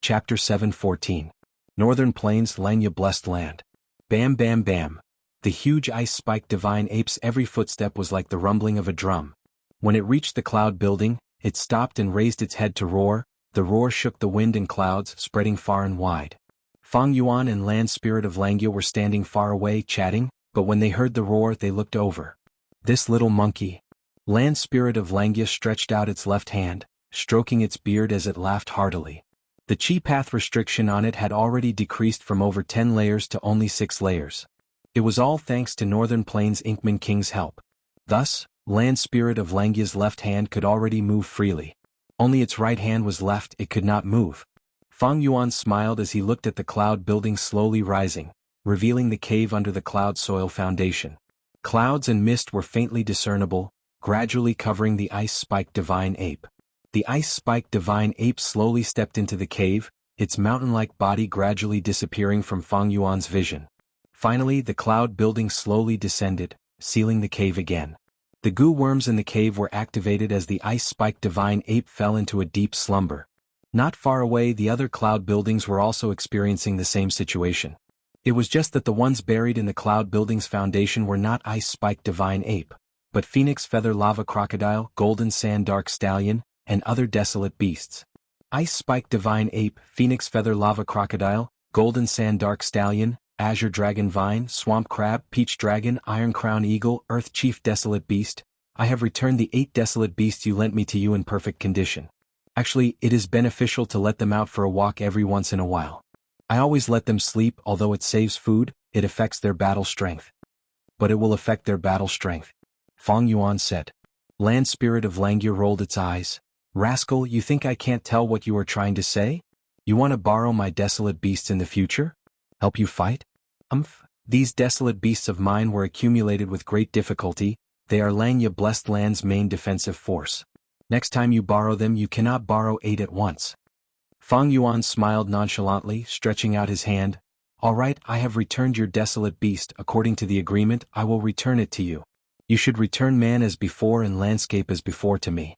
Chapter 7:14. Northern Plains, Langya Blessed Land. Bam bam bam. The huge ice-spiked divine ape's every footstep was like the rumbling of a drum. When it reached the cloud building, it stopped and raised its head to roar. The roar shook the wind and clouds, spreading far and wide. Fang Yuan and Land Spirit of Langya were standing far away, chatting, but when they heard the roar they looked over. This little monkey. Land Spirit of Langya stretched out its left hand, stroking its beard as it laughed heartily. The chi path restriction on it had already decreased from over 10 layers to only 6 layers. It was all thanks to Northern Plains Inkman King's help. Thus, Land Spirit of Langya's left hand could already move freely. Only its right hand was left, it could not move. Fang Yuan smiled as he looked at the cloud building slowly rising, revealing the cave under the cloud soil foundation. Clouds and mist were faintly discernible, gradually covering the ice-spiked divine ape. The ice-spiked divine ape slowly stepped into the cave, its mountain-like body gradually disappearing from Fang Yuan's vision. Finally, the cloud building slowly descended, sealing the cave again. The goo worms in the cave were activated as the ice-spiked divine ape fell into a deep slumber. Not far away, the other cloud buildings were also experiencing the same situation. It was just that the ones buried in the cloud building's foundation were not ice-spiked divine ape, but phoenix feather lava crocodile, golden sand dark stallion, and other desolate beasts. Ice-spiked divine ape, phoenix feather lava crocodile, golden sand dark stallion, azure dragon vine, swamp crab, peach dragon, iron crown eagle, earth chief desolate beast. I have returned the 8 desolate beasts you lent me to you in perfect condition. Actually, it is beneficial to let them out for a walk every once in a while. I always let them sleep, although it saves food, it affects their battle strength. But it will affect their battle strength, Fang Yuan said. Land Spirit of Langya rolled its eyes. Rascal, you think I can't tell what you are trying to say? You want to borrow my desolate beasts in the future? Help you fight? These desolate beasts of mine were accumulated with great difficulty, they are Langya Blessed Land's main defensive force. Next time you borrow them you cannot borrow 8 at once. Fang Yuan smiled nonchalantly, stretching out his hand. All right, I have returned your desolate beast. According to the agreement, I will return it to you. You should return man as before and landscape as before to me.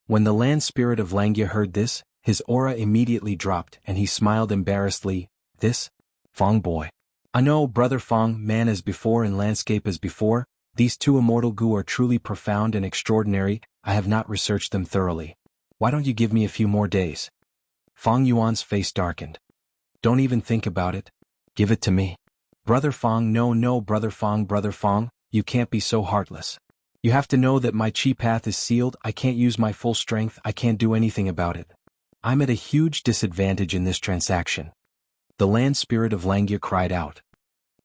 When the Land Spirit of Langya heard this, his aura immediately dropped and he smiled embarrassedly. This? Fang boy. I know, brother Fang, man as before and landscape as before. These 2 immortal goo are truly profound and extraordinary. I have not researched them thoroughly. Why don't you give me a few more days? Fang Yuan's face darkened. Don't even think about it. Give it to me. Brother Fang, no, brother Fang, you can't be so heartless. You have to know that my chi path is sealed, I can't use my full strength, I can't do anything about it. I'm at a huge disadvantage in this transaction. The Land Spirit of Langya cried out.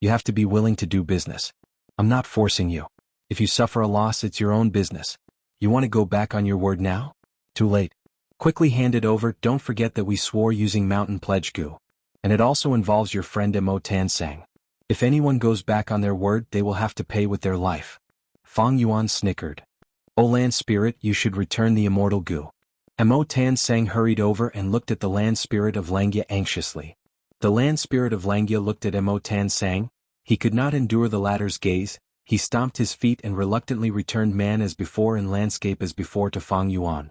You have to be willing to do business. I'm not forcing you. If you suffer a loss, it's your own business. You want to go back on your word now? Too late. Quickly hand it over, don't forget that we swore using mountain pledge goo. And it also involves your friend Mo Tansang. If anyone goes back on their word, they will have to pay with their life. Fang Yuan snickered. O Land Spirit, you should return the immortal goo. Mo Tansang hurried over and looked at the Land Spirit of Langya anxiously. The Land Spirit of Langya looked at Mo Tansang. He could not endure the latter's gaze. He stomped his feet and reluctantly returned man as before and landscape as before to Fang Yuan.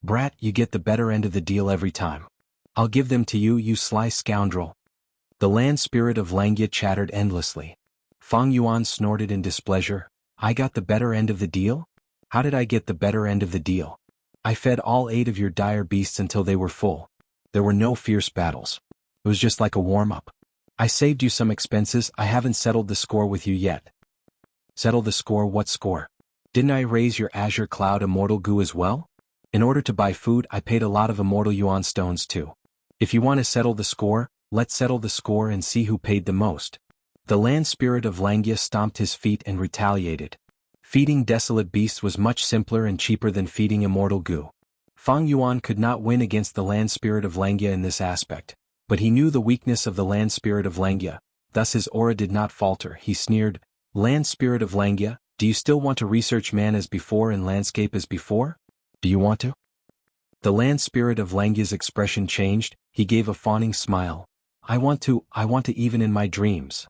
Brat, you get the better end of the deal every time. I'll give them to you, you sly scoundrel. The Land Spirit of Langya chattered endlessly. Fang Yuan snorted in displeasure. I got the better end of the deal? How did I get the better end of the deal? I fed all 8 of your dire beasts until they were full. There were no fierce battles. It was just like a warm-up. I saved you some expenses, I haven't settled the score with you yet. Settle the score? What score? Didn't I raise your azure cloud immortal goo as well? In order to buy food, I paid a lot of immortal yuan stones too. If you want to settle the score, let's settle the score and see who paid the most. The Land Spirit of Langya stomped his feet and retaliated. Feeding desolate beasts was much simpler and cheaper than feeding immortal goo. Fang Yuan could not win against the Land Spirit of Langya in this aspect, but he knew the weakness of the Land Spirit of Langya, thus his aura did not falter. He sneered, Land Spirit of Langya, do you still want to research man as before and landscape as before? Do you want to? The Land Spirit of Langya's expression changed, he gave a fawning smile. I want to even in my dreams.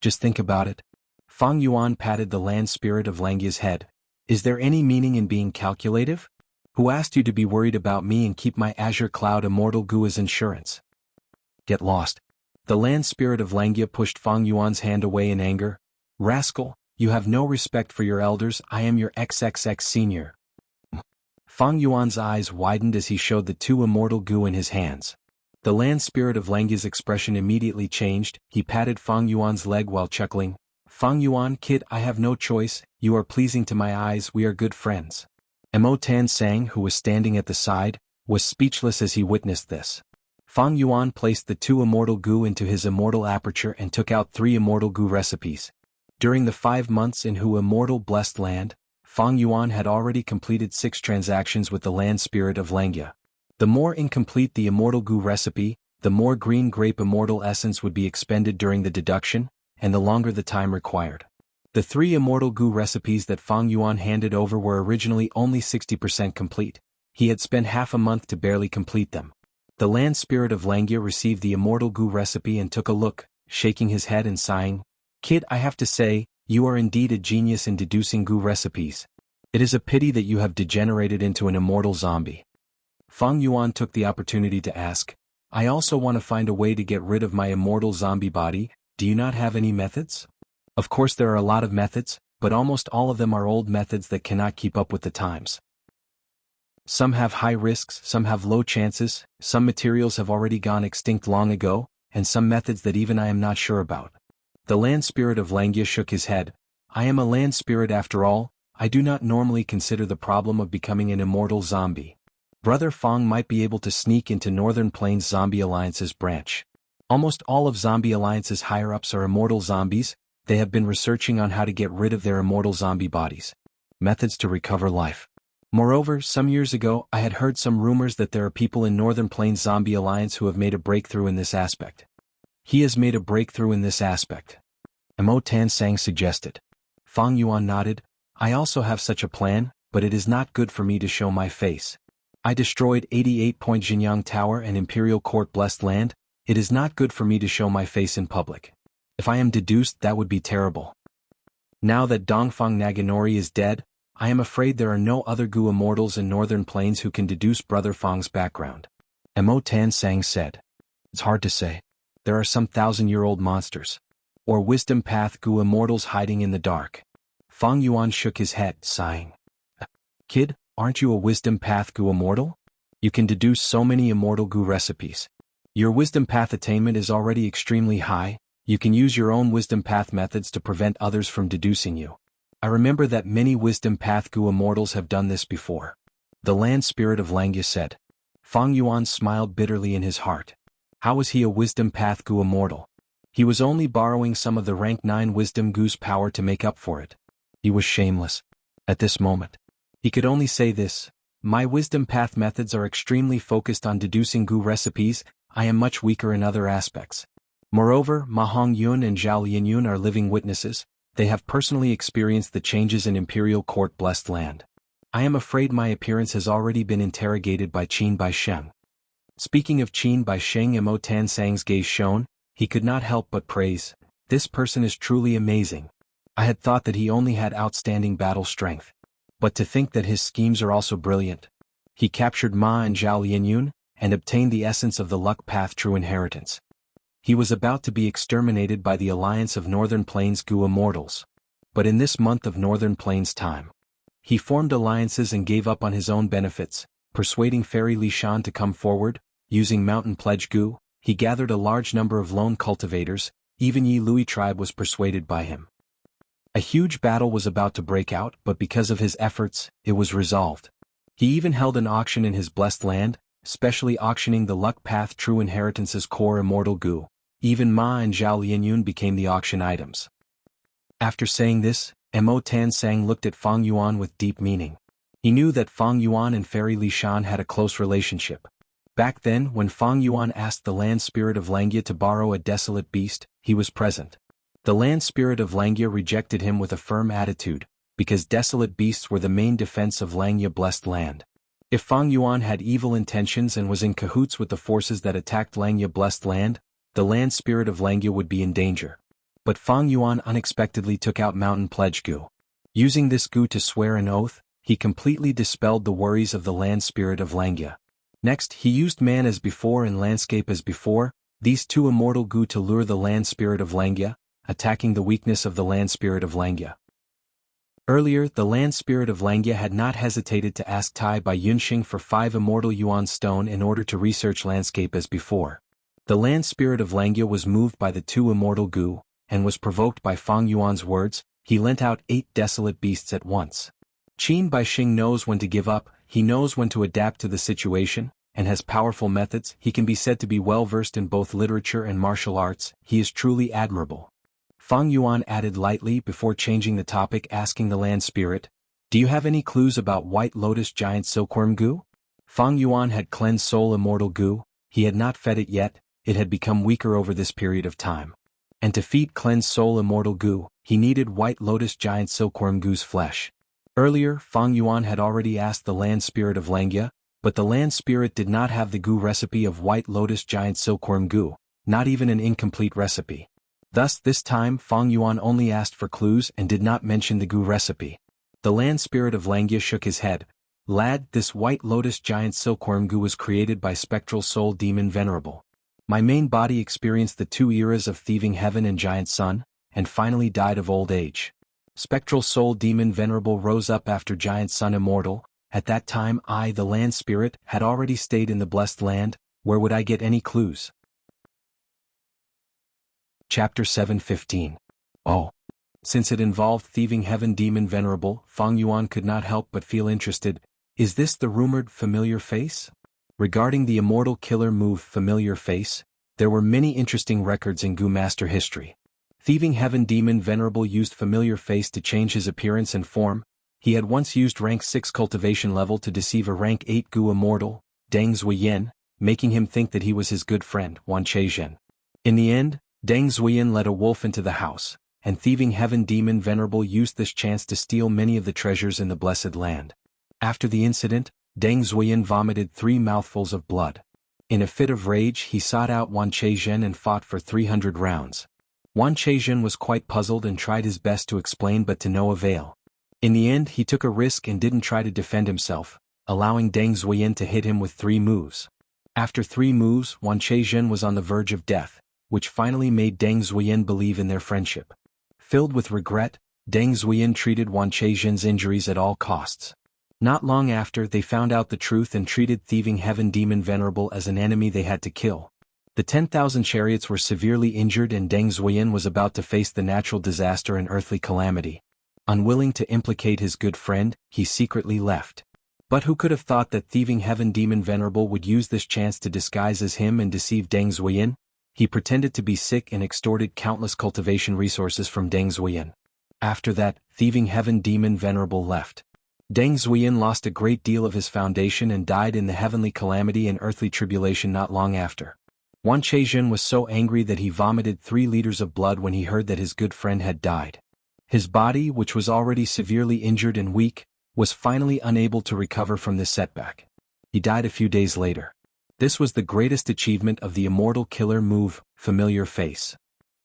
Just think about it. Fang Yuan patted the Land Spirit of Langya's head. Is there any meaning in being calculative? Who asked you to be worried about me and keep my azure cloud immortal goo as insurance? Get lost. The land spirit of Langya pushed Fang Yuan's hand away in anger. Rascal, you have no respect for your elders. I am your XXX senior. Fang Yuan's eyes widened as he showed the two immortal goo in his hands. The land spirit of Langya's expression immediately changed. He patted Fang Yuan's leg while chuckling. Fang Yuan, kid, I have no choice. You are pleasing to my eyes. We are good friends. Mo Tan Sang, who was standing at the side, was speechless as he witnessed this. Fang Yuan placed the two immortal goo into his immortal aperture and took out 3 immortal goo recipes. During the 5 months in Hu immortal blessed land, Fang Yuan had already completed 6 transactions with the land spirit of Langya. The more incomplete the immortal goo recipe, the more green grape immortal essence would be expended during the deduction, and the longer the time required. The 3 immortal goo recipes that Fang Yuan handed over were originally only 60% complete. He had spent half a month to barely complete them. The land spirit of Langya received the immortal goo recipe and took a look, shaking his head and sighing. Kid, I have to say, you are indeed a genius in deducing goo recipes. It is a pity that you have degenerated into an immortal zombie. Fang Yuan took the opportunity to ask, I also want to find a way to get rid of my immortal zombie body. Do you not have any methods? Of course there are a lot of methods, but almost all of them are old methods that cannot keep up with the times. Some have high risks, some have low chances, some materials have already gone extinct long ago, and some methods that even I am not sure about. The land spirit of Langya shook his head. I am a land spirit after all. I do not normally consider the problem of becoming an immortal zombie. Brother Fang might be able to sneak into Northern Plains Zombie Alliance's branch. Almost all of Zombie Alliance's higher-ups are immortal zombies. They have been researching on how to get rid of their immortal zombie bodies. Methods to recover life. Moreover, some years ago, I had heard some rumors that there are people in Northern Plains Zombie Alliance who have made a breakthrough in this aspect. He has made a breakthrough in this aspect. Mo Tan Sang suggested. Fang Yuan nodded. I also have such a plan, but it is not good for me to show my face. I destroyed 88-point Jianghu Tower and Imperial Court Blessed Land. It is not good for me to show my face in public. If I am deduced, that would be terrible. Now that Dongfang Naganori is dead, I am afraid there are no other Gu immortals in Northern Plains who can deduce Brother Fang's background. Mo Tan Sang said. It's hard to say. There are some 1,000-year-old monsters. Or Wisdom Path Gu immortals hiding in the dark. Fang Yuan shook his head, sighing. Kid, aren't you a Wisdom Path Gu immortal? You can deduce so many immortal Gu recipes. Your Wisdom Path attainment is already extremely high. You can use your own Wisdom Path methods to prevent others from deducing you. I remember that many Wisdom Path Gu immortals have done this before. The land spirit of Langya said. Fang Yuan smiled bitterly in his heart. How was he a Wisdom Path Gu immortal? He was only borrowing some of the rank 9 Wisdom Gu's power to make up for it. He was shameless. At this moment, he could only say this. My Wisdom Path methods are extremely focused on deducing Gu recipes. I am much weaker in other aspects. Moreover, Ma Hongyun and Zhao Lianyun are living witnesses. They have personally experienced the changes in Imperial Court Blessed Land. I am afraid my appearance has already been interrogated by Qin Baisheng. Speaking of Qin Baisheng, Mo Tan Sang's gaze shone. He could not help but praise. This person is truly amazing. I had thought that he only had outstanding battle strength. But to think that his schemes are also brilliant. He captured Ma and Zhao Lianyun, and obtained the essence of the Luck Path True Inheritance. He was about to be exterminated by the Alliance of Northern Plains Gu Immortals. But in this month of Northern Plains time, he formed alliances and gave up on his own benefits, persuading Fairy Li Shan to come forward. Using Mountain Pledge Gu, he gathered a large number of lone cultivators. Even Yi Lui tribe was persuaded by him. A huge battle was about to break out, but because of his efforts, it was resolved. He even held an auction in his blessed land, specially auctioning the Luck Path True Inheritance's core immortal Gu. Even Ma and Zhao Lianyun became the auction items. After saying this, Mo Tan Sang looked at Fang Yuan with deep meaning. He knew that Fang Yuan and Fairy Li Shan had a close relationship. Back then, when Fang Yuan asked the land spirit of Langya to borrow a desolate beast, he was present. The land spirit of Langya rejected him with a firm attitude, because desolate beasts were the main defense of Langya blessed land. If Fang Yuan had evil intentions and was in cahoots with the forces that attacked Langya blessed land, the land spirit of Langya would be in danger. But Fang Yuan unexpectedly took out Mountain Pledge Gu. Using this Gu to swear an oath, he completely dispelled the worries of the land spirit of Langya. Next, he used man as before and landscape as before, these two immortal gu to lure the land spirit of Langya, attacking the weakness of the land spirit of Langya. Earlier, the land spirit of Langya had not hesitated to ask Tai by Yunxing for 5 immortal yuan stone in order to research landscape as before. The land spirit of Langya was moved by the 2 immortal gu, and was provoked by Fang Yuan's words. He lent out 8 desolate beasts at once. Qin Baixing knows when to give up, he knows when to adapt to the situation, and has powerful methods. He can be said to be well versed in both literature and martial arts. He is truly admirable. Fang Yuan added lightly before changing the topic, asking the land spirit, "Do you have any clues about White Lotus Giant Silkworm Gu?" Fang Yuan had cleansed Soul Immortal Gu, he had not fed it yet, it had become weaker over this period of time. And to feed cleansed Soul Immortal Gu, he needed White Lotus Giant Silkworm Gu's flesh. Earlier, Fang Yuan had already asked the land spirit of Langya, but the land spirit did not have the Gu recipe of White Lotus Giant Silkworm Gu, not even an incomplete recipe. Thus this time Fang Yuan only asked for clues and did not mention the Gu recipe. The land spirit of Langya shook his head. "Lad, this White Lotus Giant Silkworm Gu was created by Spectral Soul Demon Venerable. My main body experienced the 2 eras of Thieving Heaven and Giant Sun, and finally died of old age. Spectral Soul Demon Venerable rose up after Giant Sun Immortal. At that time I, the land spirit, had already stayed in the blessed land. Where would I get any clues?" Chapter 7:15. Oh. Since it involved Thieving Heaven Demon Venerable, Fang Yuan could not help but feel interested. Is this the rumored familiar face? Regarding the immortal killer move Familiar Face, there were many interesting records in Gu Master history. Thieving Heaven Demon Venerable used Familiar Face to change his appearance and form. He had once used rank 6 cultivation level to deceive a rank 8 Gu immortal, Deng Zuiyan, making him think that he was his good friend, Wan Cheizhen. In the end, Deng Zuiyan led a wolf into the house, and Thieving Heaven Demon Venerable used this chance to steal many of the treasures in the blessed land. After the incident, Deng Zuiyan vomited 3 mouthfuls of blood. In a fit of rage he sought out Wan Cheizhen and fought for 300 rounds. Wan Cheizhen was quite puzzled and tried his best to explain but to no avail. In the end he took a risk and didn't try to defend himself, allowing Deng Zuiyan to hit him with 3 moves. After 3 moves Wan Cheizhen was on the verge of death, which finally made Deng Zuiyan believe in their friendship. Filled with regret, Deng Zuiyan treated Wan Cheizhen's injuries at all costs. Not long after they found out the truth and treated Thieving Heaven Demon Venerable as an enemy they had to kill. The 10,000 chariots were severely injured and Deng Zuiyan was about to face the natural disaster and earthly calamity. Unwilling to implicate his good friend, he secretly left. But who could have thought that Thieving Heaven Demon Venerable would use this chance to disguise as him and deceive Deng Zuiyan? He pretended to be sick and extorted countless cultivation resources from Deng Zuiyan. After that, Thieving Heaven Demon Venerable left. Deng Zuiyan lost a great deal of his foundation and died in the heavenly calamity and earthly tribulation not long after. Wan Cheizhen was so angry that he vomited 3 liters of blood when he heard that his good friend had died. His body, which was already severely injured and weak, was finally unable to recover from this setback. He died a few days later. This was the greatest achievement of the immortal killer move, Familiar Face.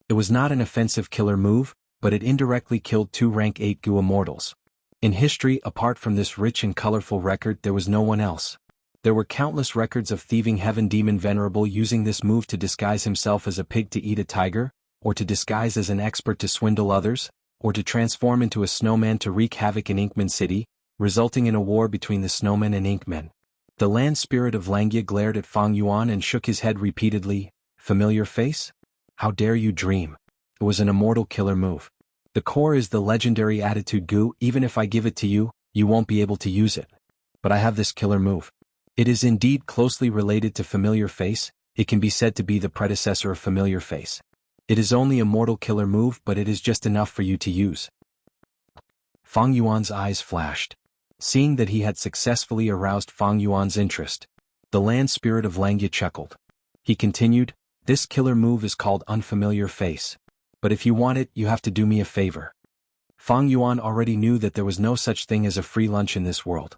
It was not an offensive killer move, but it indirectly killed 2 rank 8 Gu immortals. In history, apart from this rich and colorful record, there was no one else. There were countless records of Thieving Heaven Demon Venerable using this move to disguise himself as a pig to eat a tiger, or to disguise as an expert to swindle others, or to transform into a snowman to wreak havoc in Inkman City, resulting in a war between the snowmen and Inkmen. The land spirit of Langya glared at Fang Yuan and shook his head repeatedly. Familiar Face? How dare you dream? It was an immortal killer move. The core is the legendary attitude Gu. Even if I give it to you, you won't be able to use it. But I have this killer move. It is indeed closely related to Familiar Face. It can be said to be the predecessor of Familiar Face. It is only a mortal killer move, but it is just enough for you to use. Fang Yuan's eyes flashed. Seeing that he had successfully aroused Fang Yuan's interest, the land spirit of Langya chuckled. He continued, "This killer move is called Unfamiliar Face. But if you want it, you have to do me a favor." Fang Yuan already knew that there was no such thing as a free lunch in this world.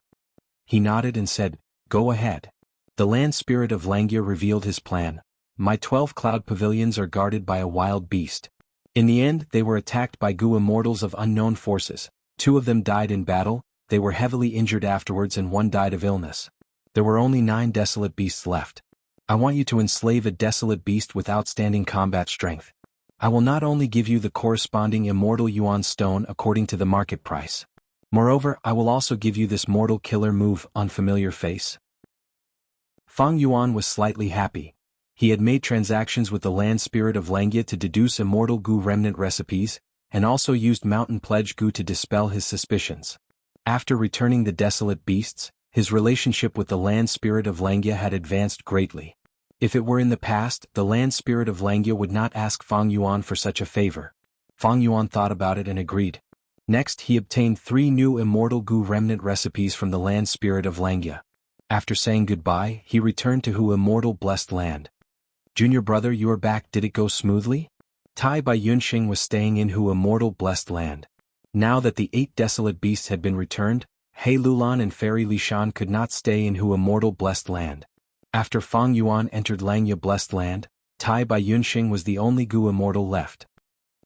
He nodded and said, "Go ahead." The land spirit of Langya revealed his plan. "My 12 cloud pavilions are guarded by a wild beast." In the end, they were attacked by Gu immortals of unknown forces. 2 of them died in battle. they were heavily injured afterwards and one died of illness. There were only 9 desolate beasts left. I want you to enslave a desolate beast with outstanding combat strength. I will not only give you the corresponding immortal yuan stone according to the market price. Moreover, I will also give you this mortal killer move, unfamiliar face. Fang Yuan was slightly happy. He had made transactions with the land spirit of Langya to deduce immortal goo remnant recipes, and also used mountain pledge goo to dispel his suspicions. After returning the desolate beasts, his relationship with the land spirit of Langya had advanced greatly. If it were in the past, the land spirit of Langya would not ask Fang Yuan for such a favor. Fang Yuan thought about it and agreed. Next, he obtained 3 new immortal goo remnant recipes from the land spirit of Langya. After saying goodbye, he returned to Hu immortal blessed land. Junior brother, you are back. Did it go smoothly? Tai Bai Yunxing was staying in Hu immortal blessed land. Now that the 8 desolate beasts had been returned, He Lulan and Fairy Lishan could not stay in Hu immortal blessed land. After Fang Yuan entered Langya blessed land, Tai Bai Yunxing was the only Gu immortal left.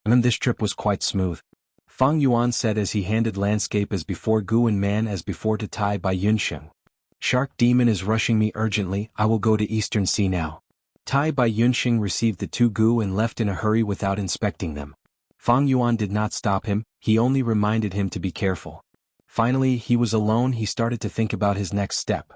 This trip was quite smooth. Fang Yuan said as he handed landscape as before Gu and man as before to Tai Bai Yunxing. Shark demon is rushing me urgently. I will go to Eastern Sea now. Tai Bai Yunxing received the 2 Gu and left in a hurry without inspecting them. Fang Yuan did not stop him, he only reminded him to be careful. Finally, he was alone. He started to think about his next step.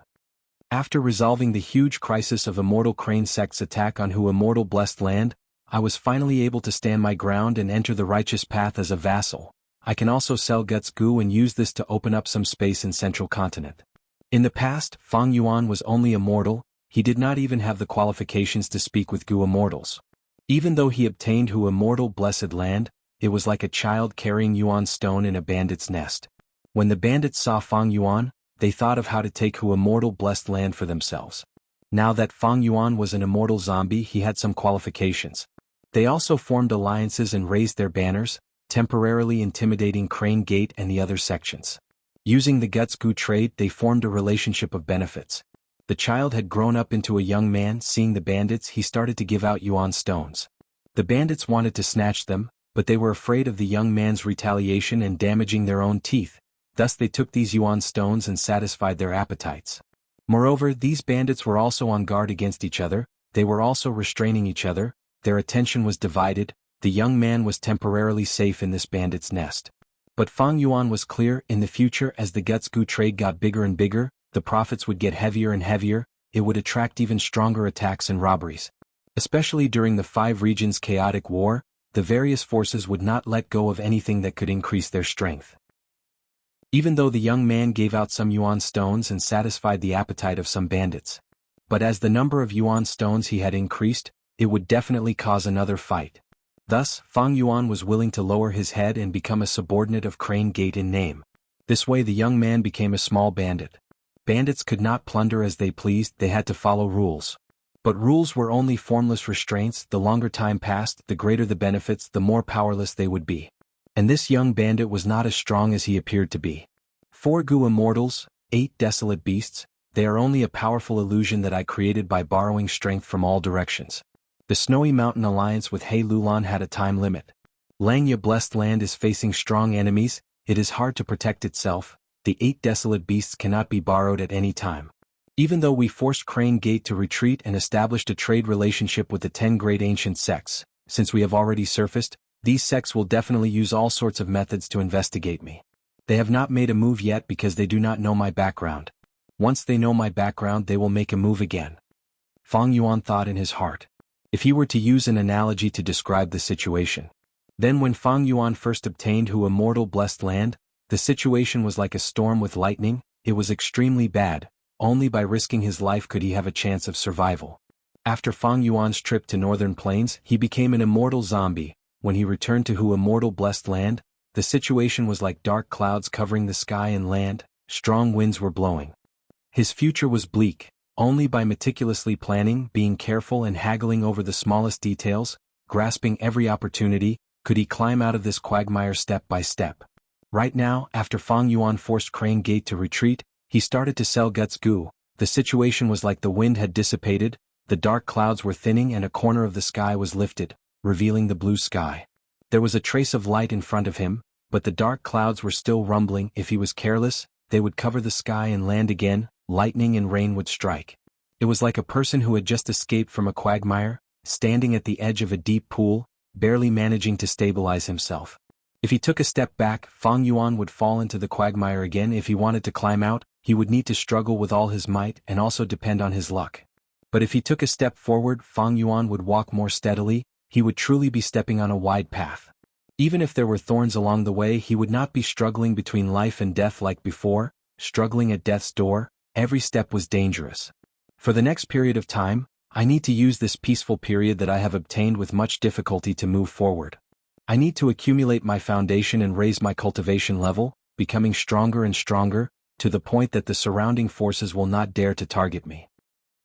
After resolving the huge crisis of Immortal Crane Sect's attack on Hu immortal blessed land, I was finally able to stand my ground and enter the righteous path as a vassal. I can also sell Guts Gu and use this to open up some space in Central Continent. In the past, Fang Yuan was only immortal, he did not even have the qualifications to speak with Gu immortals. Even though he obtained Hu immortal blessed land, it was like a child carrying Yuan stone in a bandit's nest. When the bandits saw Fang Yuan, they thought of how to take Hu immortal blessed land for themselves. Now that Fang Yuan was an immortal zombie, he had some qualifications. They also formed alliances and raised their banners, temporarily intimidating Crane Gate and the other sections. Using the Guts Gu trade, they formed a relationship of benefits. The child had grown up into a young man. Seeing the bandits, he started to give out Yuan stones. The bandits wanted to snatch them, but they were afraid of the young man's retaliation and damaging their own teeth. Thus they took these Yuan stones and satisfied their appetites. Moreover, these bandits were also on guard against each other, they were also restraining each other, their attention was divided, the young man was temporarily safe in this bandit's nest. But Fang Yuan was clear, in the future as the Guts Gu trade got bigger and bigger, the profits would get heavier and heavier, it would attract even stronger attacks and robberies. Especially during the 5 regions chaotic war, the various forces would not let go of anything that could increase their strength. Even though the young man gave out some Yuan stones and satisfied the appetite of some bandits. But as the number of Yuan stones he had increased, it would definitely cause another fight. Thus, Fang Yuan was willing to lower his head and become a subordinate of Crane Gate in name. This way the young man became a small bandit. Bandits could not plunder as they pleased, they had to follow rules. But rules were only formless restraints. The longer time passed, the greater the benefits, the more powerless they would be. And this young bandit was not as strong as he appeared to be. 4 Gu immortals, 8 desolate beasts, they are only a powerful illusion that I created by borrowing strength from all directions. The Snowy Mountain Alliance with He Lulan had a time limit. Langya blessed land is facing strong enemies, it is hard to protect itself, the 8 desolate beasts cannot be borrowed at any time. Even though we forced Crane Gate to retreat and established a trade relationship with the 10 great ancient sects, since we have already surfaced, these sects will definitely use all sorts of methods to investigate me. They have not made a move yet because they do not know my background. Once they know my background, they will make a move again. Fang Yuan thought in his heart. If he were to use an analogy to describe the situation. Then when Fang Yuan first obtained Hu immortal blessed land, the situation was like a storm with lightning, it was extremely bad, only by risking his life could he have a chance of survival. After Fang Yuan's trip to northern plains, he became an immortal zombie. When he returned to Hu immortal blessed land, the situation was like dark clouds covering the sky and land, strong winds were blowing. His future was bleak. Only by meticulously planning, being careful and haggling over the smallest details, grasping every opportunity, could he climb out of this quagmire step by step. Right now, after Fang Yuan forced Crane Gate to retreat, he started to sell Guts Gu. The situation was like the wind had dissipated, the dark clouds were thinning and a corner of the sky was lifted, revealing the blue sky. There was a trace of light in front of him, but the dark clouds were still rumbling. If he was careless, they would cover the sky and land again, lightning and rain would strike. It was like a person who had just escaped from a quagmire, standing at the edge of a deep pool, barely managing to stabilize himself. If he took a step back, Fang Yuan would fall into the quagmire again. If he wanted to climb out, he would need to struggle with all his might and also depend on his luck. But if he took a step forward, Fang Yuan would walk more steadily, he would truly be stepping on a wide path. Even if there were thorns along the way, he would not be struggling between life and death like before, struggling at death's door. Every step was dangerous. For the next period of time, I need to use this peaceful period that I have obtained with much difficulty to move forward. I need to accumulate my foundation and raise my cultivation level, becoming stronger and stronger, to the point that the surrounding forces will not dare to target me.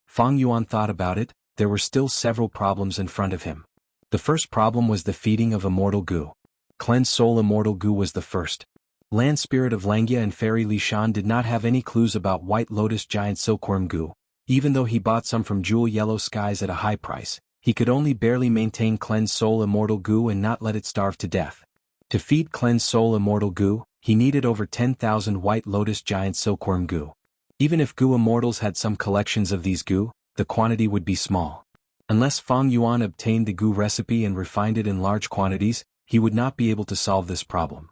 Fang Yuan thought about it. There were still several problems in front of him. The first problem was the feeding of immortal goo. Cleansed soul immortal goo was the first. Land spirit of Langya and fairy Li Shan did not have any clues about white lotus giant silkworm goo. Even though he bought some from Jewel Yellow Skies at a high price, he could only barely maintain cleansed soul immortal goo and not let it starve to death. To feed cleansed soul immortal goo, he needed over 10,000 white lotus giant silkworm goo. Even if goo immortals had some collections of these goo, the quantity would be small. Unless Fang Yuan obtained the goo recipe and refined it in large quantities, he would not be able to solve this problem.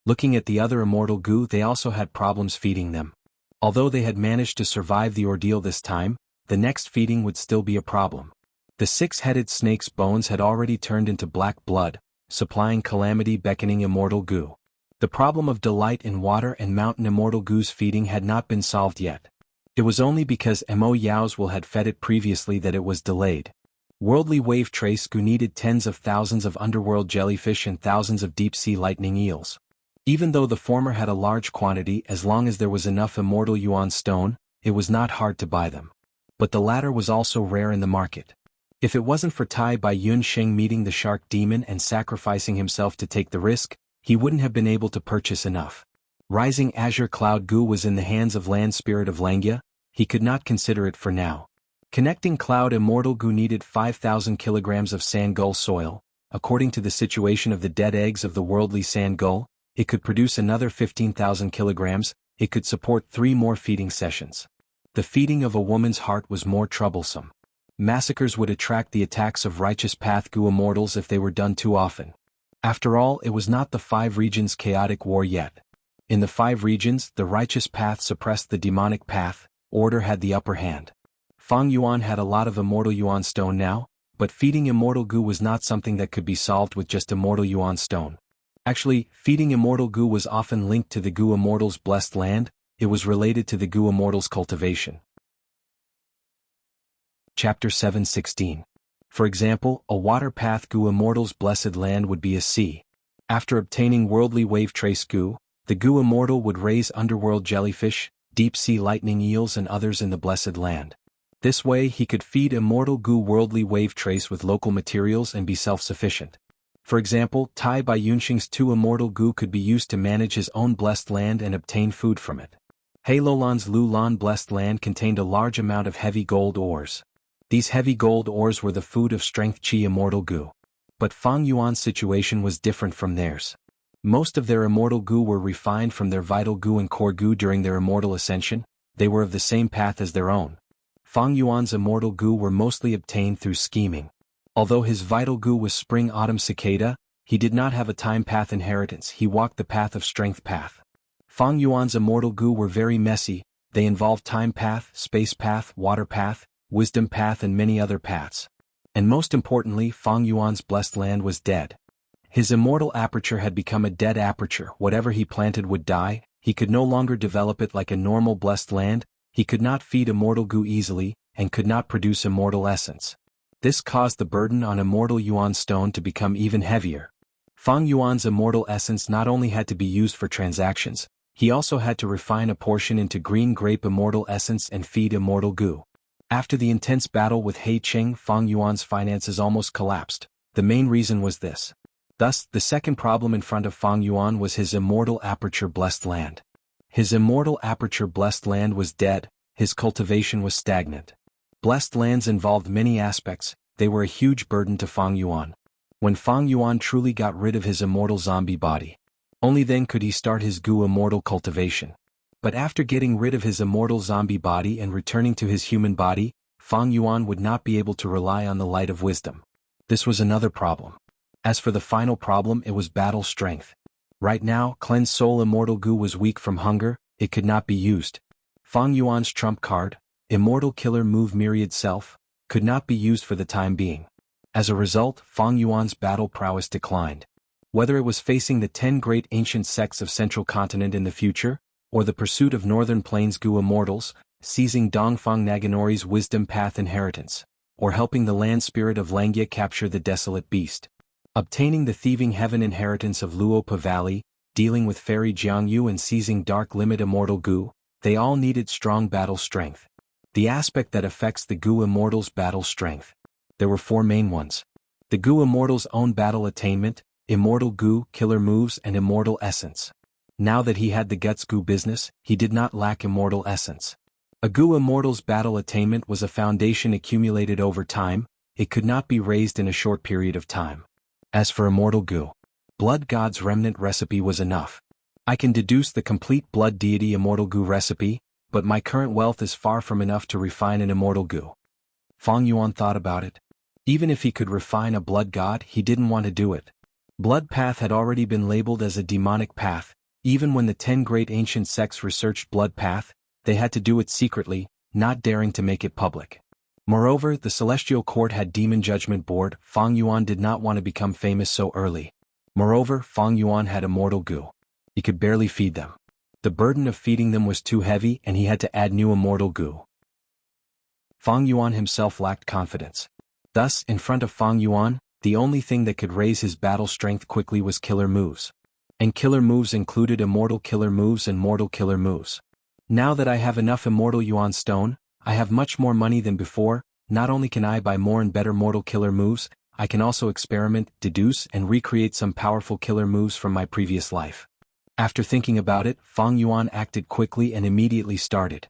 Looking at the other immortal goo, they also had problems feeding them. Although they had managed to survive the ordeal this time, the next feeding would still be a problem. The six-headed snake's bones had already turned into black blood, supplying calamity beckoning immortal goo. The problem of delight in water and mountain immortal goo's feeding had not been solved yet. It was only because Mo Yao's will had fed it previously that it was delayed. Worldly wave trace goo needed tens of thousands of underworld jellyfish and thousands of deep-sea lightning eels. Even though the former had a large quantity, as long as there was enough immortal yuan stone, it was not hard to buy them. But the latter was also rare in the market. If it wasn't for Tai Bai Yun Sheng meeting the shark demon and sacrificing himself to take the risk, he wouldn't have been able to purchase enough. Rising azure cloud goo was in the hands of land spirit of Langya. He could not consider it for now. Connecting cloud immortal goo needed 5,000 kilograms of sand gull soil. According to the situation of the dead eggs of the worldly sand gull, it could produce another 15,000 kilograms. It could support 3 more feeding sessions. The feeding of a woman's heart was more troublesome. Massacres would attract the attacks of righteous path goo immortals if they were done too often. After all, it was not the 5 regions' chaotic war yet. In the 5 regions, the righteous path suppressed the demonic path, order had the upper hand. Fang Yuan had a lot of immortal yuan stone now, but feeding immortal goo was not something that could be solved with just immortal yuan stone. Actually, feeding immortal goo was often linked to the goo immortal's blessed land. It was related to the goo immortal's cultivation. Chapter 7:16. For example, a water path goo immortal's blessed land would be a sea. After obtaining worldly wave trace goo, the goo immortal would raise underworld jellyfish, deep-sea lightning eels and others in the blessed land. This way he could feed immortal goo worldly wave trace with local materials and be self-sufficient. For example, Tai Bai Yunxing's 2 immortal goo could be used to manage his own blessed land and obtain food from it. He Lolan's Lulan blessed land contained a large amount of heavy gold ores. These heavy gold ores were the food of strength chi immortal goo. But Fang Yuan's situation was different from theirs. Most of their immortal goo were refined from their vital goo and core goo during their immortal ascension. They were of the same path as their own. Fang Yuan's immortal goo were mostly obtained through scheming. Although his vital goo was spring-autumn cicada, he did not have a time path inheritance. He walked the path of strength path. Fang Yuan's immortal goo were very messy. They involved time path, space path, water path, wisdom path and many other paths. And most importantly, Fang Yuan's blessed land was dead. His immortal aperture had become a dead aperture. Whatever he planted would die. He could no longer develop it like a normal blessed land. He could not feed immortal goo easily, and could not produce immortal essence. This caused the burden on immortal yuan stone to become even heavier. Fang Yuan's immortal essence not only had to be used for transactions, he also had to refine a portion into green grape immortal essence and feed immortal goo. After the intense battle with He Cheng, Fang Yuan's finances almost collapsed. The main reason was this. Thus, the second problem in front of Fang Yuan was his immortal aperture blessed land. His immortal aperture blessed land was dead, his cultivation was stagnant. Blessed lands involved many aspects, they were a huge burden to Fang Yuan. When Fang Yuan truly got rid of his immortal zombie body, Only then could he start his Gu immortal cultivation. But after getting rid of his immortal zombie body and returning to his human body, Feng Yuan would not be able to rely on the light of wisdom. This was another problem. As for the final problem, it was battle strength. Right now, cleansed soul immortal Gu was weak from hunger, it could not be used. Feng Yuan's trump card, immortal killer move myriad self, could not be used for the time being. As a result, Feng Yuan's battle prowess declined. Whether it was facing the 10 great ancient sects of Central Continent in the future, or the pursuit of Northern Plains Gu immortals, seizing Dongfang Naganori's wisdom path inheritance, or helping the land spirit of Langia capture the desolate beast, obtaining the thieving heaven inheritance of Luopa Valley, dealing with fairy Jianghu and seizing dark limit immortal Gu, they all needed strong battle strength. The aspect that affects the Gu immortals' battle strength. There were 4 main ones. The Gu immortals' own battle attainment, immortal Gu, killer moves and immortal essence. Now that he had the Guts Gu business, he did not lack immortal essence. A Gu immortal's battle attainment was a foundation accumulated over time, it could not be raised in a short period of time. As for immortal Gu, Blood God's remnant recipe was enough. I can deduce the complete blood deity immortal Gu recipe, but my current wealth is far from enough to refine an immortal Gu. Feng Yuan thought about it. Even if he could refine a blood god, he didn't want to do it. Blood path had already been labeled as a demonic path. Even when the 10 great ancient sects researched blood path, they had to do it secretly, not daring to make it public. Moreover, the Celestial Court had Demon Judgment Board. Feng Yuan did not want to become famous so early. Moreover, Feng Yuan had immortal Gu. He could barely feed them. The burden of feeding them was too heavy and he had to add new immortal Gu. Feng Yuan himself lacked confidence. Thus, in front of Feng Yuan, the only thing that could raise his battle strength quickly was killer moves. And killer moves included immortal killer moves and mortal killer moves. Now that I have enough immortal Yuan stone, I have much more money than before. Not only can I buy more and better mortal killer moves, I can also experiment, deduce and recreate some powerful killer moves from my previous life. After thinking about it, Feng Yuan acted quickly and immediately started.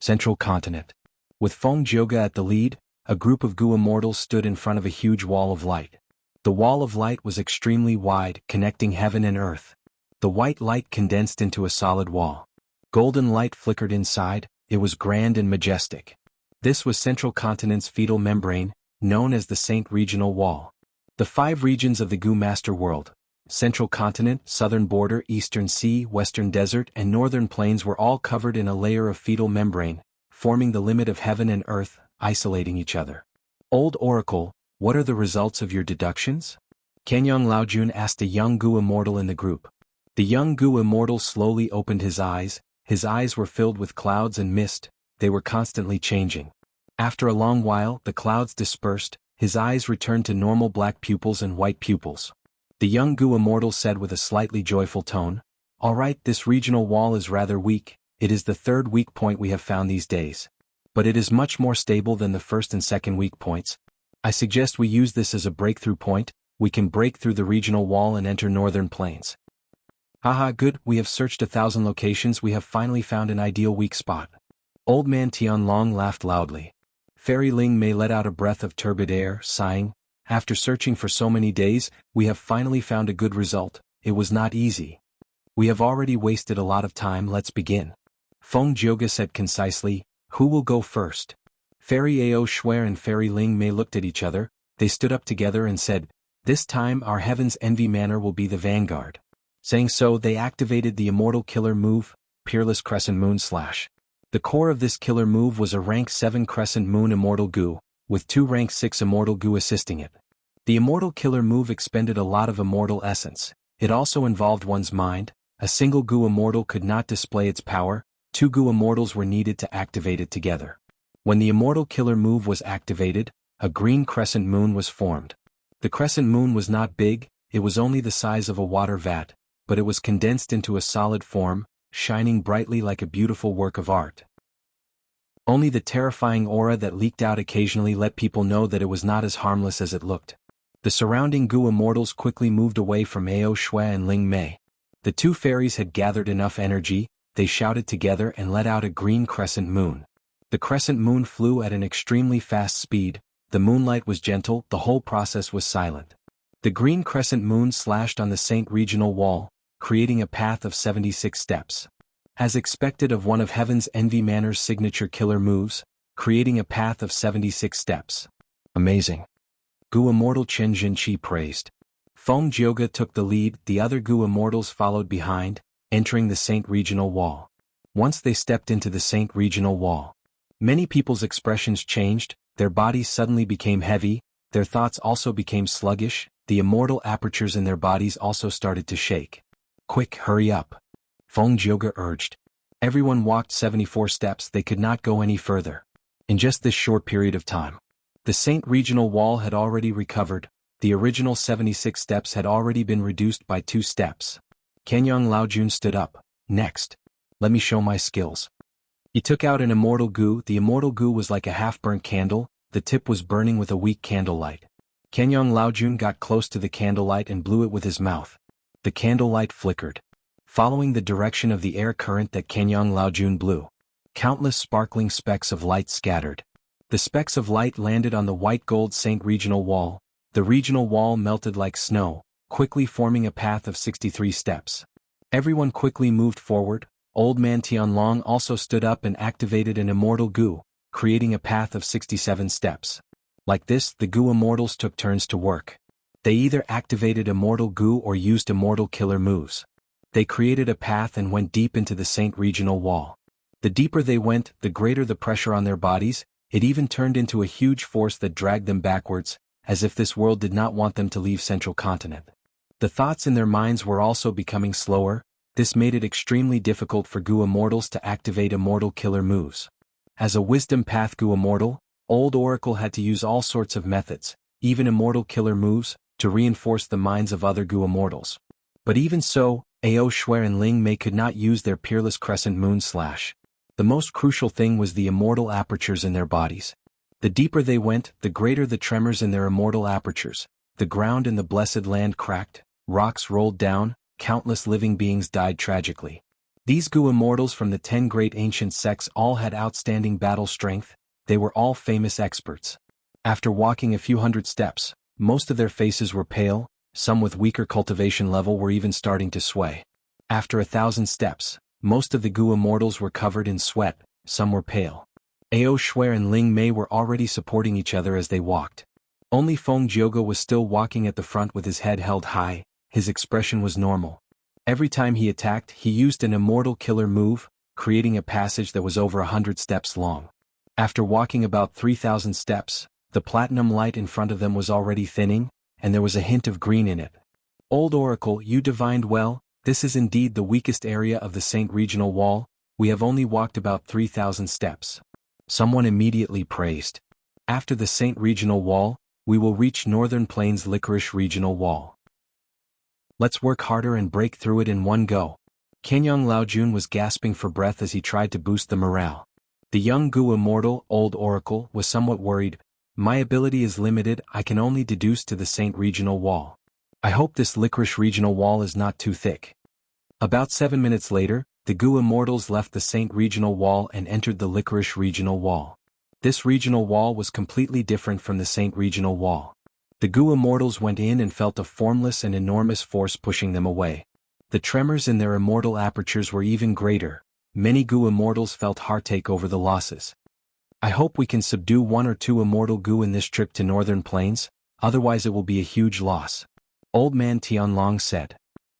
Central Continent. With Feng Jioge at the lead, a group of Gu immortals stood in front of a huge wall of light. The wall of light was extremely wide, connecting heaven and earth. The white light condensed into a solid wall. Golden light flickered inside, it was grand and majestic. This was Central Continent's fetal membrane, known as the Saint Regional Wall. The 5 regions of the Gu Master World, Central Continent, Southern Border, Eastern Sea, Western Desert and Northern Plains were all covered in a layer of fetal membrane, forming the limit of heaven and earth, isolating each other. Old Oracle, what are the results of your deductions? Kanyang Laojun asked a young Gu immortal in the group. The young Gu immortal slowly opened his eyes were filled with clouds and mist, they were constantly changing. After a long while, the clouds dispersed, his eyes returned to normal black pupils and white pupils. The young Gu immortal said with a slightly joyful tone, "Alright, this regional wall is rather weak, it is the 3rd weak point we have found these days. But it is much more stable than the 1st and 2nd weak points. I suggest we use this as a breakthrough point, we can break through the regional wall and enter Northern Plains." Haha, good, we have searched 1,000 locations, we have finally found an ideal weak spot. Old man Tianlong laughed loudly. Fairy Ling Mei let out a breath of turbid air, sighing, "After searching for so many days, we have finally found a good result, it was not easy. We have already wasted a lot of time, let's begin." Feng Jioge said concisely, "Who will go first?" Fairy Ao Shuer and Fairy Ling Mei looked at each other, they stood up together and said, "This time our Heaven's Envy Manor will be the vanguard." Saying so, they activated the immortal killer move, Peerless Crescent Moon Slash. The core of this killer move was a rank 7 Crescent Moon Immortal Gu, with 2 rank 6 Immortal Gu assisting it. The immortal killer move expended a lot of immortal essence, it also involved one's mind, a single Gu immortal could not display its power, 2 Gu immortals were needed to activate it together. When the immortal killer move was activated, a green crescent moon was formed. The crescent moon was not big, it was only the size of a water vat, but it was condensed into a solid form, shining brightly like a beautiful work of art. Only the terrifying aura that leaked out occasionally let people know that it was not as harmless as it looked. The surrounding Gu immortals quickly moved away from Ao Shuai and Ling Mei. The 2 fairies had gathered enough energy, they shouted together and let out a green crescent moon. The crescent moon flew at an extremely fast speed, the moonlight was gentle, the whole process was silent. The green crescent moon slashed on the Saint Regional Wall, creating a path of 76 steps. As expected of one of Heaven's Envy Manor's signature killer moves, creating a path of 76 steps. Amazing. Gu Immortal Chen Jinqi praised. Feng Jioge took the lead, the other Gu Immortals followed behind, entering the Saint Regional Wall. Once they stepped into the Saint Regional Wall, many people's expressions changed, their bodies suddenly became heavy, their thoughts also became sluggish, the immortal apertures in their bodies also started to shake. Quick, hurry up. Feng Jioge urged. Everyone walked 74 steps, they could not go any further. In just this short period of time, the Saint Regional Wall had already recovered, the original 76 steps had already been reduced by 2 steps. Kenyang Laojun stood up. Next. Let me show my skills. He took out an immortal gu. The immortal gu was like a half-burnt candle, the tip was burning with a weak candlelight. Kenyang Laojun got close to the candlelight and blew it with his mouth. The candlelight flickered. Following the direction of the air current that Kenyang Laojun blew, countless sparkling specks of light scattered. The specks of light landed on the white gold Saint Regional Wall. The regional wall melted like snow, quickly forming a path of 63 steps. Everyone quickly moved forward. Old Man Tianlong also stood up and activated an immortal gu, creating a path of 67 steps. Like this, the gu immortals took turns to work. They either activated immortal gu or used immortal killer moves. They created a path and went deep into the Saint Regional Wall. The deeper they went, the greater the pressure on their bodies, it even turned into a huge force that dragged them backwards, as if this world did not want them to leave Central Continent. The thoughts in their minds were also becoming slower. This made it extremely difficult for Gu Immortals to activate immortal killer moves. As a Wisdom Path Gu Immortal, Old Oracle had to use all sorts of methods, even immortal killer moves, to reinforce the minds of other Gu Immortals. But even so, Ao Shui and Ling Mei could not use their peerless crescent moon slash. The most crucial thing was the immortal apertures in their bodies. The deeper they went, the greater the tremors in their immortal apertures. The ground in the blessed land cracked, rocks rolled down, countless living beings died tragically. These Gu Immortals from the 10 great ancient sects all had outstanding battle strength, they were all famous experts. After walking a few hundred steps, most of their faces were pale, some with weaker cultivation level were even starting to sway. After 1,000 steps, most of the Gu Immortals were covered in sweat, some were pale. Ao Shui and Ling Mei were already supporting each other as they walked. Only Feng Jioge was still walking at the front with his head held high, his expression was normal. Every time he attacked, he used an immortal killer move, creating a passage that was over 100 steps long. After walking about 3,000 steps, the platinum light in front of them was already thinning, and there was a hint of green in it. Old Oracle, you divined well, this is indeed the weakest area of the Saint Regional Wall, we have only walked about 3,000 steps. Someone immediately praised. After the Saint Regional Wall, we will reach Northern Plains Licorice Regional Wall. Let's work harder and break through it in one go. Kenyang Laojun was gasping for breath as he tried to boost the morale. The young Gu Immortal, Old Oracle, was somewhat worried. My ability is limited, I can only deduce to the Saint Regional Wall. I hope this Licorice Regional Wall is not too thick. About 7 minutes later, the Gu Immortals left the Saint Regional Wall and entered the Licorice Regional Wall. This regional wall was completely different from the Saint Regional Wall. The Gu Immortals went in and felt a formless and enormous force pushing them away. The tremors in their immortal apertures were even greater. Many Gu Immortals felt heartache over the losses. I hope we can subdue 1 or 2 immortal Gu in this trip to Northern Plains, otherwise it will be a huge loss. Old Man Tianlong said.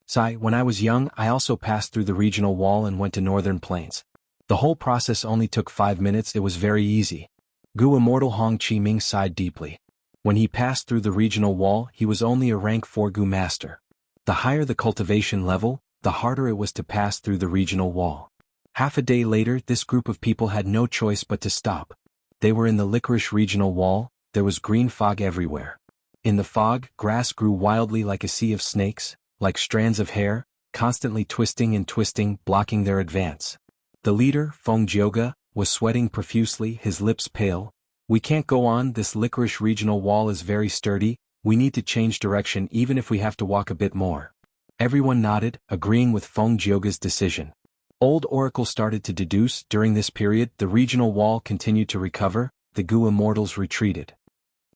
Sai, when I was young, I also passed through the regional wall and went to Northern Plains. The whole process only took 5 minutes, it was very easy. Gu Immortal Hong Chi Ming sighed deeply. When he passed through the regional wall, he was only a rank 4 Gu Master. The higher the cultivation level, the harder it was to pass through the regional wall. Half a day later, this group of people had no choice but to stop. They were in the Licorice Regional Wall, there was green fog everywhere. In the fog, grass grew wildly like a sea of snakes, like strands of hair, constantly twisting and twisting, blocking their advance. The leader, Feng Jioge, was sweating profusely, his lips pale. We can't go on, this Licorice Regional Wall is very sturdy, we need to change direction even if we have to walk a bit more. Everyone nodded, agreeing with Feng Jioge's decision. Old Oracle started to deduce, during this period the regional wall continued to recover, the Gu Immortals retreated.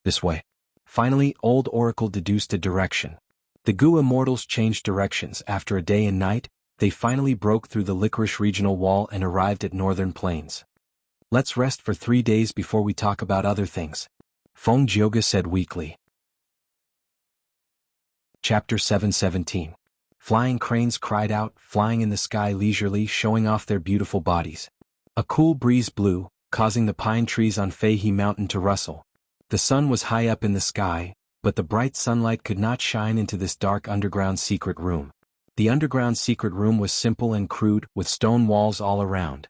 This way. Finally, Old Oracle deduced a direction. The Gu immortals changed directions. After a day and night, they finally broke through the Licorice regional wall and arrived at Northern Plains. Let's rest for 3 days before we talk about other things, Feng Jioge said weakly. Chapter 717. Flying cranes cried out, flying in the sky leisurely, showing off their beautiful bodies. A cool breeze blew, causing the pine trees on Feihe Mountain to rustle. The sun was high up in the sky, but the bright sunlight could not shine into this dark underground secret room. The underground secret room was simple and crude, with stone walls all around.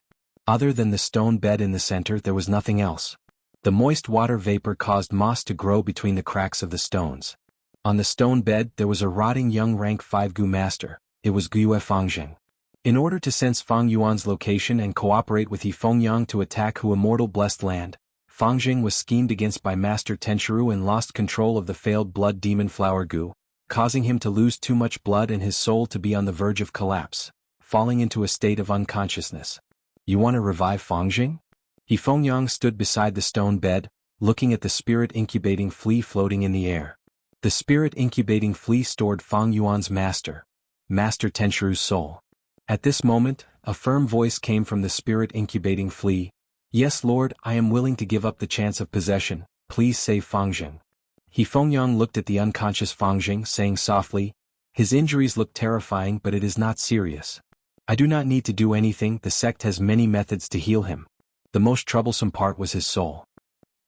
Other than the stone bed in the center, there was nothing else. The moist water vapor caused moss to grow between the cracks of the stones. On the stone bed there was a rotting young rank 5 Gu master. It was Gue Fangjing. In order to sense Fang Yuan's location and cooperate with He Fengyang to attack Hu Immortal Blessed Land, Fangjing was schemed against by Master Tenchiru and lost control of the failed blood demon Flower Gu, causing him to lose too much blood and his soul to be on the verge of collapse, falling into a state of unconsciousness. You want to revive Fangjing? He Fengyang stood beside the stone bed, looking at the spirit incubating flea floating in the air. The spirit incubating flea stored Fang Yuan's Master Tenchiru's soul. At this moment, a firm voice came from the spirit incubating flea. Yes, Lord, I am willing to give up the chance of possession. Please save Fangjing. He Fengyang looked at the unconscious Fangjing, saying softly, his injuries look terrifying, but it is not serious. I do not need to do anything. The sect has many methods to heal him. The most troublesome part was his soul.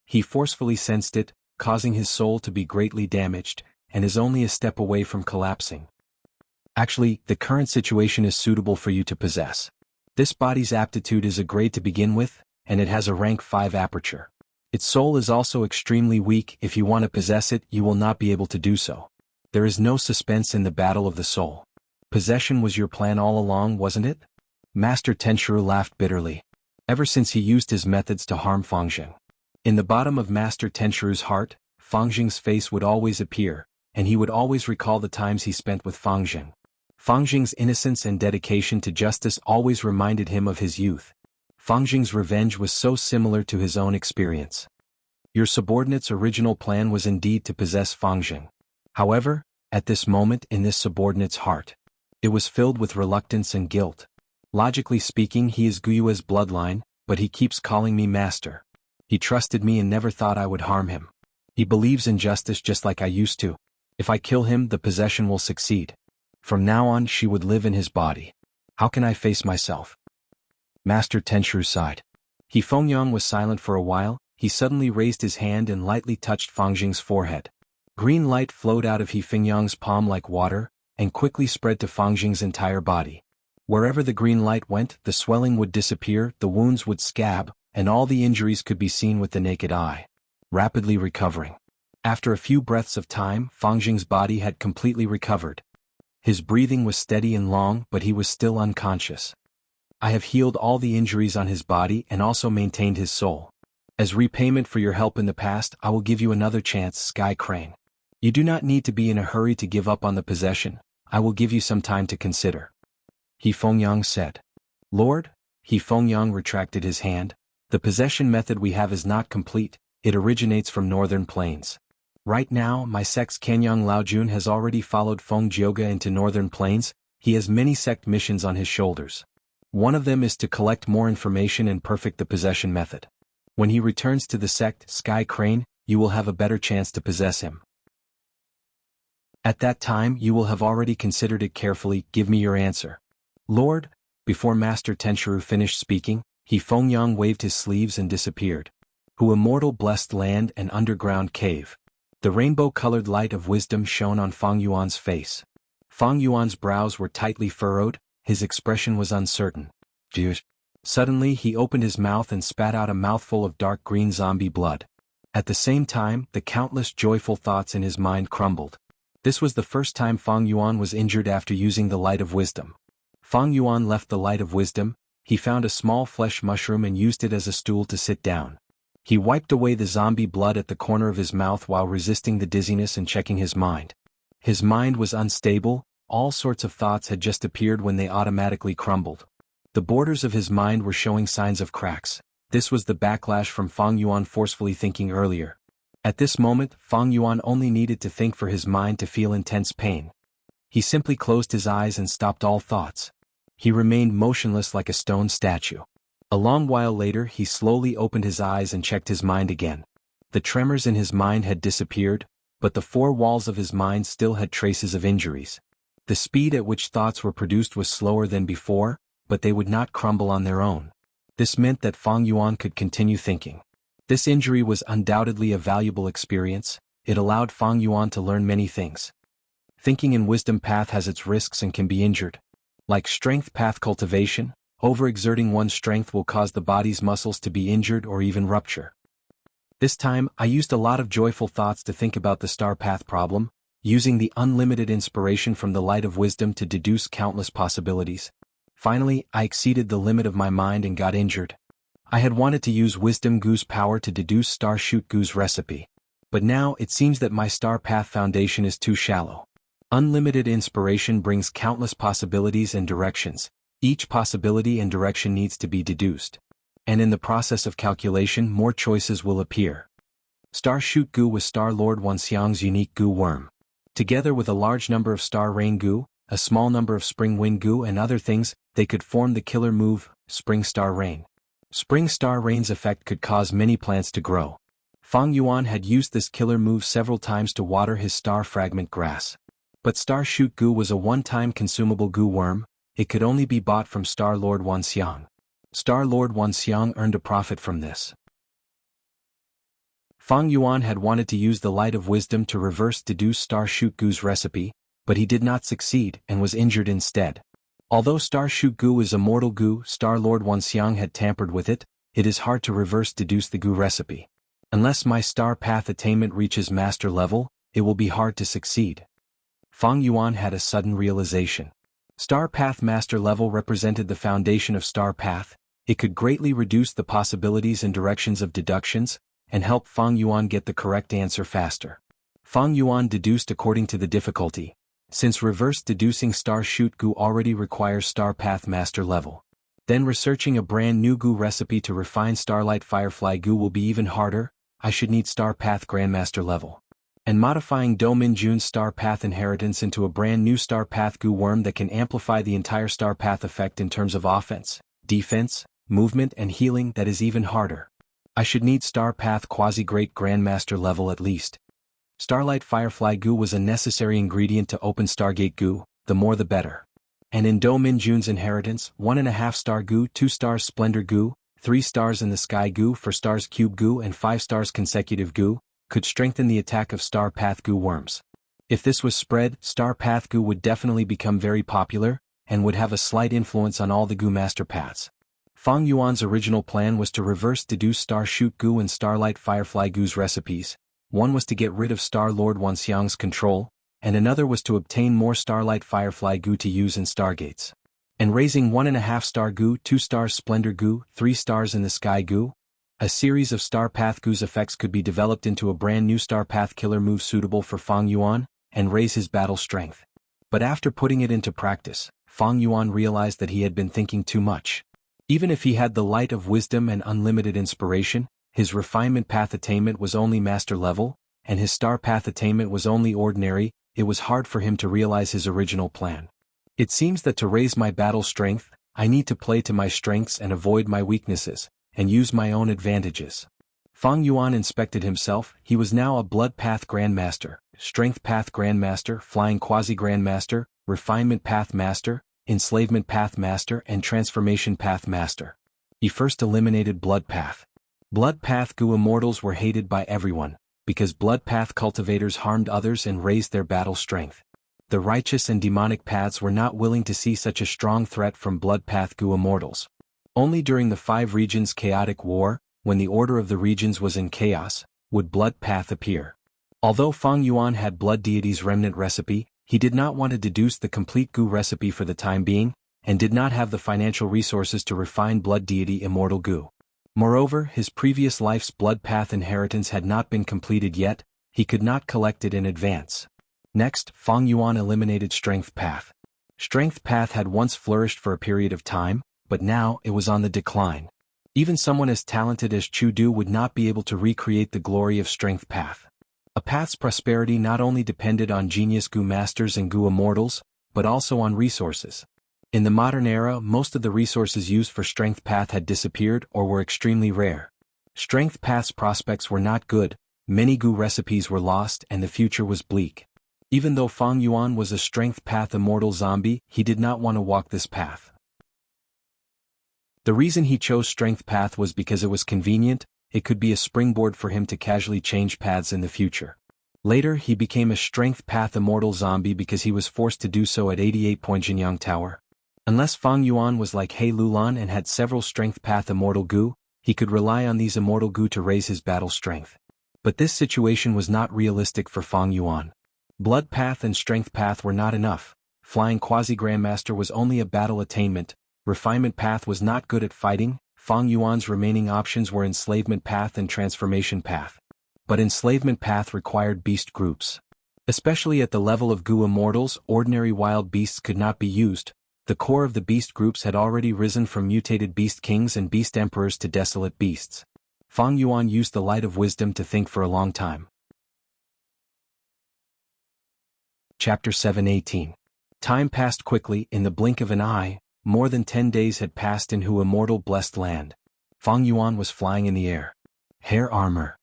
He forcefully sensed it, causing his soul to be greatly damaged, and is only a step away from collapsing. Actually, the current situation is suitable for you to possess. This body's aptitude is a grade to begin with, and it has a rank 5 aperture. Its soul is also extremely weak. If you want to possess it, you will not be able to do so. There is no suspense in the battle of the soul. Possession was your plan all along, wasn't it? Master Tenchiru laughed bitterly. Ever since he used his methods to harm Fangjing. In the bottom of Master Tenchiru's heart, Fangjing's face would always appear, and he would always recall the times he spent with Fangjing. Fangjing's innocence and dedication to justice always reminded him of his youth. Fangjing's revenge was so similar to his own experience. Your subordinate's original plan was indeed to possess Fangjing. However, at this moment in this subordinate's heart, it was filled with reluctance and guilt. Logically speaking, he is Guyue's bloodline, but he keeps calling me master. He trusted me and never thought I would harm him. He believes in justice just like I used to. If I kill him, the possession will succeed. From now on, she would live in his body. How can I face myself? Master Tenchiru sighed. He Fengyang was silent for a while. He suddenly raised his hand and lightly touched Fangjing's forehead. Green light flowed out of He Fengyang's palm like water, and quickly spread to Fangjing's entire body. Wherever the green light went, the swelling would disappear, the wounds would scab, and all the injuries could be seen with the naked eye. Rapidly recovering. After a few breaths of time, Fangjing's body had completely recovered. His breathing was steady and long, but he was still unconscious. I have healed all the injuries on his body and also maintained his soul. As repayment for your help in the past, I will give you another chance, Sky Crane. You do not need to be in a hurry to give up on the possession. I will give you some time to consider. He Fengyang said. Lord, He Fengyang retracted his hand. The possession method we have is not complete. It originates from Northern Plains. Right now, my sect's Kanyang Laojun has already followed Feng Jioge into Northern Plains. He has many sect missions on his shoulders. One of them is to collect more information and perfect the possession method. When he returns to the sect, Sky Crane, you will have a better chance to possess him. At that time, you will have already considered it carefully. Give me your answer. Lord, before Master Tenchiru finished speaking, He Fengyang waved his sleeves and disappeared. Hu Immortal Blessed Land and Underground Cave. The rainbow-colored light of wisdom shone on Fang Yuan's face. Fang Yuan's brows were tightly furrowed, his expression was uncertain. Suddenly he opened his mouth and spat out a mouthful of dark green zombie blood. At the same time, the countless joyful thoughts in his mind crumbled. This was the first time Fang Yuan was injured after using the light of wisdom. Fang Yuan left the light of wisdom. He found a small flesh mushroom and used it as a stool to sit down. He wiped away the zombie blood at the corner of his mouth while resisting the dizziness and checking his mind. His mind was unstable, all sorts of thoughts had just appeared when they automatically crumbled. The borders of his mind were showing signs of cracks. This was the backlash from Fang Yuan forcefully thinking earlier. At this moment, Fang Yuan only needed to think for his mind to feel intense pain. He simply closed his eyes and stopped all thoughts. He remained motionless like a stone statue. A long while later he slowly opened his eyes and checked his mind again. The tremors in his mind had disappeared, but the four walls of his mind still had traces of injuries. The speed at which thoughts were produced was slower than before, but they would not crumble on their own. This meant that Fang Yuan could continue thinking. This injury was undoubtedly a valuable experience. It allowed Fang Yuan to learn many things. Thinking in wisdom path has its risks and can be injured. Like strength path cultivation, overexerting one's strength will cause the body's muscles to be injured or even rupture. This time, I used a lot of joyful thoughts to think about the star path problem, using the unlimited inspiration from the light of wisdom to deduce countless possibilities. Finally, I exceeded the limit of my mind and got injured. I had wanted to use Wisdom Gu's power to deduce Star Shoot Gu's recipe. But now it seems that my star path foundation is too shallow. Unlimited inspiration brings countless possibilities and directions. Each possibility and direction needs to be deduced. And in the process of calculation more choices will appear. Star Shoot Gu was Star Lord Wanxiang's unique Gu worm. Together with a large number of Star Rain Gu, a small number of Spring Wind Gu and other things, they could form the killer move, Spring Star Rain. Spring Star Rain's effect could cause many plants to grow. Fang Yuan had used this killer move several times to water his Star Fragment grass. But Star Shoot Gu was a one-time consumable Gu worm. It could only be bought from Star Lord Wanxiang. Star Lord Wanxiang earned a profit from this. Fang Yuan had wanted to use the light of wisdom to reverse deduce Star Shoot Gu's recipe, but he did not succeed and was injured instead. Although Star Shoot Gu is immortal Gu, Star Lord Wanxiang had tampered with it. It is hard to reverse deduce the Gu recipe. Unless my star path attainment reaches master level, it will be hard to succeed. Fang Yuan had a sudden realization. Star Path Master level represented the foundation of Star Path. It could greatly reduce the possibilities and directions of deductions, and help Fang Yuan get the correct answer faster. Fang Yuan deduced according to the difficulty, since reverse deducing Star Shoot Gu already requires Star Path Master level. Then researching a brand new Gu recipe to refine Starlight Firefly Gu will be even harder. I should need Star Path Grandmaster level. And modifying Do Min Jun's Star Path Inheritance into a brand new Star Path Gu worm that can amplify the entire Star Path effect in terms of offense, defense, movement and healing, that is even harder. I should need Star Path Quasi-Great Grandmaster level at least. Starlight Firefly Gu was a necessary ingredient to open Stargate Gu, the more the better. And in Do Min Jun's Inheritance, 1.5 star Gu, 2 stars Splendor Gu, 3 stars in the Sky Gu, 4 stars Cube Gu and 5 stars Consecutive Gu, could strengthen the attack of Star Path Gu worms. If this was spread, Star Path Gu would definitely become very popular, and would have a slight influence on all the Gu Master Paths. Fang Yuan's original plan was to reverse deduce Star Shoot Gu and Starlight Firefly Gu's recipes. One was to get rid of Star Lord Wanxiang's control, and another was to obtain more Starlight Firefly Gu to use in Stargates. And raising 1.5 star Gu, 2 stars Splendor Gu, 3 stars in the Sky Gu, a series of Star Path Gu's effects could be developed into a brand new Star Path killer move suitable for Fang Yuan, and raise his battle strength. But after putting it into practice, Fang Yuan realized that he had been thinking too much. Even if he had the light of wisdom and unlimited inspiration, his refinement path attainment was only master level, and his star path attainment was only ordinary. It was hard for him to realize his original plan. It seems that to raise my battle strength, I need to play to my strengths and avoid my weaknesses, and use my own advantages. Fang Yuan inspected himself. He was now a Blood Path Grandmaster, Strength Path Grandmaster, Flying Quasi-Grandmaster, Refinement Path Master, Enslavement Path Master and Transformation Path Master. He first eliminated Blood Path. Blood Path Gu Immortals were hated by everyone, because Blood Path cultivators harmed others and raised their battle strength. The righteous and demonic paths were not willing to see such a strong threat from Blood Path Gu Immortals. Only during the 5 regions chaotic war, when the order of the regions was in chaos, would Blood Path appear. Although Fang Yuan had Blood Deity's remnant recipe, he did not want to deduce the complete Gu recipe for the time being, and did not have the financial resources to refine Blood Deity Immortal Gu. Moreover, his previous life's Blood Path inheritance had not been completed yet. He could not collect it in advance. Next, Fang Yuan eliminated Strength Path. Strength Path had once flourished for a period of time, but now it was on the decline. Even someone as talented as Chu Du would not be able to recreate the glory of Strength Path. A path's prosperity not only depended on genius Gu masters and Gu immortals, but also on resources. In the modern era, most of the resources used for strength path had disappeared or were extremely rare. Strength path's prospects were not good, many Gu recipes were lost and the future was bleak. Even though Fang Yuan was a strength path immortal zombie, he did not want to walk this path. The reason he chose strength path was because it was convenient. It could be a springboard for him to casually change paths in the future. Later he became a strength path immortal zombie because he was forced to do so at 88 Point Jianghu Tower. Unless Fang Yuan was like He Lulan and had several strength path immortal Gu, he could rely on these immortal Gu to raise his battle strength. But this situation was not realistic for Fang Yuan. Blood path and strength path were not enough. Flying Quasi-Grandmaster was only a battle attainment. Refinement path was not good at fighting. Fang Yuan's remaining options were enslavement path and transformation path. But enslavement path required beast groups. Especially at the level of Gu immortals, ordinary wild beasts could not be used. The core of the beast groups had already risen from mutated beast kings and beast emperors to desolate beasts. Fang Yuan used the light of wisdom to think for a long time. Chapter 7:18. Time passed quickly. In the blink of an eye, more than 10 days had passed in Hu immortal blessed land. Fang Yuan was flying in the air. Hair armor.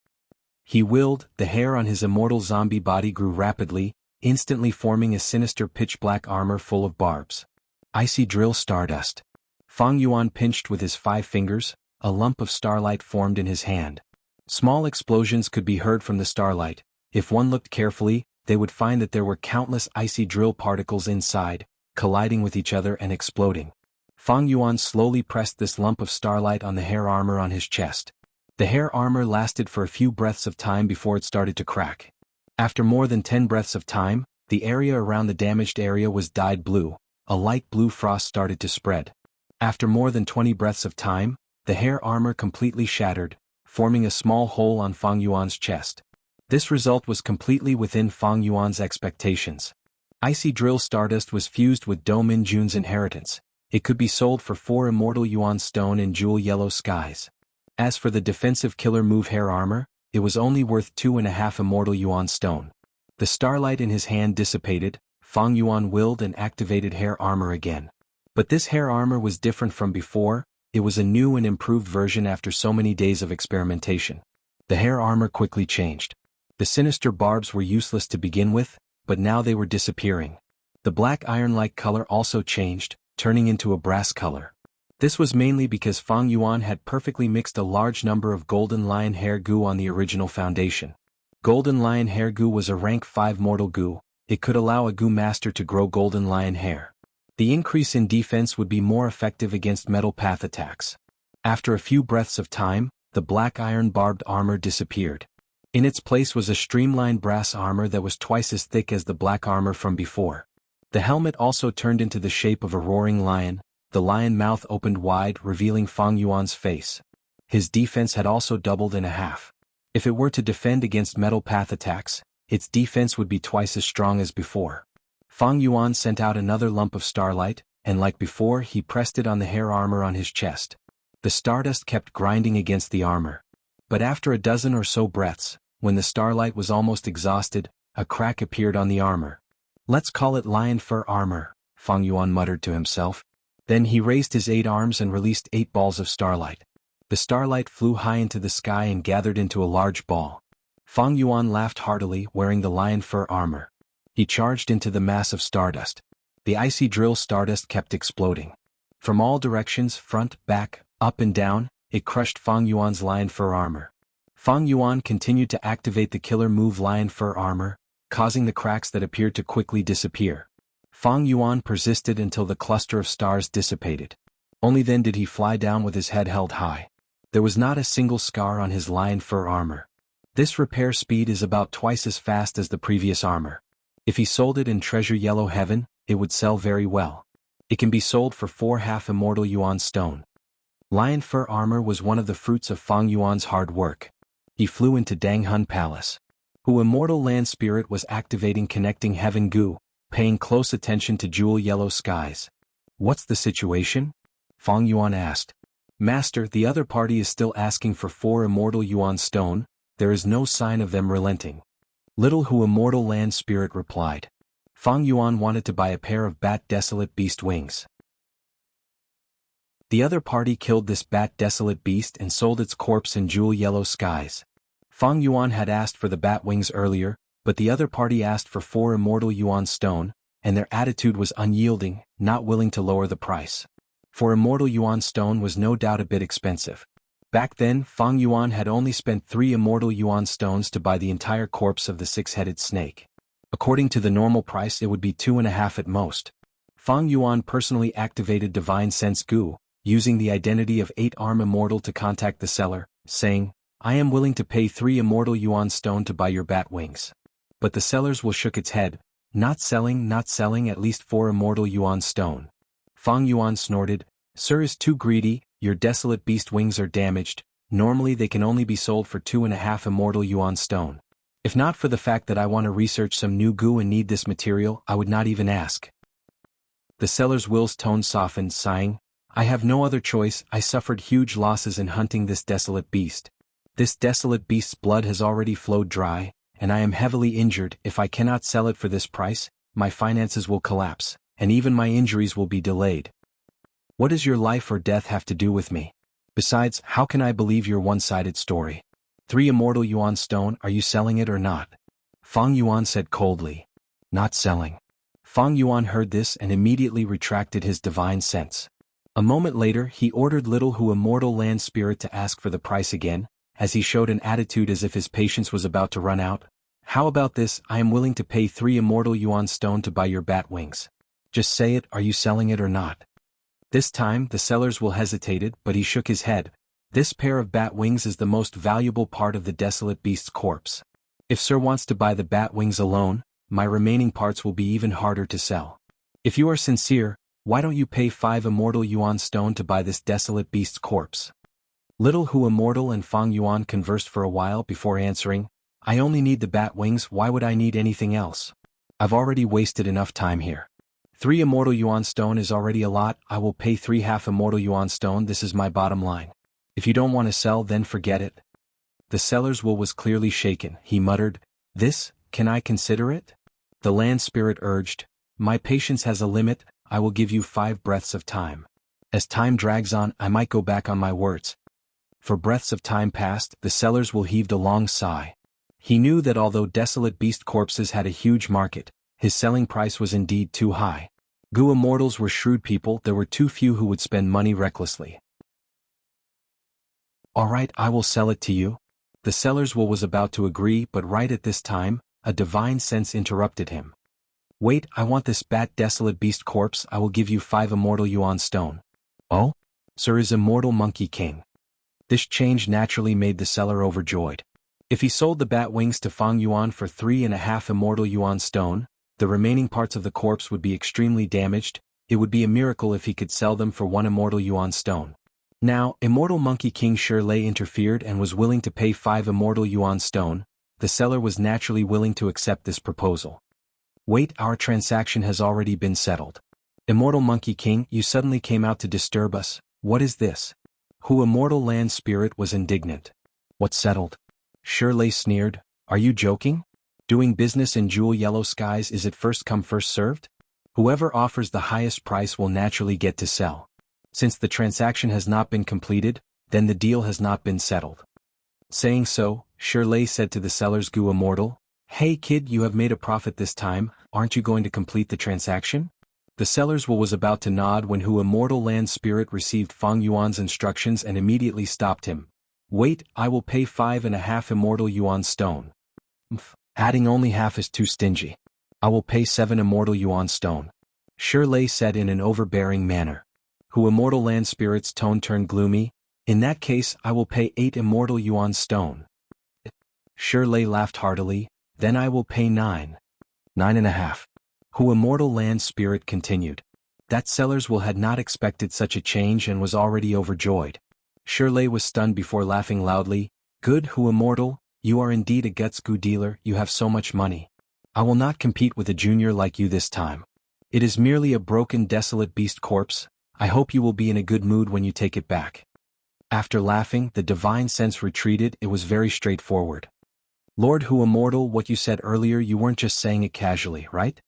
He willed, the hair on his immortal zombie body grew rapidly, instantly forming a sinister pitch-black armor full of barbs. Icy drill stardust. Fang Yuan pinched with his 5 fingers, a lump of starlight formed in his hand. Small explosions could be heard from the starlight. If one looked carefully, they would find that there were countless icy drill particles inside, colliding with each other and exploding. Fang Yuan slowly pressed this lump of starlight on the hair armor on his chest. The hair armor lasted for a few breaths of time before it started to crack. After more than 10 breaths of time, the area around the damaged area was dyed blue. A light blue frost started to spread. After more than 20 breaths of time, the hair armor completely shattered, forming a small hole on Fang Yuan's chest. This result was completely within Fang Yuan's expectations. Icy drill stardust was fused with Do Min Jun's inheritance. It could be sold for 4 immortal yuan stone in jewel yellow skies. As for the defensive killer move hair armor, it was only worth 2.5 immortal yuan stone. The starlight in his hand dissipated. Fang Yuan willed and activated hair armor again. But this hair armor was different from before. It was a new and improved version after so many days of experimentation. The hair armor quickly changed. The sinister barbs were useless to begin with, but now they were disappearing. The black iron-like color also changed, turning into a brass color. This was mainly because Fang Yuan had perfectly mixed a large number of golden lion hair Gu on the original foundation. Golden lion hair Gu was a rank 5 mortal Gu. It could allow a Gu master to grow golden lion hair. The increase in defense would be more effective against metal path attacks. After a few breaths of time, the black iron barbed armor disappeared. In its place was a streamlined brass armor that was twice as thick as the black armor from before. The helmet also turned into the shape of a roaring lion. The lion mouth opened wide, revealing Fang Yuan's face. His defense had also doubled in a half. If it were to defend against metal path attacks, its defense would be twice as strong as before. Fang Yuan sent out another lump of starlight, and like before he pressed it on the hair armor on his chest. The stardust kept grinding against the armor. But after a dozen or so breaths, when the starlight was almost exhausted, a crack appeared on the armor. "Let's call it lion fur armor," Fang Yuan muttered to himself. Then he raised his 8 arms and released 8 balls of starlight. The starlight flew high into the sky and gathered into a large ball. Fang Yuan laughed heartily, wearing the lion fur armor. He charged into the mass of stardust. The icy drill stardust kept exploding. From all directions, front, back, up and down, it crushed Fang Yuan's lion fur armor. Fang Yuan continued to activate the killer move lion fur armor, causing the cracks that appeared to quickly disappear. Fang Yuan persisted until the cluster of stars dissipated. Only then did he fly down with his head held high. There was not a single scar on his lion fur armor. This repair speed is about twice as fast as the previous armor. If he sold it in Treasure Yellow Heaven, it would sell very well. It can be sold for 4 half immortal yuan stone. Lion fur armor was one of the fruits of Fang Yuan's hard work. He flew into Danghun Palace. Hu immortal land spirit was activating connecting heaven Gu, paying close attention to jewel yellow skies. "What's the situation?" Fang Yuan asked. "Master, the other party is still asking for 4 immortal yuan stone. There is no sign of them relenting." Little Hu Immortal Land Spirit replied. Fang Yuan wanted to buy a pair of bat desolate beast wings. The other party killed this bat desolate beast and sold its corpse in jewel yellow skies. Fang Yuan had asked for the bat wings earlier, but the other party asked for 4 immortal yuan stone, and their attitude was unyielding, not willing to lower the price. 4 immortal yuan stone was no doubt a bit expensive. Back then, Fang Yuan had only spent 3 immortal yuan stones to buy the entire corpse of the 6-headed snake. According to the normal price, it would be 2.5 at most. Fang Yuan personally activated Divine Sense Gu, using the identity of 8-arm immortal to contact the seller, saying, I am willing to pay 3 immortal yuan stone to buy your bat wings. But the sellers will shook its head, not selling, at least 4 immortal yuan stone. Fang Yuan snorted, Sir is too greedy, your desolate beast wings are damaged, normally they can only be sold for 2.5 immortal yuan stone. If not for the fact that I want to research some new goo and need this material, I would not even ask. The seller's Will's tone softened, sighing, I have no other choice, I suffered huge losses in hunting this desolate beast. This desolate beast's blood has already flowed dry, and I am heavily injured. If I cannot sell it for this price, my finances will collapse, and even my injuries will be delayed. What does your life or death have to do with me? Besides, how can I believe your one-sided story? 3 immortal yuan stone, are you selling it or not? Fang Yuan said coldly. Not selling. Fang Yuan heard this and immediately retracted his divine sense. A moment later, he ordered Little Hu Immortal Land Spirit to ask for the price again, as he showed an attitude as if his patience was about to run out. How about this, I am willing to pay 3 immortal yuan stone to buy your bat wings. Just say it, are you selling it or not? This time, the seller's Will hesitated, but he shook his head. This pair of bat wings is the most valuable part of the desolate beast's corpse. If Sir wants to buy the bat wings alone, my remaining parts will be even harder to sell. If you are sincere, why don't you pay 5 immortal yuan stone to buy this desolate beast's corpse? Little Hu Immortal and Fang Yuan conversed for a while before answering, I only need the bat wings, why would I need anything else? I've already wasted enough time here. 3 immortal yuan stone is already a lot, I will pay 3 half immortal yuan stone, this is my bottom line. If you don't want to sell, then forget it. The seller's will was clearly shaken, he muttered, This, can I consider it? The land spirit urged, My patience has a limit, I will give you 5 breaths of time. As time drags on, I might go back on my words. For breaths of time passed, the seller's will heaved a long sigh. He knew that although desolate beast corpses had a huge market, his selling price was indeed too high. Gu immortals were shrewd people, there were too few who would spend money recklessly. Alright, I will sell it to you. The seller's will was about to agree, but right at this time, a divine sense interrupted him. Wait, I want this bat desolate beast corpse, I will give you 5 immortal yuan stone. Oh? Sir is Immortal Monkey King. This change naturally made the seller overjoyed. If he sold the bat wings to Fang Yuan for 3.5 immortal yuan stone, the remaining parts of the corpse would be extremely damaged, it would be a miracle if he could sell them for 1 immortal yuan stone. Now, Immortal Monkey King Shirley interfered and was willing to pay 5 immortal yuan stone, the seller was naturally willing to accept this proposal. Wait, our transaction has already been settled. Immortal Monkey King, you suddenly came out to disturb us, what is this? Hu Immortal Land Spirit was indignant. What's settled? Shirley sneered, are you joking? Doing business in jewel yellow skies, is it first come first served? Whoever offers the highest price will naturally get to sell. Since the transaction has not been completed, then the deal has not been settled. Saying so, Shirley said to the seller's Gu Immortal, Hey kid, you have made a profit this time, aren't you going to complete the transaction? The seller's will was about to nod when Hu Immortal Land Spirit received Fang Yuan's instructions and immediately stopped him. Wait, I will pay 5.5 immortal yuan stone. Adding only half is too stingy. I will pay 7 immortal yuan stone. Shirley said in an overbearing manner. Hu Immortal Land Spirit's tone turned gloomy, in that case I will pay 8 immortal yuan stone. Shirley laughed heartily, then I will pay 9. 9.5. Hu Immortal Land Spirit continued. That seller's will had not expected such a change and was already overjoyed. Shirley was stunned before laughing loudly, Good Hu Immortal, you are indeed a Getsgu dealer, you have so much money. I will not compete with a junior like you this time. It is merely a broken desolate beast corpse, I hope you will be in a good mood when you take it back. After laughing, the divine sense retreated, it was very straightforward. Lord Who Immortal, what you said earlier, you weren't just saying it casually, right?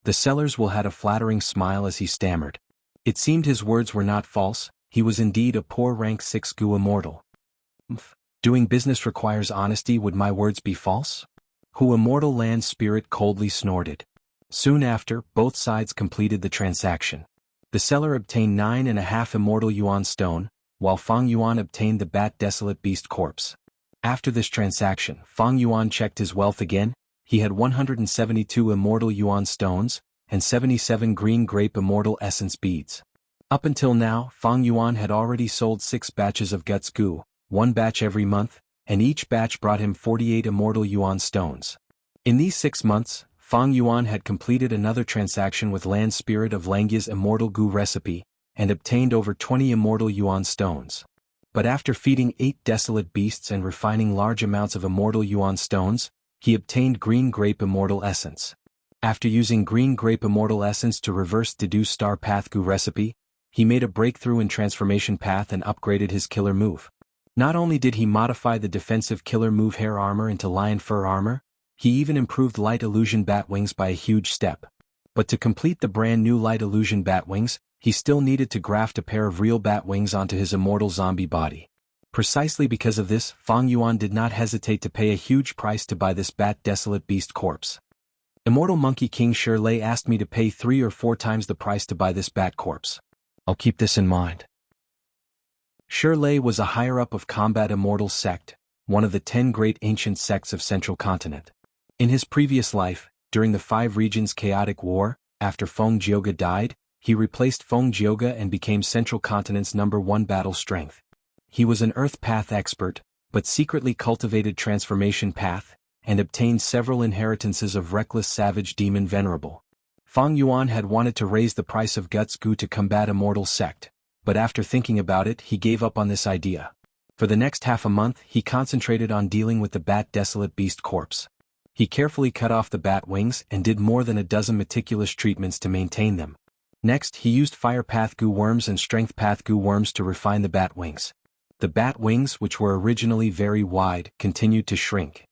The seller's will had a flattering smile as he stammered. It seemed his words were not false, he was indeed a poor rank 6 Gu immortal. Doing business requires honesty, would my words be false? Who Immortal Land Spirit coldly snorted. Soon after, both sides completed the transaction. The seller obtained 9.5 immortal yuan stone, while Fang Yuan obtained the Bat Desolate Beast corpse. After this transaction, Fang Yuan checked his wealth again. He had 172 immortal yuan stones, and 77 green grape immortal essence beads. Up until now, Fang Yuan had already sold 6 batches of Guts Gu, 1 batch every month, and each batch brought him 48 immortal yuan stones. In these 6 months, Fang Yuan had completed another transaction with Land Spirit of Langya's immortal Gu recipe, and obtained over 20 immortal yuan stones. But after feeding 8 desolate beasts and refining large amounts of immortal yuan stones, he obtained green grape immortal essence. After using green grape immortal essence to reverse deduce star path Gu recipe, he made a breakthrough in transformation path and upgraded his killer move. Not only did he modify the defensive killer move hair armor into lion fur armor, he even improved light illusion bat wings by a huge step. But to complete the brand new light illusion bat wings, he still needed to graft a pair of real bat wings onto his immortal zombie body. Precisely because of this, Fang Yuan did not hesitate to pay a huge price to buy this Bat Desolate Beast corpse. Immortal Monkey King Shirley asked me to pay 3 or 4 times the price to buy this bat corpse. I'll keep this in mind. Shirley was a higher-up of Combat Immortal sect, one of the 10 great ancient sects of Central Continent. In his previous life, during the 5 Regions Chaotic War, after Feng Jioga died, he replaced Feng Jioga and became Central Continent's #1 battle strength. He was an Earth Path expert, but secretly cultivated Transformation Path, and obtained several inheritances of Reckless Savage Demon Venerable. Fang Yuan had wanted to raise the price of Guts Gu to combat Immortal Sect, but after thinking about it he gave up on this idea. For the next half a month he concentrated on dealing with the Bat Desolate Beast corpse. He carefully cut off the bat wings and did more than a dozen meticulous treatments to maintain them. Next he used Fire Path Gu worms and Strength Path Gu worms to refine the bat wings. The bat wings, which were originally very wide, continued to shrink.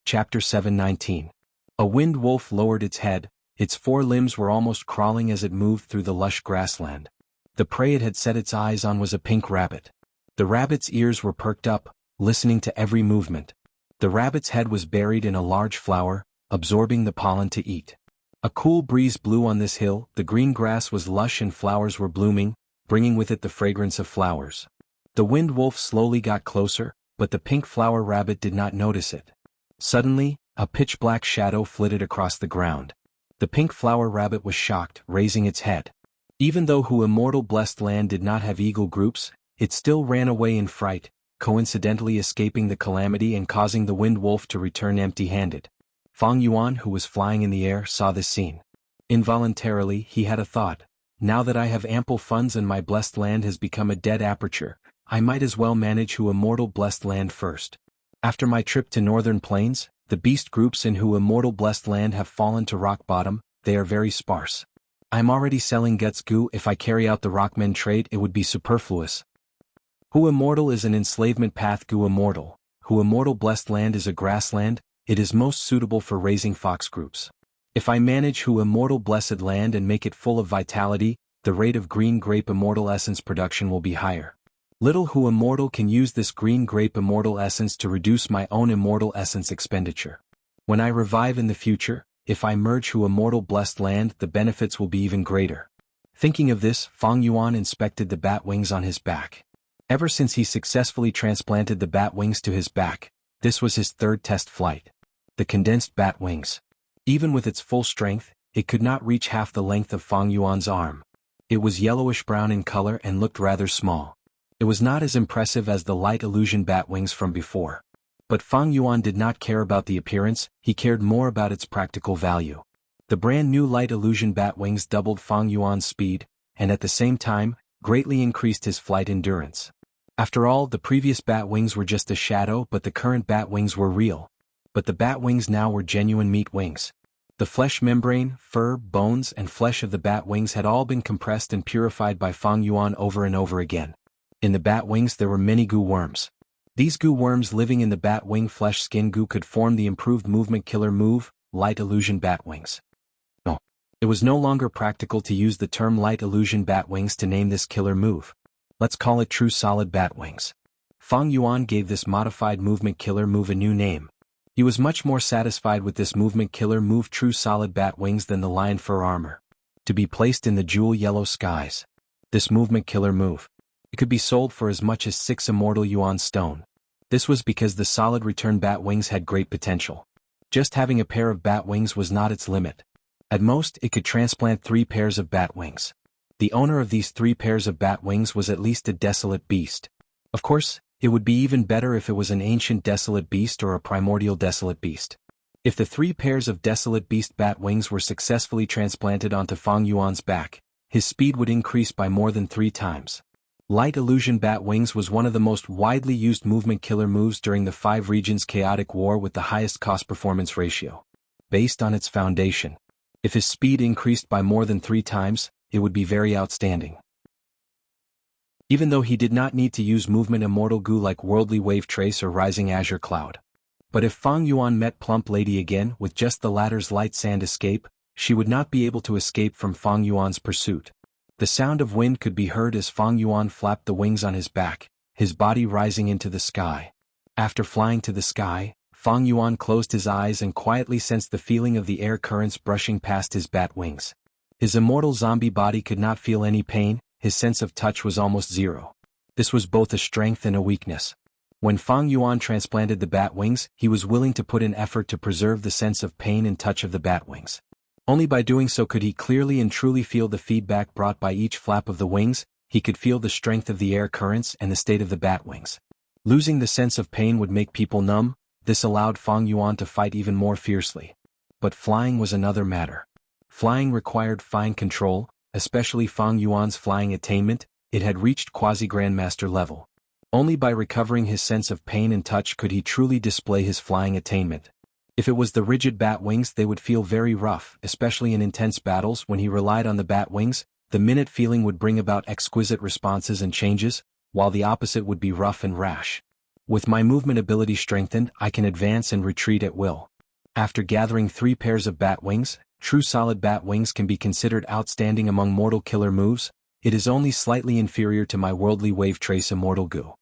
Chapter 719. A wind wolf lowered its head, its 4 limbs were almost crawling as it moved through the lush grassland. The prey it had set its eyes on was a pink rabbit. The rabbit's ears were perked up, listening to every movement. The rabbit's head was buried in a large flower, absorbing the pollen to eat. A cool breeze blew on this hill, the green grass was lush and flowers were blooming, bringing with it the fragrance of flowers. The wind wolf slowly got closer, but the pink flower rabbit did not notice it. Suddenly, a pitch-black shadow flitted across the ground. The pink flower rabbit was shocked, raising its head. Even though Who Immortal Blessed Land did not have eagle groups, it still ran away in fright, coincidentally escaping the calamity and causing the wind wolf to return empty-handed. Fang Yuan, who was flying in the air, saw this scene. Involuntarily, he had a thought. Now that I have ample funds and my blessed land has become a dead aperture, I might as well manage Who Immortal Blessed Land first. After my trip to Northern Plains, the beast groups in Who Immortal Blessed Land have fallen to rock bottom, they are very sparse. I'm already selling Guts Gu, if I carry out the Rockmen trade it would be superfluous. Who Immortal is an enslavement path Gu Immortal. Who Immortal Blessed Land is a grassland, it is most suitable for raising fox groups. If I manage Who Immortal Blessed Land and make it full of vitality, the rate of green grape immortal essence production will be higher. Little Who Immortal can use this green grape immortal essence to reduce my own immortal essence expenditure. When I revive in the future, if I merge Who Immortal Blessed Land, the benefits will be even greater. Thinking of this, Fang Yuan inspected the bat wings on his back. Ever since he successfully transplanted the bat wings to his back, this was his 3rd test flight. The condensed bat wings. Even with its full strength, it could not reach half the length of Fang Yuan's arm. It was yellowish-brown in color and looked rather small. It was not as impressive as the light illusion bat wings from before. But Fang Yuan did not care about the appearance, he cared more about its practical value. The brand new light illusion bat wings doubled Fang Yuan's speed, and at the same time, greatly increased his flight endurance. After all, the previous bat wings were just a shadow, but the current bat wings were real. But the bat wings now were genuine meat wings. The flesh membrane, fur, bones, and flesh of the bat wings had all been compressed and purified by Fang Yuan over and over again. In the bat wings there were many Gu worms. These goo worms living in the bat wing flesh skin goo could form the improved movement killer move, light illusion bat wings. No. It was no longer practical to use the term light illusion bat wings to name this killer move. Let's call it true solid bat wings. Fang Yuan gave this modified movement killer move a new name. He was much more satisfied with this movement killer move true solid bat wings than the lion fur armor. To be placed in the jewel yellow skies. This movement killer move. It could be sold for as much as 6 immortal yuan stone. This was because the solid return bat wings had great potential. Just having a pair of bat wings was not its limit. At most, it could transplant 3 pairs of bat wings. The owner of these 3 pairs of bat wings was at least a desolate beast. Of course, it would be even better if it was an ancient desolate beast or a primordial desolate beast. If the 3 pairs of desolate beast bat wings were successfully transplanted onto Fang Yuan's back, his speed would increase by more than 3 times. Light illusion bat wings was one of the most widely used movement killer moves during the 5 regions chaotic war with the highest cost-performance ratio. Based on its foundation, if his speed increased by more than 3 times, it would be very outstanding. Even though he did not need to use movement immortal goo like Worldly Wave Trace or Rising Azure Cloud. But if Fang Yuan met Plump Lady again with just the latter's light sand escape, she would not be able to escape from Fang Yuan's pursuit. The sound of wind could be heard as Fang Yuan flapped the wings on his back, his body rising into the sky. After flying to the sky, Fang Yuan closed his eyes and quietly sensed the feeling of the air currents brushing past his bat wings. His immortal zombie body could not feel any pain, his sense of touch was almost 0. This was both a strength and a weakness. When Fang Yuan transplanted the bat wings, he was willing to put in effort to preserve the sense of pain and touch of the bat wings. Only by doing so could he clearly and truly feel the feedback brought by each flap of the wings. He could feel the strength of the air currents and the state of the bat wings. Losing the sense of pain would make people numb. This allowed Fang Yuan to fight even more fiercely. But flying was another matter. Flying required fine control, especially Fang Yuan's flying attainment. It had reached quasi-grandmaster level. Only by recovering his sense of pain and touch could he truly display his flying attainment. If it was the rigid bat wings, they would feel very rough, especially in intense battles. When he relied on the bat wings, the minute feeling would bring about exquisite responses and changes, while the opposite would be rough and rash. With my movement ability strengthened, I can advance and retreat at will. After gathering 3 pairs of bat wings, true solid bat wings can be considered outstanding among mortal killer moves. It is only slightly inferior to my Worldly Wave Trace immortal goo.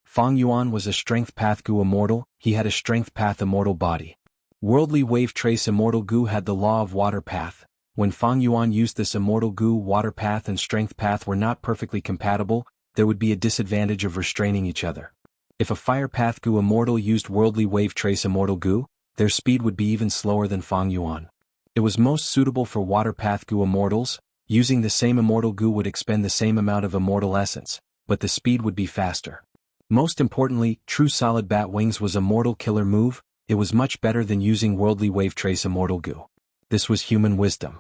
Fang Yuan was a strength path goo immortal, he had a strength path immortal body. Worldly Wave Trace immortal goo had the law of water path. When Fang Yuan used this immortal goo, water path and strength path were not perfectly compatible, there would be a disadvantage of restraining each other. If a fire path goo immortal used Worldly Wave Trace immortal goo, their speed would be even slower than Fang Yuan. It was most suitable for water path goo immortals. Using the same immortal goo would expend the same amount of immortal essence, but the speed would be faster. Most importantly, true solid bat wings was a mortal killer move. It was much better than using Worldly Wave Trace immortal goo. This was human wisdom.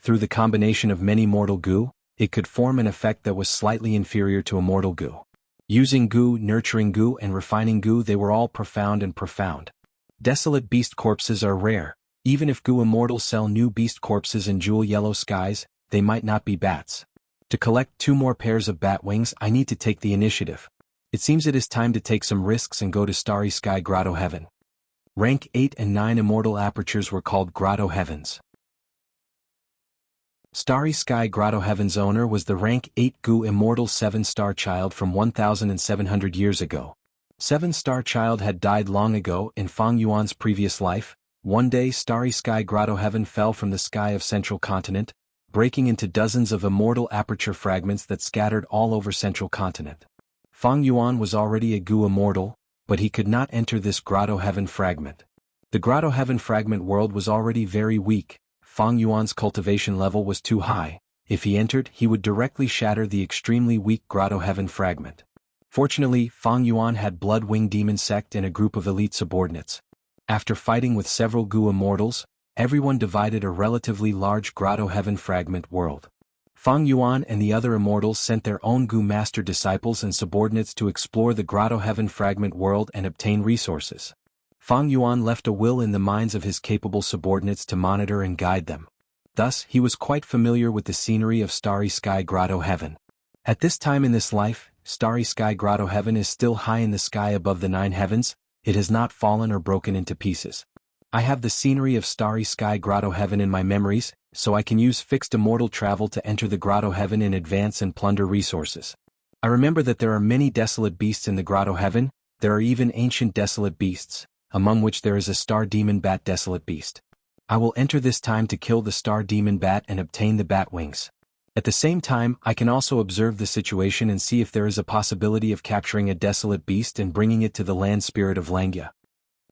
Through the combination of many mortal goo, it could form an effect that was slightly inferior to immortal goo. Using goo, nurturing goo and refining goo, they were all profound and profound. Desolate beast corpses are rare. Even if goo immortals sell new beast corpses in jewel yellow skies, they might not be bats. To collect 2 more pairs of bat wings, I need to take the initiative. It seems it is time to take some risks and go to Starry Sky Grotto Heaven. Rank 8 and 9 immortal apertures were called Grotto Heavens. Starry Sky Grotto Heaven's owner was the rank 8 goo immortal 7-star child from 1,700 years ago. 7-star child had died long ago in Fang Yuan's previous life. One day Starry Sky Grotto Heaven fell from the sky of Central Continent, breaking into dozens of immortal aperture fragments that scattered all over Central Continent. Fang Yuan was already a goo immortal, but he could not enter this Grotto Heaven fragment. The Grotto Heaven fragment world was already very weak. Fang Yuan's cultivation level was too high. If he entered, he would directly shatter the extremely weak Grotto Heaven fragment. Fortunately, Fang Yuan had Blood Wing Demon Sect and a group of elite subordinates. After fighting with several goo immortals, everyone divided a relatively large Grotto Heaven fragment world. Fang Yuan and the other immortals sent their own goo master disciples and subordinates to explore the Grotto Heaven fragment world and obtain resources. Fang Yuan left a will in the minds of his capable subordinates to monitor and guide them. Thus, he was quite familiar with the scenery of Starry Sky Grotto Heaven. At this time in this life, Starry Sky Grotto Heaven is still high in the sky above the 9 heavens, it has not fallen or broken into pieces. I have the scenery of Starry Sky Grotto Heaven in my memories, so I can use fixed immortal travel to enter the Grotto Heaven in advance and plunder resources. I remember that there are many desolate beasts in the Grotto Heaven, there are even ancient desolate beasts, among which there is a star demon bat desolate beast. I will enter this time to kill the star demon bat and obtain the bat wings. At the same time, I can also observe the situation and see if there is a possibility of capturing a desolate beast and bringing it to the land spirit of Langya.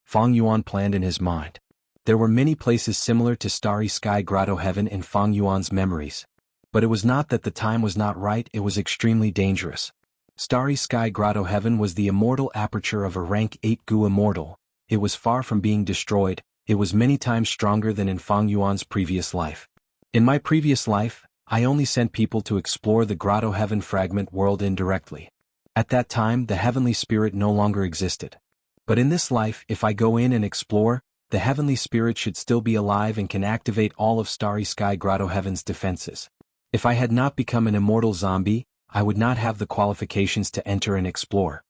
Fang Yuan planned in his mind. There were many places similar to Starry Sky Grotto Heaven in Fang Yuan's memories. But it was not that the time was not right, it was extremely dangerous. Starry Sky Grotto Heaven was the immortal aperture of a rank 8 Gu immortal. It was far from being destroyed, it was many times stronger than in Fang Yuan's previous life. In my previous life, I only sent people to explore the Grotto Heaven fragment world indirectly. At that time, the heavenly spirit no longer existed. But in this life, if I go in and explore, the heavenly spirit should still be alive and can activate all of Starry Sky Grotto Heaven's defenses. If I had not become an immortal zombie, I would not have the qualifications to enter and explore.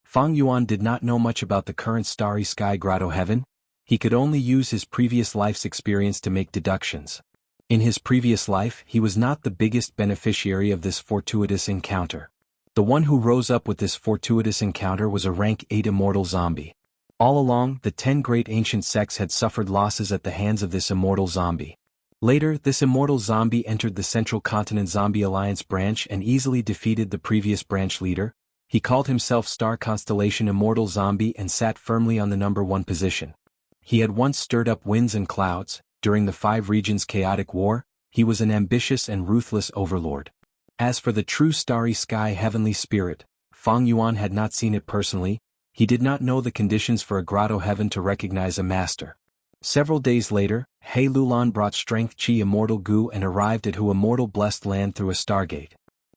Fang Yuan did not know much about the current Starry Sky Grotto Heaven. He could only use his previous life's experience to make deductions. In his previous life, he was not the biggest beneficiary of this fortuitous encounter. The one who rose up with this fortuitous encounter was a rank 8 immortal zombie. All along, the 10 great ancient sects had suffered losses at the hands of this immortal zombie. Later, this immortal zombie entered the Central Continent Zombie Alliance branch and easily defeated the previous branch leader. He called himself Star Constellation Immortal Zombie and sat firmly on the number 1 position. He had once stirred up winds and clouds. During the 5 regions' chaotic war, he was an ambitious and ruthless overlord. As for the true Starry Sky heavenly spirit, Fang Yuan had not seen it personally, he did not know the conditions for a Grotto Heaven to recognize a master. Several days later, He Lulan brought Strength Chi Immortal Gu and arrived at Hu Immortal Blessed Land through a stargate.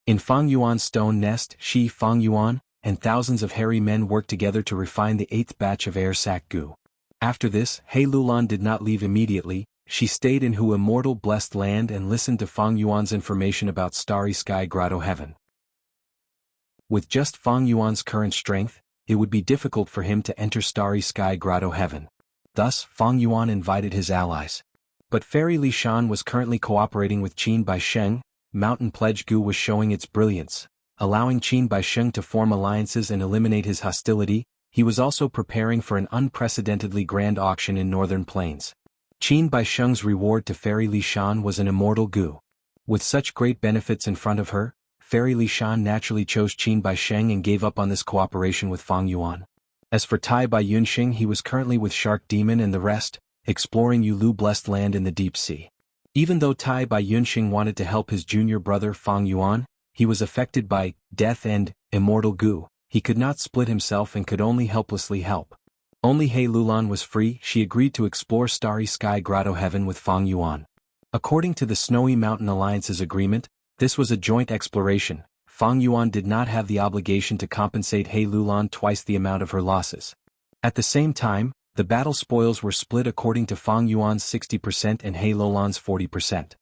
In Fang Yuan's stone nest, Shi Fang Yuan and thousands of hairy men worked together to refine the 8th batch of air sac Gu. After this, He Lulan did not leave immediately. She stayed in Hu Immortal Blessed Land and listened to Fang Yuan's information about Starry Sky Grotto Heaven. With just Fang Yuan's current strength, it would be difficult for him to enter Starry Sky Grotto Heaven. Thus, Fang Yuan invited his allies. But Fairy Li Shan was currently cooperating with Qin Baisheng. Mountain Pledge Gu was showing its brilliance, allowing Qin Baisheng to form alliances and eliminate his hostility. He was also preparing for an unprecedentedly grand auction in Northern Plains. Qin Baisheng's reward to Fairy Li Shan was an immortal Gu. With such great benefits in front of her, Fairy Li Shan naturally chose Qin Baisheng and gave up on this cooperation with Fang Yuan. As for Tai Bai Yunxing, he was currently with Shark Demon and the rest, exploring Yulu Blessed Land in the deep sea. Even though Tai Bai Yunxing wanted to help his junior brother Fang Yuan, he was affected by death and immortal Gu. He could not split himself and could only helplessly help. Only He Lulan was free. She agreed to explore Starry Sky Grotto Heaven with Fang Yuan. According to the Snowy Mountain Alliance's agreement, this was a joint exploration. Fang Yuan did not have the obligation to compensate He Lulan twice the amount of her losses. At the same time, the battle spoils were split according to Fang Yuan's 60% and He Lulan's 40%.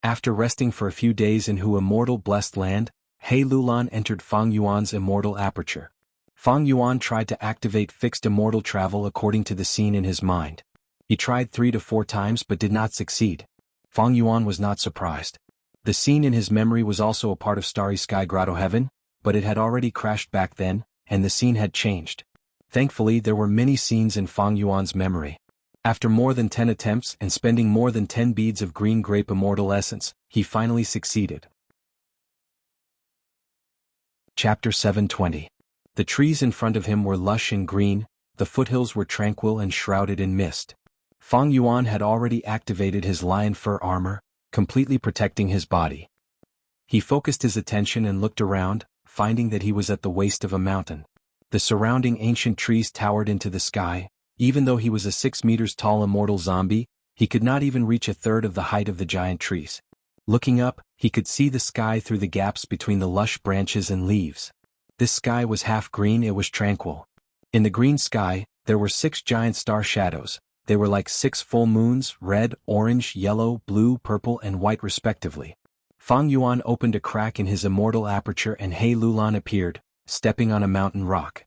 After resting for a few days in Hu Immortal Blessed Land, He Lulan entered Fang Yuan's immortal aperture. Fang Yuan tried to activate fixed immortal travel according to the scene in his mind. He tried 3 to 4 times but did not succeed. Fang Yuan was not surprised. The scene in his memory was also a part of Starry Sky Grotto Heaven, but it had already crashed back then, and the scene had changed. Thankfully, there were many scenes in Fang Yuan's memory. After more than 10 attempts and spending more than 10 beads of green grape immortal essence, he finally succeeded. Chapter 720. The trees in front of him were lush and green, the foothills were tranquil and shrouded in mist. Fang Yuan had already activated his lion fur armor, completely protecting his body. He focused his attention and looked around, finding that he was at the waist of a mountain. The surrounding ancient trees towered into the sky. Even though he was a 6 meters tall immortal zombie, he could not even reach a third of the height of the giant trees. Looking up, he could see the sky through the gaps between the lush branches and leaves. This sky was half green, it was tranquil. In the green sky, there were 6 giant star shadows. They were like 6 full moons, red, orange, yellow, blue, purple and white respectively. Fang Yuan opened a crack in his immortal aperture and He Lulan appeared, stepping on a mountain rock.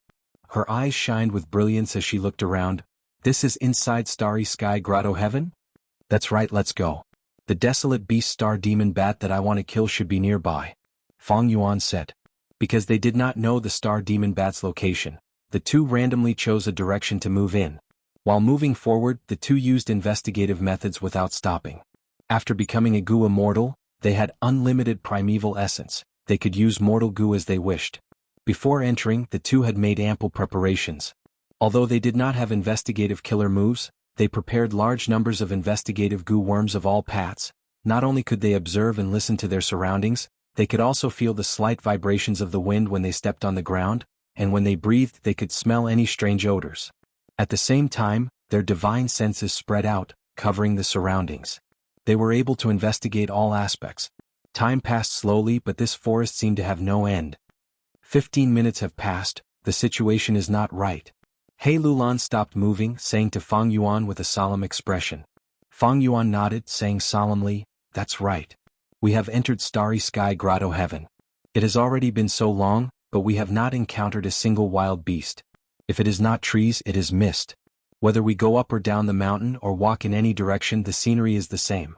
Her eyes shined with brilliance as she looked around. This is inside Starry Sky Grotto Heaven? That's right, let's go. The desolate beast star demon bat that I want to kill should be nearby, Fang Yuan said. Because they did not know the star demon bat's location, the two randomly chose a direction to move in. While moving forward, the two used investigative methods without stopping. After becoming a goo immortal, they had unlimited primeval essence. They could use mortal goo as they wished. Before entering, the two had made ample preparations. Although they did not have investigative killer moves, they prepared large numbers of investigative goo worms of all paths. Not only could they observe and listen to their surroundings, they could also feel the slight vibrations of the wind when they stepped on the ground, and when they breathed they could smell any strange odors. At the same time, their divine senses spread out, covering the surroundings. They were able to investigate all aspects. Time passed slowly, but this forest seemed to have no end. 15 minutes have passed, the situation is not right. He Lulan stopped moving, saying to Fang Yuan with a solemn expression. Fang Yuan nodded, saying solemnly, "That's right. We have entered Starry Sky Grotto Heaven. It has already been so long, but we have not encountered a single wild beast. If it is not trees, it is mist. Whether we go up or down the mountain or walk in any direction, the scenery is the same."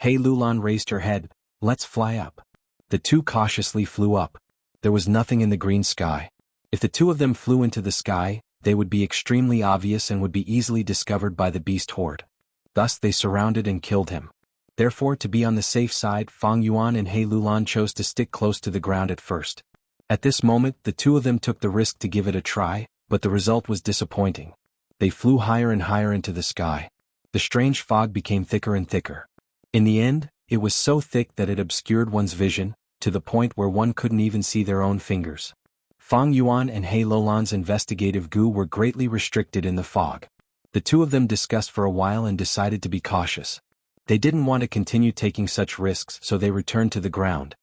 He Lulan raised her head. "Let's fly up." The two cautiously flew up. There was nothing in the green sky. If the two of them flew into the sky, they would be extremely obvious and would be easily discovered by the beast horde. Thus they surrounded and killed him. Therefore, to be on the safe side, Fang Yuan and He Lulan chose to stick close to the ground at first. At this moment, the two of them took the risk to give it a try, but the result was disappointing. They flew higher and higher into the sky. The strange fog became thicker and thicker. In the end, it was so thick that it obscured one's vision, to the point where one couldn't even see their own fingers. Fang Yuan and He Lulan's investigative goo were greatly restricted in the fog. The two of them discussed for a while and decided to be cautious. They didn't want to continue taking such risks, so they returned to the ground.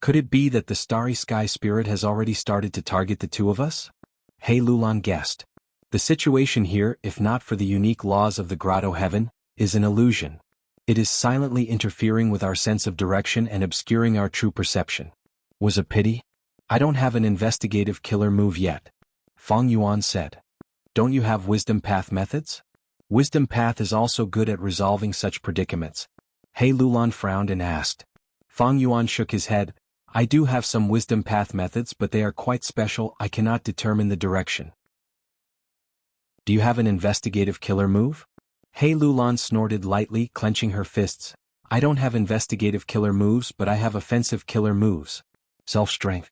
Could it be that the Starry Sky Spirit has already started to target the two of us? He Lulan guessed. The situation here, if not for the unique laws of the Grotto Heaven, is an illusion. It is silently interfering with our sense of direction and obscuring our true perception. Was a pity? I don't have an investigative killer move yet, Fang Yuan said. Don't you have wisdom path methods? Wisdom path is also good at resolving such predicaments. He Lulan frowned and asked. Fang Yuan shook his head. I do have some wisdom path methods, but they are quite special. I cannot determine the direction. Do you have an investigative killer move? He Lulan snorted lightly, clenching her fists. I don't have investigative killer moves, but I have offensive killer moves. Self-strength.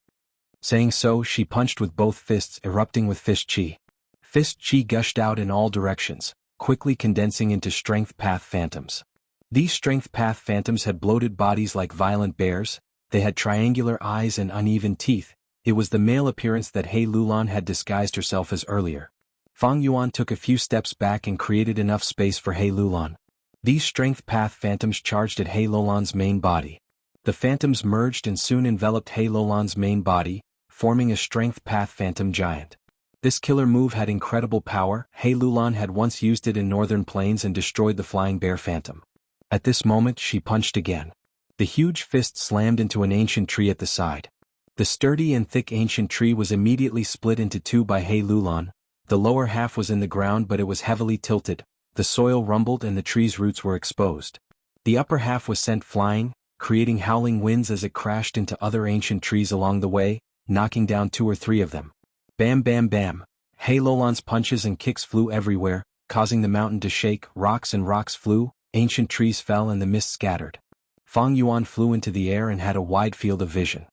Saying so, she punched with both fists, erupting with fist chi. Fist chi gushed out in all directions, quickly condensing into strength path phantoms. These strength path phantoms had bloated bodies like violent bears, they had triangular eyes and uneven teeth. It was the male appearance that He Lulan had disguised herself as earlier. Fang Yuan took a few steps back and created enough space for He Lulan. These strength path phantoms charged at He Lulan's main body. The phantoms merged and soon enveloped He Lulan's main body, forming a strength path phantom giant. This killer move had incredible power. He Lulan had once used it in northern plains and destroyed the flying bear phantom. At this moment she punched again. The huge fist slammed into an ancient tree at the side. The sturdy and thick ancient tree was immediately split into two by He Lulan. The lower half was in the ground, but it was heavily tilted. The soil rumbled and the tree's roots were exposed. The upper half was sent flying, creating howling winds as it crashed into other ancient trees along the way, knocking down 2 or 3 of them. Bam bam bam. He Lulan's punches and kicks flew everywhere, causing the mountain to shake. Rocks flew, ancient trees fell and the mist scattered. Fang Yuan flew into the air and had a wide field of vision.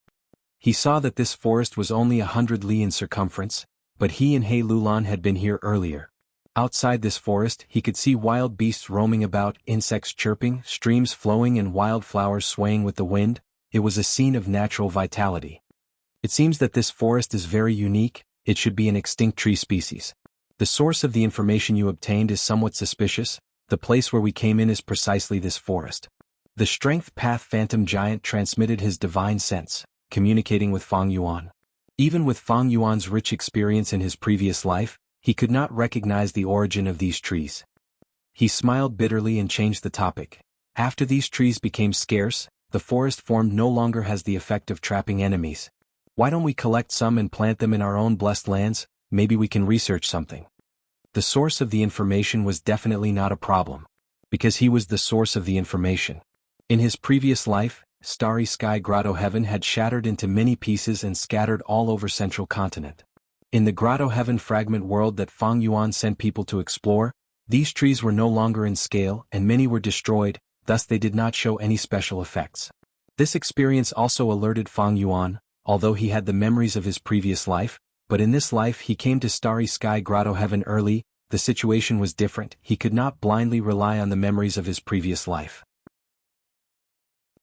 He saw that this forest was only 100 li in circumference, but he and He Lulan had been here earlier. Outside this forest, he could see wild beasts roaming about, insects chirping, streams flowing and wildflowers swaying with the wind. It was a scene of natural vitality. It seems that this forest is very unique. It should be an extinct tree species. The source of the information you obtained is somewhat suspicious. The place where we came in is precisely this forest. The strength path phantom giant transmitted his divine sense, communicating with Fang Yuan. Even with Fang Yuan's rich experience in his previous life, he could not recognize the origin of these trees. He smiled bitterly and changed the topic. After these trees became scarce, the forest formed no longer has the effect of trapping enemies. Why don't we collect some and plant them in our own blessed lands? Maybe we can research something. The source of the information was definitely not a problem, because he was the source of the information. In his previous life, Starry Sky Grotto Heaven had shattered into many pieces and scattered all over Central Continent. In the Grotto Heaven fragment world that Fang Yuan sent people to explore, these trees were no longer in scale and many were destroyed, thus they did not show any special effects. This experience also alerted Fang Yuan, although he had the memories of his previous life, but in this life he came to Starry Sky Grotto Heaven early. The situation was different, he could not blindly rely on the memories of his previous life.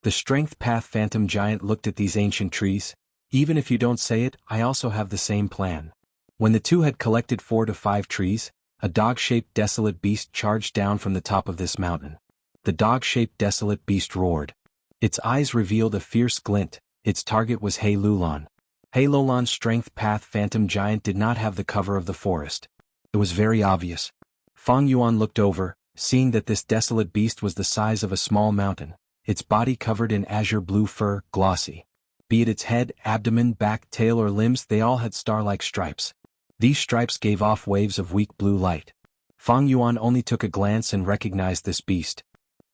The Strength Path Phantom Giant looked at these ancient trees. Even if you don't say it, I also have the same plan. When the two had collected 4 to 5 trees, a dog-shaped desolate beast charged down from the top of this mountain. The dog-shaped desolate beast roared. Its eyes revealed a fierce glint. Its target was He Lulan. He Lulan's Strength Path Phantom Giant did not have the cover of the forest. It was very obvious. Fang Yuan looked over, seeing that this desolate beast was the size of a small mountain, its body covered in azure blue fur, glossy. Be it its head, abdomen, back, tail or limbs, they all had star-like stripes. These stripes gave off waves of weak blue light. Fang Yuan only took a glance and recognized this beast.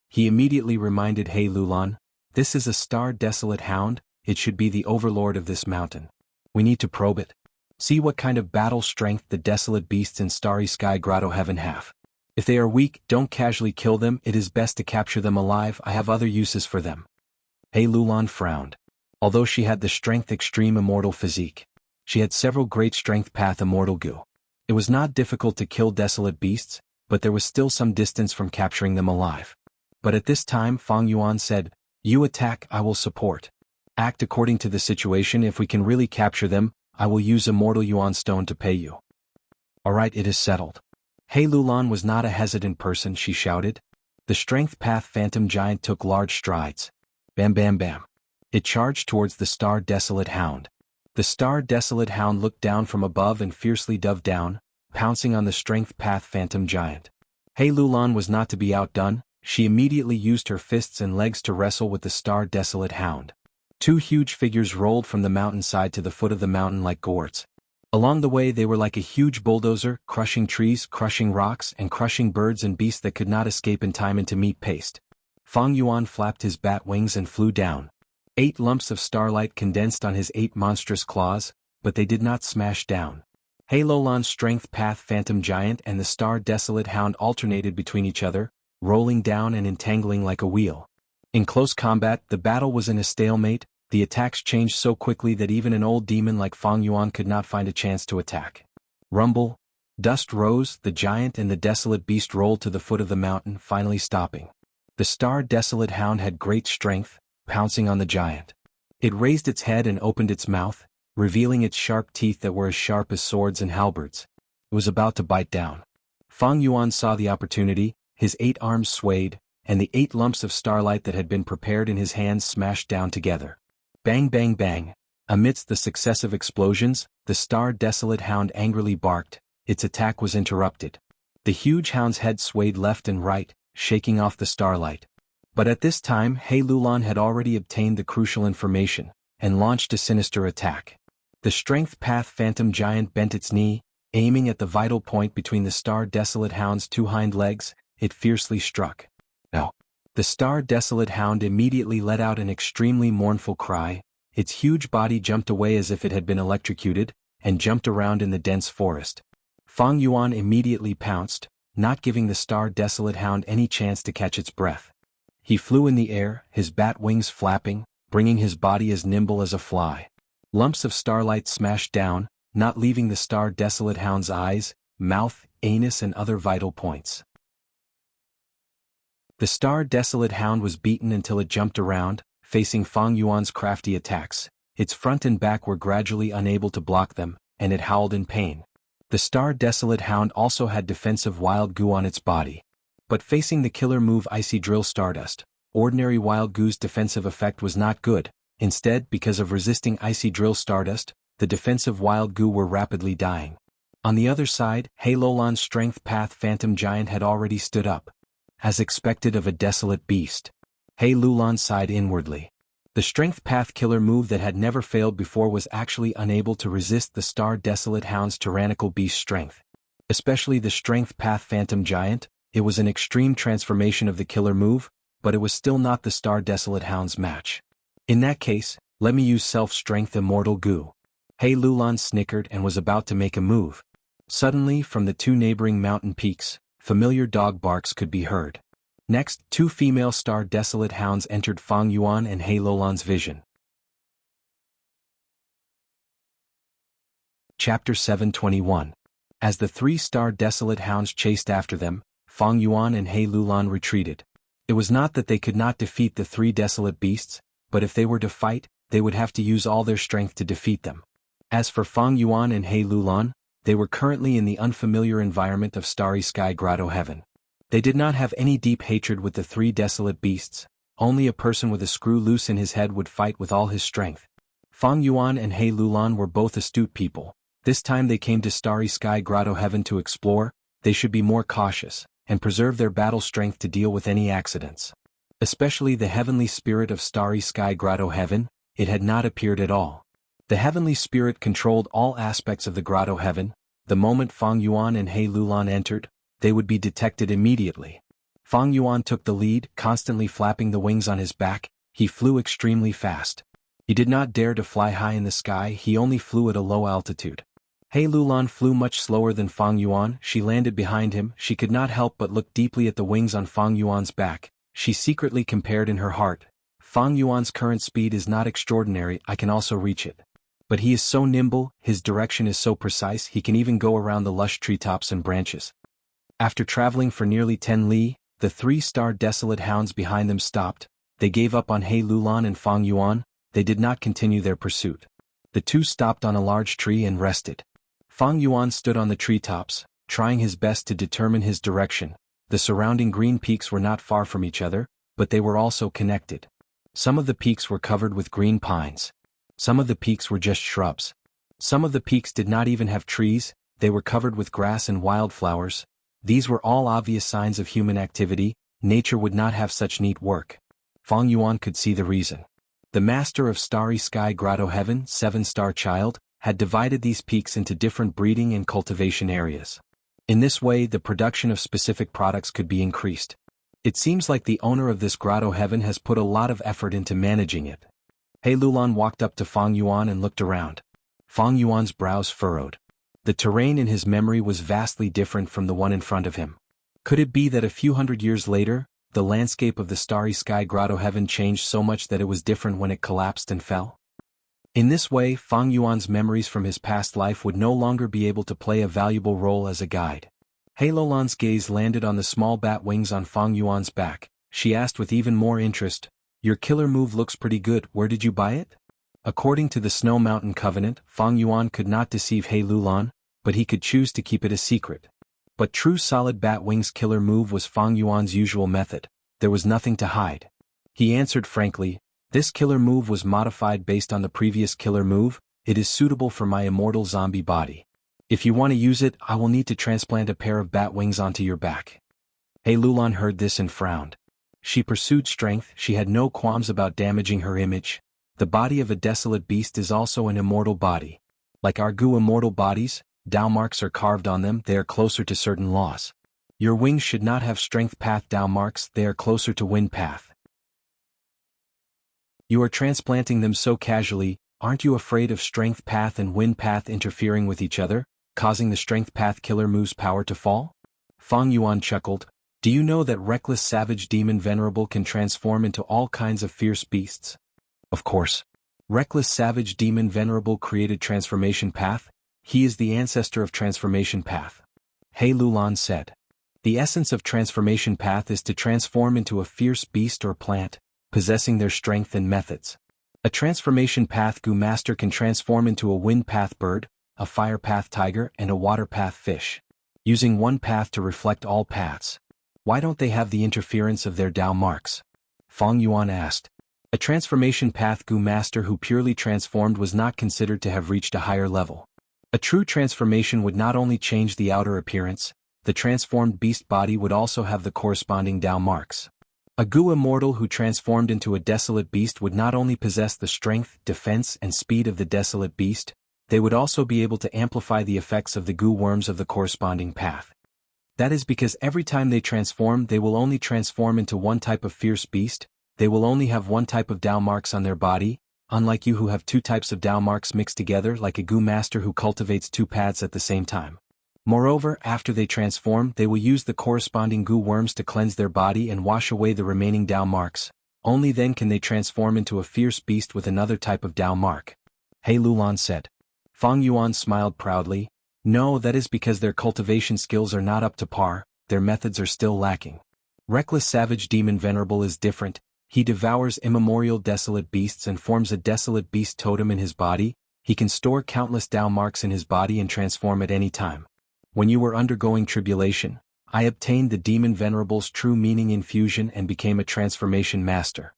He immediately reminded He Lulan, "This is a star-desolate hound, it should be the overlord of this mountain. We need to probe it. See what kind of battle strength the desolate beasts in Starry Sky Grotto Heaven have. If they are weak, don't casually kill them, it is best to capture them alive, I have other uses for them." He Lulan frowned. Although she had the strength extreme immortal physique, she had several great strength path immortal goo. It was not difficult to kill desolate beasts, but there was still some distance from capturing them alive. But at this time Fang Yuan said, "You attack, I will support. Act according to the situation, if we can really capture them, I will use Immortal Yuan Stone to pay you." "Alright, it is settled." He Lulan was not a hesitant person, she shouted. The Strength Path Phantom Giant took large strides. Bam bam bam. It charged towards the Star Desolate Hound. The Star Desolate Hound looked down from above and fiercely dove down, pouncing on the Strength Path Phantom Giant. He Lulan was not to be outdone, she immediately used her fists and legs to wrestle with the Star Desolate Hound. 2 huge figures rolled from the mountainside to the foot of the mountain like gourds. Along the way they were like a huge bulldozer, crushing trees, crushing rocks, and crushing birds and beasts that could not escape in time into meat paste. Fang Yuan flapped his bat wings and flew down. 8 lumps of starlight condensed on his 8 monstrous claws, but they did not smash down. He Lulan's Strength Path Phantom Giant and the Star Desolate Hound alternated between each other, rolling down and entangling like a wheel. In close combat, the battle was in a stalemate. The attacks changed so quickly that even an old demon like Fang Yuan could not find a chance to attack. Rumble. Dust rose, the giant and the desolate beast rolled to the foot of the mountain, finally stopping. The Star Desolate Hound had great strength, pouncing on the giant. It raised its head and opened its mouth, revealing its sharp teeth that were as sharp as swords and halberds. It was about to bite down. Fang Yuan saw the opportunity, his 8 arms swayed, and the 8 lumps of starlight that had been prepared in his hands smashed down together. Bang bang bang. Amidst the successive explosions, the Star Desolate Hound angrily barked. Its attack was interrupted. The huge hound's head swayed left and right, shaking off the starlight. But at this time He Lulan had already obtained the crucial information, and launched a sinister attack. The Strength Path Phantom Giant bent its knee, aiming at the vital point between the Star Desolate Hound's 2 hind legs, it fiercely struck. No. The Star Desolate Hound immediately let out an extremely mournful cry. Its huge body jumped away as if it had been electrocuted, and jumped around in the dense forest. Fang Yuan immediately pounced, not giving the Star Desolate Hound any chance to catch its breath. He flew in the air, his bat wings flapping, bringing his body as nimble as a fly. Lumps of starlight smashed down, not leaving the Star Desolate Hound's eyes, mouth, anus and other vital points. The Star Desolate Hound was beaten until it jumped around, facing Fang Yuan's crafty attacks. Its front and back were gradually unable to block them, and it howled in pain. The Star Desolate Hound also had defensive wild goo on its body. But facing the killer move Icy Drill Stardust, ordinary wild goo's defensive effect was not good. Instead, because of resisting Icy Drill Stardust, the defensive wild goo were rapidly dying. On the other side, He Lulan's Strength Path Phantom Giant had already stood up. As expected of a desolate beast, He Lulan sighed inwardly. The Strength Path killer move that had never failed before was actually unable to resist the Star Desolate Hound's tyrannical beast strength. Especially the Strength Path Phantom Giant, it was an extreme transformation of the killer move, but it was still not the Star Desolate Hound's match. In that case, let me use Self-Strength Immortal Goo. Hei Lulan snickered and was about to make a move. Suddenly, from the two neighboring mountain peaks, familiar dog barks could be heard. Next, two female Star Desolate Hounds entered Fang Yuan and Hei Lulan's vision. Chapter 721. As the three Star Desolate Hounds chased after them, Fang Yuan and Hei Lulan retreated. It was not that they could not defeat the three desolate beasts, but if they were to fight, they would have to use all their strength to defeat them. As for Fang Yuan and Hei Lulan, they were currently in the unfamiliar environment of Starry Sky Grotto Heaven. They did not have any deep hatred with the three desolate beasts, only a person with a screw loose in his head would fight with all his strength. Fang Yuan and Hei Lulan were both astute people. This time they came to Starry Sky Grotto Heaven to explore. They should be more cautious, and preserve their battle strength to deal with any accidents. Especially the heavenly spirit of Starry Sky Grotto Heaven, it had not appeared at all. The heavenly spirit controlled all aspects of the Grotto Heaven. The moment Fang Yuan and Hei Lulan entered, they would be detected immediately. Fang Yuan took the lead, constantly flapping the wings on his back. He flew extremely fast. He did not dare to fly high in the sky, he only flew at a low altitude. Hei Lulan flew much slower than Fang Yuan. She landed behind him. She could not help but look deeply at the wings on Fang Yuan's back. She secretly compared in her heart, Fang Yuan's current speed is not extraordinary, I can also reach it. But he is so nimble, his direction is so precise, he can even go around the lush treetops and branches. After traveling for nearly 10 li, the three Star Desolate Hounds behind them stopped. They gave up on Hei Lulan and Fang Yuan. They did not continue their pursuit. The two stopped on a large tree and rested. Fang Yuan stood on the treetops, trying his best to determine his direction. The surrounding green peaks were not far from each other, but they were also connected. Some of the peaks were covered with green pines. Some of the peaks were just shrubs. Some of the peaks did not even have trees, they were covered with grass and wildflowers. These were all obvious signs of human activity. Nature would not have such neat work. Fang Yuan could see the reason. The master of Starry Sky Grotto Heaven, 7-star child, had divided these peaks into different breeding and cultivation areas. In this way, the production of specific products could be increased. It seems like the owner of this Grotto Heaven has put a lot of effort into managing it. Hei Lulan walked up to Fang Yuan and looked around. Fang Yuan's brows furrowed. The terrain in his memory was vastly different from the one in front of him. Could it be that a few hundred years later, the landscape of the Starry Sky Grotto Heaven changed so much that it was different when it collapsed and fell? In this way, Fang Yuan's memories from his past life would no longer be able to play a valuable role as a guide. Hei Lulan's gaze landed on the small bat wings on Fang Yuan's back. She asked with even more interest, "Your killer move looks pretty good, where did you buy it?" According to the Snow Mountain Covenant, Fang Yuan could not deceive Hei Lulan, but he could choose to keep it a secret. But true solid bat wings killer move was Fang Yuan's usual method. There was nothing to hide. He answered frankly, "This killer move was modified based on the previous killer move. It is suitable for my immortal zombie body. If you want to use it, I will need to transplant a pair of bat wings onto your back." Hei Lulan heard this and frowned. She pursued strength, she had no qualms about damaging her image. The body of a desolate beast is also an immortal body. Like our Gu immortal bodies, Dao marks are carved on them, they are closer to certain laws. Your wings should not have strength path Dao marks, they are closer to wind path. You are transplanting them so casually, aren't you afraid of strength path and wind path interfering with each other, causing the strength path killer move's power to fall? Fang Yuan chuckled. Do you know that reckless savage demon venerable can transform into all kinds of fierce beasts? Of course. Reckless savage demon venerable created transformation path. He is the ancestor of transformation path. Hei Lulan said. The essence of transformation path is to transform into a fierce beast or plant, possessing their strength and methods. A transformation path Gu master can transform into a wind path bird, a fire path tiger and a water path fish, using one path to reflect all paths. Why don't they have the interference of their Dao marks? Fang Yuan asked. A transformation path Gu master who purely transformed was not considered to have reached a higher level. A true transformation would not only change the outer appearance, the transformed beast body would also have the corresponding Dao marks. A Gu immortal who transformed into a desolate beast would not only possess the strength, defense, and speed of the desolate beast, they would also be able to amplify the effects of the Gu worms of the corresponding path. That is because every time they transform, they will only transform into one type of fierce beast, they will only have one type of Dao marks on their body, unlike you who have two types of Dao marks mixed together like a Gu master who cultivates two paths at the same time. Moreover, after they transform, they will use the corresponding Gu worms to cleanse their body and wash away the remaining Dao marks. Only then can they transform into a fierce beast with another type of Dao mark. He Lulan said. Fang Yuan smiled proudly. No, that is because their cultivation skills are not up to par, their methods are still lacking. Reckless Savage Demon Venerable is different. He devours immemorial desolate beasts and forms a desolate beast totem in his body. He can store countless Dao marks in his body and transform at any time. When you were undergoing tribulation, I obtained the Demon Venerable's true meaning in fusion and became a transformation master.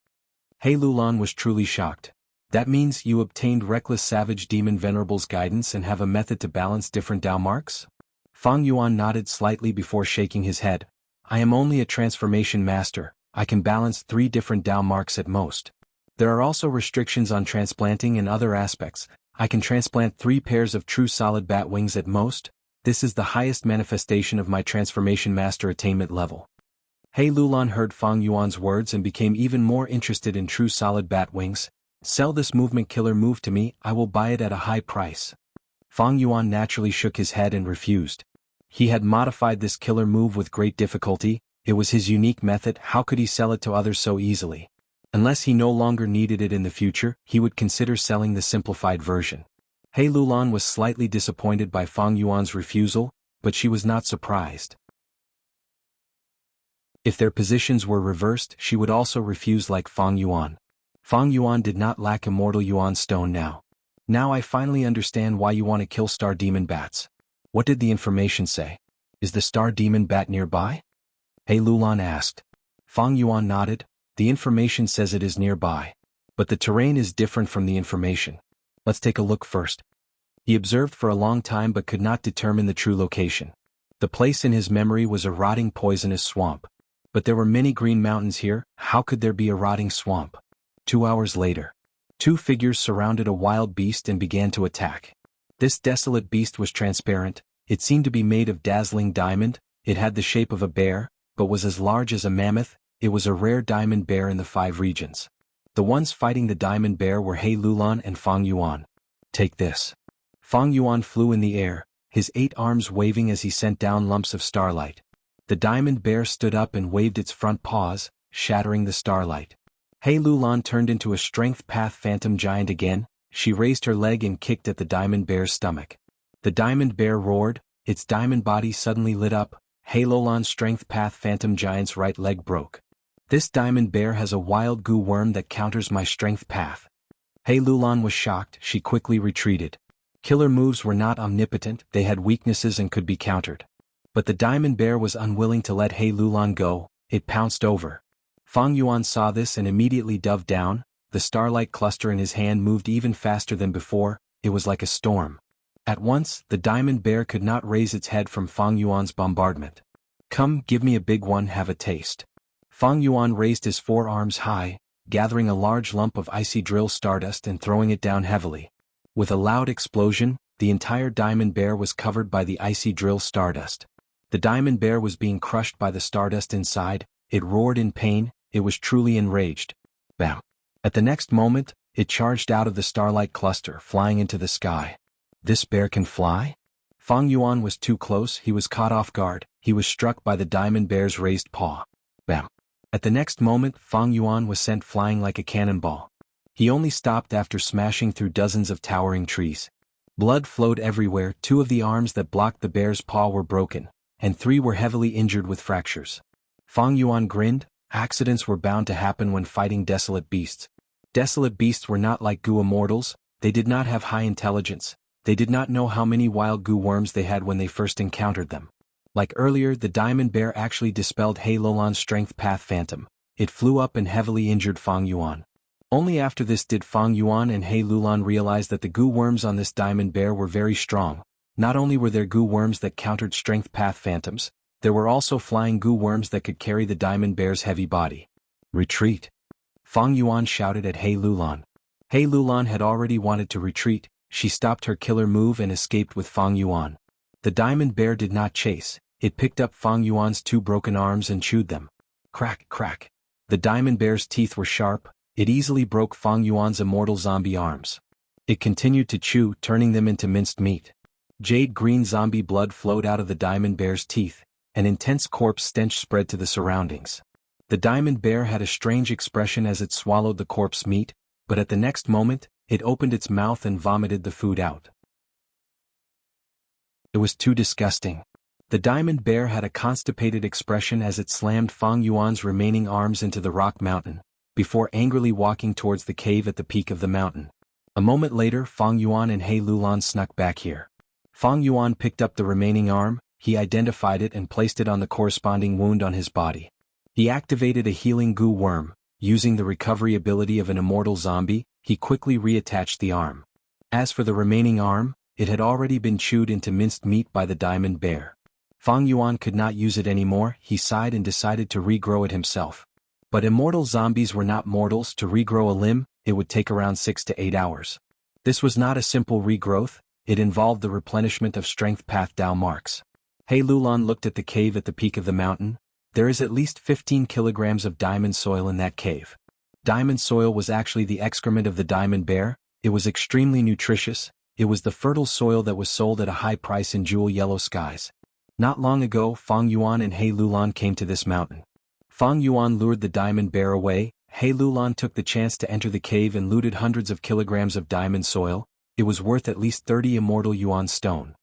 He Lulan was truly shocked. That means you obtained Reckless Savage Demon Venerable's guidance and have a method to balance different Dao marks? Fang Yuan nodded slightly before shaking his head. I am only a transformation master, I can balance 3 different Dao marks at most. There are also restrictions on transplanting and other aspects. I can transplant 3 pairs of true solid bat wings at most. This is the highest manifestation of my transformation master attainment level. He Lulan heard Fang Yuan's words and became even more interested in true solid bat wings. Sell this movement killer move to me, I will buy it at a high price. Fang Yuan naturally shook his head and refused. He had modified this killer move with great difficulty, it was his unique method, how could he sell it to others so easily? Unless he no longer needed it in the future, he would consider selling the simplified version. He Lulan was slightly disappointed by Fang Yuan's refusal, but she was not surprised. If their positions were reversed, she would also refuse like Fang Yuan. Fang Yuan did not lack Immortal Yuan Stone now. Now I finally understand why you want to kill Star Demon Bats. What did the information say? Is the Star Demon Bat nearby? He Lulan asked. Fang Yuan nodded. The information says it is nearby. But the terrain is different from the information. Let's take a look first. He observed for a long time but could not determine the true location. The place in his memory was a rotting poisonous swamp. But there were many green mountains here, how could there be a rotting swamp? 2 hours later, 2 figures surrounded a wild beast and began to attack. This desolate beast was transparent, it seemed to be made of dazzling diamond, it had the shape of a bear, but was as large as a mammoth, it was a rare diamond bear in the 5 regions. The ones fighting the diamond bear were He Lulan and Fang Yuan. Take this. Fang Yuan flew in the air, his 8 arms waving as he sent down lumps of starlight. The diamond bear stood up and waved its front paws, shattering the starlight. He Lulan turned into a strength path phantom giant again, she raised her leg and kicked at the diamond bear's stomach. The diamond bear roared, its diamond body suddenly lit up, He Lulan's strength path phantom giant's right leg broke. This diamond bear has a wild Gu worm that counters my strength path. He Lulan was shocked, she quickly retreated. Killer moves were not omnipotent, they had weaknesses and could be countered. But the diamond bear was unwilling to let He Lulan go, it pounced over. Fang Yuan saw this and immediately dove down, the starlight cluster in his hand moved even faster than before, it was like a storm. At once, the diamond bear could not raise its head from Fang Yuan's bombardment. Come, give me a big one, have a taste. Fang Yuan raised his 4 arms high, gathering a large lump of icy drill stardust and throwing it down heavily. With a loud explosion, the entire diamond bear was covered by the icy drill stardust. The diamond bear was being crushed by the stardust inside, it roared in pain, it was truly enraged. Bam! At the next moment, it charged out of the starlight cluster, flying into the sky. This bear can fly? Fang Yuan was too close, he was caught off guard, he was struck by the diamond bear's raised paw. Bam! At the next moment, Fang Yuan was sent flying like a cannonball. He only stopped after smashing through dozens of towering trees. Blood flowed everywhere, 2 of the arms that blocked the bear's paw were broken, and 3 were heavily injured with fractures. Fang Yuan grinned, accidents were bound to happen when fighting desolate beasts. Desolate beasts were not like Gu immortals, they did not have high intelligence, they did not know how many wild Gu worms they had when they first encountered them. Like earlier, the diamond bear actually dispelled He Lulan's strength path phantom, it flew up and heavily injured Fang Yuan. Only after this did Fang Yuan and He Lulan realize that the Gu worms on this diamond bear were very strong. Not only were there Gu worms that countered strength path phantoms, there were also flying Gu worms that could carry the diamond bear's heavy body. Retreat! Fang Yuan shouted at He Lulan. He Lulan had already wanted to retreat. She stopped her killer move and escaped with Fang Yuan. The diamond bear did not chase, it picked up Fang Yuan's 2 broken arms and chewed them. Crack, crack. The diamond bear's teeth were sharp, it easily broke Fang Yuan's immortal zombie arms. It continued to chew, turning them into minced meat. Jade green zombie blood flowed out of the diamond bear's teeth, an intense corpse stench spread to the surroundings. The diamond bear had a strange expression as it swallowed the corpse meat, but at the next moment, it opened its mouth and vomited the food out. It was too disgusting. The diamond bear had a constipated expression as it slammed Fang Yuan's remaining arms into the rock mountain, before angrily walking towards the cave at the peak of the mountain. A moment later, Fang Yuan and He Lulan snuck back here. Fang Yuan picked up the remaining arm, he identified it and placed it on the corresponding wound on his body. He activated a healing goo worm. Using the recovery ability of an immortal zombie, he quickly reattached the arm. As for the remaining arm, it had already been chewed into minced meat by the diamond bear. Fang Yuan could not use it anymore, he sighed and decided to regrow it himself. But immortal zombies were not mortals. To regrow a limb, it would take around 6 to 8 hours. This was not a simple regrowth, it involved the replenishment of strength path Dao marks. He Lulan looked at the cave at the peak of the mountain. There is at least 15 kilograms of diamond soil in that cave. Diamond soil was actually the excrement of the diamond bear, it was extremely nutritious, it was the fertile soil that was sold at a high price in jewel yellow skies. Not long ago, Fang Yuan and He Lulan came to this mountain. Fang Yuan lured the diamond bear away, He Lulan took the chance to enter the cave and looted hundreds of kilograms of diamond soil, it was worth at least 30 immortal yuan stone.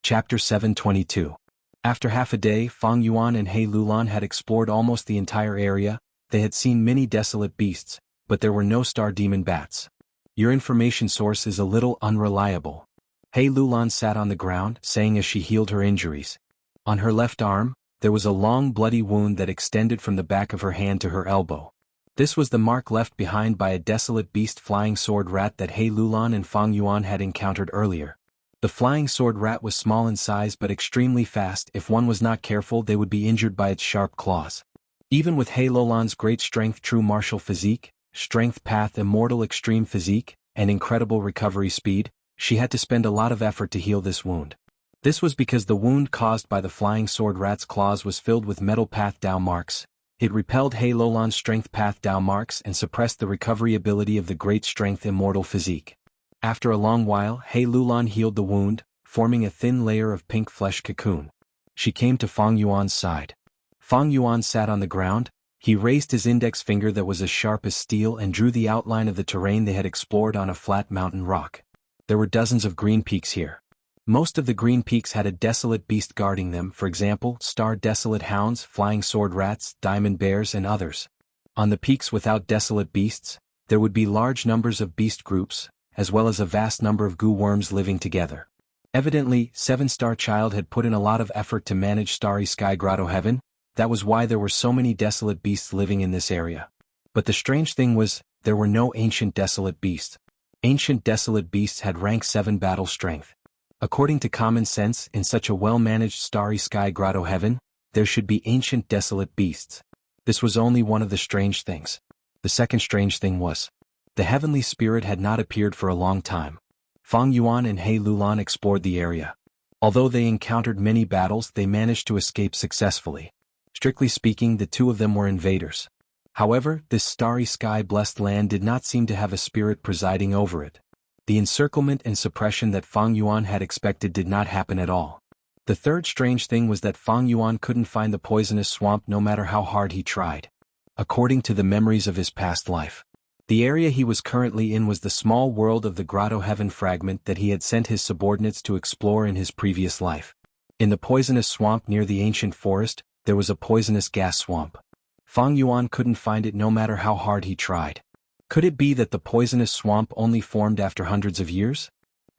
Chapter 722. After half a day, Fang Yuan and He Lulan had explored almost the entire area. They had seen many desolate beasts, but there were no star demon bats. Your information source is a little unreliable. He Lulan sat on the ground, saying as she healed her injuries. On her left arm, there was a long bloody wound that extended from the back of her hand to her elbow. This was the mark left behind by a desolate beast flying sword rat that He Lulan and Fang Yuan had encountered earlier. The flying sword rat was small in size but extremely fast. If one was not careful, they would be injured by its sharp claws. Even with He Lulan's great strength, true martial physique, strength path, immortal extreme physique, and incredible recovery speed, she had to spend a lot of effort to heal this wound. This was because the wound caused by the flying sword rat's claws was filled with metal path Dao marks. It repelled He Lulan's strength path Dao marks and suppressed the recovery ability of the great strength immortal physique. After a long while, He Lulan healed the wound, forming a thin layer of pink flesh cocoon. She came to Fang Yuan's side. Fang Yuan sat on the ground, he raised his index finger that was as sharp as steel and drew the outline of the terrain they had explored on a flat mountain rock. There were dozens of green peaks here. Most of the green peaks had a desolate beast guarding them, for example, star desolate hounds, flying sword rats, diamond bears and others. On the peaks without desolate beasts, there would be large numbers of beast groups, as well as a vast number of goo worms living together. Evidently, 7-Star Child had put in a lot of effort to manage Starry Sky Grotto Heaven, that was why there were so many desolate beasts living in this area. But the strange thing was, there were no ancient desolate beasts. Ancient desolate beasts had rank 7 battle strength. According to common sense, in such a well-managed Starry Sky Grotto Heaven, there should be ancient desolate beasts. This was only one of the strange things. The second strange thing was, the heavenly spirit had not appeared for a long time. Fang Yuan and He Lulan explored the area. Although they encountered many battles, they managed to escape successfully. Strictly speaking, the two of them were invaders. However, this starry sky-blessed land did not seem to have a spirit presiding over it. The encirclement and suppression that Fang Yuan had expected did not happen at all. The third strange thing was that Fang Yuan couldn't find the poisonous swamp no matter how hard he tried. According to the memories of his past life, the area he was currently in was the small world of the Grotto Heaven fragment that he had sent his subordinates to explore in his previous life. In the poisonous swamp near the ancient forest, there was a poisonous gas swamp. Fang Yuan couldn't find it no matter how hard he tried. Could it be that the poisonous swamp only formed after hundreds of years?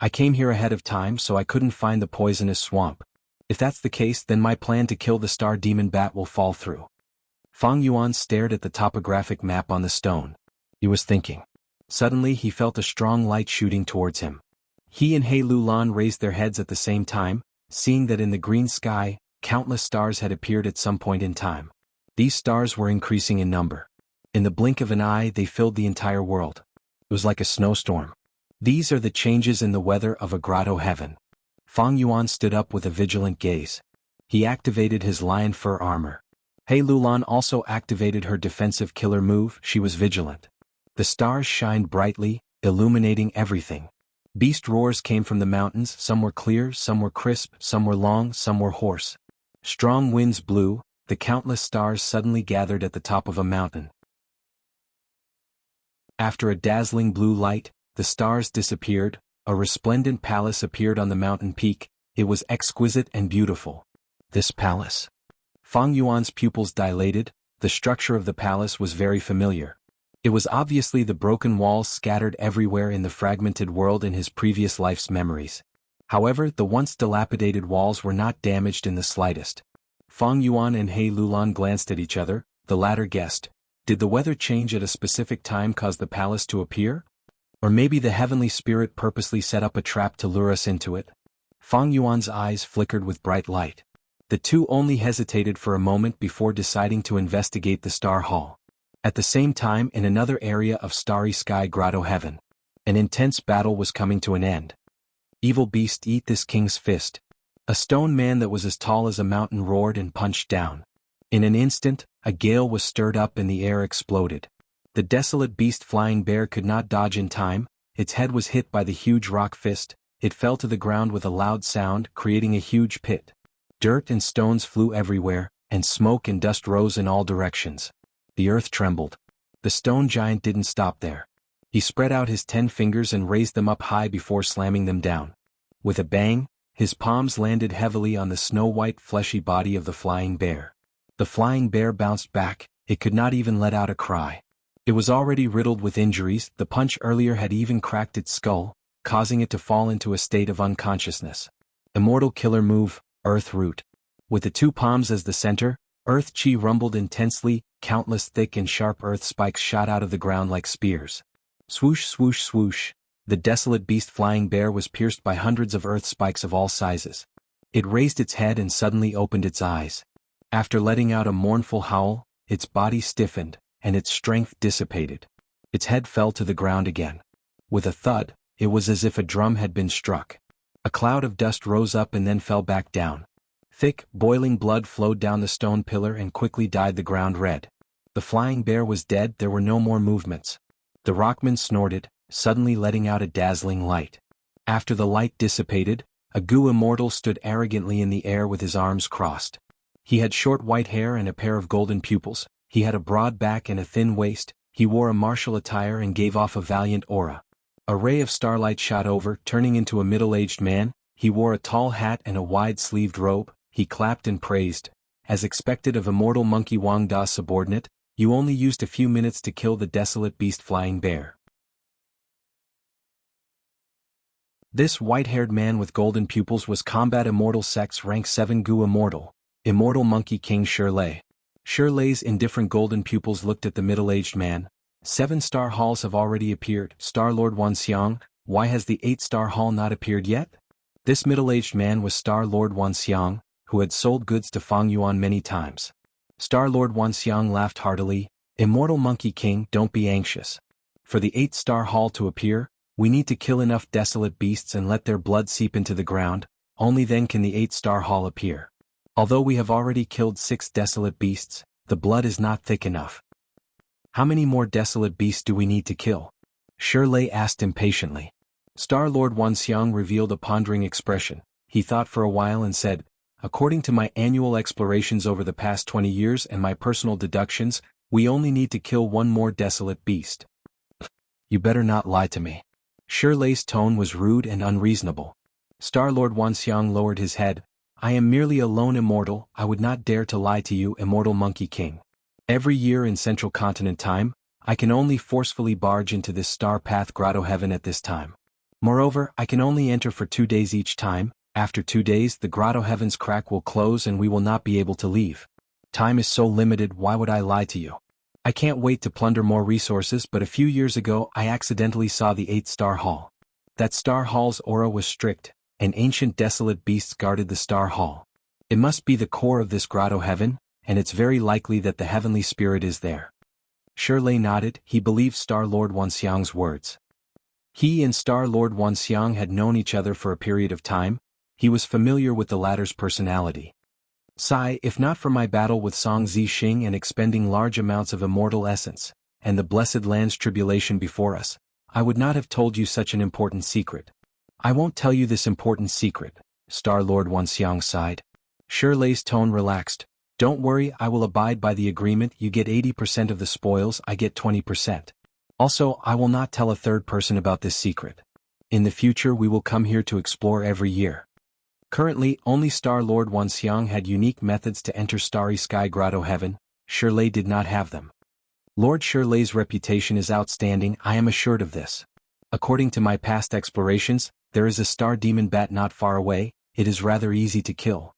I came here ahead of time so I couldn't find the poisonous swamp. If that's the case, then my plan to kill the star demon bat will fall through. Fang Yuan stared at the topographic map on the stone. He was thinking. Suddenly he felt a strong light shooting towards him. He and He Lulan raised their heads at the same time, seeing that in the green sky, countless stars had appeared at some point in time. These stars were increasing in number. In the blink of an eye, they filled the entire world. It was like a snowstorm. These are the changes in the weather of a grotto heaven. Fang Yuan stood up with a vigilant gaze. He activated his lion fur armor. He Lulan also activated her defensive killer move. She was vigilant. The stars shined brightly, illuminating everything. Beast roars came from the mountains. Some were clear, some were crisp, some were long, some were hoarse. Strong winds blew. The countless stars suddenly gathered at the top of a mountain. After a dazzling blue light, the stars disappeared. A resplendent palace appeared on the mountain peak. It was exquisite and beautiful. This palace. Fang Yuan's pupils dilated. The structure of the palace was very familiar. It was obviously the broken walls scattered everywhere in the fragmented world in his previous life's memories. However, the once dilapidated walls were not damaged in the slightest. Fang Yuan and He Lulan glanced at each other. The latter guessed. Did the weather change at a specific time cause the palace to appear? Or maybe the heavenly spirit purposely set up a trap to lure us into it? Fang Yuan's eyes flickered with bright light. The two only hesitated for a moment before deciding to investigate the Star Hall. At the same time, in another area of Starry Sky Grotto Heaven, an intense battle was coming to an end. Evil beast, eat this king's fist. A stone man that was as tall as a mountain roared and punched down. In an instant, a gale was stirred up and the air exploded. The desolate beast flying bear could not dodge in time. Its head was hit by the huge rock fist. It fell to the ground with a loud sound, creating a huge pit. Dirt and stones flew everywhere, and smoke and dust rose in all directions. The earth trembled. The stone giant didn't stop there. He spread out his 10 fingers and raised them up high before slamming them down. With a bang, his palms landed heavily on the snow-white fleshy body of the flying bear. The flying bear bounced back. It could not even let out a cry. It was already riddled with injuries. The punch earlier had even cracked its skull, causing it to fall into a state of unconsciousness. Immortal killer move, Earth Root. With the 2 palms as the center, Earth Chi rumbled intensely. Countless thick and sharp earth spikes shot out of the ground like spears. Swoosh, swoosh, swoosh. The desolate beast flying bear was pierced by hundreds of earth spikes of all sizes. It raised its head and suddenly opened its eyes. After letting out a mournful howl, its body stiffened, and its strength dissipated. Its head fell to the ground again. With a thud, it was as if a drum had been struck. A cloud of dust rose up and then fell back down. Thick, boiling blood flowed down the stone pillar and quickly dyed the ground red. The flying bear was dead. There were no more movements. The rockman snorted, suddenly letting out a dazzling light. After the light dissipated, a Gu immortal stood arrogantly in the air with his arms crossed. He had short white hair and a pair of golden pupils. He had a broad back and a thin waist. He wore a martial attire and gave off a valiant aura. A ray of starlight shot over, turning into a middle-aged man. He wore a tall hat and a wide-sleeved robe. He clapped and praised. As expected of immortal monkey Wang Da's subordinate, you only used a few minutes to kill the desolate beast flying bear. This white-haired man with golden pupils was Combat Immortal Sex Rank 7 Gu Immortal, Immortal Monkey King Shirley. Shirley's indifferent golden pupils looked at the middle-aged man. 7-star halls have already appeared. Star-Lord Wanxiang, why has the 8-star hall not appeared yet? This middle-aged man was Star-Lord Wanxiang, who had sold goods to Fang Yuan many times. Star-Lord Wanxiang laughed heartily. Immortal Monkey King, don't be anxious. For the 8-star hall to appear, we need to kill enough desolate beasts and let their blood seep into the ground. Only then can the 8-star hall appear. Although we have already killed 6 desolate beasts, the blood is not thick enough. How many more desolate beasts do we need to kill? Shirley asked impatiently. Star-Lord Wanxiang revealed a pondering expression. He thought for a while and said, according to my annual explorations over the past 20 years and my personal deductions, we only need to kill 1 more desolate beast. You better not lie to me. Shirley's tone was rude and unreasonable. Star-Lord Wanxiang lowered his head. I am merely a lone immortal. I would not dare to lie to you, Immortal Monkey King. Every year in Central Continent time, I can only forcefully barge into this Star Path Grotto Heaven at this time. Moreover, I can only enter for 2 days each time. After 2 days the Grotto Heaven's crack will close and we will not be able to leave. Time is so limited, why would I lie to you? I can't wait to plunder more resources, but a few years ago I accidentally saw the 8-star hall. That star hall's aura was strict, and ancient desolate beasts guarded the star hall. It must be the core of this grotto heaven, and it's very likely that the heavenly spirit is there. Shirley nodded. He believed Star-Lord Wanxiang's words. He and Star-Lord Wanxiang had known each other for a period of time. He was familiar with the latter's personality. Sigh, if not for my battle with Song Zixing and expending large amounts of immortal essence, and the blessed land's tribulation before us, I would not have told you such an important secret. I won't tell you this important secret, Star-Lord Wanxiang sighed. Shirley's tone relaxed. Don't worry, I will abide by the agreement. You get 80% of the spoils, I get 20%. Also, I will not tell a third person about this secret. In the future we will come here to explore every year. Currently, only Star-Lord Wanxiang had unique methods to enter Starry Sky Grotto Heaven. Shirley did not have them. Lord Shirley's reputation is outstanding, I am assured of this. According to my past explorations, there is a star demon bat not far away. It is rather easy to kill.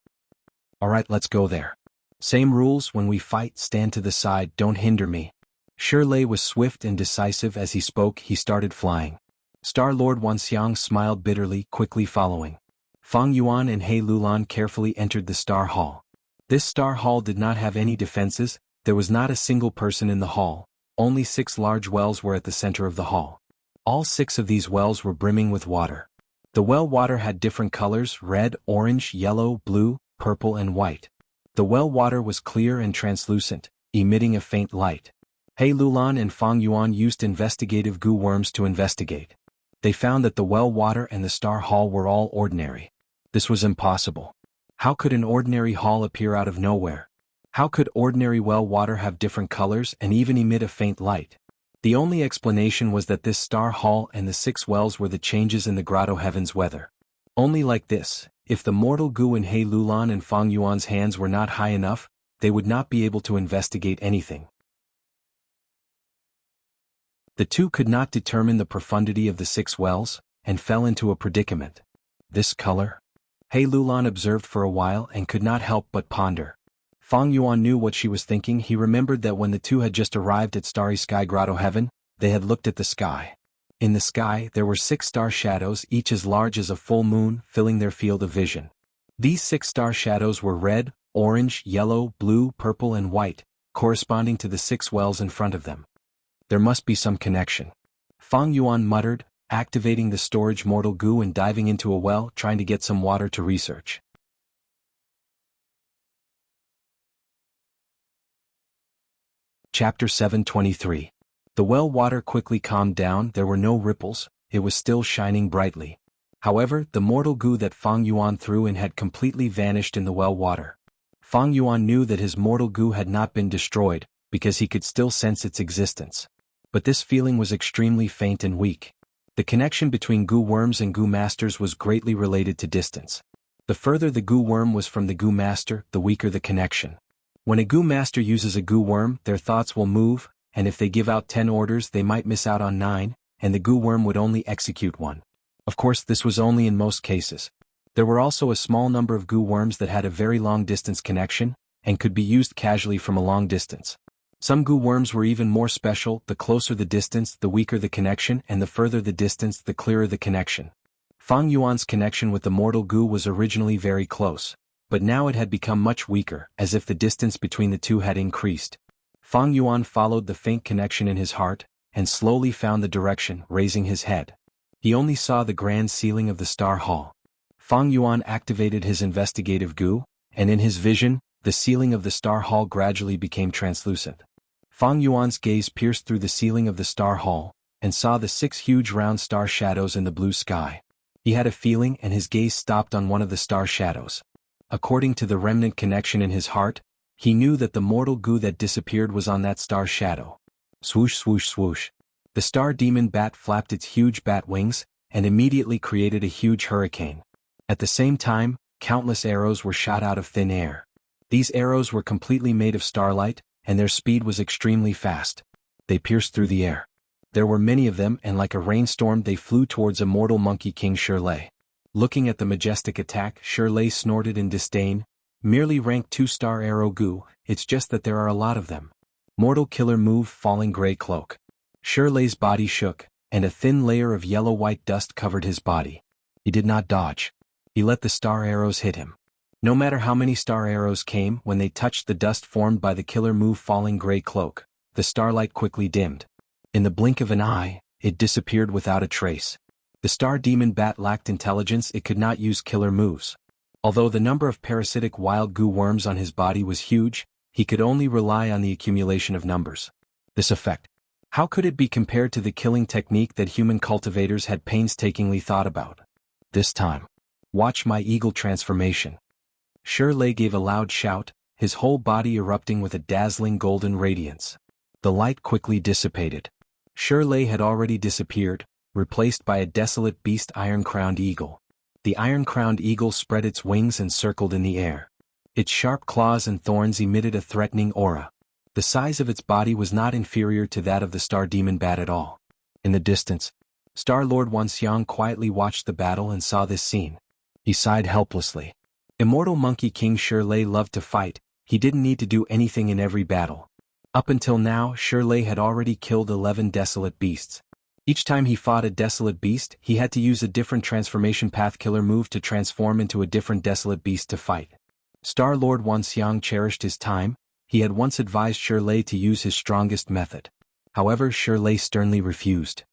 Alright, let's go there. Same rules, when we fight, stand to the side, don't hinder me. Shirley was swift and decisive. As he spoke, he started flying. Star-Lord Wanxiang smiled bitterly, quickly following. Fang Yuan and He Lulan carefully entered the Star Hall. This Star Hall did not have any defenses. There was not a single person in the hall. Only 6 large wells were at the center of the hall. All 6 of these wells were brimming with water. The well water had different colors: red, orange, yellow, blue, purple and white. The well water was clear and translucent, emitting a faint light. He Lulan and Fang Yuan used investigative goo worms to investigate. They found that the well water and the Star Hall were all ordinary. This was impossible. How could an ordinary hall appear out of nowhere? How could ordinary well water have different colors and even emit a faint light? The only explanation was that this Star Hall and the 6 wells were the changes in the grotto heaven's weather. Only like this, if the mortal goo in He Lulan and Fang Yuan's hands were not high enough, they would not be able to investigate anything. The two could not determine the profundity of the 6 wells, and fell into a predicament. This color? He Lulan observed for a while and could not help but ponder. Fang Yuan knew what she was thinking. He remembered that when the two had just arrived at Starry Sky Grotto Heaven, they had looked at the sky. In the sky there were 6 star shadows, each as large as a full moon, filling their field of vision. These 6 star shadows were red, orange, yellow, blue, purple and white, corresponding to the 6 wells in front of them. There must be some connection. Fang Yuan muttered, activating the storage mortal goo and diving into a well, trying to get some water to research. Chapter 723. The well water quickly calmed down. There were no ripples, it was still shining brightly. However, the mortal goo that Fang Yuan threw in had completely vanished in the well water. Fang Yuan knew that his mortal goo had not been destroyed, because he could still sense its existence. But this feeling was extremely faint and weak. The connection between goo worms and goo masters was greatly related to distance. The further the goo worm was from the goo master, the weaker the connection. When a goo master uses a goo worm, their thoughts will move, and if they give out 10 orders they might miss out on 9, and the goo worm would only execute 1. Of course, this was only in most cases. There were also a small number of goo worms that had a very long distance connection, and could be used casually from a long distance. Some goo worms were even more special. The closer the distance, the weaker the connection, and the further the distance, the clearer the connection. Fang Yuan's connection with the mortal goo was originally very close, but now it had become much weaker, as if the distance between the two had increased. Fang Yuan followed the faint connection in his heart, and slowly found the direction, raising his head. He only saw the grand ceiling of the Star Hall. Fang Yuan activated his investigative goo, and in his vision, the ceiling of the Star Hall gradually became translucent. Fang Yuan's gaze pierced through the ceiling of the Star Hall, and saw the 6 huge round star shadows in the blue sky. He had a feeling, and his gaze stopped on one of the star shadows. According to the remnant connection in his heart, he knew that the mortal goo that disappeared was on that star shadow. Swoosh swoosh swoosh. The star demon bat flapped its huge bat wings, and immediately created a huge hurricane. At the same time, countless arrows were shot out of thin air. These arrows were completely made of starlight, and their speed was extremely fast. They pierced through the air. There were many of them, and like a rainstorm they flew towards Immortal Monkey King Shirley. Looking at the majestic attack, Shirley snorted in disdain. Merely rank 2-star arrow goo, it's just that there are a lot of them. Mortal Killer Move, Falling Gray Cloak. Shirley's body shook, and a thin layer of yellow-white dust covered his body. He did not dodge. He let the star arrows hit him. No matter how many star arrows came, when they touched the dust formed by the killer move falling gray cloak, the starlight quickly dimmed. In the blink of an eye, it disappeared without a trace. The star demon bat lacked intelligence, it could not use killer moves. Although the number of parasitic wild goo worms on his body was huge, he could only rely on the accumulation of numbers. This effect. How could it be compared to the killing technique that human cultivators had painstakingly thought about? This time. Watch my eagle transformation. Shirley gave a loud shout, his whole body erupting with a dazzling golden radiance. The light quickly dissipated. Shirley had already disappeared, replaced by a desolate beast iron-crowned eagle. The iron-crowned eagle spread its wings and circled in the air. Its sharp claws and thorns emitted a threatening aura. The size of its body was not inferior to that of the star demon bat at all. In the distance, Star-Lord Wuxia quietly watched the battle and saw this scene. He sighed helplessly. Immortal Monkey King Shirley loved to fight, he didn't need to do anything in every battle. Up until now, Shirley had already killed 11 desolate beasts. Each time he fought a desolate beast, he had to use a different transformation path killer move to transform into a different desolate beast to fight. Star-Lord Wuxia cherished his time. He had once advised Shirley to use his strongest method. However, Shirley sternly refused.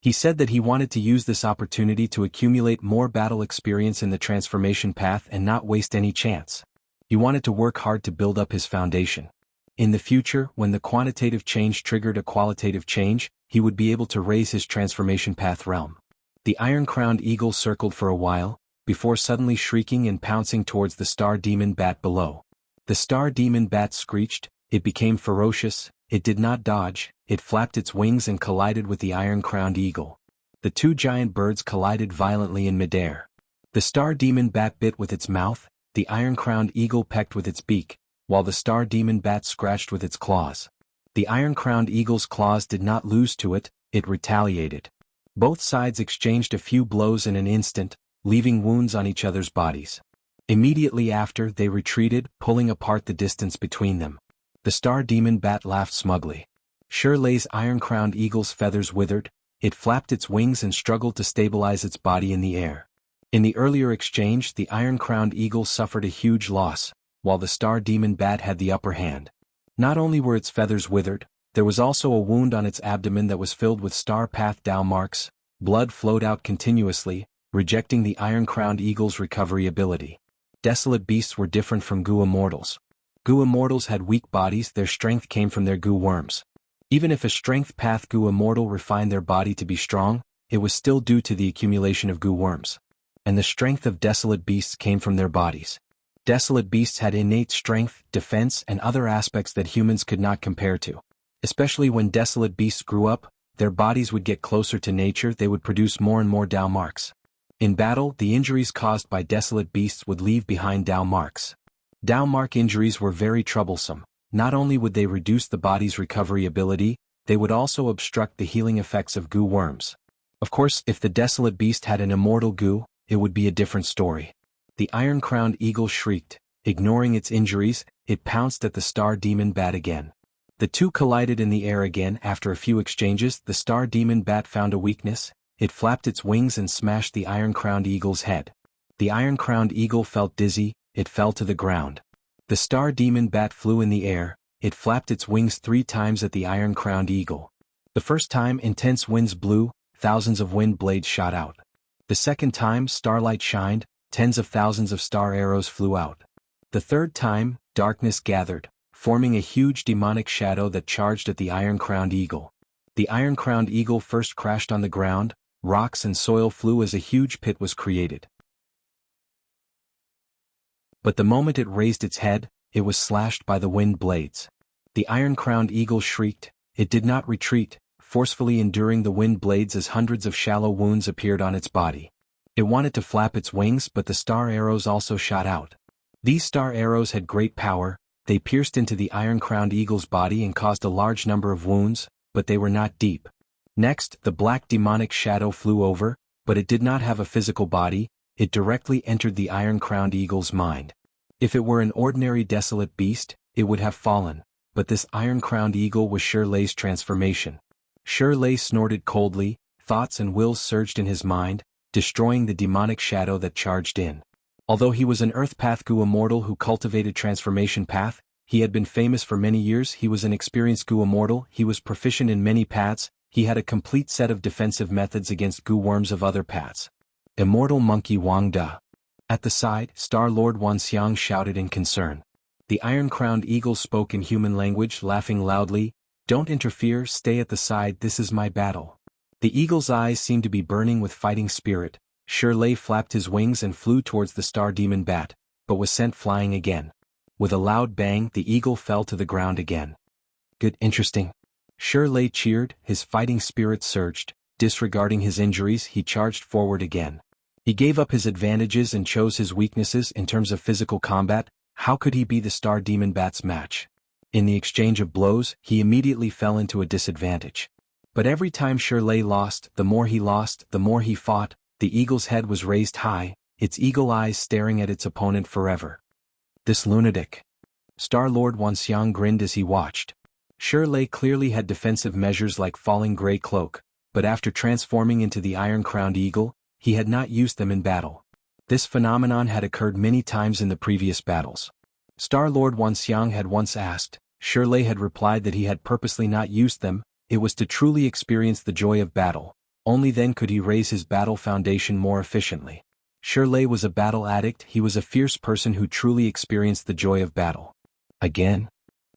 He said that he wanted to use this opportunity to accumulate more battle experience in the transformation path and not waste any chance. He wanted to work hard to build up his foundation. In the future, when the quantitative change triggered a qualitative change, he would be able to raise his transformation path realm. The iron-crowned eagle circled for a while, before suddenly shrieking and pouncing towards the star demon bat below. The star demon bat screeched, it became ferocious, it did not dodge, it flapped its wings and collided with the iron-crowned eagle. The two giant birds collided violently in midair. The star demon bat bit with its mouth, the iron-crowned eagle pecked with its beak, while the star demon bat scratched with its claws. The iron-crowned eagle's claws did not lose to it, it retaliated. Both sides exchanged a few blows in an instant, leaving wounds on each other's bodies. Immediately after, they retreated, pulling apart the distance between them. The star demon bat laughed smugly. Shirley's iron-crowned eagle's feathers withered, it flapped its wings and struggled to stabilize its body in the air. In the earlier exchange, the iron-crowned eagle suffered a huge loss, while the star demon bat had the upper hand. Not only were its feathers withered, there was also a wound on its abdomen that was filled with star path dow marks. Blood flowed out continuously, rejecting the iron-crowned eagle's recovery ability. Desolate beasts were different from goo immortals. Goo immortals had weak bodies, their strength came from their goo worms. Even if a strength path goo immortal refined their body to be strong, it was still due to the accumulation of goo worms. And the strength of desolate beasts came from their bodies. Desolate beasts had innate strength, defense, and other aspects that humans could not compare to. Especially when desolate beasts grew up, their bodies would get closer to nature, they would produce more and more dow marks. In battle, the injuries caused by desolate beasts would leave behind dow marks. Dow mark injuries were very troublesome. Not only would they reduce the body's recovery ability, they would also obstruct the healing effects of goo worms. Of course, if the desolate beast had an immortal goo, it would be a different story. The iron-crowned eagle shrieked. Ignoring its injuries, it pounced at the star demon bat again. The two collided in the air again. After a few exchanges, the star demon bat found a weakness. It flapped its wings and smashed the iron-crowned eagle's head. The iron-crowned eagle felt dizzy, it fell to the ground. The star demon bat flew in the air, it flapped its wings 3 times at the iron-crowned eagle. The first time, intense winds blew, thousands of wind blades shot out. The second time, starlight shined, tens of thousands of star arrows flew out. The third time, darkness gathered, forming a huge demonic shadow that charged at the iron-crowned eagle. The iron-crowned eagle first crashed on the ground, rocks and soil flew as a huge pit was created. But the moment it raised its head, it was slashed by the wind blades. The iron-crowned eagle shrieked, it did not retreat, forcefully enduring the wind blades as hundreds of shallow wounds appeared on its body. It wanted to flap its wings, but the star arrows also shot out. These star arrows had great power, they pierced into the iron-crowned eagle's body and caused a large number of wounds, but they were not deep. Next, the black demonic shadow flew over, but it did not have a physical body, it directly entered the iron-crowned eagle's mind. If it were an ordinary desolate beast, it would have fallen, but this iron-crowned eagle was Shirley's transformation. Shirley snorted coldly, thoughts and wills surged in his mind, destroying the demonic shadow that charged in. Although he was an Earth Path Gu immortal who cultivated transformation path, he had been famous for many years. He was an experienced Gu immortal, he was proficient in many paths, he had a complete set of defensive methods against Gu worms of other paths. Immortal Monkey Wang Da. At the side, Star Lord Wanxiang shouted in concern. The iron-crowned eagle spoke in human language, laughing loudly, "Don't interfere, stay at the side, this is my battle." The eagle's eyes seemed to be burning with fighting spirit. Shirley flapped his wings and flew towards the star demon bat, but was sent flying again. With a loud bang, the eagle fell to the ground again. "Good, interesting." Shirley cheered, his fighting spirit surged. Disregarding his injuries, he charged forward again. He gave up his advantages and chose his weaknesses in terms of physical combat. How could he be the star demon bat's match? In the exchange of blows, he immediately fell into a disadvantage. But every time Shirley lost, the more he fought, the eagle's head was raised high, its eagle eyes staring at its opponent forever. This lunatic. Star-Lord Wanxiang grinned as he watched. Shirley clearly had defensive measures like falling gray cloak, but after transforming into the iron-crowned eagle, he had not used them in battle. This phenomenon had occurred many times in the previous battles. Star-Lord Wanxiang had once asked, Shirley had replied that he had purposely not used them, it was to truly experience the joy of battle, only then could he raise his battle foundation more efficiently. Shirley was a battle addict, he was a fierce person who truly experienced the joy of battle. Again?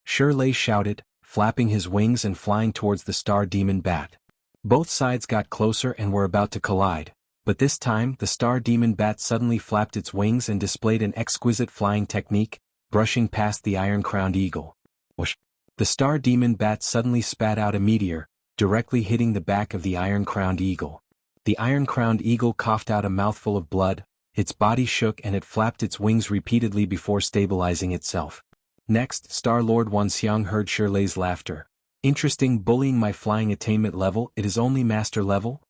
Shirley shouted, flapping his wings and flying towards the star demon bat. Both sides got closer and were about to collide, but this time the star demon bat suddenly flapped its wings and displayed an exquisite flying technique, brushing past the iron-crowned eagle. Whoosh! The star demon bat suddenly spat out a meteor, directly hitting the back of the iron-crowned eagle. The iron-crowned eagle coughed out a mouthful of blood, its body shook and it flapped its wings repeatedly before stabilizing itself. Next, Star-Lord Wanxiang heard Shirley's laughter. Interesting, bullying my flying attainment level, it is only master level?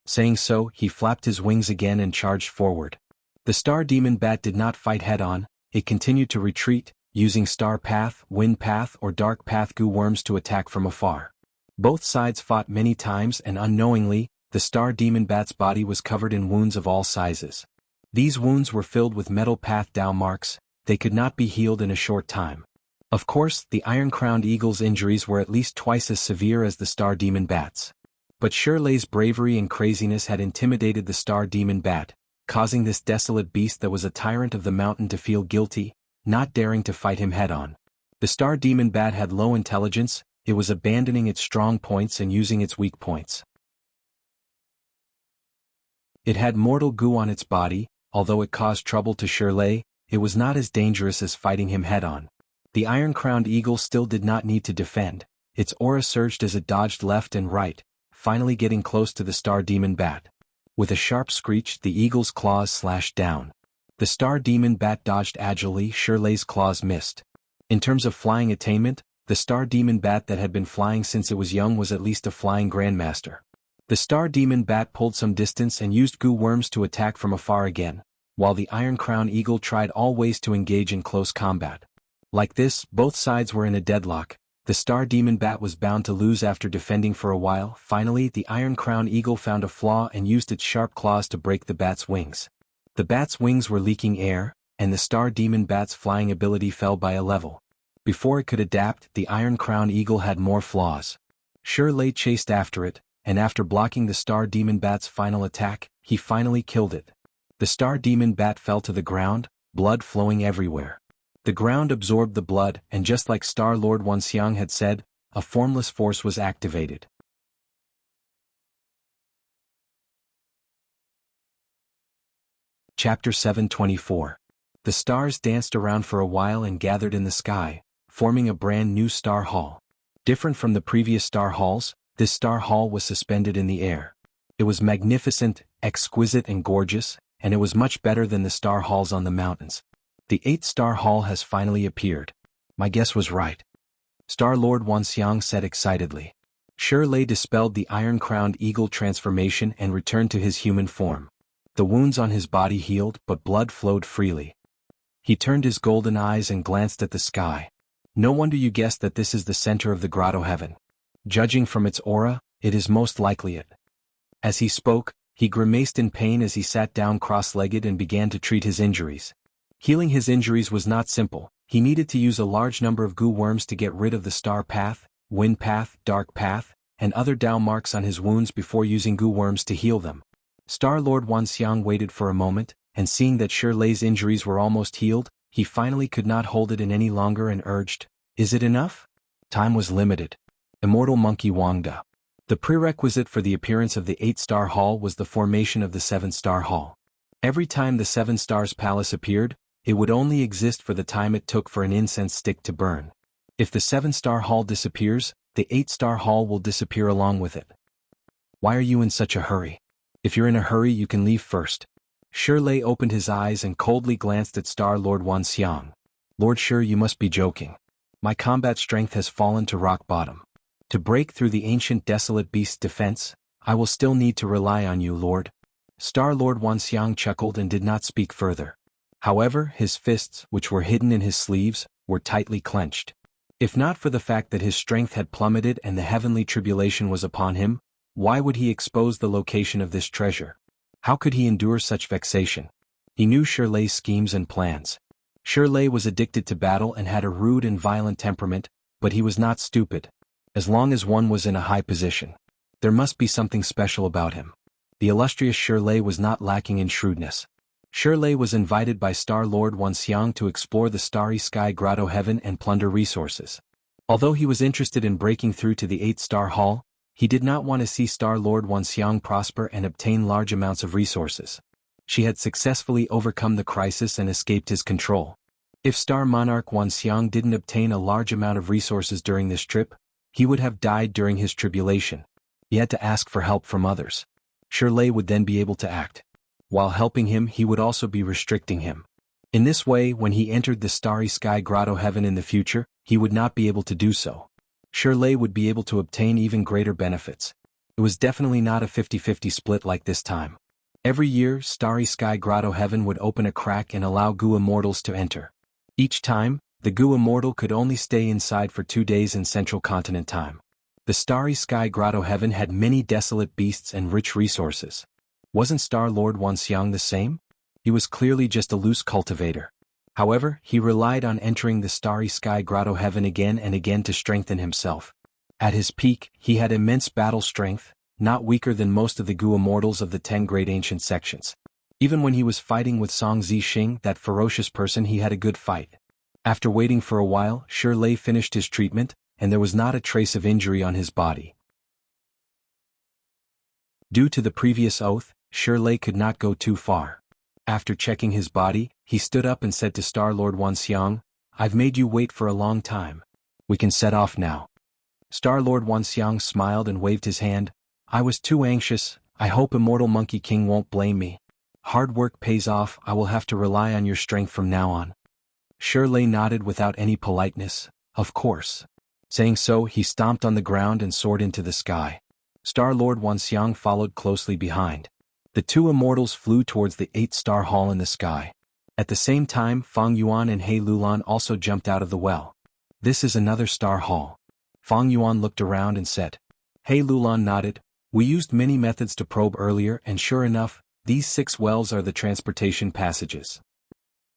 Saying so, he flapped his wings again and charged forward. The star demon bat did not fight head-on, it continued to retreat, using star path, wind path or dark path Gu worms to attack from afar. Both sides fought many times and unknowingly, the star demon bat's body was covered in wounds of all sizes. These wounds were filled with metal path Dao marks, they could not be healed in a short time. Of course, the iron-crowned eagle's injuries were at least twice as severe as the star demon bat's. But Shirley's bravery and craziness had intimidated the star demon bat, causing this desolate beast that was a tyrant of the mountain to feel guilty, not daring to fight him head-on. The star demon bat had low intelligence, it was abandoning its strong points and using its weak points. It had mortal goo on its body, although it caused trouble to Shirley, it was not as dangerous as fighting him head-on. The iron-crowned eagle still did not need to defend, its aura surged as it dodged left and right, finally getting close to the star demon bat. With a sharp screech, the eagle's claws slashed down. The star demon bat dodged agilely, Shirley's claws missed. In terms of flying attainment, the star demon bat that had been flying since it was young was at least a flying grandmaster. The star demon bat pulled some distance and used Gu worms to attack from afar again, while the iron-crowned eagle tried all ways to engage in close combat. Like this, both sides were in a deadlock. The star demon bat was bound to lose after defending for a while. Finally, the iron-crowned eagle found a flaw and used its sharp claws to break the bat's wings. The bat's wings were leaking air, and the star demon bat's flying ability fell by a level. Before it could adapt, the iron-crowned eagle had more flaws. Shirley chased after it, and after blocking the star demon bat's final attack, he finally killed it. The star demon bat fell to the ground, blood flowing everywhere. The ground absorbed the blood, and just like Star-Lord Wanxiang had said, a formless force was activated. Chapter 724. The stars danced around for a while and gathered in the sky, forming a brand new star hall. Different from the previous star halls, this star hall was suspended in the air. It was magnificent, exquisite and gorgeous, and it was much better than the star halls on the mountains. The 8-star hall has finally appeared. My guess was right. Star-Lord Wanxiang said excitedly. Shirley dispelled the iron-crowned eagle transformation and returned to his human form. The wounds on his body healed, but blood flowed freely. He turned his golden eyes and glanced at the sky. No wonder you guessed that this is the center of the grotto heaven. Judging from its aura, it is most likely it. As he spoke, He grimaced in pain as he sat down cross-legged and began to treat his injuries. Healing his injuries was not simple. He needed to use a large number of goo worms to get rid of the star path, wind path, dark path, and other Dao marks on his wounds before using goo worms to heal them. Star Lord Wanxiang waited for a moment, and seeing that Shirley's injuries were almost healed, he finally could not hold it in any longer and urged, "Is it enough?" Time was limited. Immortal Monkey Wangda. The prerequisite for the appearance of the 8-star hall was the formation of the 7-star hall. Every time the 7 stars palace appeared, it would only exist for the time it took for an incense stick to burn. If the 7-star hall disappears, the 8-star hall will disappear along with it. Why are you in such a hurry? If you're in a hurry, you can leave first. Shirley opened his eyes and coldly glanced at Star Lord Wanxiang. Lord Shir, you must be joking. My combat strength has fallen to rock bottom. To break through the ancient desolate beast's defense, I will still need to rely on you, Lord. Star Lord Wanxiang chuckled and did not speak further. However, his fists, which were hidden in his sleeves, were tightly clenched. If not for the fact that his strength had plummeted and the heavenly tribulation was upon him, why would he expose the location of this treasure? How could he endure such vexation? He knew Shirley's schemes and plans. Shirley was addicted to battle and had a rude and violent temperament, but he was not stupid. As long as one was in a high position, there must be something special about him. The illustrious Shirley was not lacking in shrewdness. Shirley was invited by Star Lord Wanxiang to explore the starry sky grotto heaven and plunder resources. Although he was interested in breaking through to the 8-star hall, he did not want to see Star Lord Wanxiang prosper and obtain large amounts of resources. She had successfully overcome the crisis and escaped his control. If Star Monarch Wanxiang didn't obtain a large amount of resources during this trip, he would have died during his tribulation. He had to ask for help from others. Shirley would then be able to act. While helping him, he would also be restricting him. In this way, when he entered the starry sky grotto heaven in the future, he would not be able to do so. Shirley would be able to obtain even greater benefits. It was definitely not a 50-50 split like this time. Every year, starry sky grotto heaven would open a crack and allow goo immortals to enter. Each time, the goo immortal could only stay inside for 2 days in central continent time. The starry sky grotto heaven had many desolate beasts and rich resources. Wasn't Star Lord Wanxiang the same? He was clearly just a loose cultivator. However, he relied on entering the starry sky grotto heaven again and again to strengthen himself. At his peak, he had immense battle strength, not weaker than most of the goo immortals of the 10 great ancient sections. Even when he was fighting with Song Zixing, that ferocious person, he had a good fight. After waiting for a while, Shirley finished his treatment, and there was not a trace of injury on his body. Due to the previous oath, Shirley could not go too far. After checking his body, he stood up and said to Star Lord Wanxiang, "I've made you wait for a long time. We can set off now." Star Lord Wanxiang smiled and waved his hand. "I was too anxious. I hope Immortal Monkey King won't blame me. Hard work pays off. I will have to rely on your strength from now on." Shirley nodded without any politeness. "Of course." Saying so, he stomped on the ground and soared into the sky. Star Lord Wanxiang followed closely behind. The two immortals flew towards the 8-star hall in the sky. At the same time, Fang Yuan and He Lulan also jumped out of the well. "This is another star hall." Fang Yuan looked around and said. He Lulan nodded. "We used many methods to probe earlier, and sure enough, these 6 wells are the transportation passages."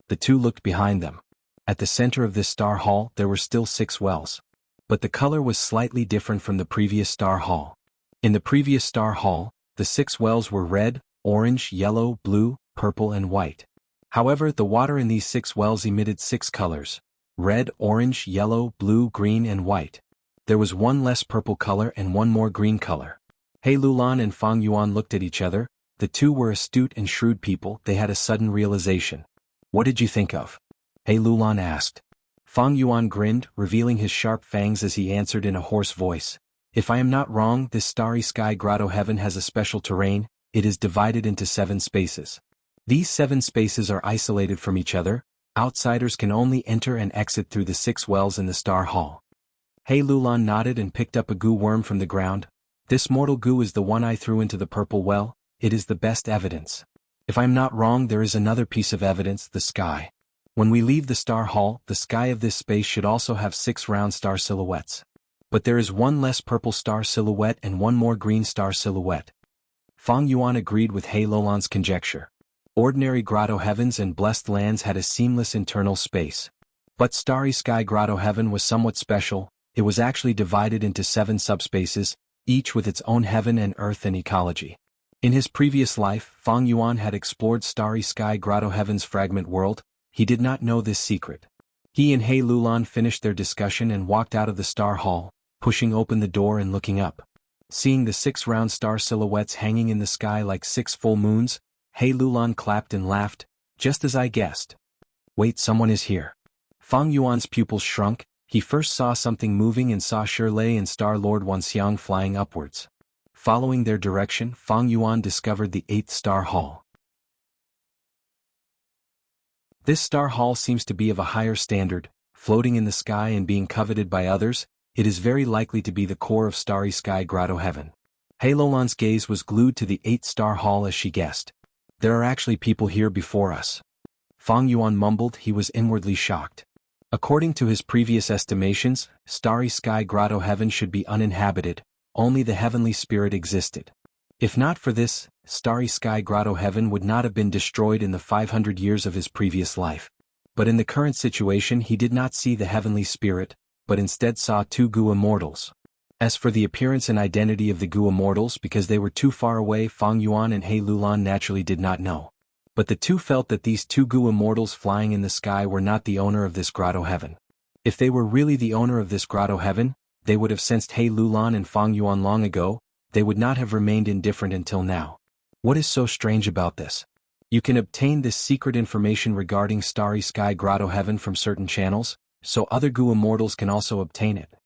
The two looked behind them. At the center of this star hall, there were still 6 wells. But the color was slightly different from the previous star hall. In the previous star hall, the 6 wells were red, orange, yellow, blue, purple and white. However, the water in these 6 wells emitted 6 colors: red, orange, yellow, blue, green and white. There was 1 less purple color and 1 more green color. He Lulan and Fang Yuan looked at each other. The two were astute and shrewd people. They had a sudden realization. "What did you think of?" He Lulan asked. Fang Yuan grinned, revealing his sharp fangs as he answered in a hoarse voice. "If I am not wrong, this starry sky grotto heaven has a special terrain. It is divided into 7 spaces. These 7 spaces are isolated from each other. Outsiders can only enter and exit through the 6 wells in the star hall." He Lulan nodded and picked up a goo worm from the ground. "This mortal goo is the one I threw into the purple well. It is the best evidence. If I am not wrong, there is another piece of evidence: the sky. When we leave the star hall, the sky of this space should also have 6 round star silhouettes. But there is 1 less purple star silhouette and 1 more green star silhouette." Fang Yuan agreed with He Lulan's conjecture. Ordinary grotto heavens and blessed lands had a seamless internal space. But Starry Sky Grotto Heaven was somewhat special. It was actually divided into 7 subspaces, each with its own heaven and earth and ecology. In his previous life, Fang Yuan had explored Starry Sky Grotto Heaven's fragment world. He did not know this secret. He and He Lulan finished their discussion and walked out of the star hall, pushing open the door and looking up. Seeing the 6 round star silhouettes hanging in the sky like 6 full moons, He Lulan clapped and laughed, just as I guessed. Wait, someone is here. Fang Yuan's pupils shrunk. He first saw something moving and saw Shirlei and Star Lord Wanxiang flying upwards. Following their direction, Fang Yuan discovered the 8th star hall. This star hall seems to be of a higher standard, floating in the sky and being coveted by others. It is very likely to be the core of Starry Sky Grotto Heaven. He Lulan's gaze was glued to the 8th star hall as she guessed. There are actually people here before us. Fang Yuan mumbled. He was inwardly shocked. According to his previous estimations, Starry Sky Grotto Heaven should be uninhabited. Only the heavenly spirit existed. If not for this, Starry Sky Grotto Heaven would not have been destroyed in the 500 years of his previous life. But in the current situation he did not see the heavenly spirit, but instead saw 2 Gu immortals. As for the appearance and identity of the Gu immortals, because they were too far away, Fang Yuan and He Lulan naturally did not know. But the two felt that these 2 Gu immortals flying in the sky were not the owner of this grotto heaven. If they were really the owner of this grotto heaven, they would have sensed He Lulan and Fang Yuan long ago. They would not have remained indifferent until now. What is so strange about this? You can obtain this secret information regarding Starry Sky Grotto Heaven from certain channels, so other Gu immortals can also obtain it.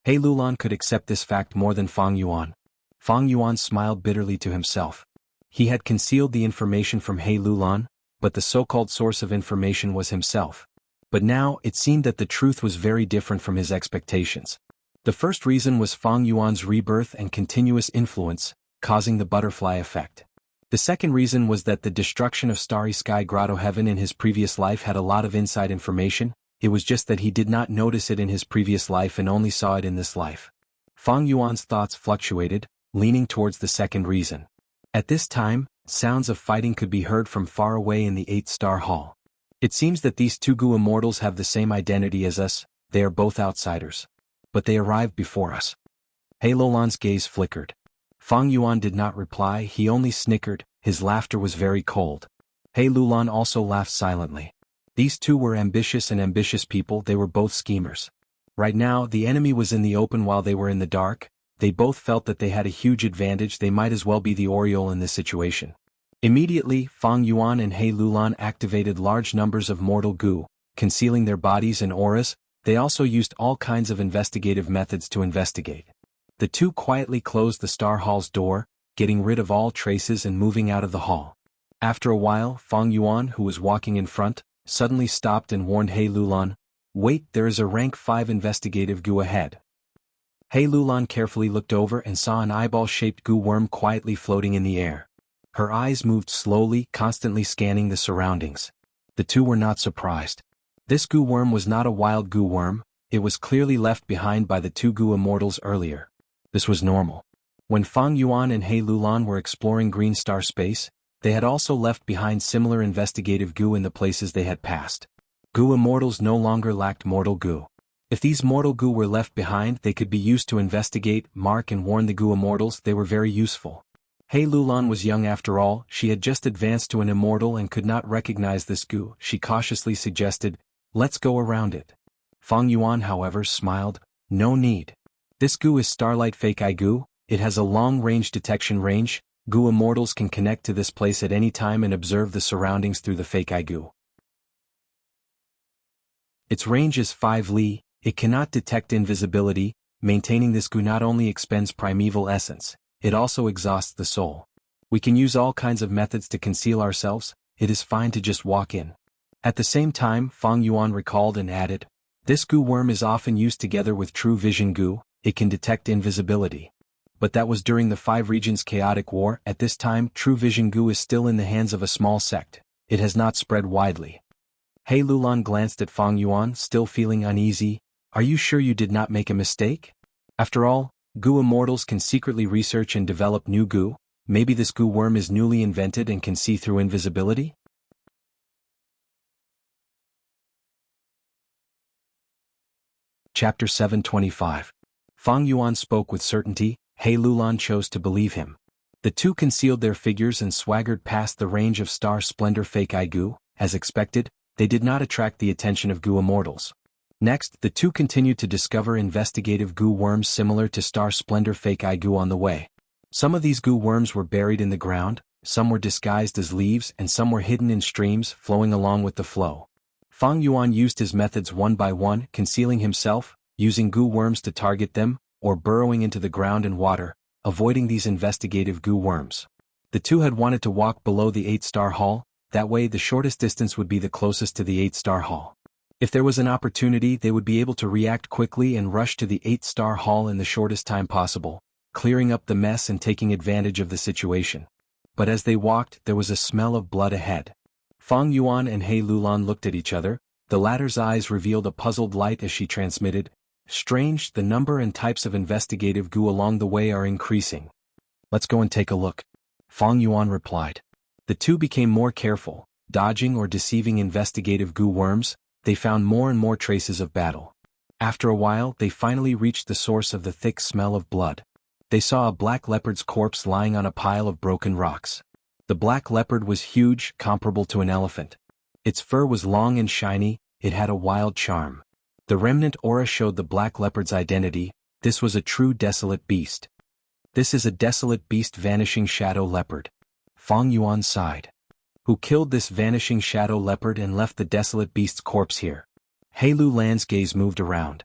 He Lulan could accept this fact more than Fang Yuan. Fang Yuan smiled bitterly to himself. He had concealed the information from He Lulan, but the so-called source of information was himself. But now it seemed that the truth was very different from his expectations. The first reason was Fang Yuan's rebirth and continuous influence, causing the butterfly effect. The second reason was that the destruction of Starry Sky Grotto Heaven in his previous life had a lot of inside information. It was just that he did not notice it in his previous life and only saw it in this life. Fang Yuan's thoughts fluctuated, leaning towards the second reason. At this time, sounds of fighting could be heard from far away in the 8th star hall. It seems that these 2 Gu immortals have the same identity as us. They are both outsiders. But they arrived before us. He Lulan's gaze flickered. Fang Yuan did not reply. He only snickered. His laughter was very cold. He Lulan also laughed silently. These two were ambitious people. They were both schemers. Right now, the enemy was in the open while they were in the dark. They both felt that they had a huge advantage. They might as well be the Oriole in this situation. Immediately, Fang Yuan and He Lulan activated large numbers of mortal Gu, concealing their bodies and auras. They also used all kinds of investigative methods to investigate. The two quietly closed the Star Hall's door, getting rid of all traces and moving out of the hall. After a while, Fang Yuan, who was walking in front, suddenly stopped and warned He Lulan, "Wait, there is a rank 5 investigative Gu ahead." He Lulan carefully looked over and saw an eyeball-shaped Gu worm quietly floating in the air. Her eyes moved slowly, constantly scanning the surroundings. The two were not surprised. This Gu worm was not a wild Gu worm. It was clearly left behind by the 2 Gu immortals earlier. This was normal. When Fang Yuan and He Lulan were exploring Green Star space, they had also left behind similar investigative Gu in the places they had passed. Gu immortals no longer lacked mortal Gu. If these mortal Gu were left behind, they could be used to investigate, mark and warn the Gu immortals. They were very useful. He Lulan was young after all. She had just advanced to an immortal and could not recognize this Gu. She cautiously suggested, "Let's go around it." Fang Yuan, however, smiled, "No need. This Gu is Starlight Fake Eye Gu. It has a long-range detection range. Gu immortals can connect to this place at any time and observe the surroundings through the Fake Eye Gu. Its range is 5 li. It cannot detect invisibility. Maintaining this Gu not only expends primeval essence, it also exhausts the soul. We can use all kinds of methods to conceal ourselves. It is fine to just walk in." At the same time, Fang Yuan recalled and added, "This Gu worm is often used together with True Vision Gu. It can detect invisibility. But that was during the 5 regions chaotic war. At this time, True Vision Gu is still in the hands of a small sect. It has not spread widely." He Lulan glanced at Fang Yuan, still feeling uneasy. "Are you sure you did not make a mistake? After all, Gu immortals can secretly research and develop new Gu. Maybe this goo worm is newly invented and can see through invisibility? Chapter 725. Fang Yuan spoke with certainty. He Lulan chose to believe him. The two concealed their figures and swaggered past the range of Star Splendor fake eye goo. As expected, they did not attract the attention of goo immortals. Next, the two continued to discover investigative goo worms similar to Star Splendor fake eye goo on the way. Some of these goo worms were buried in the ground, some were disguised as leaves, and some were hidden in streams flowing along with the flow. Fang Yuan used his methods one by one, concealing himself, using goo worms to target them, or burrowing into the ground and water, avoiding these investigative goo worms. The two had wanted to walk below the 8-star hall, that way the shortest distance would be the closest to the 8-star hall. If there was an opportunity, they would be able to react quickly and rush to the 8-star hall in the shortest time possible, clearing up the mess and taking advantage of the situation. But as they walked, there was a smell of blood ahead. Fang Yuan and He Lulan looked at each other. The latter's eyes revealed a puzzled light as she transmitted, "Strange, the number and types of investigative goo along the way are increasing. Let's go and take a look." Fang Yuan replied. The two became more careful, dodging or deceiving investigative goo worms. They found more and more traces of battle. After a while, they finally reached the source of the thick smell of blood. They saw a black leopard's corpse lying on a pile of broken rocks. The black leopard was huge, comparable to an elephant. Its fur was long and shiny, it had a wild charm. The remnant aura showed the black leopard's identity. This was a true desolate beast. "This is a desolate beast, vanishing shadow leopard." Fang Yuan sighed. "Who killed this vanishing shadow leopard and left the desolate beast's corpse here?" He Lulan's gaze moved around.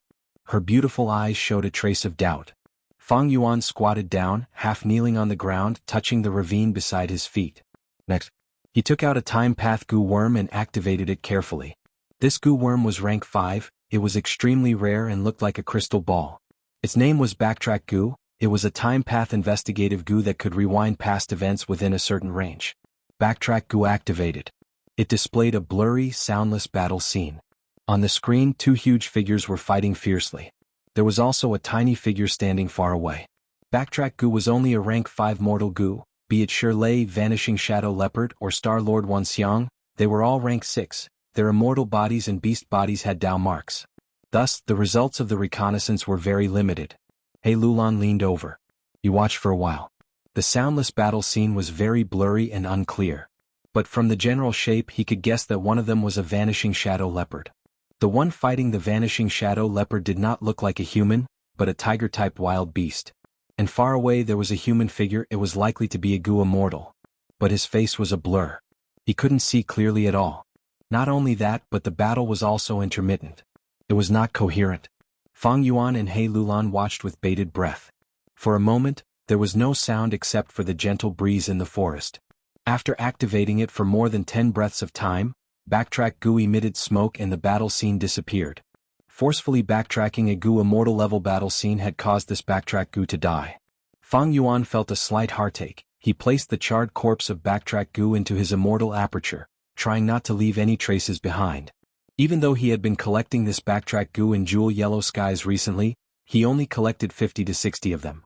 Her beautiful eyes showed a trace of doubt. Fang Yuan squatted down, half kneeling on the ground, touching the ravine beside his feet. Next, he took out a time path goo worm and activated it carefully. This goo worm was rank 5, it was extremely rare and looked like a crystal ball. Its name was Backtrack Goo. It was a time path investigative goo that could rewind past events within a certain range. Backtrack Goo activated. It displayed a blurry, soundless battle scene. On the screen, two huge figures were fighting fiercely. There was also a tiny figure standing far away. Backtrack Goo was only a rank 5 mortal goo, be it Shirley, Vanishing Shadow Leopard, or Star-Lord Wanxiang, they were all rank 6. Their immortal bodies and beast bodies had Dao marks. Thus, the results of the reconnaissance were very limited. He Lulan leaned over. He watched for a while. The soundless battle scene was very blurry and unclear. But from the general shape he could guess that one of them was a Vanishing Shadow Leopard. The one fighting the Vanishing Shadow Leopard did not look like a human, but a tiger-type wild beast. And far away there was a human figure. It was likely to be a goo immortal. But his face was a blur. He couldn't see clearly at all. Not only that, but the battle was also intermittent. It was not coherent. Fang Yuan and He Lulan watched with bated breath. For a moment, there was no sound except for the gentle breeze in the forest. After activating it for more than 10 breaths of time, Backtrack Goo emitted smoke and the battle scene disappeared. Forcefully backtracking a goo immortal level battle scene had caused this Backtrack Goo to die. Fang Yuan felt a slight heartache. He placed the charred corpse of Backtrack Goo into his immortal aperture, trying not to leave any traces behind. Even though he had been collecting this Backtrack Goo in jewel yellow skies recently, he only collected 50 to 60 of them.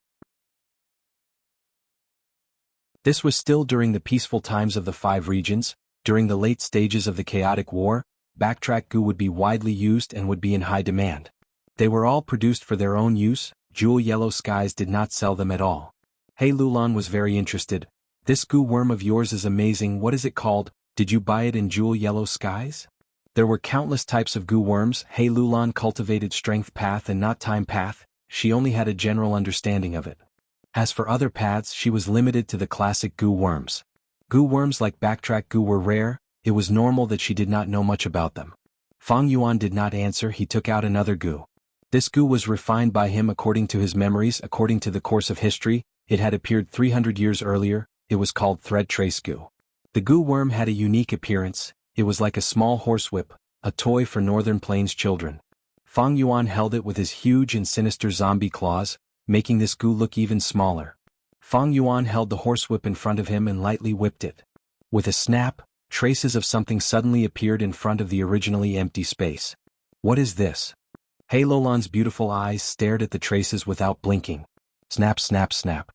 This was still during the peaceful times of the 5 regions. During the late stages of the chaotic war, Backtrack Goo would be widely used and would be in high demand. They were all produced for their own use. Jewel yellow skies did not sell them at all. He Lulan was very interested. "This goo worm of yours is amazing. What is it called? Did you buy it in jewel yellow skies?" There were countless types of goo worms. He Lulan cultivated strength path and not time path. She only had a general understanding of it. As for other paths, she was limited to the classic goo worms. Goo worms like Backtrack Goo were rare. It was normal that she did not know much about them. Fang Yuan did not answer. He took out another goo. This goo was refined by him according to his memories. According to the course of history, it had appeared 300 years earlier. It was called Thread Trace Goo. The goo worm had a unique appearance. It was like a small horsewhip, a toy for Northern Plains children. Fang Yuan held it with his huge and sinister zombie claws, making this goo look even smaller. Fang Yuan held the horsewhip in front of him and lightly whipped it. With a snap, traces of something suddenly appeared in front of the originally empty space. "What is this?" He Lulan's beautiful eyes stared at the traces without blinking. Snap, snap, snap.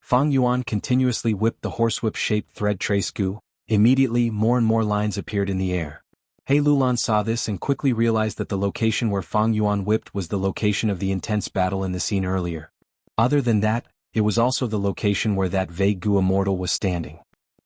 Fang Yuan continuously whipped the horsewhip-shaped thread trace goo. Immediately more and more lines appeared in the air. He Lulan saw this and quickly realized that the location where Fang Yuan whipped was the location of the intense battle in the scene earlier. Other than that, it was also the location where that vague goo immortal was standing.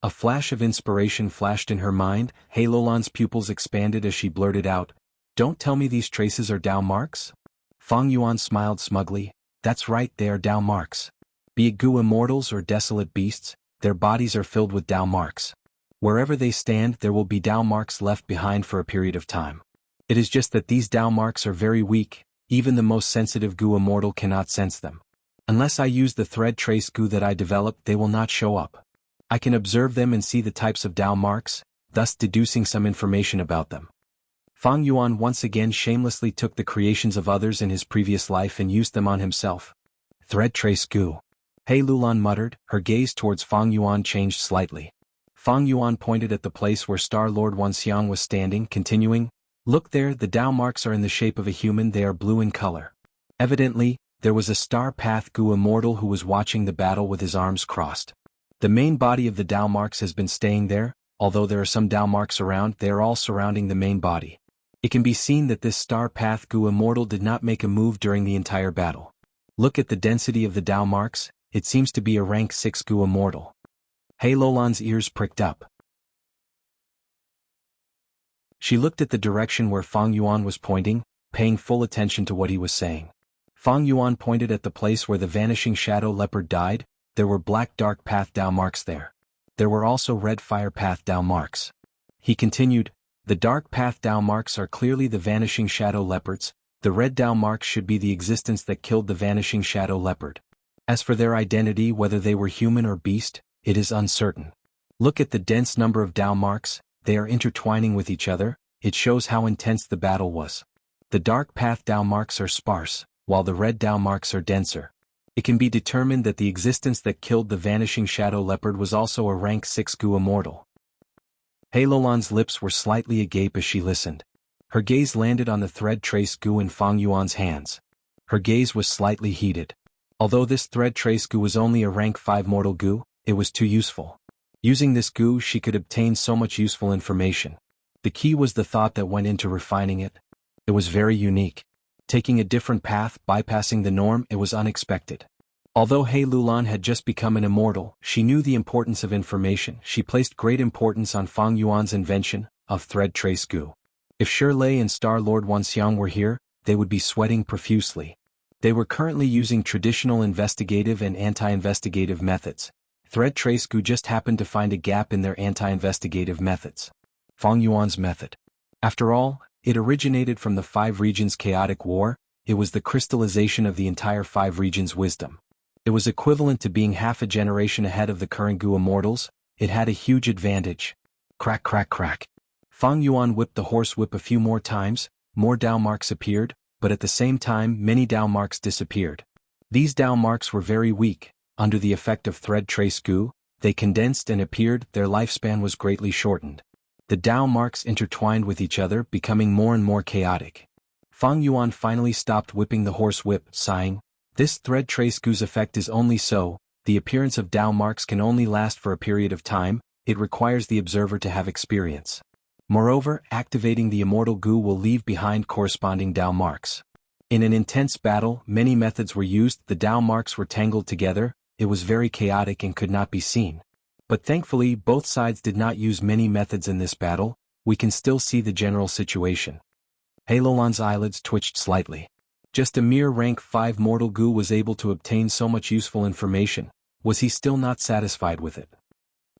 A flash of inspiration flashed in her mind. He Lulan's pupils expanded as she blurted out, "Don't tell me these traces are Dao marks?" Fang Yuan smiled smugly, "That's right, they are Dao marks. Be it goo immortals or desolate beasts, their bodies are filled with Dao marks. Wherever they stand there will be Dao marks left behind for a period of time. It is just that these Dao marks are very weak, even the most sensitive goo immortal cannot sense them. Unless I use the thread trace goo that I developed, they will not show up. I can observe them and see the types of Dao marks, thus deducing some information about them." Fang Yuan once again shamelessly took the creations of others in his previous life and used them on himself. "Thread trace goo," He Lulan muttered. Her gaze towards Fang Yuan changed slightly. Fang Yuan pointed at the place where Star Lord Wanxiang was standing, continuing, "Look there, the Dao marks are in the shape of a human, they are blue in color." Evidently, there was a Star Path Gu immortal who was watching the battle with his arms crossed. The main body of the Dao marks has been staying there, although there are some Dao marks around, they are all surrounding the main body. It can be seen that this Star Path Gu immortal did not make a move during the entire battle. Look at the density of the Dao marks, it seems to be a rank 6 Gu immortal. He Lulan's ears pricked up. She looked at the direction where Fang Yuan was pointing, paying full attention to what he was saying. Fang Yuan pointed at the place where the vanishing shadow leopard died. There were black dark path Dao marks there. There were also red fire path Dao marks. He continued, "The dark path Dao marks are clearly the vanishing shadow leopards, the red Dao marks should be the existence that killed the vanishing shadow leopard. As for their identity, whether they were human or beast, it is uncertain. Look at the dense number of Dao marks, they are intertwining with each other, it shows how intense the battle was. The dark path Dao marks are sparse, while the red Dao marks are denser. It can be determined that the existence that killed the vanishing shadow leopard was also a rank 6 Gu immortal." He Lulan's lips were slightly agape as she listened. Her gaze landed on the thread trace Gu in Fang Yuan's hands. Her gaze was slightly heated. Although this thread trace Gu was only a rank 5 mortal Gu, it was too useful. Using this Gu she could obtain so much useful information. The key was the thought that went into refining it. It was very unique. Taking a different path, bypassing the norm, it was unexpected. Although He Lulan had just become an immortal, she knew the importance of information. She placed great importance on Fang Yuan's invention of thread trace Gu. If Shirlei and Star Lord Wanxiang were here, they would be sweating profusely. They were currently using traditional investigative and anti-investigative methods. Thread trace Gu just happened to find a gap in their anti-investigative methods. Fang Yuan's method. After all, it originated from the 5 regions' chaotic war. It was the crystallization of the entire 5 regions' wisdom. It was equivalent to being half a generation ahead of the current Gu immortals. It had a huge advantage. Crack crack crack. Fang Yuan whipped the horse whip a few more times, more Dao marks appeared, but at the same time many Dao marks disappeared. These Dao marks were very weak. Under the effect of thread trace Gu, they condensed and appeared, their lifespan was greatly shortened. The Dao marks intertwined with each other, becoming more and more chaotic. Fang Yuan finally stopped whipping the horse whip, sighing, "This thread trace Gu's effect is only so, the appearance of Dao marks can only last for a period of time, it requires the observer to have experience. Moreover, activating the immortal Gu will leave behind corresponding Dao marks." In an intense battle, many methods were used, the Dao marks were tangled together, it was very chaotic and could not be seen. But thankfully both sides did not use many methods in this battle, we can still see the general situation. He Lulan's eyelids twitched slightly. Just a mere rank 5 mortal Gu was able to obtain so much useful information, was he still not satisfied with it?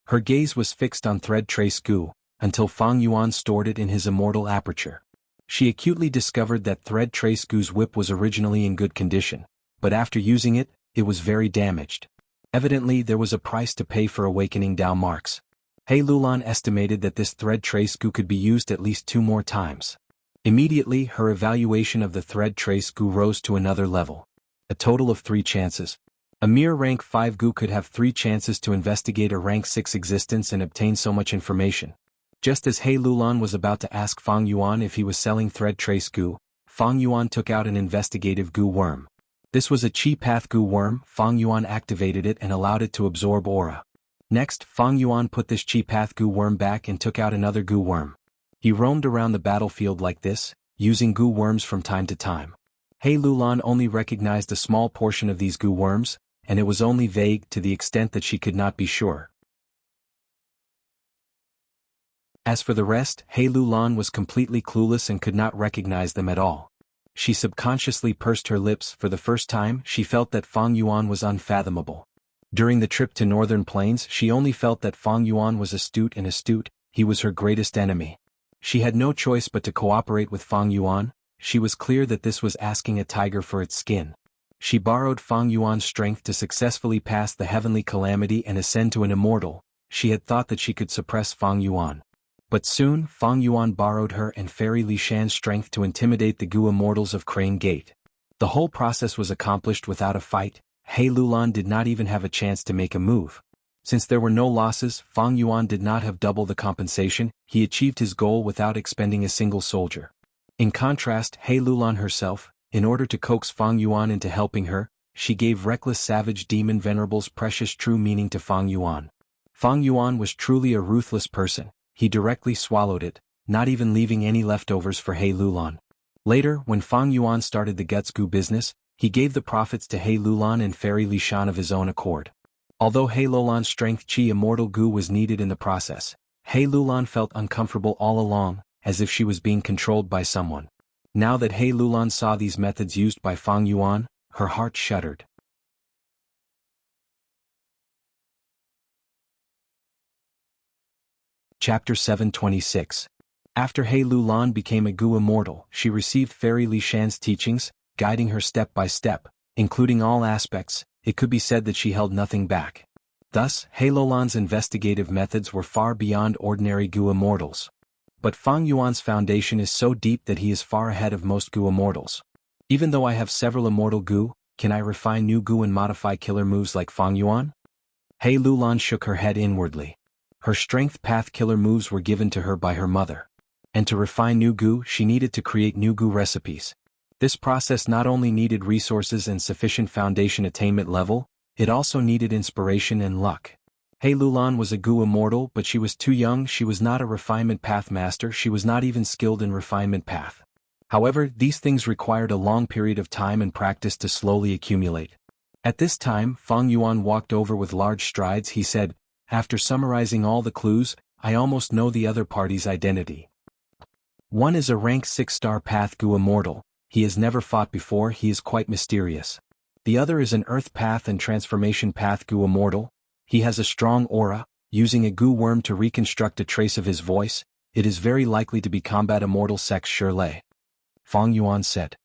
Her gaze was fixed on thread trace Gu, until Fang Yuan stored it in his immortal aperture. She acutely discovered that thread trace Gu's whip was originally in good condition, but after using it, it was very damaged. Evidently there was a price to pay for awakening Dao marks. He Lulan estimated that this thread trace Gu could be used at least 2 more times. Immediately her evaluation of the thread trace Gu rose to another level. A total of 3 chances. A mere rank 5 Gu could have 3 chances to investigate a rank 6 existence and obtain so much information. Just as He Lulan was about to ask Fang Yuan if he was selling thread trace Gu, Fang Yuan took out an investigative Gu worm. This was a Chi Path Gu worm. Fang Yuan activated it and allowed it to absorb aura. Next, Fang Yuan put this Chi Path Gu worm back and took out another Gu worm. He roamed around the battlefield like this, using Gu worms from time to time. He Lulan only recognized a small portion of these Gu worms, and it was only vague to the extent that she could not be sure. As for the rest, He Lulan was completely clueless and could not recognize them at all. She subconsciously pursed her lips. For the first time she felt that Fang Yuan was unfathomable. During the trip to Northern Plains she only felt that Fang Yuan was astute, he was her greatest enemy. She had no choice but to cooperate with Fang Yuan. She was clear that this was asking a tiger for its skin. She borrowed Fang Yuan's strength to successfully pass the heavenly calamity and ascend to an immortal. She had thought that she could suppress Fang Yuan. But soon Fang Yuan borrowed her and Fairy Li Shan's strength to intimidate the Gu immortals of Crane Gate. The whole process was accomplished without a fight. He Lulan did not even have a chance to make a move. Since there were no losses, Fang Yuan did not have double the compensation. He achieved his goal without expending a single soldier. In contrast, He Lulan herself, in order to coax Fang Yuan into helping her, she gave reckless savage demon Venerable's precious true meaning to Fang Yuan. Fang Yuan was truly a ruthless person. He directly swallowed it, not even leaving any leftovers for He Lulan. Later, when Fang Yuan started the Guts Gu business, he gave the profits to He Lulan and Fairy Li Shan of his own accord. Although He Lulan's strength Chi Immortal Gu was needed in the process, He Lulan felt uncomfortable all along, as if she was being controlled by someone. Now that He Lulan saw these methods used by Fang Yuan, her heart shuddered. Chapter 726. After He Lulan became a Gu immortal, she received Fairy Li Shan's teachings, guiding her step by step, including all aspects. It could be said that she held nothing back. Thus, He Lulan's investigative methods were far beyond ordinary Gu immortals. But Fang Yuan's foundation is so deep that he is far ahead of most Gu immortals. Even though I have several immortal Gu, can I refine new Gu and modify killer moves like Fang Yuan? He Lulan shook her head inwardly. Her strength path killer moves were given to her by her mother. And to refine new Gu, she needed to create new Gu recipes. This process not only needed resources and sufficient foundation attainment level, it also needed inspiration and luck. He Lulan was a Gu immortal, but she was too young. She was not a refinement path master. She was not even skilled in refinement path. However, these things required a long period of time and practice to slowly accumulate. At this time, Fang Yuan walked over with large strides. He said, "After summarizing all the clues, I almost know the other party's identity. One is a rank 6-star path Gu immortal. He has never fought before. He is quite mysterious. The other is an earth path and transformation path Gu immortal. He has a strong aura. Using a Gu worm to reconstruct a trace of his voice, it is very likely to be combat immortal Sex Shirley." Fang Yuan said.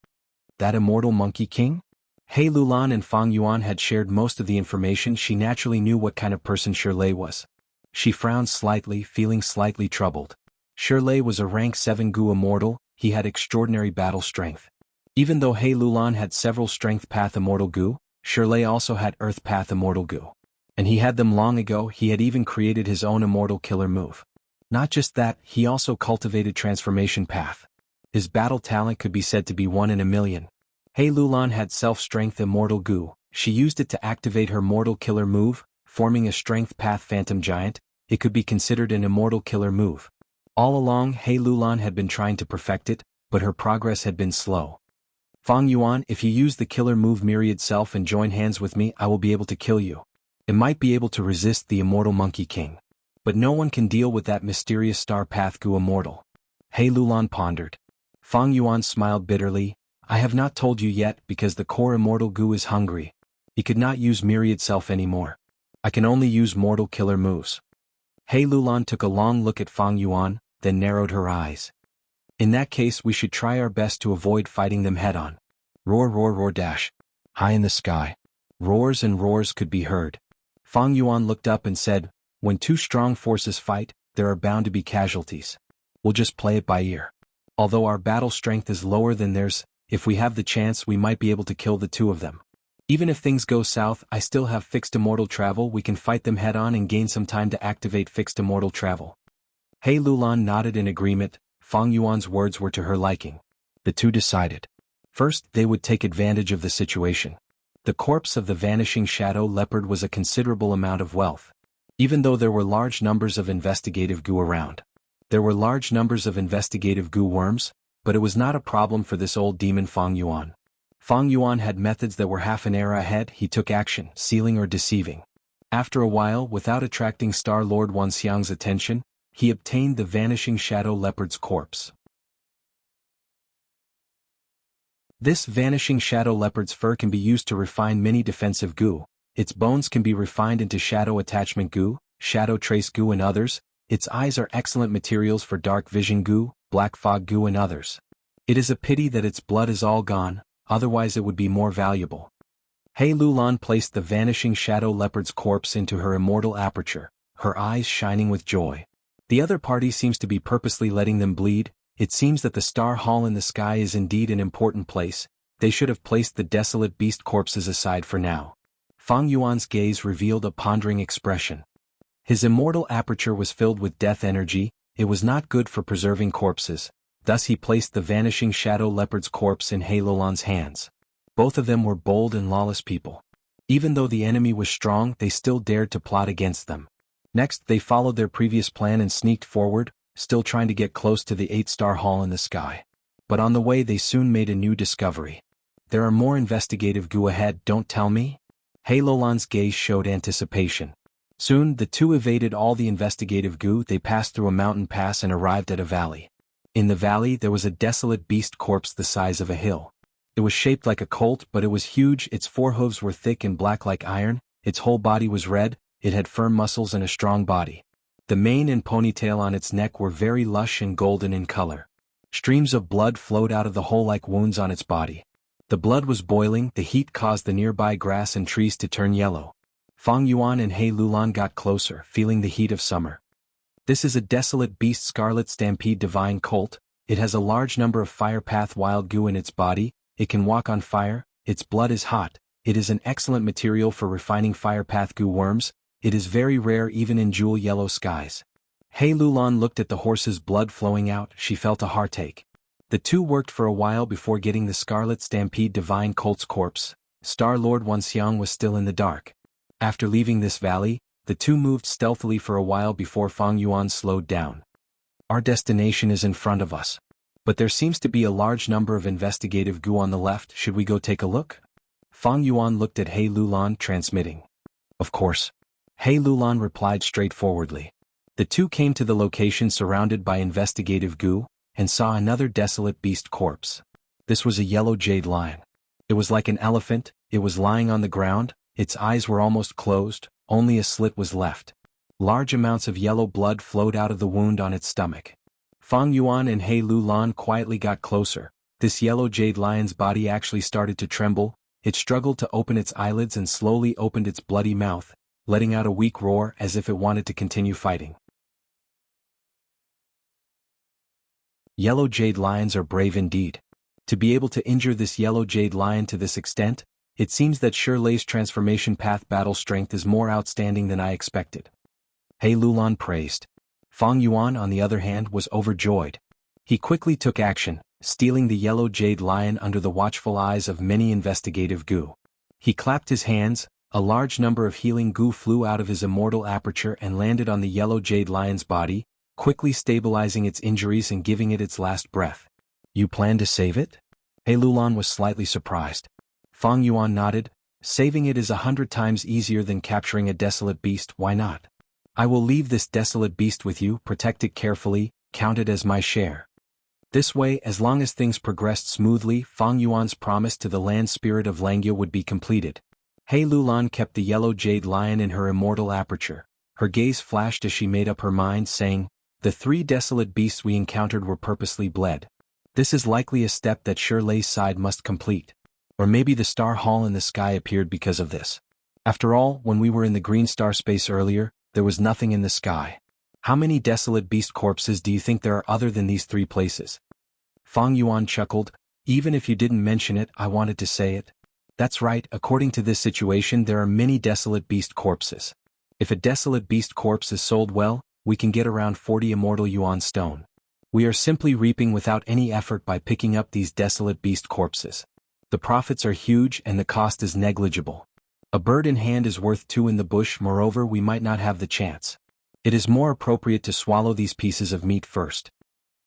"That immortal Monkey King?" He Lulan and Fang Yuan had shared most of the information. She naturally knew what kind of person Shirley was. She frowned slightly, feeling slightly troubled. Shirley was a rank 7 Gu immortal. He had extraordinary battle strength. Even though He Lulan had several strength path immortal Gu, Shirley also had earth path immortal Gu. And he had them long ago. He had even created his own immortal killer move. Not just that, he also cultivated transformation path. His battle talent could be said to be 1 in a million. He Lulan had self-strength immortal Gu. She used it to activate her mortal killer move, forming a strength path phantom giant. It could be considered an immortal killer move. All along, He Lulan had been trying to perfect it, but her progress had been slow. "Fang Yuan, if you use the killer move Myriad Self and join hands with me, I will be able to kill you. It might be able to resist the immortal Monkey King. But no one can deal with that mysterious star path Gu immortal." He Lulan pondered. Fang Yuan smiled bitterly. "I have not told you yet because the core immortal Gu is hungry. He could not use Myriad Self anymore. I can only use mortal killer moves." He Lulan took a long look at Fang Yuan, then narrowed her eyes. "In that case we should try our best to avoid fighting them head-on." Roar roar roar dash. High in the sky. Roars and roars could be heard. Fang Yuan looked up and said, "When two strong forces fight, there are bound to be casualties. We'll just play it by ear. Although our battle strength is lower than theirs, if we have the chance we might be able to kill the two of them. Even if things go south, I still have fixed immortal travel. We can fight them head-on and gain some time to activate fixed immortal travel." He Lulan nodded in agreement. Fang Yuan's words were to her liking. The two decided. First, they would take advantage of the situation. The corpse of the vanishing shadow leopard was a considerable amount of wealth. Even though there were large numbers of investigative goo around. There were large numbers of investigative goo worms, but it was not a problem for this old demon Fang Yuan. Fang Yuan had methods that were half an era ahead. He took action, sealing or deceiving. After a while, without attracting Star Lord Wanxiang's attention, he obtained the vanishing shadow leopard's corpse. This vanishing shadow leopard's fur can be used to refine many defensive goo. Its bones can be refined into shadow attachment goo, shadow trace goo and others. Its eyes are excellent materials for dark vision goo, black fog goo and others. It is a pity that its blood is all gone, otherwise it would be more valuable. He Lulan placed the vanishing shadow leopard's corpse into her immortal aperture, her eyes shining with joy. The other party seems to be purposely letting them bleed. It seems that the star hall in the sky is indeed an important place. They should have placed the desolate beast corpses aside for now. Fang Yuan's gaze revealed a pondering expression. His immortal aperture was filled with death energy. It was not good for preserving corpses. Thus he placed the vanishing shadow leopard's corpse in He Lulan's hands. Both of them were bold and lawless people. Even though the enemy was strong, they still dared to plot against them. Next, they followed their previous plan and sneaked forward, still trying to get close to the 8-star hall in the sky. But on the way they soon made a new discovery. There are more investigative goo ahead, don't tell me? He Lulan's gaze showed anticipation. Soon, the two evaded all the investigative goo. They passed through a mountain pass and arrived at a valley. In the valley there was a desolate beast corpse the size of a hill. It was shaped like a colt, but it was huge. Its forehooves were thick and black like iron. Its whole body was red. It had firm muscles and a strong body. The mane and ponytail on its neck were very lush and golden in color. Streams of blood flowed out of the hole like wounds on its body. The blood was boiling. The heat caused the nearby grass and trees to turn yellow. Fang Yuan and He Lulan got closer, feeling the heat of summer. This is a desolate beast scarlet stampede divine colt. It has a large number of fire path wild goo in its body. It can walk on fire. Its blood is hot. It is an excellent material for refining fire path goo worms. It is very rare even in jewel yellow skies. He Lulan looked at the horse's blood flowing out. She felt a heartache. The two worked for a while before getting the scarlet stampede divine colt's corpse. Star Lord Wanxiang was still in the dark. After leaving this valley, the two moved stealthily for a while before Fang Yuan slowed down. Our destination is in front of us. But there seems to be a large number of investigative goo on the left. Should we go take a look? Fang Yuan looked at He Lulan, transmitting. Of course. He Lulan replied straightforwardly. The two came to the location surrounded by investigative goo, and saw another desolate beast corpse. This was a yellow jade lion. It was like an elephant. It was lying on the ground. Its eyes were almost closed, only a slit was left. Large amounts of yellow blood flowed out of the wound on its stomach. Fang Yuan and He Lulan quietly got closer. This yellow jade lion's body actually started to tremble. It struggled to open its eyelids and slowly opened its bloody mouth, letting out a weak roar as if it wanted to continue fighting. Yellow jade lions are brave indeed. To be able to injure this yellow jade lion to this extent, it seems that Shirley's transformation path battle strength is more outstanding than I expected. He Lulan praised. Fang Yuan, on the other hand, was overjoyed. He quickly took action, stealing the yellow jade lion under the watchful eyes of many investigative goo. He clapped his hands. A large number of healing goo flew out of his immortal aperture and landed on the yellow jade lion's body, quickly stabilizing its injuries and giving it its last breath. You plan to save it? He Lulan was slightly surprised. Fang Yuan nodded. Saving it is 100 times easier than capturing a desolate beast. Why not? I will leave this desolate beast with you, protect it carefully, count it as my share. This way, as long as things progressed smoothly, Fang Yuan's promise to the land spirit of Langya would be completed. He Lulan kept the yellow jade lion in her immortal aperture. Her gaze flashed as she made up her mind, saying, the 3 desolate beasts we encountered were purposely bled. This is likely a step that Shirley's side must complete. Or maybe the star hall in the sky appeared because of this. After all, when we were in the green star space earlier, there was nothing in the sky. How many desolate beast corpses do you think there are other than these 3 places? Fang Yuan chuckled. Even if you didn't mention it, I wanted to say it. That's right, according to this situation there are many desolate beast corpses. If a desolate beast corpse is sold well, we can get around 40 immortal yuan stone. We are simply reaping without any effort by picking up these desolate beast corpses. The profits are huge and the cost is negligible. A bird in hand is worth two in the bush, moreover we might not have the chance. It is more appropriate to swallow these pieces of meat first.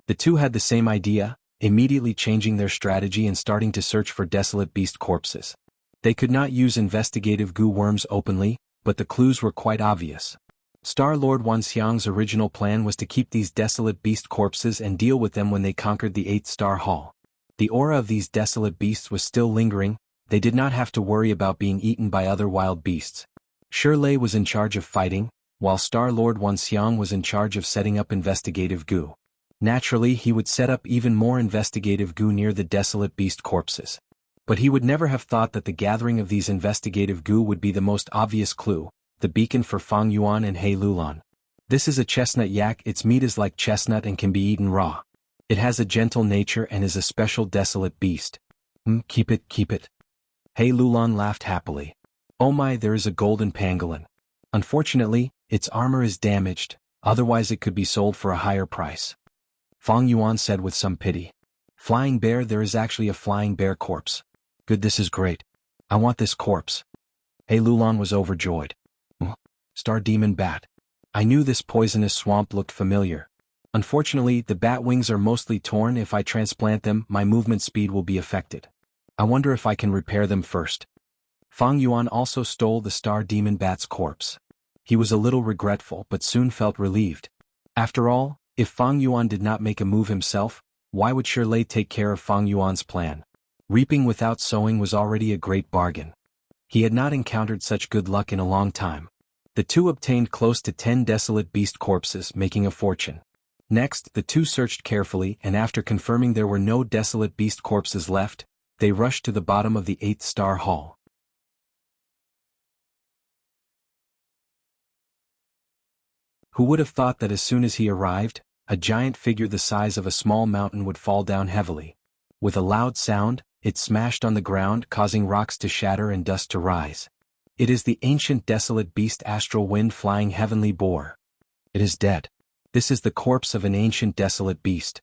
The two had the same idea, immediately changing their strategy and starting to search for desolate beast corpses. They could not use investigative goo worms openly, but the clues were quite obvious. Star-Lord Wanxiang's original plan was to keep these desolate beast corpses and deal with them when they conquered the 8th Star Hall. The aura of these desolate beasts was still lingering, they did not have to worry about being eaten by other wild beasts. Shirley was in charge of fighting, while Star-Lord Wanxiang was in charge of setting up investigative goo. Naturally, he would set up even more investigative goo near the desolate beast corpses. But he would never have thought that the gathering of these investigative goo would be the most obvious clue, the beacon for Fang Yuan and He Lulan. This is a chestnut yak, its meat is like chestnut and can be eaten raw. It has a gentle nature and is a special desolate beast. Keep it, keep it. He Lulan laughed happily. Oh my, there is a golden pangolin. Unfortunately, its armor is damaged, otherwise it could be sold for a higher price. Fang Yuan said with some pity. Flying bear, there is actually a flying bear corpse. Good, this is great. I want this corpse. He Lulan was overjoyed. Star demon bat. I knew this poisonous swamp looked familiar. Unfortunately, the bat wings are mostly torn. If I transplant them, my movement speed will be affected. I wonder if I can repair them first. Fang Yuan also stole the star demon bat's corpse. He was a little regretful but soon felt relieved. After all, if Fang Yuan did not make a move himself, why would Shirley take care of Fang Yuan's plan? Reaping without sowing was already a great bargain. He had not encountered such good luck in a long time. The two obtained close to 10 desolate beast corpses, making a fortune. Next, the two searched carefully and after confirming there were no desolate beast corpses left, they rushed to the bottom of the 8th Star Hall. Who would have thought that as soon as he arrived, a giant figure the size of a small mountain would fall down heavily. With a loud sound, it smashed on the ground, causing rocks to shatter and dust to rise. It is the ancient desolate beast astral wind flying heavenly boar. It is dead. This is the corpse of an ancient desolate beast.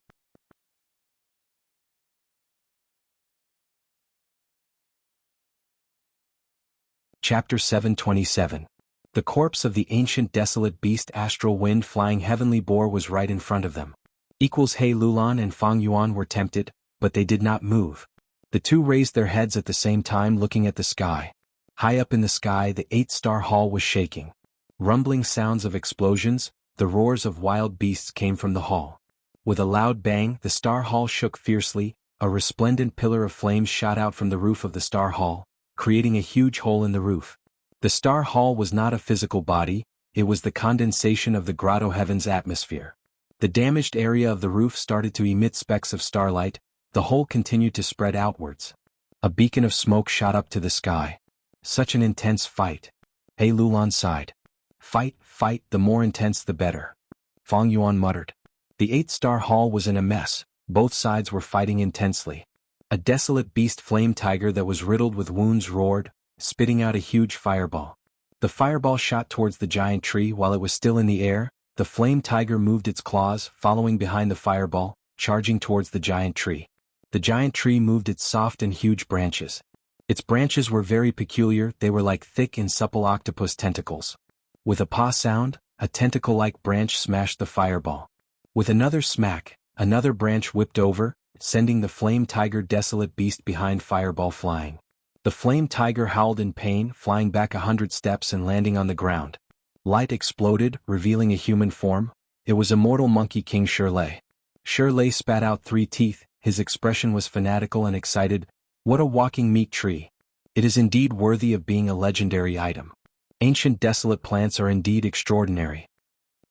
Chapter 727. The corpse of the ancient desolate beast astral wind flying heavenly boar was right in front of them. He Lulan and Fang Yuan were tempted, but they did not move. The two raised their heads at the same time looking at the sky. High up in the sky the 8th Star Hall was shaking. Rumbling sounds of explosions, the roars of wild beasts came from the hall. With a loud bang the Star Hall shook fiercely, a resplendent pillar of flames shot out from the roof of the Star Hall, creating a huge hole in the roof. The Star Hall was not a physical body, it was the condensation of the grotto heaven's atmosphere. The damaged area of the roof started to emit specks of starlight, the hole continued to spread outwards. A beacon of smoke shot up to the sky. Such an intense fight. He Lulan sighed. Fight, fight, the more intense the better. Fang Yuan muttered. The 8th Star Hall was in a mess, both sides were fighting intensely. A desolate beast flame tiger that was riddled with wounds roared, spitting out a huge fireball. The fireball shot towards the giant tree while it was still in the air, the flame tiger moved its claws, following behind the fireball, charging towards the giant tree. The giant tree moved its soft and huge branches. Its branches were very peculiar, they were like thick and supple octopus tentacles. With a paw sound, a tentacle-like branch smashed the fireball. With another smack, another branch whipped over, sending the flame tiger desolate beast behind fireball flying. The flame tiger howled in pain, flying back 100 steps and landing on the ground. Light exploded, revealing a human form. It was immortal Monkey King Shirley. Shirley spat out 3 teeth, his expression was fanatical and excited. What a walking meat tree. It is indeed worthy of being a legendary item. Ancient desolate plants are indeed extraordinary.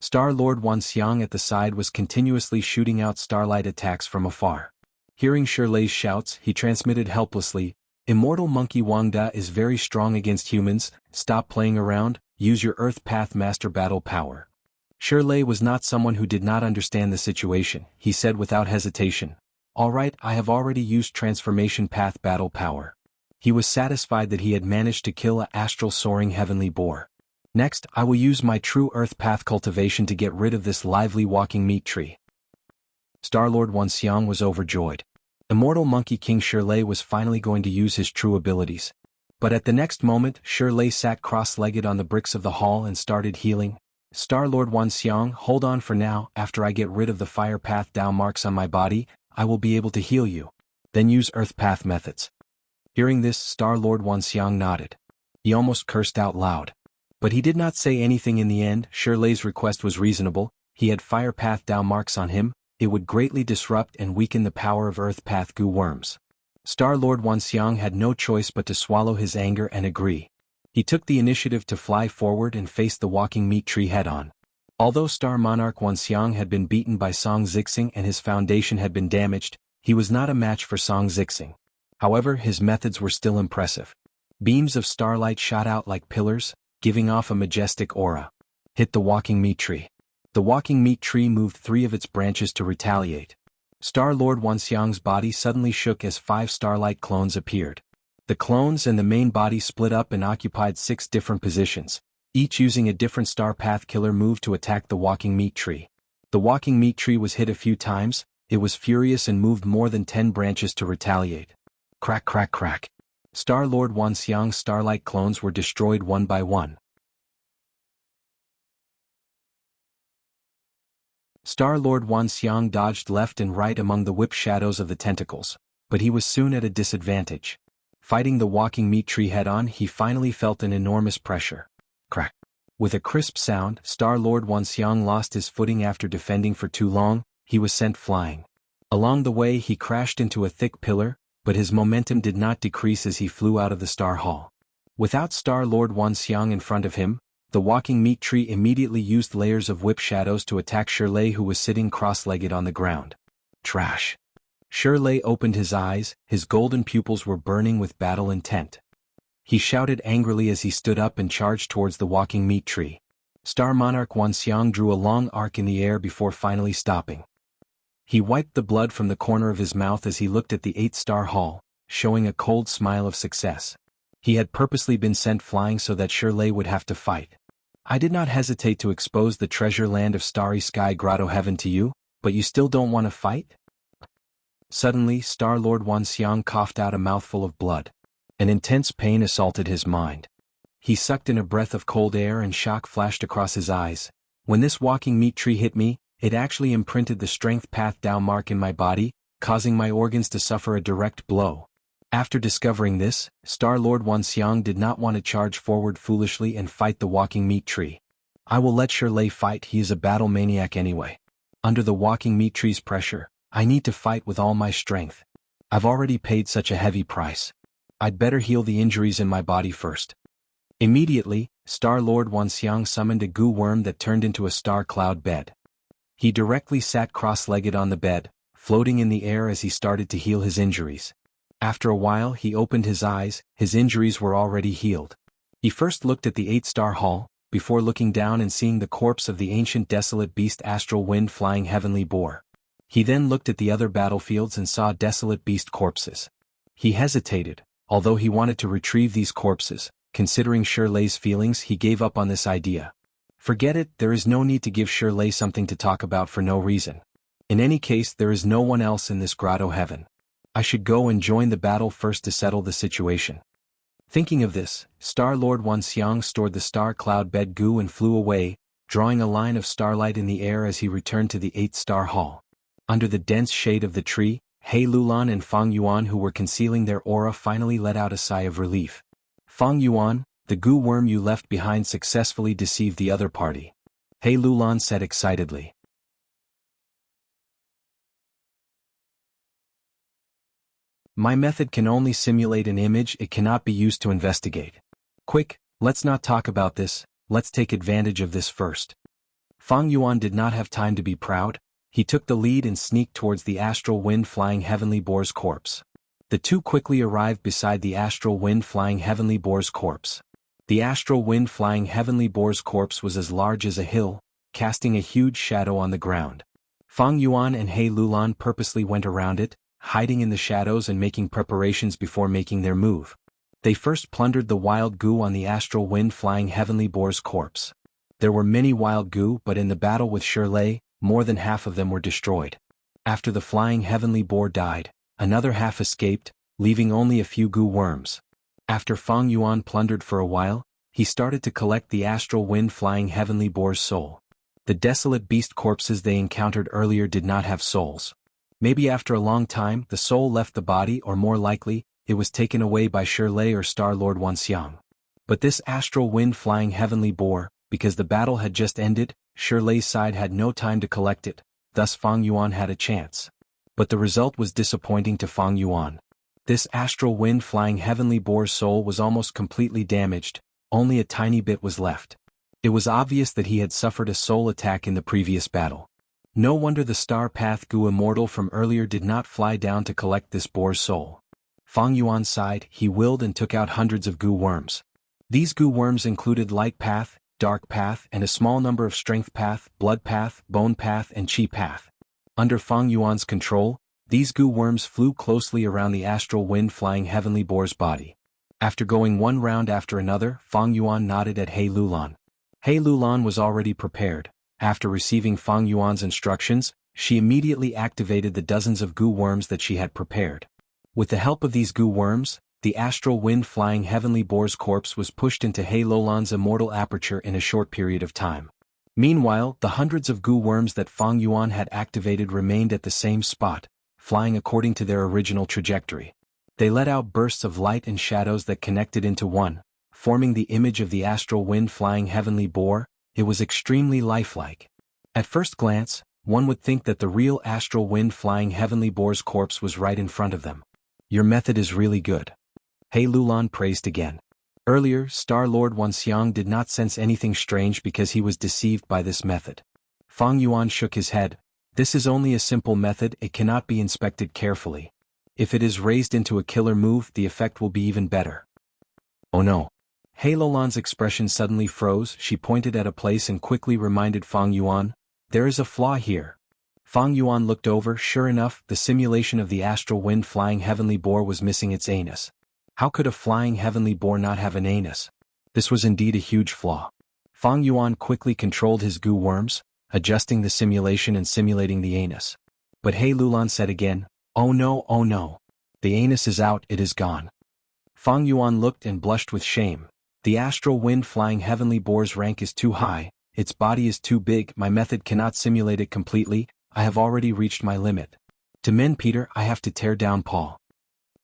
Star-Lord Wanxiang at the side was continuously shooting out starlight attacks from afar. Hearing Shirley's shouts, he transmitted helplessly, Immortal Monkey Wangda is very strong against humans, stop playing around, use your Earth Path Master battle power. Shirley was not someone who did not understand the situation, he said without hesitation. Alright, I have already used Transformation Path battle power. He was satisfied that he had managed to kill a astral soaring heavenly boar. Next, I will use my true Earth Path Cultivation to get rid of this lively walking meat tree. Star-Lord Wuxiang was overjoyed. Immortal Monkey King Shirley was finally going to use his true abilities. But at the next moment, Shirley sat cross-legged on the bricks of the hall and started healing. Star-Lord Wuxiang, hold on for now. After I get rid of the fire path down marks on my body, I will be able to heal you. Then use earth path methods. Hearing this, Star-Lord Wuxiang nodded. He almost cursed out loud. But he did not say anything in the end. Shirley's request was reasonable. He had fire path down marks on him. It would greatly disrupt and weaken the power of earth path goo worms. Star-Lord Wuxiang had no choice but to swallow his anger and agree. He took the initiative to fly forward and face the walking meat tree head-on. Although Star Monarch Wuxiang had been beaten by Song Zixing and his foundation had been damaged, he was not a match for Song Zixing. However, his methods were still impressive. Beams of starlight shot out like pillars, giving off a majestic aura. Hit the walking meat tree. The walking meat tree moved 3 of its branches to retaliate. Star-Lord Wuxiang's body suddenly shook as 5 starlight clones appeared. The clones and the main body split up and occupied 6 different positions, each using a different star path killer move to attack the walking meat tree. The walking meat tree was hit a few times. It was furious and moved more than 10 branches to retaliate. Crack crack crack. Star-Lord Wuxiang's starlight clones were destroyed one by one. Star-Lord Wuxiang dodged left and right among the whip shadows of the tentacles, but he was soon at a disadvantage. Fighting the walking meat tree head-on, he finally felt an enormous pressure. Crack. With a crisp sound, Star-Lord Wuxiang lost his footing after defending for too long. He was sent flying. Along the way he crashed into a thick pillar, but his momentum did not decrease as he flew out of the Star Hall. Without Star-Lord Wuxiang in front of him, the walking meat tree immediately used layers of whip shadows to attack Shirley, who was sitting cross-legged on the ground. Trash. Shirley opened his eyes, his golden pupils were burning with battle intent. He shouted angrily as he stood up and charged towards the walking meat tree. Star Monarch Wuxiang drew a long arc in the air before finally stopping. He wiped the blood from the corner of his mouth as he looked at the 8-star hall, showing a cold smile of success. He had purposely been sent flying so that Shirley would have to fight. I did not hesitate to expose the treasure land of Starry Sky Grotto Heaven to you, but you still don't want to fight? Suddenly, Star-Lord Wuxiang coughed out a mouthful of blood. An intense pain assaulted his mind. He sucked in a breath of cold air and shock flashed across his eyes. When this walking meat tree hit me, it actually imprinted the strength path down mark in my body, causing my organs to suffer a direct blow. After discovering this, Star-Lord Wuxiang did not want to charge forward foolishly and fight the walking meat tree. I will let Shirley fight, he is a battle maniac anyway. Under the walking meat tree's pressure, I need to fight with all my strength. I've already paid such a heavy price. I'd better heal the injuries in my body first. Immediately, Star-Lord Wuxiang summoned a goo worm that turned into a star cloud bed. He directly sat cross-legged on the bed, floating in the air as he started to heal his injuries. After a while he opened his eyes, his injuries were already healed. He first looked at the 8-star hall, before looking down and seeing the corpse of the ancient desolate beast Astral Wind Flying Heavenly Boar. He then looked at the other battlefields and saw desolate beast corpses. He hesitated, although he wanted to retrieve these corpses. Considering Shirley's feelings, he gave up on this idea. Forget it, there is no need to give Shirley something to talk about for no reason. In any case, there is no one else in this grotto heaven. I should go and join the battle first to settle the situation. Thinking of this, Star-Lord Wuxiang stored the star cloud bed goo and flew away, drawing a line of starlight in the air as he returned to the 8-star hall. Under the dense shade of the tree, He Lulan and Fang Yuan, who were concealing their aura, finally let out a sigh of relief. Fang Yuan, the goo worm you left behind successfully deceived the other party. He Lulan said excitedly. My method can only simulate an image, it cannot be used to investigate. Quick, let's not talk about this, let's take advantage of this first. Fang Yuan did not have time to be proud. He took the lead and sneaked towards the Astral Wind Flying Heavenly Boar's corpse. The two quickly arrived beside the Astral Wind Flying Heavenly Boar's corpse. The Astral Wind Flying Heavenly Boar's corpse was as large as a hill, casting a huge shadow on the ground. Fang Yuan and He Lulan purposely went around it, hiding in the shadows and making preparations before making their move. They first plundered the wild goo on the Astral Wind Flying Heavenly Boar's corpse. There were many wild goo, but in the battle with Shirley, more than half of them were destroyed. After the flying heavenly boar died, another half escaped, leaving only a few goo worms. After Fang Yuan plundered for a while, he started to collect the astral wind flying heavenly boar's soul. The desolate beast corpses they encountered earlier did not have souls. Maybe after a long time the soul left the body, or more likely, it was taken away by Shirlei or Star-Lord Wuxiang. But this astral wind flying heavenly boar, because the battle had just ended, Shirlei's side had no time to collect it, thus Fang Yuan had a chance. But the result was disappointing to Fang Yuan. This astral wind flying heavenly boar's soul was almost completely damaged, only a tiny bit was left. It was obvious that he had suffered a soul attack in the previous battle. No wonder the Star Path Gu Immortal from earlier did not fly down to collect this boar's soul. Fang Yuan sighed, he willed and took out hundreds of goo worms. These goo worms included Light Path, Dark Path, and a small number of Strength Path, Blood Path, Bone Path, and Qi Path. Under Fang Yuan's control, these goo worms flew closely around the astral wind flying heavenly boar's body. After going one round after another, Fang Yuan nodded at He Lulan. He Lulan was already prepared. After receiving Fang Yuan's instructions, she immediately activated the dozens of goo worms that she had prepared. With the help of these goo worms, the astral wind flying heavenly boar's corpse was pushed into He Lulan's immortal aperture in a short period of time. Meanwhile, the hundreds of goo worms that Fang Yuan had activated remained at the same spot, flying according to their original trajectory. They let out bursts of light and shadows that connected into one, forming the image of the astral wind flying heavenly boar. It was extremely lifelike. At first glance, one would think that the real astral wind flying heavenly boar's corpse was right in front of them. Your method is really good. He Lulan praised again. Earlier, Star-Lord Wuxiang did not sense anything strange because he was deceived by this method. Fang Yuan shook his head. This is only a simple method, it cannot be inspected carefully. If it is raised into a killer move, the effect will be even better. Oh no. He Lulan's expression suddenly froze, she pointed at a place and quickly reminded Fang Yuan, there is a flaw here. Fang Yuan looked over, sure enough, the simulation of the astral wind flying heavenly boar was missing its anus. How could a flying heavenly boar not have an anus? This was indeed a huge flaw. Fang Yuan quickly controlled his goo worms, adjusting the simulation and simulating the anus. But He Lulan said again, oh no. The anus is out, it is gone. Fang Yuan looked and blushed with shame. The astral wind flying heavenly boar's rank is too high, its body is too big, my method cannot simulate it completely, I have already reached my limit. To mend Peter, I have to tear down Paul.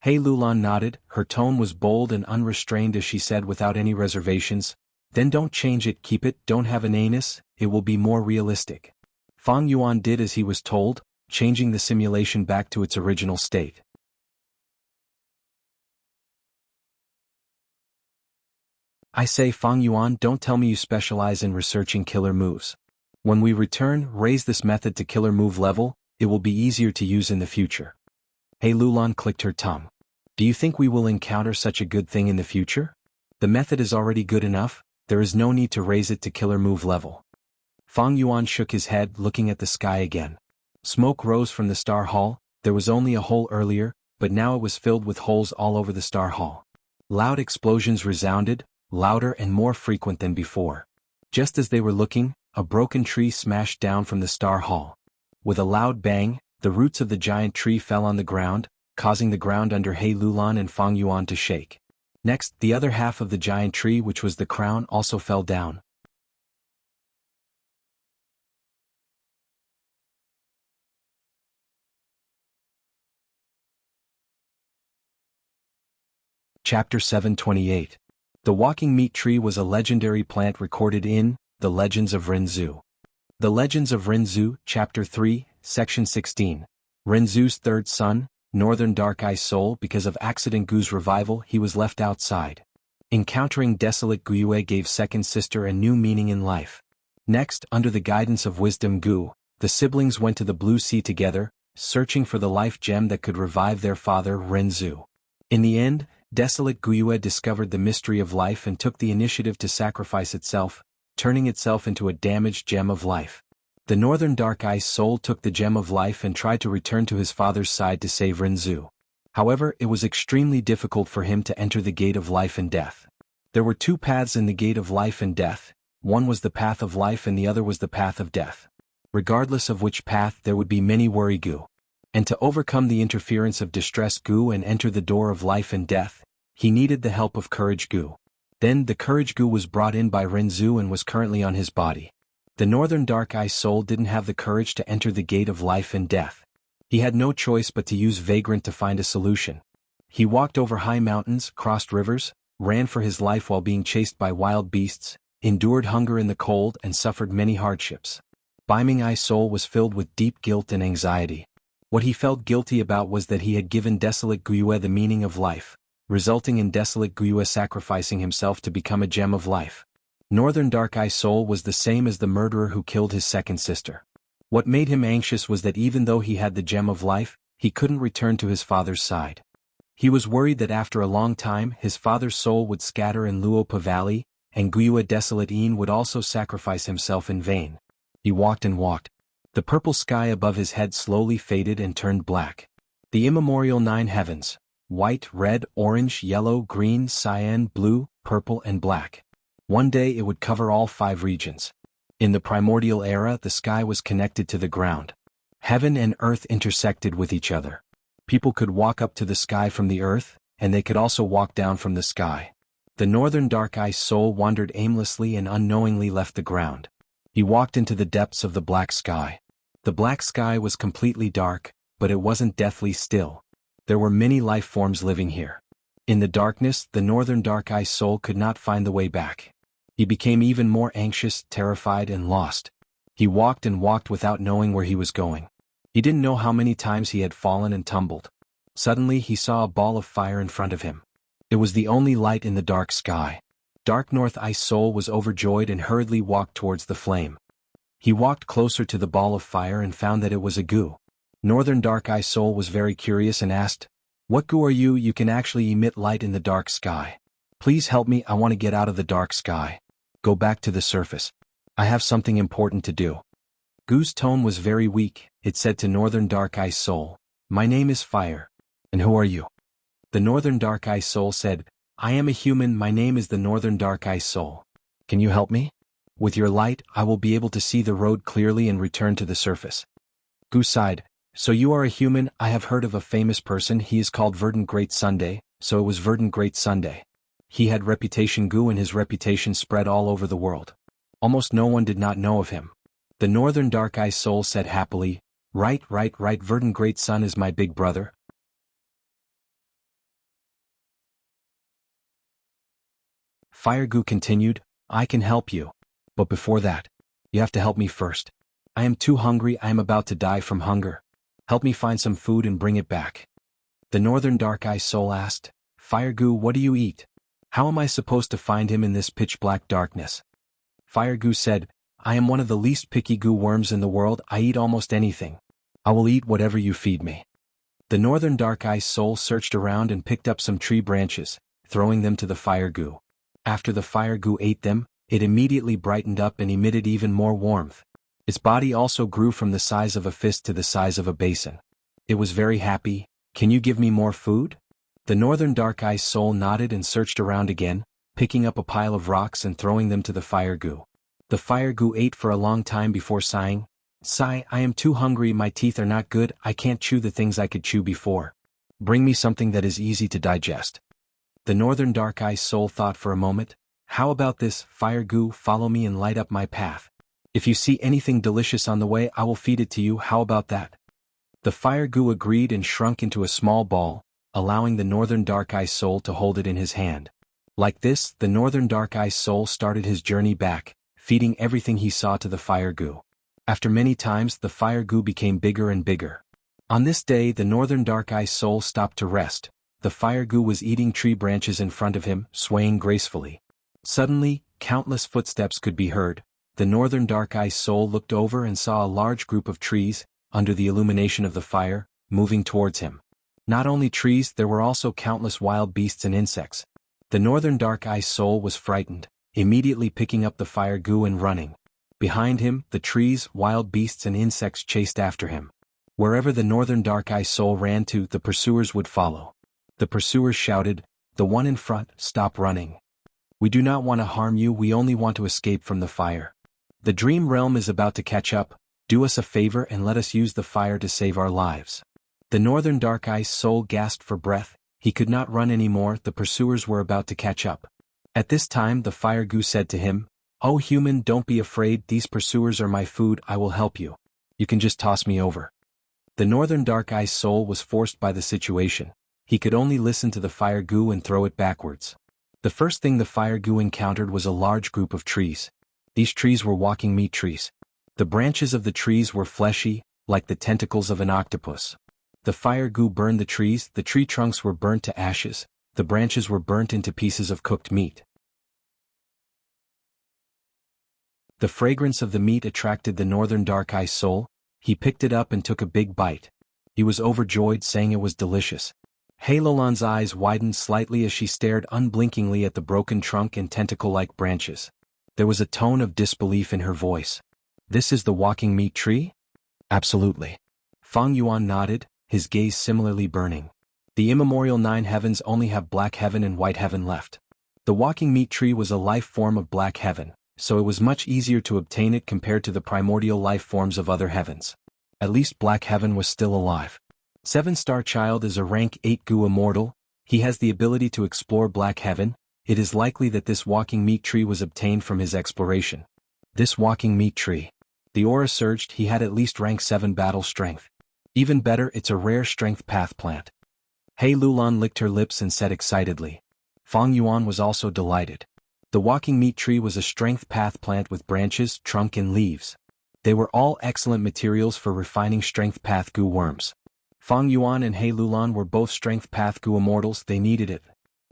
He Lulan nodded, her tone was bold and unrestrained as she said without any reservations, then don't change it, keep it, don't have an anus, it will be more realistic. Fang Yuan did as he was told, changing the simulation back to its original state. I say Fang Yuan, don't tell me you specialize in researching killer moves. When we return, raise this method to killer move level, it will be easier to use in the future. He Lulan clicked her tongue. Do you think we will encounter such a good thing in the future? The method is already good enough, there is no need to raise it to killer move level. Fang Yuan shook his head, looking at the sky again. Smoke rose from the Star Hall, there was only a hole earlier, but now it was filled with holes all over the Star Hall. Loud explosions resounded, louder and more frequent than before. Just as they were looking, a broken tree smashed down from the Star Hall. With a loud bang, the roots of the giant tree fell on the ground, causing the ground under He Lulan and Fang Yuan to shake. Next, the other half of the giant tree, which was the crown, also fell down. Chapter 728. The walking meat tree was a legendary plant recorded in The Legends of Renzu. The Legends of Renzu, Chapter 3, Section 16. Renzu's third son, Northern Dark Eye Soul. Because of accident Gu's revival, he was left outside. Encountering desolate Guyue gave second sister a new meaning in life. Next, under the guidance of Wisdom Gu, the siblings went to the Blue Sea together, searching for the life gem that could revive their father Renzu. In the end, desolate Guyue discovered the mystery of life and took the initiative to sacrifice itself, turning itself into a damaged gem of life. The Northern Dark Eye Soul took the gem of life and tried to return to his father's side to save Renzu. However, it was extremely difficult for him to enter the gate of life and death. There were two paths in the gate of life and death, one was the path of life and the other was the path of death. Regardless of which path, there would be many Wurigu. And to overcome the interference of distress Gu and enter the door of life and death, he needed the help of Courage Gu. Then the Courage Gu was brought in by Renzu and was currently on his body. The Northern Dark Eye Soul didn't have the courage to enter the gate of life and death. He had no choice but to use Vagrant to find a solution. He walked over high mountains, crossed rivers, ran for his life while being chased by wild beasts, endured hunger in the cold and suffered many hardships. Beiming Eye Soul was filled with deep guilt and anxiety. What he felt guilty about was that he had given Desolate Gyue the meaning of life, resulting in Desolate Gyue sacrificing himself to become a gem of life. Northern Dark Eye Soul was the same as the murderer who killed his second sister. What made him anxious was that even though he had the gem of life, he couldn't return to his father's side. He was worried that after a long time his father's soul would scatter in Luopa Valley, and Gyue Desolate Een would also sacrifice himself in vain. He walked and walked. The purple sky above his head slowly faded and turned black. The immemorial 9 heavens, white, red, orange, yellow, green, cyan, blue, purple and black. One day it would cover all 5 regions. In the primordial era the sky was connected to the ground. Heaven and earth intersected with each other. People could walk up to the sky from the earth, and they could also walk down from the sky. The Northern Dark Eye Soul wandered aimlessly and unknowingly left the ground. He walked into the depths of the black sky. The black sky was completely dark, but it wasn't deathly still. There were many life forms living here. In the darkness, the Northern Dark Eye Soul could not find the way back. He became even more anxious, terrified, and lost. He walked and walked without knowing where he was going. He didn't know how many times he had fallen and tumbled. Suddenly he saw a ball of fire in front of him. It was the only light in the dark sky. Dark North Eye Soul was overjoyed and hurriedly walked towards the flame. He walked closer to the ball of fire and found that it was a Gu. Northern Dark Eye Soul was very curious and asked, "What Gu are you? You can actually emit light in the dark sky. Please help me, I want to get out of the dark sky. Go back to the surface. I have something important to do." Gu's tone was very weak. It said to Northern Dark Eye Soul, "My name is Fire. And who are you?" The Northern Dark Eye Soul said, "I am a human, my name is the Northern Dark Eye Soul. Can you help me? With your light, I will be able to see the road clearly and return to the surface." Gu sighed, "So you are a human, I have heard of a famous person, he is called Verdant Great Sunday," so it was Verdant Great Sunday. He had reputation Gu and his reputation spread all over the world. Almost no one did not know of him. The Northern Dark Eye Soul said happily, right, Verdant Great Sun is my big brother." Fire Gu continued, "I can help you. But before that, you have to help me first. I am too hungry, I am about to die from hunger. Help me find some food and bring it back." The Northern Dark Eye Soul asked, "Fire Gu, what do you eat? How am I supposed to find him in this pitch-black darkness?" Fire Gu said, "I am one of the least picky Gu worms in the world, I eat almost anything. I will eat whatever you feed me." The Northern Dark Eye Soul searched around and picked up some tree branches, throwing them to the Fire Gu. After the Fire Gu ate them, it immediately brightened up and emitted even more warmth. Its body also grew from the size of a fist to the size of a basin. It was very happy. "Can you give me more food?" The Northern Dark Eye Soul nodded and searched around again, picking up a pile of rocks and throwing them to the Fire Gu. The Fire Gu ate for a long time before sighing, "Sigh, I am too hungry, my teeth are not good, I can't chew the things I could chew before. Bring me something that is easy to digest." The Northern Dark Eye Soul thought for a moment, "How about this, Fire Gu, follow me and light up my path. If you see anything delicious on the way I will feed it to you, how about that?" The Fire Gu agreed and shrunk into a small ball, allowing the Northern Dark Eye Soul to hold it in his hand. Like this, the Northern Dark Eye Soul started his journey back, feeding everything he saw to the Fire Gu. After many times the Fire Gu became bigger and bigger. On this day the Northern Dark Eye Soul stopped to rest. The Fire Gu was eating tree branches in front of him, swaying gracefully. Suddenly, countless footsteps could be heard. The Northern Dark Eye Soul looked over and saw a large group of trees, under the illumination of the fire, moving towards him. Not only trees, there were also countless wild beasts and insects. The Northern Dark Eye Soul was frightened, immediately picking up the Fire Gu and running. Behind him, the trees, wild beasts and insects chased after him. Wherever the Northern Dark Eye Soul ran to, the pursuers would follow. The pursuers shouted, "The one in front, stop running. We do not want to harm you, we only want to escape from the fire. The Dream Realm is about to catch up, do us a favor and let us use the fire to save our lives." The northern dark ice soul gasped for breath. He could not run anymore, the pursuers were about to catch up. At this time the fire goo said to him, "Oh human, don't be afraid, these pursuers are my food, I will help you. You can just toss me over." The northern dark ice soul was forced by the situation. He could only listen to the fire goo and throw it backwards. The first thing the fire goo encountered was a large group of trees. These trees were walking meat trees. The branches of the trees were fleshy, like the tentacles of an octopus. The fire goo burned the trees, the tree trunks were burnt to ashes, the branches were burnt into pieces of cooked meat. The fragrance of the meat attracted the northern dark ice soul. He picked it up and took a big bite. He was overjoyed, saying it was delicious. Heilolan's eyes widened slightly as she stared unblinkingly at the broken trunk and tentacle-like branches. There was a tone of disbelief in her voice. "This is the walking meat tree?" "Absolutely." Fang Yuan nodded, his gaze similarly burning. The immemorial 9 heavens only have black heaven and white heaven left. The walking meat tree was a life form of black heaven, so it was much easier to obtain it compared to the primordial life forms of other heavens. At least black heaven was still alive. 7-star child is a rank 8 goo immortal. He has the ability to explore black heaven. It is likely that this walking meat tree was obtained from his exploration. This walking meat tree. The aura surged, he had at least rank 7 battle strength. Even better, it's a rare strength path plant. Hei Lulan licked her lips and said excitedly. Fang Yuan was also delighted. The walking meat tree was a strength path plant with branches, trunk and leaves. They were all excellent materials for refining strength path goo worms. Fang Yuan and Hei Lulan were both strength path goo immortals, they needed it.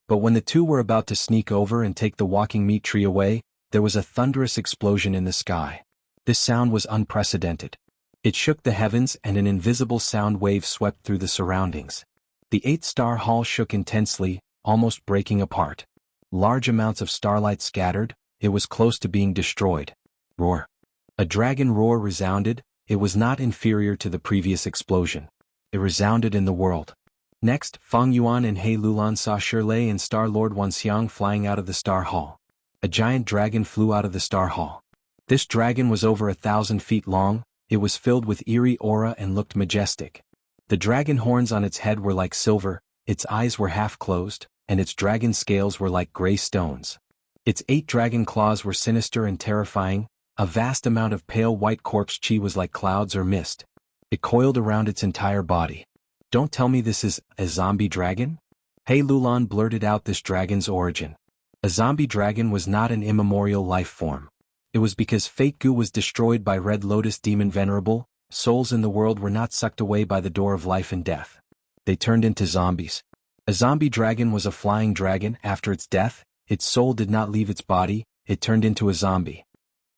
But when the two were about to sneak over and take the walking meat tree away, there was a thunderous explosion in the sky. This sound was unprecedented. It shook the heavens and an invisible sound wave swept through the surroundings. The 8-star hall shook intensely, almost breaking apart. Large amounts of starlight scattered, it was close to being destroyed. Roar. A dragon roar resounded, it was not inferior to the previous explosion. It resounded in the world. Next, Fang Yuan and Hei Lulan saw Shirlei and Star Lord Wanxiang flying out of the Star Hall. A giant dragon flew out of the Star Hall. This dragon was over 1,000 feet long. It was filled with eerie aura and looked majestic. The dragon horns on its head were like silver, its eyes were half closed, and its dragon scales were like gray stones. Its 8 dragon claws were sinister and terrifying. A vast amount of pale white corpse chi was like clouds or mist. It coiled around its entire body. "Don't tell me this is a zombie dragon?" Hei Lulan blurted out this dragon's origin. A zombie dragon was not an immemorial life form. It was because Fate Goo was destroyed by Red Lotus Demon Venerable. Souls in the world were not sucked away by the door of life and death. They turned into zombies. A zombie dragon was a flying dragon. After its death, its soul did not leave its body, it turned into a zombie.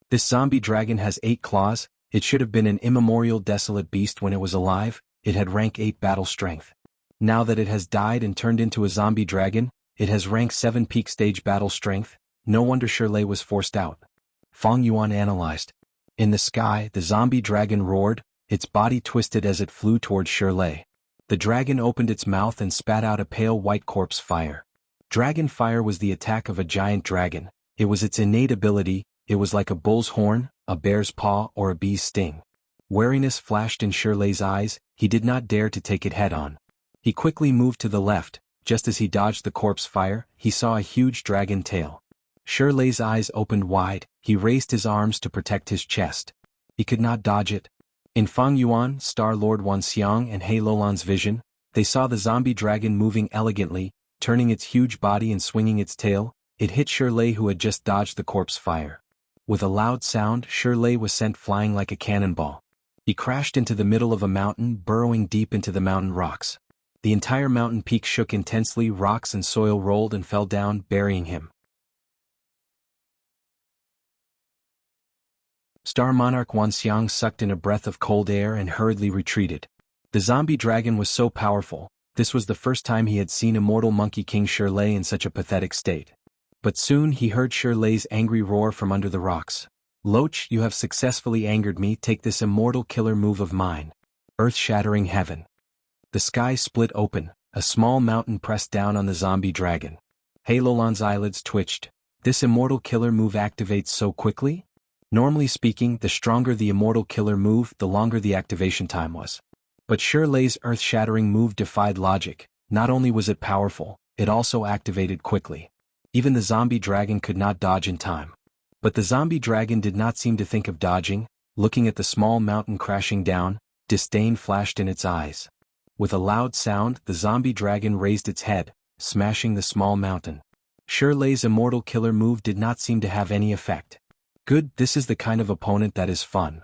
This zombie dragon has 8 claws. It should have been an immemorial desolate beast when it was alive. It had rank 8 battle strength. Now that it has died and turned into a zombie dragon, it has rank 7 peak stage battle strength. No wonder Shirlei was forced out. Fang Yuan analyzed. In the sky, the zombie dragon roared, its body twisted as it flew towards Shirlei. The dragon opened its mouth and spat out a pale white corpse fire. Dragon fire was the attack of a giant dragon. It was its innate ability. It was like a bull's horn, a bear's paw, or a bee's sting. Wariness flashed in Shirlei's eyes. He did not dare to take it head-on. He quickly moved to the left. Just as he dodged the corpse fire, he saw a huge dragon tail. Shirlei's eyes opened wide. He raised his arms to protect his chest. He could not dodge it. In Fang Yuan, Star Lord Wanxiang and Hei Lulan's vision, they saw the zombie dragon moving elegantly, turning its huge body and swinging its tail. It hit Shirlei, who had just dodged the corpse fire. With a loud sound, Shirlei was sent flying like a cannonball. He crashed into the middle of a mountain, burrowing deep into the mountain rocks. The entire mountain peak shook intensely, rocks and soil rolled and fell down, burying him. Star Monarch Wanxiang sucked in a breath of cold air and hurriedly retreated. The zombie dragon was so powerful, this was the first time he had seen immortal Monkey King Shirlei in such a pathetic state. But soon he heard Shirlei's angry roar from under the rocks. "Loach, you have successfully angered me, take this immortal killer move of mine." Earth-shattering heaven. The sky split open, a small mountain pressed down on the zombie dragon. Hei Lulan's eyelids twitched. This immortal killer move activates so quickly? Normally speaking, the stronger the immortal killer move, the longer the activation time was. But Shirley's earth-shattering move defied logic. Not only was it powerful, it also activated quickly. Even the zombie dragon could not dodge in time. But the zombie dragon did not seem to think of dodging. Looking at the small mountain crashing down, disdain flashed in its eyes. With a loud sound, the zombie dragon raised its head, smashing the small mountain. Shirley's immortal killer move did not seem to have any effect. Good, this is the kind of opponent that is fun.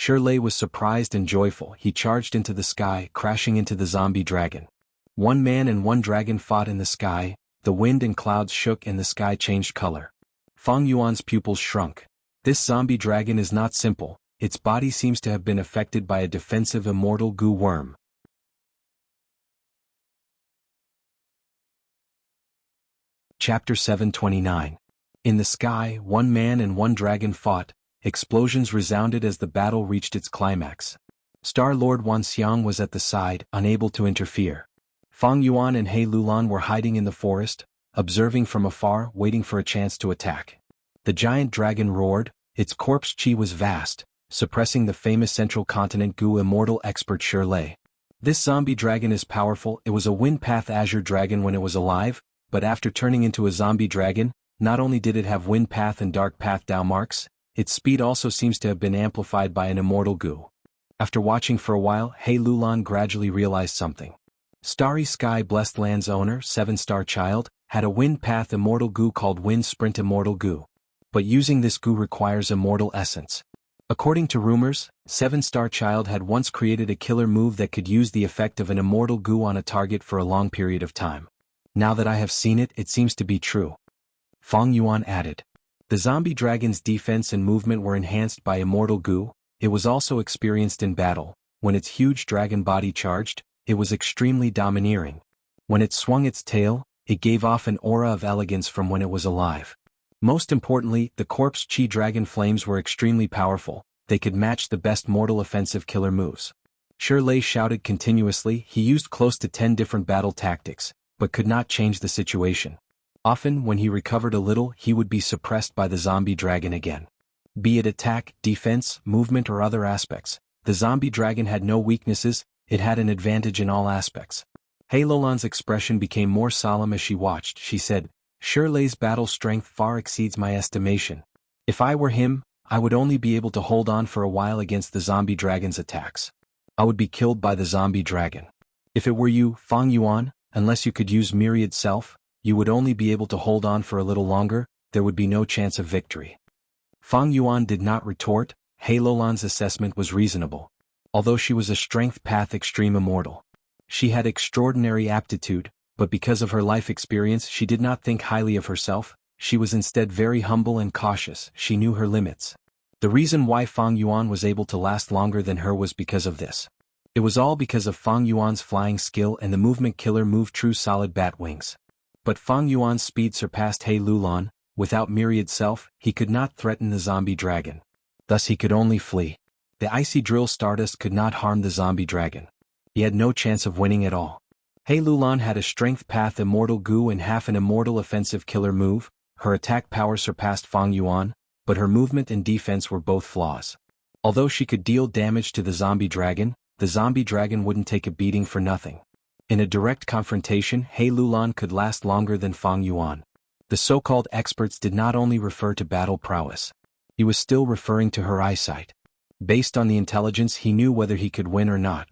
Shirley was surprised and joyful. He charged into the sky, crashing into the zombie dragon. One man and one dragon fought in the sky. The wind and clouds shook and the sky changed color. Fang Yuan's pupils shrunk. This zombie dragon is not simple. Its body seems to have been affected by a defensive immortal goo worm. Chapter 729. In the sky, one man and one dragon fought. Explosions resounded as the battle reached its climax. Star-Lord Wanxiang was at the side, unable to interfere. Fang Yuan and He Lulan were hiding in the forest, observing from afar, waiting for a chance to attack. The giant dragon roared. Its corpse chi was vast, suppressing the famous central continent goo immortal expert Shirley. This zombie dragon is powerful. It was a wind path azure dragon when it was alive, but after turning into a zombie dragon, not only did it have wind path and dark path Dao marks, its speed also seems to have been amplified by an immortal goo. After watching for a while, He Lulan gradually realized something. Starry Sky Blessed Land's owner, 7-star child, had a wind path immortal goo called Wind Sprint Immortal Goo. But using this goo requires immortal essence. According to rumors, 7-star child had once created a killer move that could use the effect of an immortal goo on a target for a long period of time. Now that I have seen it, it seems to be true. Fang Yuan added. The zombie dragon's defense and movement were enhanced by immortal goo. It was also experienced in battle. When its huge dragon body charged, it was extremely domineering. When it swung its tail, it gave off an aura of elegance from when it was alive. Most importantly, the corpse chi dragon flames were extremely powerful. They could match the best mortal offensive killer moves. Shirley shouted continuously. He used close to 10 different battle tactics, but could not change the situation. Often, when he recovered a little, he would be suppressed by the zombie dragon again. Be it attack, defense, movement or other aspects, the zombie dragon had no weaknesses. It had an advantage in all aspects. He Lulan's expression became more solemn as she watched. She said, Shirley's battle strength far exceeds my estimation. If I were him, I would only be able to hold on for a while against the zombie dragon's attacks. I would be killed by the zombie dragon. If it were you, Fang Yuan, unless you could use myriad self, you would only be able to hold on for a little longer. There would be no chance of victory. Fang Yuan did not retort. He Lulan's assessment was reasonable. Although she was a strength path extreme immortal, she had extraordinary aptitude, but because of her life experience she did not think highly of herself. She was instead very humble and cautious. She knew her limits. The reason why Fang Yuan was able to last longer than her was because of this. It was all because of Fang Yuan's flying skill and the movement killer move true solid bat wings. But Fang Yuan's speed surpassed He Lulan. Without myriad self, he could not threaten the zombie dragon. Thus he could only flee. The icy drill stardust could not harm the zombie dragon. He had no chance of winning at all. He Lulan had a strength path immortal goo and half an immortal offensive killer move. Her attack power surpassed Fang Yuan, but her movement and defense were both flaws. Although she could deal damage to the zombie dragon wouldn't take a beating for nothing. In a direct confrontation, He Lulan could last longer than Fang Yuan. The so-called experts did not only refer to battle prowess. He was still referring to her eyesight. Based on the intelligence, he knew whether he could win or not.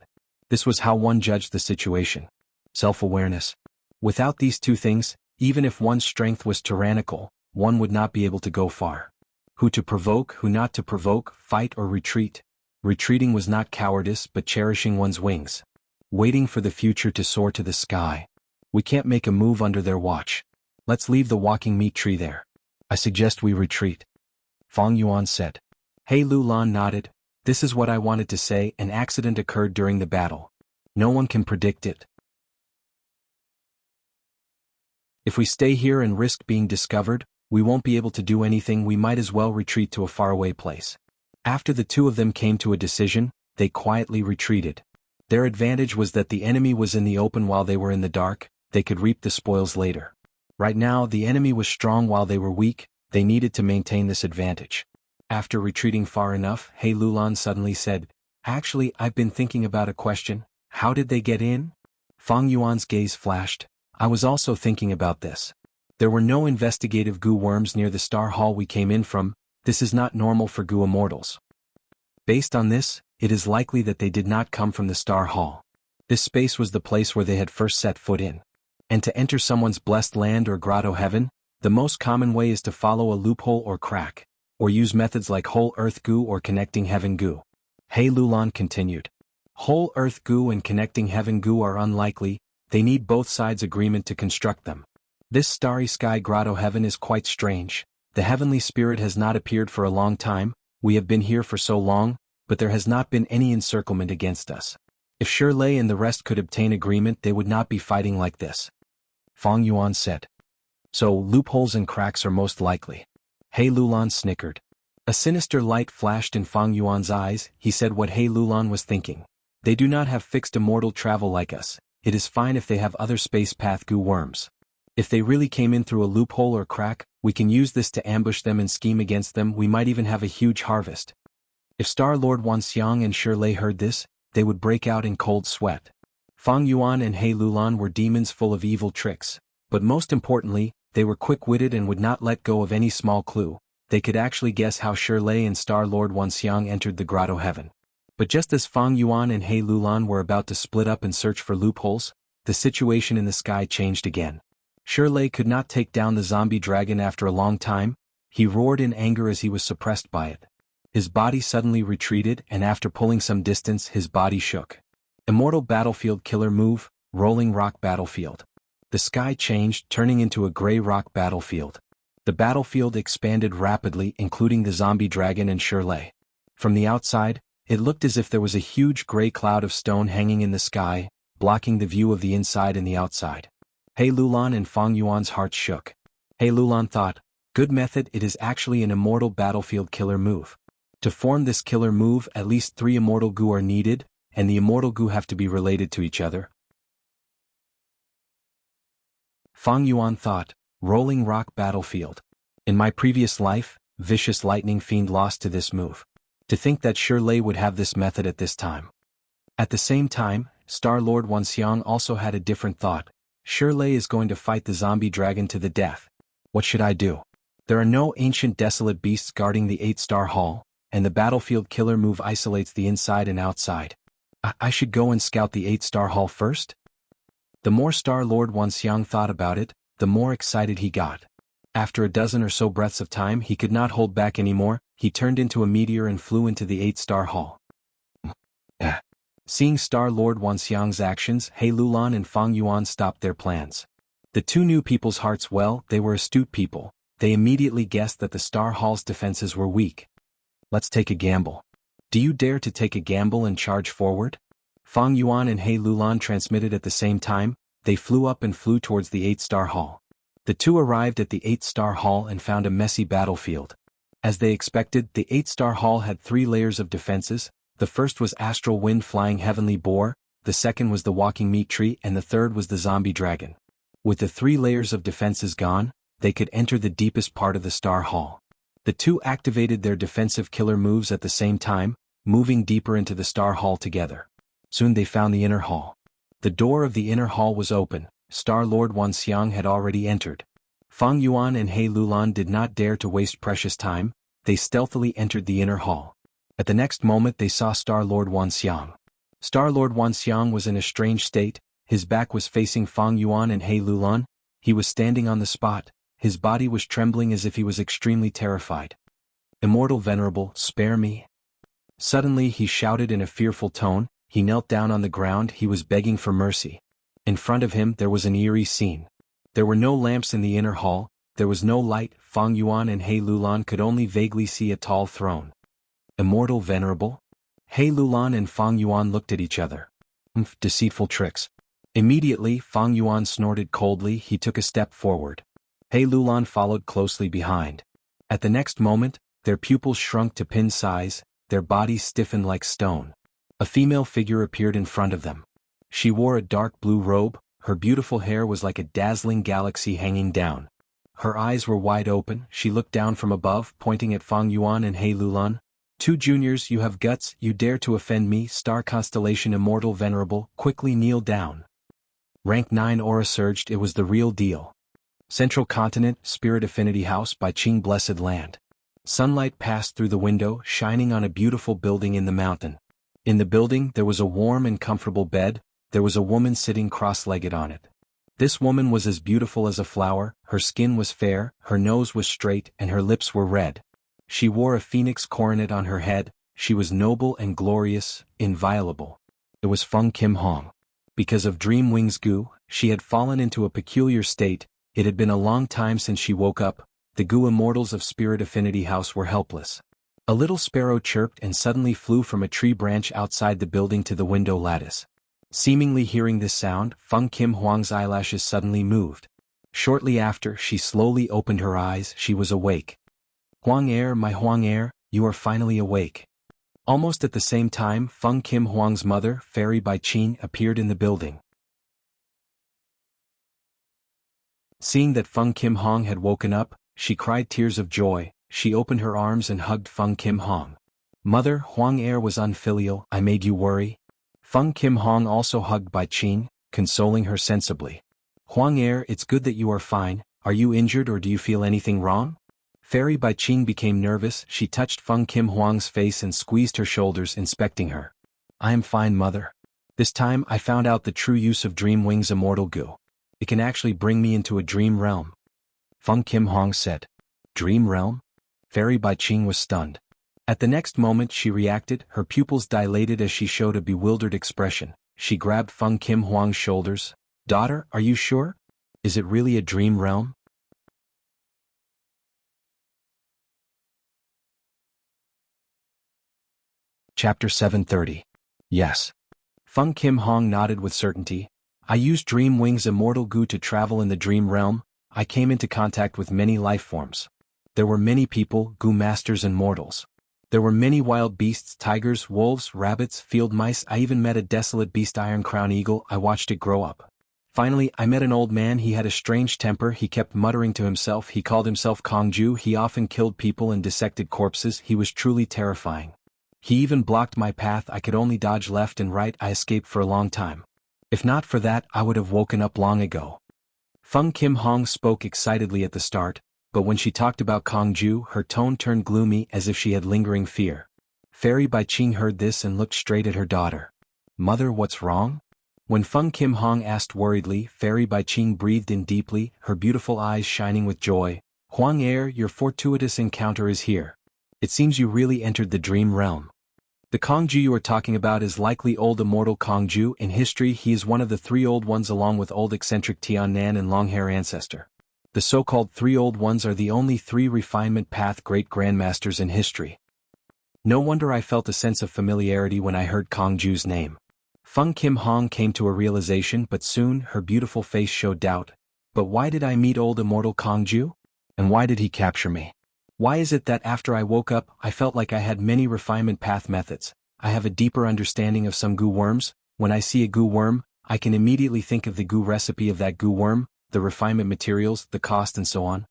This was how one judged the situation. Self-awareness. Without these two things, even if one's strength was tyrannical, one would not be able to go far. Who to provoke, who not to provoke, fight or retreat. Retreating was not cowardice but cherishing one's wings. Waiting for the future to soar to the sky. We can't make a move under their watch. Let's leave the walking meat tree there. I suggest we retreat. Fang Yuan said. He Lulan nodded. This is what I wanted to say. An accident occurred during the battle. No one can predict it. If we stay here and risk being discovered, we won't be able to do anything. We might as well retreat to a faraway place. After the two of them came to a decision, they quietly retreated. Their advantage was that the enemy was in the open while they were in the dark. They could reap the spoils later. Right now, the enemy was strong while they were weak. They needed to maintain this advantage. After retreating far enough, He Lulan suddenly said, Actually, I've been thinking about a question. How did they get in? Fang Yuan's gaze flashed. I was also thinking about this. There were no investigative goo worms near the star hall we came in from. This is not normal for goo immortals. Based on this, it is likely that they did not come from the star hall. This space was the place where they had first set foot in. And to enter someone's blessed land or grotto heaven, the most common way is to follow a loophole or crack, or use methods like whole earth goo or connecting heaven goo. He Lulan continued. Whole earth goo and connecting heaven goo are unlikely, they need both sides' agreement to construct them. This starry sky grotto heaven is quite strange. The heavenly spirit has not appeared for a long time, we have been here for so long, but there has not been any encirclement against us. If Shirley and the rest could obtain agreement, they would not be fighting like this. Fang Yuan said. So, loopholes and cracks are most likely. He Lulan snickered. A sinister light flashed in Fang Yuan's eyes. He said what He Lulan was thinking. They do not have fixed immortal travel like us. It is fine if they have other space path goo worms. If they really came in through a loophole or crack, we can use this to ambush them and scheme against them. We might even have a huge harvest. If Star-Lord Wanxiang and Shirley heard this, they would break out in cold sweat. Fang Yuan and He Lulan were demons full of evil tricks, but most importantly, they were quick-witted and would not let go of any small clue. They could actually guess how Shirley and Star-Lord Wanxiang entered the grotto heaven. But just as Fang Yuan and He Lulan were about to split up and search for loopholes, the situation in the sky changed again. Shirley could not take down the zombie dragon after a long time. He roared in anger as he was suppressed by it. His body suddenly retreated, and after pulling some distance, his body shook. Immortal battlefield killer move, rolling rock battlefield. The sky changed, turning into a gray rock battlefield. The battlefield expanded rapidly, including the zombie dragon and Shirley. From the outside, it looked as if there was a huge gray cloud of stone hanging in the sky, blocking the view of the inside and the outside. He Lulan and Fang Yuan's hearts shook. He Lulan thought, good method, it is actually an immortal battlefield killer move. To form this killer move, at least 3 immortal goo are needed, and the immortal goo have to be related to each other. Fang Yuan thought, rolling rock battlefield. In my previous life, vicious lightning fiend lost to this move. To think that Shirley would have this method at this time. At the same time, Star-Lord Wanxiang also had a different thought. Shirley is going to fight the zombie dragon to the death. What should I do? There are no ancient desolate beasts guarding the 8-star hall, and the battlefield killer move isolates the inside and outside. I should go and scout the 8-star hall first? The more Star-Lord Wanxiang thought about it, the more excited he got. After a dozen or so breaths of time, he could not hold back anymore. He turned into a meteor and flew into the 8-star hall. Seeing Star-Lord Wanxiang's actions, He Lulan and Fang Yuan stopped their plans. The two knew people's hearts well, they were astute people. They immediately guessed that the Star Hall's defenses were weak. Let's take a gamble. Do you dare to take a gamble and charge forward? Fang Yuan and He Lulan transmitted at the same time. They flew up and flew towards the 8-star hall. The two arrived at the 8-star hall and found a messy battlefield. As they expected, the 8-star hall had 3 layers of defenses. The first was astral wind flying heavenly boar, the second was the walking meat tree, and the third was the zombie dragon. With the 3 layers of defenses gone, they could enter the deepest part of the star hall. The two activated their defensive killer moves at the same time, moving deeper into the star hall together. Soon they found the inner hall. The door of the inner hall was open. Star-Lord Wanxiang had already entered. Fang Yuan and He Lulan did not dare to waste precious time. They stealthily entered the inner hall. At the next moment they saw Star-Lord Wanxiang. Star-Lord Wanxiang was in a strange state. His back was facing Fang Yuan and He Lulan. He was standing on the spot. His body was trembling as if he was extremely terrified. Immortal Venerable, spare me. Suddenly he shouted in a fearful tone. He knelt down on the ground. He was begging for mercy. In front of him there was an eerie scene. There were no lamps in the inner hall. There was no light. Fang Yuan and He Lulan could only vaguely see a tall throne. Immortal Venerable? He Lulan and Fang Yuan looked at each other. Deceitful tricks. Immediately, Fang Yuan snorted coldly. He took a step forward. He Lulan followed closely behind. At the next moment, their pupils shrunk to pin size, their bodies stiffened like stone. A female figure appeared in front of them. She wore a dark blue robe, her beautiful hair was like a dazzling galaxy hanging down. Her eyes were wide open. She looked down from above, pointing at Fang Yuan and He Lulan. 2 juniors, you have guts, you dare to offend me, star constellation immortal venerable, quickly kneel down. Rank 9 aura surged, it was the real deal. Central Continent, Spirit Affinity House by Qing Blessed Land. Sunlight passed through the window, shining on a beautiful building in the mountain. In the building there was a warm and comfortable bed, there was a woman sitting cross-legged on it. This woman was as beautiful as a flower, her skin was fair, her nose was straight, and her lips were red. She wore a phoenix coronet on her head, she was noble and glorious, inviolable. It was Feng Kim Hong. Because of Dream Wings Gu, she had fallen into a peculiar state. It had been a long time since she woke up. The Gu immortals of Spirit Affinity House were helpless. A little sparrow chirped and suddenly flew from a tree branch outside the building to the window lattice. Seemingly hearing this sound, Feng Kim Huang's eyelashes suddenly moved. Shortly after, she slowly opened her eyes, she was awake. Huang Er, my Huang Er, you are finally awake. Almost at the same time, Feng Kim Huang's mother, Fairy Bai Qing, appeared in the building. Seeing that Feng Kim Hong had woken up, she cried tears of joy. She opened her arms and hugged Feng Kim Hong. Mother, Huang Er was unfilial, I made you worry. Feng Kim Hong also hugged Bai Qing, consoling her sensibly. Huang Er, it's good that you are fine, are you injured or do you feel anything wrong? Fairy Bai Qing became nervous, she touched Feng Kim Huang's face and squeezed her shoulders, inspecting her. I am fine, mother. This time I found out the true use of Dream Wings Immortal Gu. It can actually bring me into a dream realm. Feng Kim Hong said. Dream realm? Fairy Bai Qing was stunned. At the next moment she reacted, her pupils dilated as she showed a bewildered expression. She grabbed Feng Kim Huang's shoulders. Daughter, are you sure? Is it really a dream realm? Chapter 730. Yes. Feng Kim Hong nodded with certainty. I used Dream Wings Immortal Gu to travel in the dream realm. I came into contact with many life forms. There were many people, Gu masters and mortals. There were many wild beasts, tigers, wolves, rabbits, field mice. I even met a desolate beast, Iron Crown Eagle. I watched it grow up. Finally, I met an old man. He had a strange temper. He kept muttering to himself. He called himself Kongju. He often killed people and dissected corpses. He was truly terrifying. He even blocked my path. I could only dodge left and right. I escaped for a long time. If not for that, I would have woken up long ago. Feng Kim Hong spoke excitedly at the start, but when she talked about Kongju, her tone turned gloomy as if she had lingering fear. Fairy Bai Qing heard this and looked straight at her daughter. Mother, what's wrong? When Feng Kim Hong asked worriedly, Fairy Bai Qing breathed in deeply, her beautiful eyes shining with joy. Huang Er, your fortuitous encounter is here. It seems you really entered the dream realm. The Kongju you are talking about is likely old immortal Kongju. In history he is one of the 3 old ones along with old eccentric Tiannan and long-hair ancestor. The so-called 3 old ones are the only 3 refinement path great grandmasters in history. No wonder I felt a sense of familiarity when I heard Kongju's name. Feng Kim Hong came to a realization, but soon her beautiful face showed doubt. But why did I meet old immortal Kongju? And why did he capture me? Why is it that after I woke up, I felt like I had many refinement path methods? I have a deeper understanding of some Gu worms. When I see a Gu worm, I can immediately think of the Gu recipe of that Gu worm, the refinement materials, the cost and so on.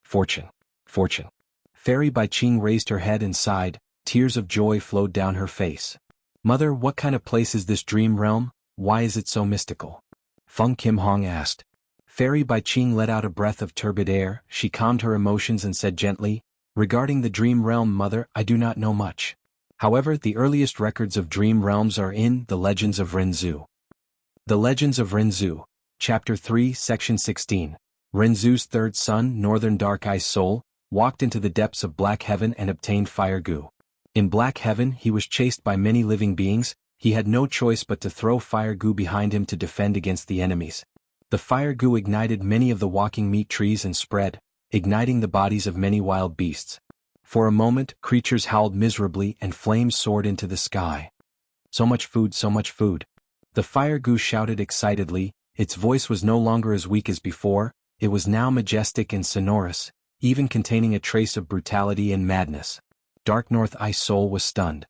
Fortune. Fortune. Fairy Bai Qing raised her head and sighed, tears of joy flowed down her face. Mother, what kind of place is this dream realm? Why is it so mystical? Feng Kim Hong asked. Fairy Bai Qing let out a breath of turbid air. She calmed her emotions and said gently, regarding the dream realm, mother, I do not know much. However, the earliest records of dream realms are in the Legends of Renzu. The Legends of Renzu. Chapter 3, Section 16. Renzu's third son, Northern Dark Eye Soul, walked into the depths of Black Heaven and obtained Fire Gu. In Black Heaven he was chased by many living beings. He had no choice but to throw Fire Gu behind him to defend against the enemies. The Fire Gu ignited many of the walking meat trees and spread, igniting the bodies of many wild beasts. For a moment, creatures howled miserably and flames soared into the sky. So much food, so much food. The Fire Gu shouted excitedly. Its voice was no longer as weak as before, it was now majestic and sonorous, even containing a trace of brutality and madness. Dark North Ice Soul was stunned.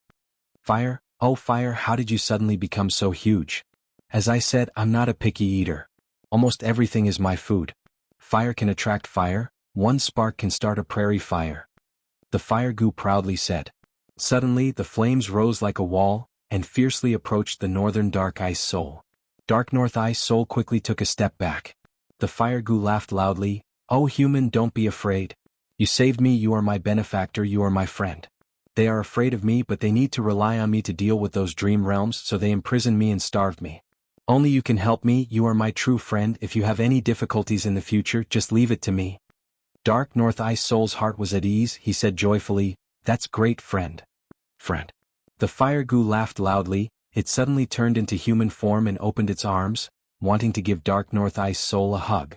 Fire, oh fire, how did you suddenly become so huge? As I said, I'm not a picky eater. Almost everything is my food. Fire can attract fire, one spark can start a prairie fire. The Fire Gu proudly said. Suddenly the flames rose like a wall, and fiercely approached the northern Dark Ice Soul. Dark North Ice Soul quickly took a step back. The Fire Goo laughed loudly, "Oh human, don't be afraid. You saved me, you are my benefactor, you are my friend. They are afraid of me, but they need to rely on me to deal with those dream realms, so they imprisoned me and starved me. Only you can help me, you are my true friend. If you have any difficulties in the future, just leave it to me." Dark North Ice Soul's heart was at ease. He said joyfully, "That's great, friend. Friend." The Fire Goo laughed loudly. It suddenly turned into human form and opened its arms, wanting to give Dark North Ice Soul a hug.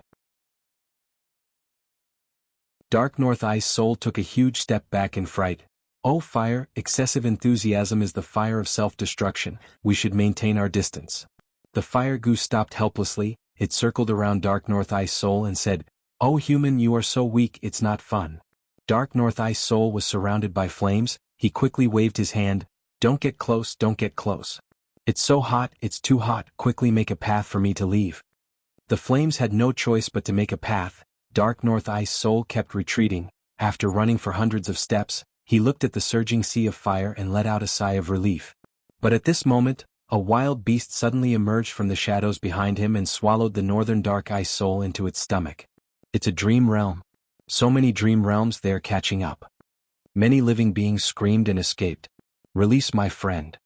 Dark North Ice Soul took a huge step back in fright. "Oh fire, excessive enthusiasm is the fire of self-destruction. We should maintain our distance." The Fire Goo stopped helplessly. It circled around Dark North Ice Soul and said, "Oh human, you are so weak, it's not fun." Dark North Ice Soul was surrounded by flames. He quickly waved his hand, "Don't get close, don't get close. It's so hot, it's too hot, quickly make a path for me to leave." The flames had no choice but to make a path. Dark North Ice Soul kept retreating. After running for hundreds of steps, he looked at the surging sea of fire and let out a sigh of relief. But at this moment, a wild beast suddenly emerged from the shadows behind him and swallowed the northern Dark Ice Soul into its stomach. It's a dream realm. So many dream realms, they are catching up. Many living beings screamed and escaped. "Release my friend."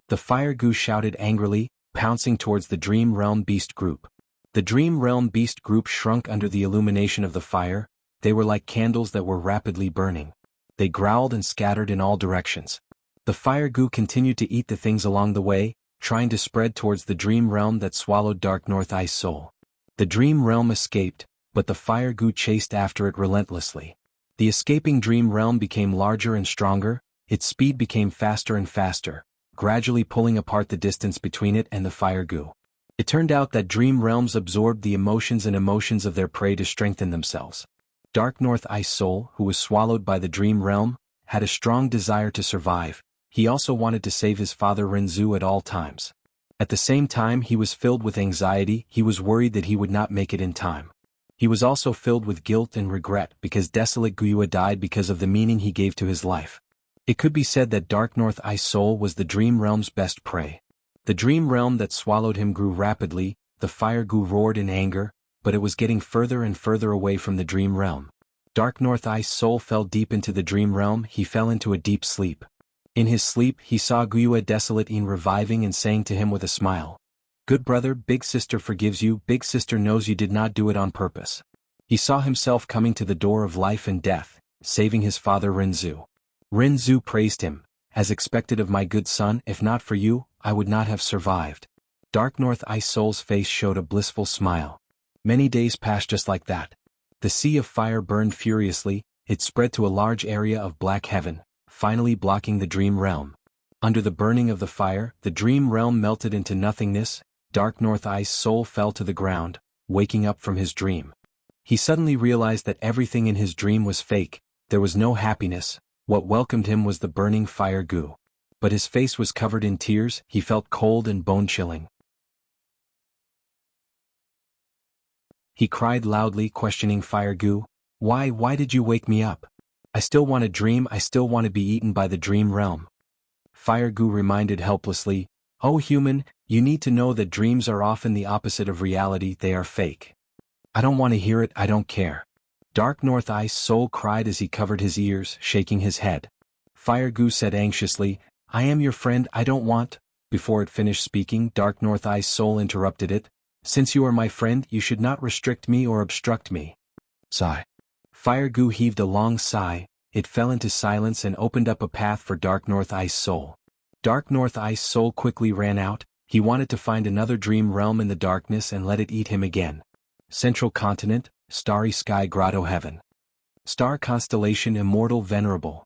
The Fire Goo shouted angrily, pouncing towards the Dream Realm Beast group. The Dream Realm Beast group shrunk under the illumination of the fire. They were like candles that were rapidly burning. They growled and scattered in all directions. The Fire Goo continued to eat the things along the way, trying to spread towards the Dream Realm that swallowed Dark North Ice Soul. The Dream Realm escaped, but the Fire Goo chased after it relentlessly. The escaping Dream Realm became larger and stronger. Its speed became faster and faster, gradually pulling apart the distance between it and the Fire Goo. It turned out that dream realms absorbed the emotions of their prey to strengthen themselves. Dark North Ice Soul, who was swallowed by the dream realm, had a strong desire to survive. He also wanted to save his father Renzu at all times. At the same time, he was filled with anxiety. He was worried that he would not make it in time. He was also filled with guilt and regret because desolate Guiyue died because of the meaning he gave to his life. It could be said that Dark North Ice Soul was the Dream Realm's best prey. The Dream Realm that swallowed him grew rapidly. The Fire Goo roared in anger, but it was getting further and further away from the Dream Realm. Dark North Ice Soul fell deep into the Dream Realm. He fell into a deep sleep. In his sleep, he saw Guiyue desolate reviving and saying to him with a smile, "Good brother, Big Sister forgives you. Big Sister knows you did not do it on purpose." He saw himself coming to the door of life and death, saving his father Renzu. Renzu praised him, "As expected of my good son, if not for you, I would not have survived." Dark North Ice Soul's face showed a blissful smile. Many days passed just like that. The sea of fire burned furiously. It spread to a large area of black heaven, finally blocking the Dream Realm. Under the burning of the fire, the Dream Realm melted into nothingness. Dark North Ice Soul fell to the ground, waking up from his dream. He suddenly realized that everything in his dream was fake. There was no happiness. What welcomed him was the burning Fire Goo. But his face was covered in tears. He felt cold and bone-chilling. He cried loudly, questioning Fire Goo, Why did you wake me up? I still want to dream, I still want to be eaten by the Dream Realm." Fire Goo reminded helplessly, "Oh human, you need to know that dreams are often the opposite of reality, they are fake." "I don't want to hear it, I don't care." Dark North Ice Soul cried as he covered his ears, shaking his head. Fire Goo said anxiously, "I am your friend, I don't want—" Before it finished speaking, Dark North Ice Soul interrupted it, "Since you are my friend, you should not restrict me or obstruct me." Sigh. Fire Goo heaved a long sigh. It fell into silence and opened up a path for Dark North Ice Soul. Dark North Ice Soul quickly ran out. He wanted to find another dream realm in the darkness and let it eat him again. Central Continent, Starry Sky Grotto Heaven. Star Constellation Immortal Venerable.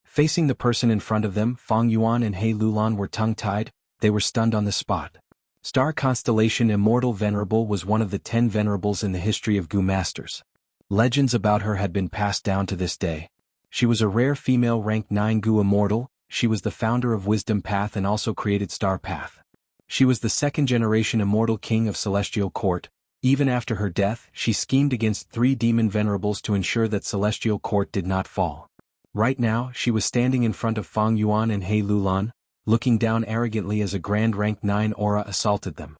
Facing the person in front of them, Fong Yuan and He Lulan were tongue-tied. They were stunned on the spot. Star Constellation Immortal Venerable was one of the 10 venerables in the history of Gu Masters. Legends about her had been passed down to this day. She was a rare female rank 9 Gu Immortal. She was the founder of Wisdom Path and also created Star Path. She was the second-generation Immortal King of Celestial Court. Even after her death, she schemed against 3 demon venerables to ensure that Celestial Court did not fall. Right now, she was standing in front of Fang Yuan and He Lulan, looking down arrogantly as a grand rank 9 aura assaulted them.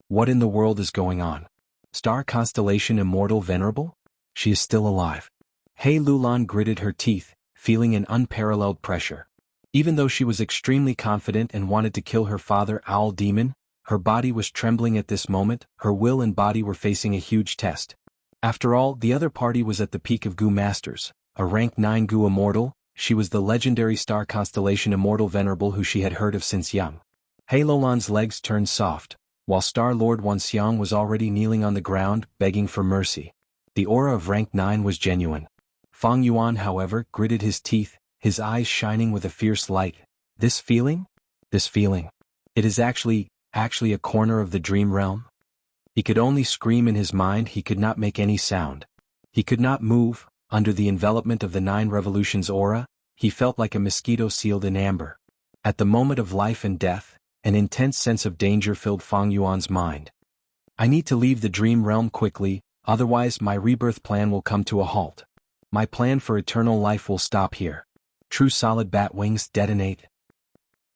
What in the world is going on? Star constellation Immortal Venerable? She is still alive. He Lulan gritted her teeth, feeling an unparalleled pressure. Even though she was extremely confident and wanted to kill her father Owl Demon, her body was trembling at this moment. Her will and body were facing a huge test. After all, the other party was at the peak of Gu Masters, a rank 9 Gu Immortal. She was the legendary star constellation Immortal Venerable who she had heard of since young. He Lulan's legs turned soft, while Star Lord Wanxiang was already kneeling on the ground, begging for mercy. The aura of rank 9 was genuine. Fang Yuan, however, gritted his teeth, his eyes shining with a fierce light. This feeling? This feeling. It is actually a corner of the dream realm? He could only scream in his mind. He could not make any sound. He could not move. Under the envelopment of the 9 revolutions aura, he felt like a mosquito sealed in amber. At the moment of life and death, an intense sense of danger filled Fang Yuan's mind. I need to leave the dream realm quickly, otherwise my rebirth plan will come to a halt. My plan for eternal life will stop here. True solid bat wings detonate.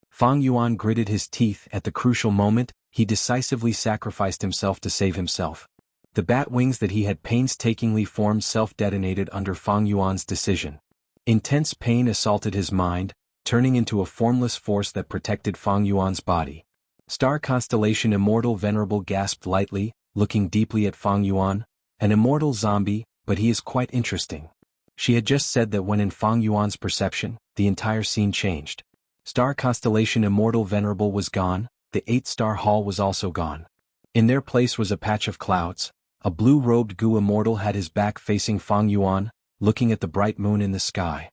Fang Yuan gritted his teeth. At the crucial moment, he decisively sacrificed himself to save himself. The bat wings that he had painstakingly formed self-detonated under Fang Yuan's decision. Intense pain assaulted his mind, turning into a formless force that protected Fang Yuan's body. Star constellation Immortal Venerable gasped lightly, looking deeply at Fang Yuan. An immortal zombie, but he is quite interesting. She had just said that when in Fang Yuan's perception, the entire scene changed. Star constellation Immortal Venerable was gone, the 8-star hall was also gone. In their place was a patch of clouds. A blue-robed Gu Immortal had his back facing Fang Yuan, looking at the bright moon in the sky.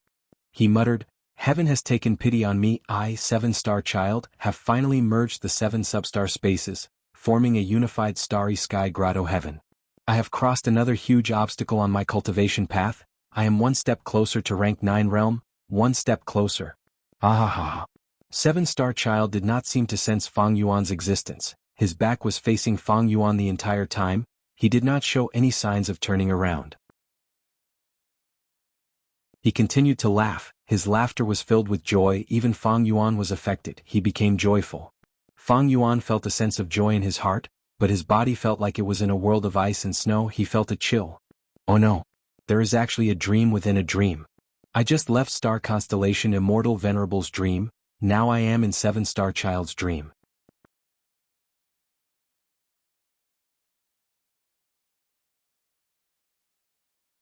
He muttered, "Heaven has taken pity on me. I, 7-star child, have finally merged the 7 substar spaces, forming a unified starry sky grotto heaven. I have crossed another huge obstacle on my cultivation path. I am one step closer to rank 9 realm, one step closer." Ah. 7-star child did not seem to sense Fang Yuan's existence. His back was facing Fang Yuan the entire time. He did not show any signs of turning around. He continued to laugh. His laughter was filled with joy. Even Fang Yuan was affected. He became joyful. Fang Yuan felt a sense of joy in his heart, but his body felt like it was in a world of ice and snow. He felt a chill. Oh no. There is actually a dream within a dream. I just left star constellation Immortal Venerable's dream. Now I am in 7-star child's dream.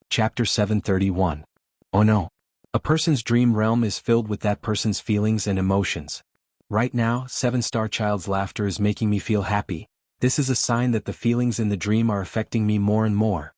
Chapter 731. Oh no. A person's dream realm is filled with that person's feelings and emotions. Right now, 7-star child's laughter is making me feel happy. This is a sign that the feelings in the dream are affecting me more and more.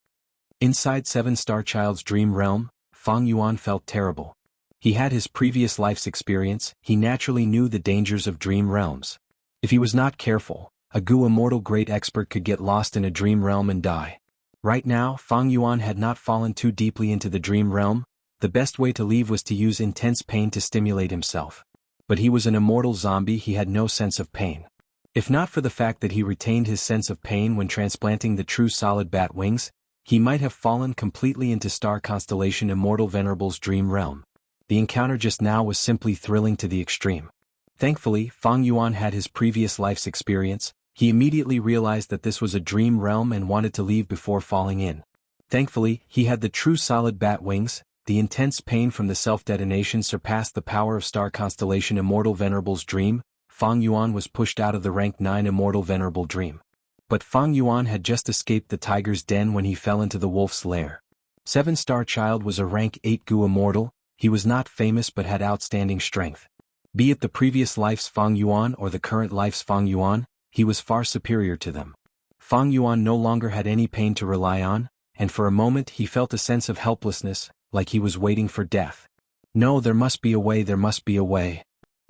Inside 7-star child's dream realm, Fang Yuan felt terrible. He had his previous life's experience. He naturally knew the dangers of dream realms. If he was not careful, a Gu Immortal great expert could get lost in a dream realm and die. Right now, Fang Yuan had not fallen too deeply into the dream realm. The best way to leave was to use intense pain to stimulate himself. But he was an immortal zombie. He had no sense of pain. If not for the fact that he retained his sense of pain when transplanting the true solid bat wings, he might have fallen completely into star constellation Immortal Venerable's dream realm. The encounter just now was simply thrilling to the extreme. Thankfully, Fang Yuan had his previous life's experience. He immediately realized that this was a dream realm and wanted to leave before falling in. Thankfully, he had the true solid bat wings. The intense pain from the self-detonation surpassed the power of star constellation Immortal Venerable's dream. Fang Yuan was pushed out of the rank 9 Immortal Venerable dream. But Fang Yuan had just escaped the tiger's den when he fell into the wolf's lair. 7-star child was a rank 8 Gu Immortal. He was not famous but had outstanding strength. Be it the previous life's Fang Yuan or the current life's Fang Yuan, he was far superior to them. Fang Yuan no longer had any pain to rely on, and for a moment he felt a sense of helplessness, like he was waiting for death. No, there must be a way, there must be a way.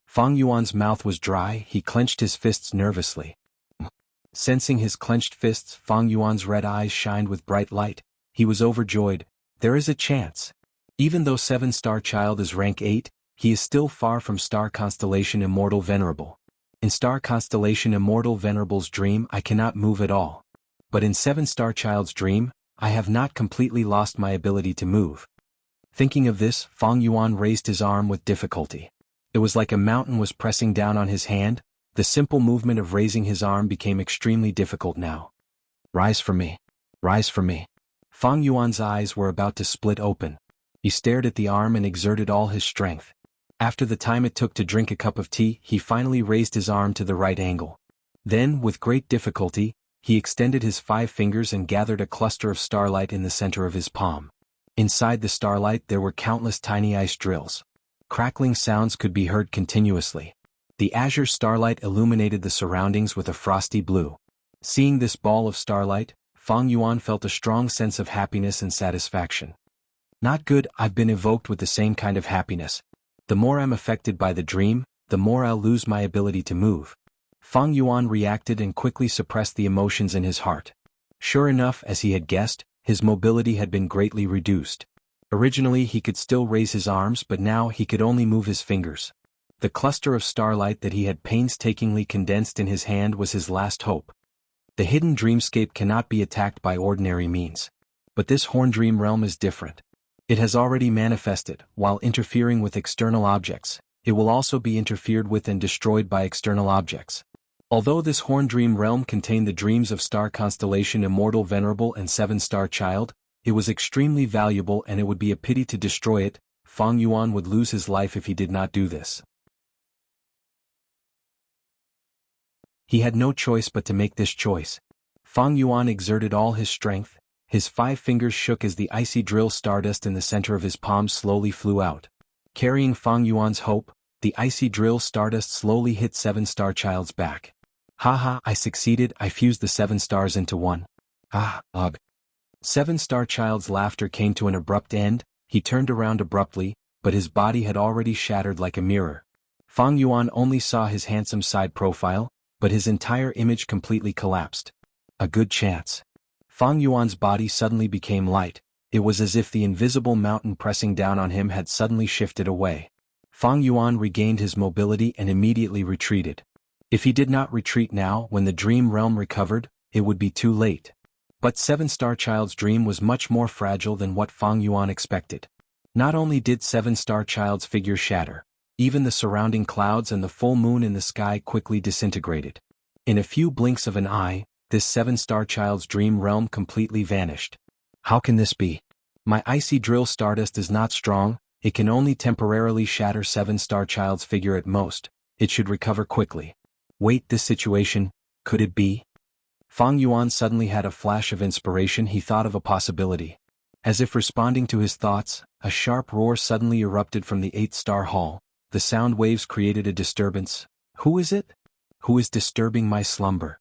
Fang Yuan's mouth was dry. He clenched his fists nervously. Sensing his clenched fists, Fang Yuan's red eyes shined with bright light. He was overjoyed. There is a chance. Even though 7-star child is rank 8, he is still far from star constellation Immortal Venerable. In star constellation Immortal Venerable's dream I cannot move at all. But in 7-star child's dream, I have not completely lost my ability to move. Thinking of this, Fang Yuan raised his arm with difficulty. It was like a mountain was pressing down on his hand. The simple movement of raising his arm became extremely difficult now. Rise for me. Rise for me. Fang Yuan's eyes were about to split open. He stared at the arm and exerted all his strength. After the time it took to drink a cup of tea, he finally raised his arm to the right angle. Then, with great difficulty, he extended his 5 fingers and gathered a cluster of starlight in the center of his palm. Inside the starlight there were countless tiny ice drills. Crackling sounds could be heard continuously. The azure starlight illuminated the surroundings with a frosty blue. Seeing this ball of starlight, Fang Yuan felt a strong sense of happiness and satisfaction. Not good, I've been evoked with the same kind of happiness. The more I'm affected by the dream, the more I'll lose my ability to move. Fang Yuan reacted and quickly suppressed the emotions in his heart. Sure enough, as he had guessed, his mobility had been greatly reduced. Originally he could still raise his arms, but now he could only move his fingers. The cluster of starlight that he had painstakingly condensed in his hand was his last hope. The hidden dreamscape cannot be attacked by ordinary means. But this horn dream realm is different. It has already manifested. While interfering with external objects, it will also be interfered with and destroyed by external objects. Although this horn dream realm contained the dreams of star constellation Immortal Venerable and 7-star Child, it was extremely valuable and it would be a pity to destroy it. Fang Yuan would lose his life if he did not do this. He had no choice but to make this choice. Fang Yuan exerted all his strength. His 5 fingers shook as the icy drill stardust in the center of his palm slowly flew out. Carrying Fang Yuan's hope, the icy drill stardust slowly hit 7-star Child's back. Haha, I succeeded, I fused the 7 stars into one. Ugh. 7-star Child's laughter came to an abrupt end. He turned around abruptly, but his body had already shattered like a mirror. Fang Yuan only saw his handsome side profile, but his entire image completely collapsed. A good chance. Fang Yuan's body suddenly became light. It was as if the invisible mountain pressing down on him had suddenly shifted away. Fang Yuan regained his mobility and immediately retreated. If he did not retreat now, when the dream realm recovered, it would be too late. But 7-star Child's dream was much more fragile than what Fang Yuan expected. Not only did 7-star Child's figure shatter, even the surrounding clouds and the full moon in the sky quickly disintegrated. In a few blinks of an eye, this 7-star Child's dream realm completely vanished. How can this be? My icy drill stardust is not strong, it can only temporarily shatter 7-star Child's figure at most. It should recover quickly. Wait, this situation, could it be? Fang Yuan suddenly had a flash of inspiration. He thought of a possibility. As if responding to his thoughts, a sharp roar suddenly erupted from the 8-star hall. The sound waves created a disturbance. Who is it? Who is disturbing my slumber?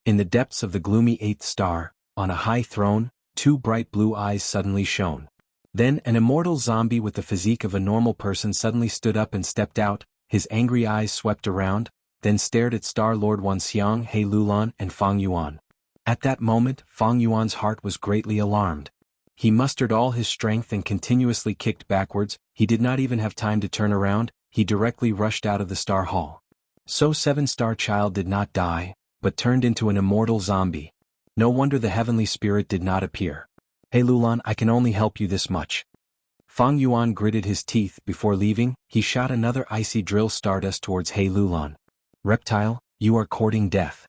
In the depths of the gloomy 8th star, on a high throne, 2 bright blue eyes suddenly shone. Then an immortal zombie with the physique of a normal person suddenly stood up and stepped out. His angry eyes swept around, then stared at Star Lord Wuxiang, He Lulan, and Fang Yuan. At that moment, Fang Yuan's heart was greatly alarmed. He mustered all his strength and continuously kicked backwards. He did not even have time to turn around. He directly rushed out of the star hall. So 7-star Child did not die, but turned into an immortal zombie. No wonder the heavenly spirit did not appear. Hey Lulan, I can only help you this much. Fang Yuan gritted his teeth. Before leaving, he shot another icy drill stardust towards He Lulan. Reptile, you are courting death.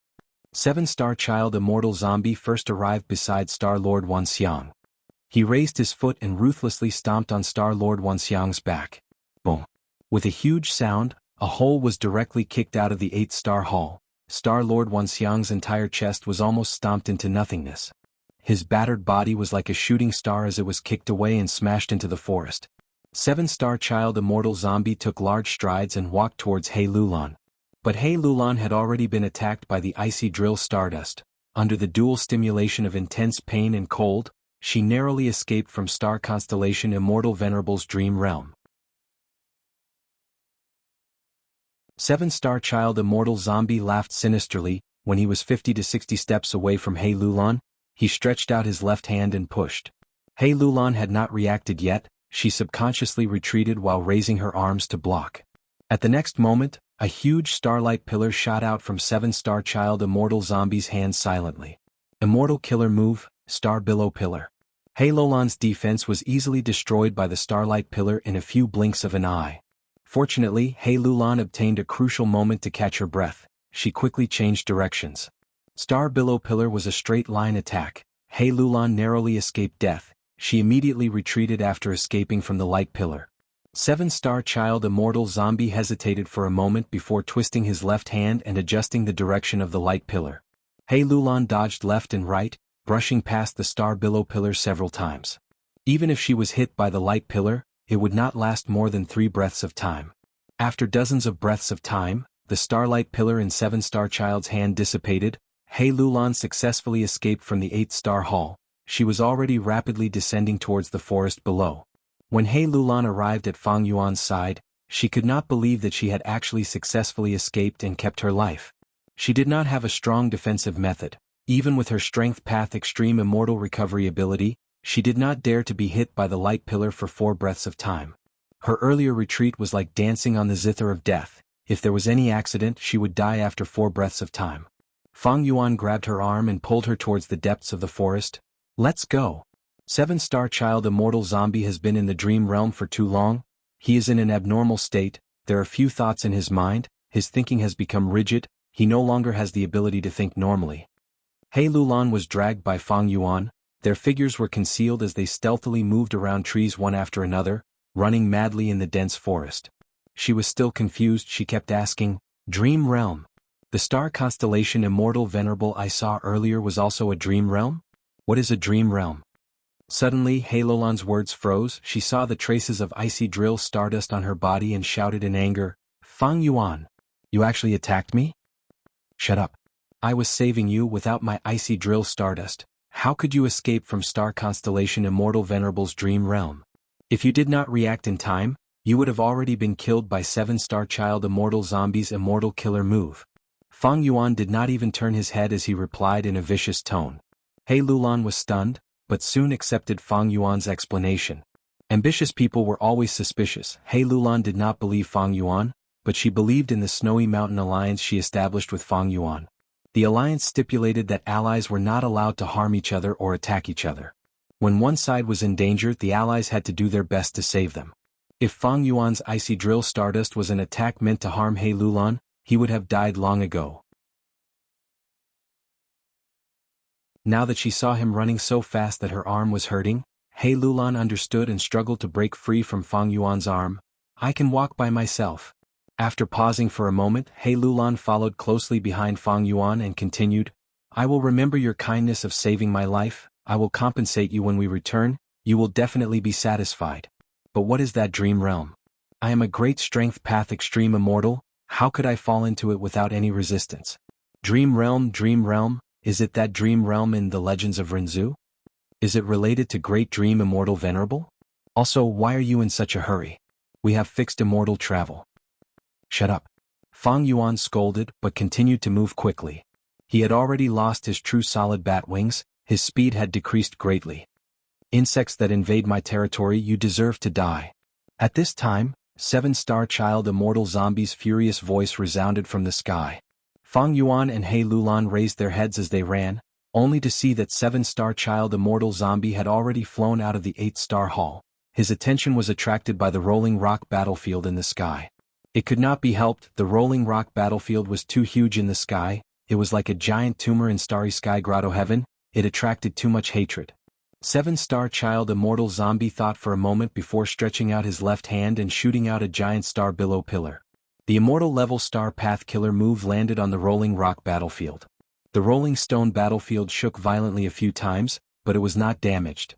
7-star Child immortal zombie first arrived beside Star Lord Wuxiang. He raised his foot and ruthlessly stomped on Star Lord Wuxiang's back. Boom. With a huge sound, a hole was directly kicked out of the 8-star hall. Star Lord Wuxiang's entire chest was almost stomped into nothingness. His battered body was like a shooting star as it was kicked away and smashed into the forest. 7-star Child immortal zombie took large strides and walked towards He Lulan. But He Lulan had already been attacked by the icy drill stardust. Under the dual stimulation of intense pain and cold, she narrowly escaped from star constellation Immortal Venerable's dream realm. 7-star Child immortal zombie laughed sinisterly. When he was 50 to 60 steps away from He Lulan, he stretched out his left hand and pushed. He Lulan had not reacted yet. She subconsciously retreated while raising her arms to block. At the next moment, a huge starlight pillar shot out from 7-star Child immortal zombie's hand silently. Immortal killer move, Star Billow Pillar. Lulan's defense was easily destroyed by the starlight pillar in a few blinks of an eye. Fortunately, Lulan obtained a crucial moment to catch her breath. She quickly changed directions. Star Billow Pillar was a straight-line attack. Lulan narrowly escaped death. She immediately retreated after escaping from the light pillar. 7-star Child Immortal Zombie hesitated for a moment before twisting his left hand and adjusting the direction of the light pillar. Lulan dodged left and right, brushing past the Star Billow Pillar several times. Even if she was hit by the light pillar, it would not last more than 3 breaths of time. After dozens of breaths of time, the Starlight Pillar in 7-star Child's hand dissipated. Lulan successfully escaped from the 8-star hall. She was already rapidly descending towards the forest below. When Lulan arrived at Fang Yuan's side, she could not believe that she had actually successfully escaped and kept her life. She did not have a strong defensive method. Even with her Strength Path Extreme Immortal Recovery ability, she did not dare to be hit by the light pillar for 4 breaths of time. Her earlier retreat was like dancing on the zither of death. If there was any accident, she would die after 4 breaths of time. Fang Yuan grabbed her arm and pulled her towards the depths of the forest. Let's go. 7-star Child Immortal Zombie has been in the dream realm for too long. He is in an abnormal state. There are few thoughts in his mind. His thinking has become rigid. He no longer has the ability to think normally. Lulan was dragged by Fang Yuan. Their figures were concealed as they stealthily moved around trees one after another, running madly in the dense forest. She was still confused. She kept asking, "Dream realm? The star constellation Immortal Venerable I saw earlier was also a dream realm? What is a dream realm?" Suddenly, Lulan's words froze. She saw the traces of icy drill stardust on her body and shouted in anger, "Fang Yuan! You actually attacked me? Shut up. I was saving you without my icy drill stardust. How could you escape from star constellation Immortal Venerable's dream realm? If you did not react in time, you would have already been killed by 7-star Child Immortal Zombie's Immortal Killer move." Fang Yuan did not even turn his head as he replied in a vicious tone. Lulan was stunned, but soon accepted Fang Yuan's explanation. Ambitious people were always suspicious. Lulan did not believe Fang Yuan, but she believed in the Snowy Mountain alliance she established with Fang Yuan. The alliance stipulated that allies were not allowed to harm each other or attack each other. When one side was in danger, the allies had to do their best to save them. If Fang Yuan's icy drill stardust was an attack meant to harm Lulan, he would have died long ago. Now that she saw him running so fast that her arm was hurting, Lulan understood and struggled to break free from Fang Yuan's arm. "I can walk by myself." After pausing for a moment, Lulan followed closely behind Fang Yuan and continued, "I will remember your kindness of saving my life. I will compensate you when we return. You will definitely be satisfied. But what is that dream realm? I am a great Strength Path Extreme Immortal. How could I fall into it without any resistance? Dream realm, is it that dream realm in the Legends of Rinzu? Is it related to Great Dream Immortal Venerable? Also, why are you in such a hurry? We have fixed immortal travel." "Shut up." Fang Yuan scolded but continued to move quickly. He had already lost his true solid bat wings. His speed had decreased greatly. "Insects that invade my territory, you deserve to die." At this time, 7-star Child Immortal Zombie's furious voice resounded from the sky. Fang Yuan and Lulan raised their heads as they ran, only to see that 7-star Child Immortal Zombie had already flown out of the 8-star hall. His attention was attracted by the rolling rock battlefield in the sky. It could not be helped. The rolling rock battlefield was too huge in the sky. It was like a giant tumor in starry sky grotto heaven. It attracted too much hatred. 7-star Child Immortal Zombie thought for a moment before stretching out his left hand and shooting out a giant Star Billow Pillar. The Immortal Level Star Path Killer move landed on the rolling rock battlefield. The rolling stone battlefield shook violently a few times, but it was not damaged.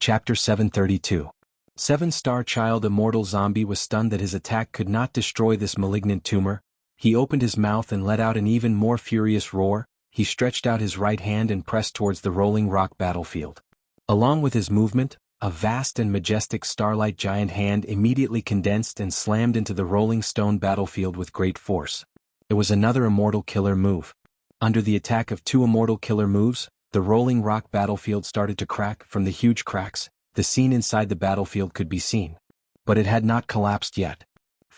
Chapter 732. 7-star Child Immortal Zombie was stunned that his attack could not destroy this malignant tumor. He opened his mouth and let out an even more furious roar. He stretched out his right hand and pressed towards the rolling rock battlefield. Along with his movement, a vast and majestic starlight giant hand immediately condensed and slammed into the rolling stone battlefield with great force. It was another Immortal Killer move. Under the attack of 2 Immortal Killer moves, the rolling rock battlefield started to crack. From the huge cracks, the scene inside the battlefield could be seen. But it had not collapsed yet.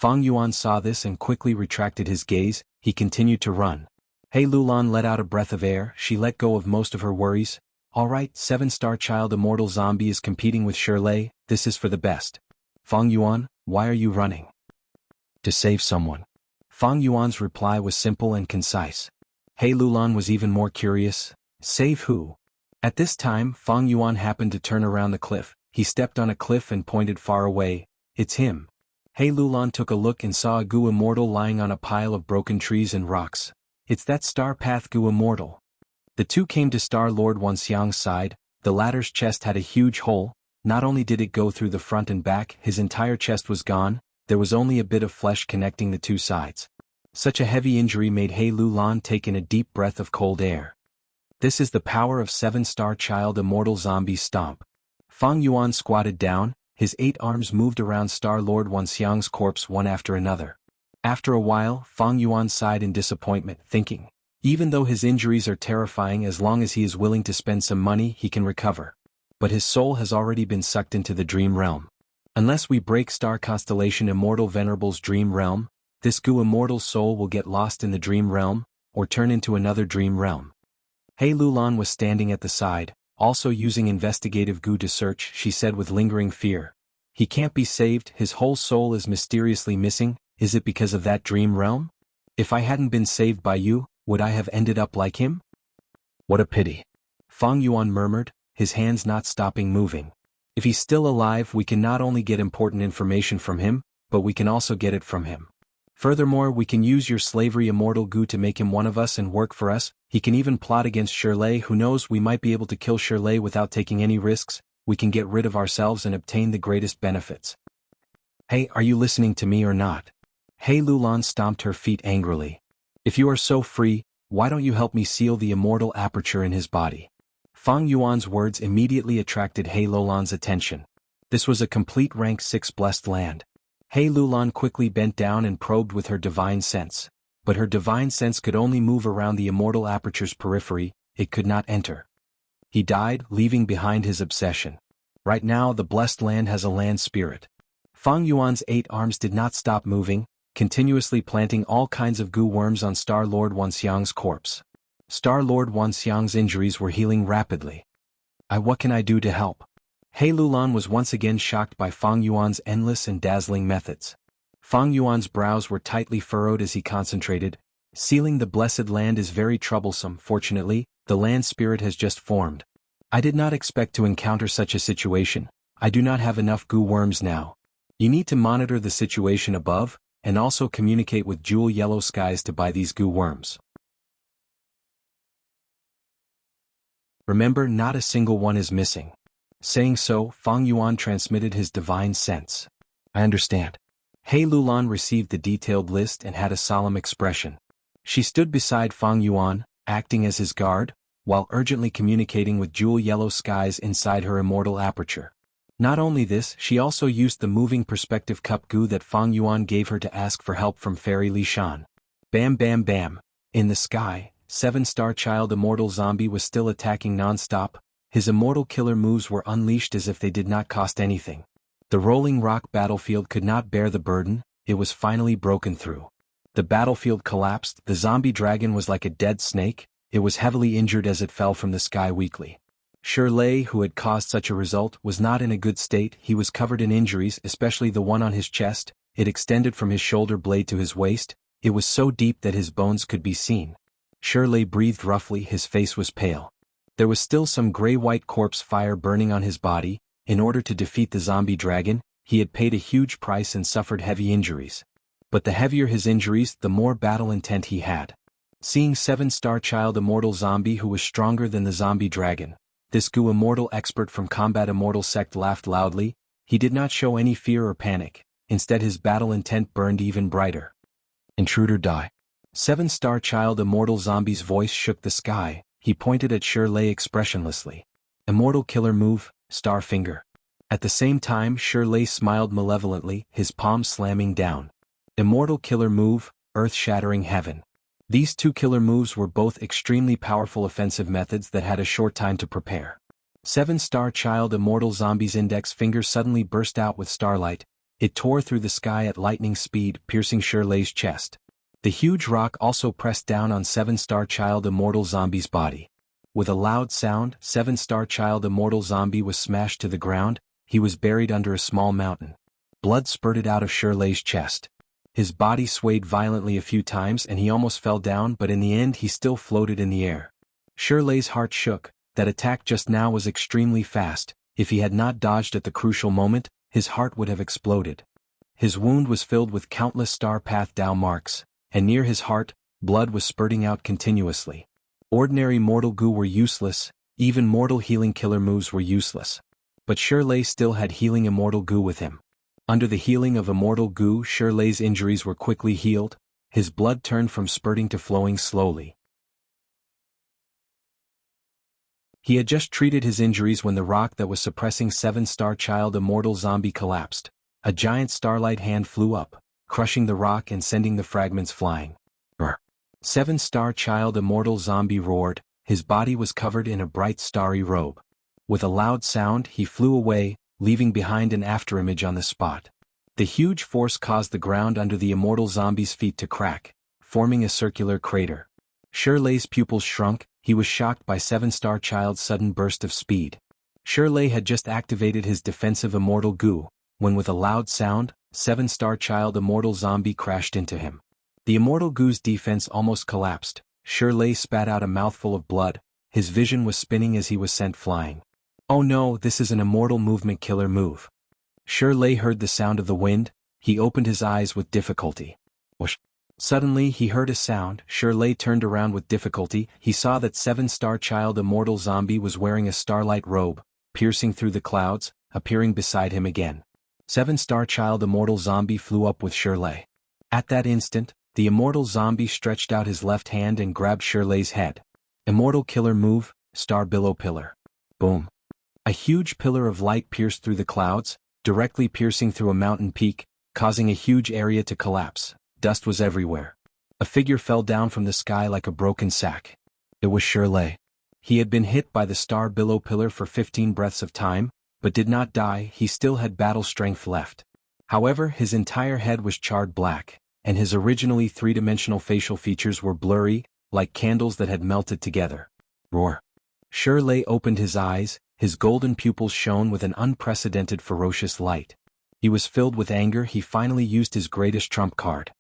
Fang Yuan saw this and quickly retracted his gaze. He continued to run. Hei Lulan let out a breath of air. She let go of most of her worries. Alright, 7-star child immortal zombie is competing with Shirley. This is for the best. Fang Yuan, why are you running? To save someone. Fang Yuan's reply was simple and concise. Hei Lulan was even more curious. Save who? At this time, Fang Yuan happened to turn around the cliff. He stepped on a cliff and pointed far away. It's him. Hei Lulan took a look and saw a Gu Immortal lying on a pile of broken trees and rocks. It's that Star Path Gu Immortal. The two came to Star Lord Wanxiang's side. The latter's chest had a huge hole. Not only did it go through the front and back, his entire chest was gone. There was only a bit of flesh connecting the two sides. Such a heavy injury made Hei Lulan take in a deep breath of cold air. This is the power of 7-star child immortal zombie stomp. Fang Yuan squatted down. His 8 arms moved around Star Lord Wanxiang's corpse one after another. After a while, Fang Yuan sighed in disappointment, thinking, even though his injuries are terrifying, as long as he is willing to spend some money, he can recover. But his soul has already been sucked into the dream realm. Unless we break Star Constellation Immortal Venerable's dream realm, this Gu Immortal's soul will get lost in the dream realm, or turn into another dream realm. Hei Lulan was standing at the side, also using investigative Gu to search. She said with lingering fear. He can't be saved, his whole soul is mysteriously missing. Is it because of that dream realm? If I hadn't been saved by you, would I have ended up like him? What a pity. Fang Yuan murmured, his hands not stopping moving. If he's still alive, we can not only get important information from him, but we can also get it from him. Furthermore, we can use your slavery immortal Gu to make him one of us and work for us. He can even plot against Shirley. Who knows, we might be able to kill Shirley without taking any risks. We can get rid of ourselves and obtain the greatest benefits. Hey, are you listening to me or not? Hei Lulan stomped her feet angrily. If you are so free, why don't you help me seal the immortal aperture in his body? Fang Yuan's words immediately attracted Hei Lulan's attention. This was a complete rank 6 blessed land. Hei Lulan quickly bent down and probed with her divine sense. But her divine sense could only move around the immortal aperture's periphery, it could not enter. He died, leaving behind his obsession. Right now the blessed land has a land spirit. Fang Yuan's 8 arms did not stop moving, continuously planting all kinds of Gu worms on Star Lord Wanxiang's corpse. Star Lord Wanxiang's injuries were healing rapidly. What can I do to help? Hei Lulan was once again shocked by Fang Yuan's endless and dazzling methods. Fang Yuan's brows were tightly furrowed as he concentrated. Sealing the blessed land is very troublesome. Fortunately, the land spirit has just formed. I did not expect to encounter such a situation. I do not have enough Gu worms now. You need to monitor the situation above, and also communicate with Jewel Yellow Skies to buy these Gu worms. Remember, not a single one is missing. Saying so, Fang Yuan transmitted his divine sense. I understand. Hei Lulan received the detailed list and had a solemn expression. She stood beside Fang Yuan, acting as his guard, while urgently communicating with Jewel Yellow Skies inside her immortal aperture. Not only this, she also used the moving perspective cup Gu that Fang Yuan gave her to ask for help from Fairy Li Shan. Bam bam bam. In the sky, 7-star child immortal zombie was still attacking non-stop. His immortal killer moves were unleashed as if they did not cost anything. The rolling rock battlefield could not bear the burden, it was finally broken through. The battlefield collapsed, the zombie dragon was like a dead snake, it was heavily injured as it fell from the sky weakly. Shirley, who had caused such a result, was not in a good state. He was covered in injuries, especially the one on his chest. It extended from his shoulder blade to his waist. It was so deep that his bones could be seen. Shirley breathed roughly, his face was pale. There was still some gray-white corpse fire burning on his body. In order to defeat the zombie dragon, he had paid a huge price and suffered heavy injuries. But the heavier his injuries, the more battle intent he had. Seeing 7-star child immortal zombie who was stronger than the zombie dragon, this Gu immortal expert from Combat Immortal Sect laughed loudly. He did not show any fear or panic, instead his battle intent burned even brighter. Intruder die. 7-star child immortal zombie's voice shook the sky. He pointed at Shirley expressionlessly. Immortal killer move, star finger. At the same time, Shirley smiled malevolently, his palm slamming down. Immortal killer move, earth-shattering heaven. These two killer moves were both extremely powerful offensive methods that had a short time to prepare. 7-star child immortal zombie's index finger suddenly burst out with starlight. It tore through the sky at lightning speed, piercing Shirley's chest. The huge rock also pressed down on Seven-Star Child Immortal Zombie's body. With a loud sound, Seven-Star Child Immortal Zombie was smashed to the ground. He was buried under a small mountain. Blood spurted out of Shirley's chest. His body swayed violently a few times and he almost fell down, but in the end he still floated in the air. Shirley's heart shook. That attack just now was extremely fast. If he had not dodged at the crucial moment, his heart would have exploded. His wound was filled with countless star path Dao marks, and near his heart, blood was spurting out continuously. Ordinary mortal goo were useless, even mortal healing killer moves were useless. But Shirley still had healing immortal goo with him. Under the healing of immortal goo, Shirley's injuries were quickly healed. His blood turned from spurting to flowing slowly. He had just treated his injuries when the rock that was suppressing Seven-Star Child Immortal Zombie collapsed. A giant starlight hand flew up, crushing the rock and sending the fragments flying. Brr. Seven-Star Child Immortal Zombie roared. His body was covered in a bright starry robe. With a loud sound, he flew away, leaving behind an afterimage on the spot. The huge force caused the ground under the immortal zombie's feet to crack, forming a circular crater. Shirley's pupils shrunk. He was shocked by Seven-Star Child's sudden burst of speed. Shirley had just activated his defensive immortal goo, when with a loud sound, Seven-Star Child Immortal Zombie crashed into him. The immortal goo's defense almost collapsed. Shirley spat out a mouthful of blood. His vision was spinning as he was sent flying. Oh no, this is an immortal movement killer move. Shirley heard the sound of the wind. He opened his eyes with difficulty. Whoosh. Suddenly he heard a sound. Shirley turned around with difficulty. He saw that Seven-Star Child Immortal Zombie was wearing a starlight robe, piercing through the clouds, appearing beside him again. Seven-Star Child Immortal Zombie flew up with Shirley. At that instant, the Immortal Zombie stretched out his left hand and grabbed Shirley's head. Immortal killer move, Star Billow Pillar. Boom. A huge pillar of light pierced through the clouds, directly piercing through a mountain peak, causing a huge area to collapse. Dust was everywhere. A figure fell down from the sky like a broken sack. It was Shirley. He had been hit by the Star Billow Pillar for 15 breaths of time, but did not die. He still had battle strength left. However, his entire head was charred black, and his originally three-dimensional facial features were blurry, like candles that had melted together. Roar. Shirley opened his eyes. His golden pupils shone with an unprecedented ferocious light. He was filled with anger. He finally used his greatest trump card.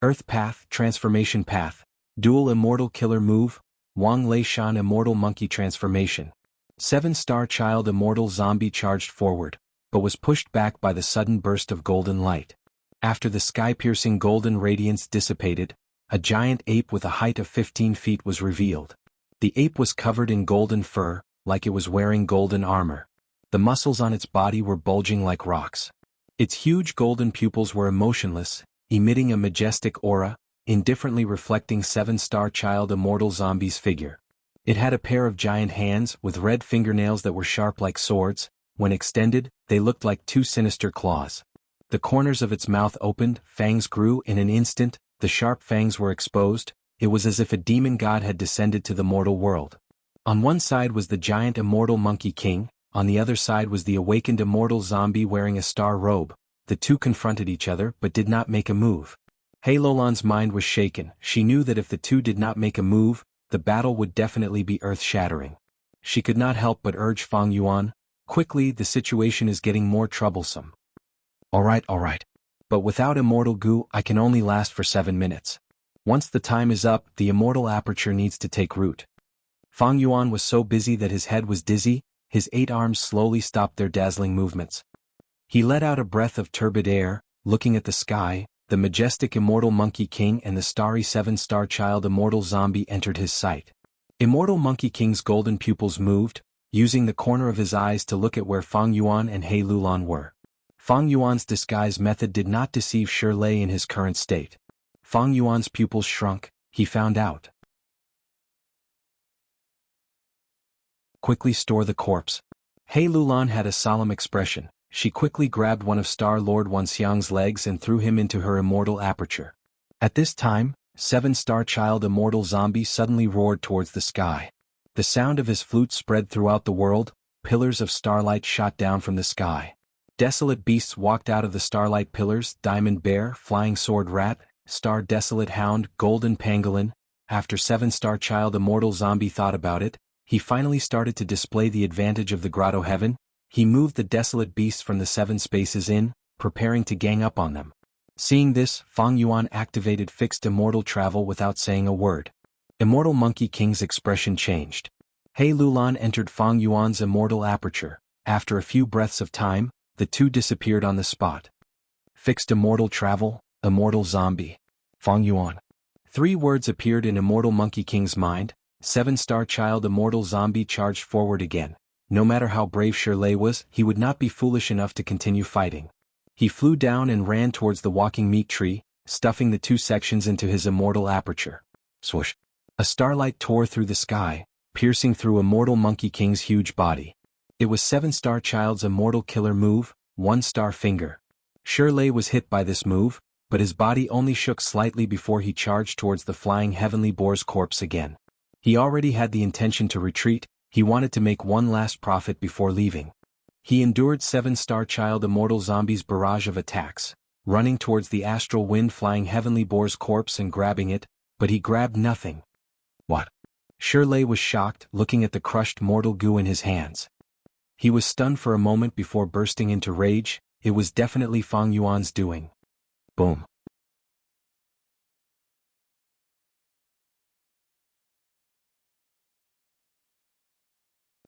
Earth Path, Transformation Path, Dual Immortal Killer Move, Wang Leishan Immortal Monkey Transformation. Seven-Star Child Immortal Zombie charged forward, but was pushed back by the sudden burst of golden light. After the sky-piercing golden radiance dissipated, a giant ape with a height of 15 feet was revealed. The ape was covered in golden fur, like it was wearing golden armor. The muscles on its body were bulging like rocks. Its huge golden pupils were emotionless, emitting a majestic aura, indifferently reflecting Seven-Star Child Immortal Zombie's figure. It had a pair of giant hands with red fingernails that were sharp like swords. When extended, they looked like two sinister claws. The corners of its mouth opened, fangs grew. In an instant, the sharp fangs were exposed. It was as if a demon god had descended to the mortal world. On one side was the giant immortal monkey king, on the other side was the awakened immortal zombie wearing a star robe. The two confronted each other but did not make a move. Lolan's mind was shaken. She knew that if the two did not make a move, the battle would definitely be earth-shattering. She could not help but urge Fang Yuan, "Quickly, the situation is getting more troublesome." All right. But without immortal goo, I can only last for 7 minutes. Once the time is up, the immortal aperture needs to take root." Fang Yuan was so busy that his head was dizzy. His 8 arms slowly stopped their dazzling movements. He let out a breath of turbid air, looking at the sky. The majestic immortal Monkey King and the starry Seven-Star Child Immortal Zombie entered his sight. Immortal Monkey King's golden pupils moved, using the corner of his eyes to look at where Fang Yuan and He Lulan were. Fang Yuan's disguise method did not deceive Shirley in his current state. Fang Yuan's pupils shrunk. He found out. "Quickly store the corpse." He Lulan had a solemn expression. She quickly grabbed one of Star Lord Wanxiang's legs and threw him into her immortal aperture. At this time, Seven-Star Child Immortal Zombie suddenly roared towards the sky. The sound of his flute spread throughout the world. Pillars of starlight shot down from the sky. Desolate beasts walked out of the starlight pillars: diamond bear, flying sword rat, star desolate hound, golden pangolin. After 7-star child immortal zombie thought about it, he finally started to display the advantage of the grotto heaven. He moved the desolate beasts from the 7 spaces in, preparing to gang up on them. Seeing this, Fang Yuan activated fixed immortal travel without saying a word. Immortal Monkey King's expression changed. He Lulan entered Fang Yuan's immortal aperture. After a few breaths of time, the two disappeared on the spot. Fixed immortal travel, immortal zombie. Fang Yuan. 3 words appeared in Immortal Monkey King's mind. 7-star child immortal zombie charged forward again. No matter how brave Shirley was, he would not be foolish enough to continue fighting. He flew down and ran towards the walking meat tree, stuffing the 2 sections into his immortal aperture. Swoosh! A starlight tore through the sky, piercing through Immortal Monkey King's huge body. It was 7-star child's immortal killer move, 1-star finger. Shirley was hit by this move, but his body only shook slightly before he charged towards the flying heavenly boar's corpse again. He already had the intention to retreat. He wanted to make one last profit before leaving. He endured 7-star child immortal zombie's barrage of attacks, running towards the astral wind flying heavenly boar's corpse and grabbing it, but he grabbed nothing. What? Shirley was shocked, looking at the crushed mortal goo in his hands. He was stunned for a moment before bursting into rage. It was definitely Fang Yuan's doing. Boom.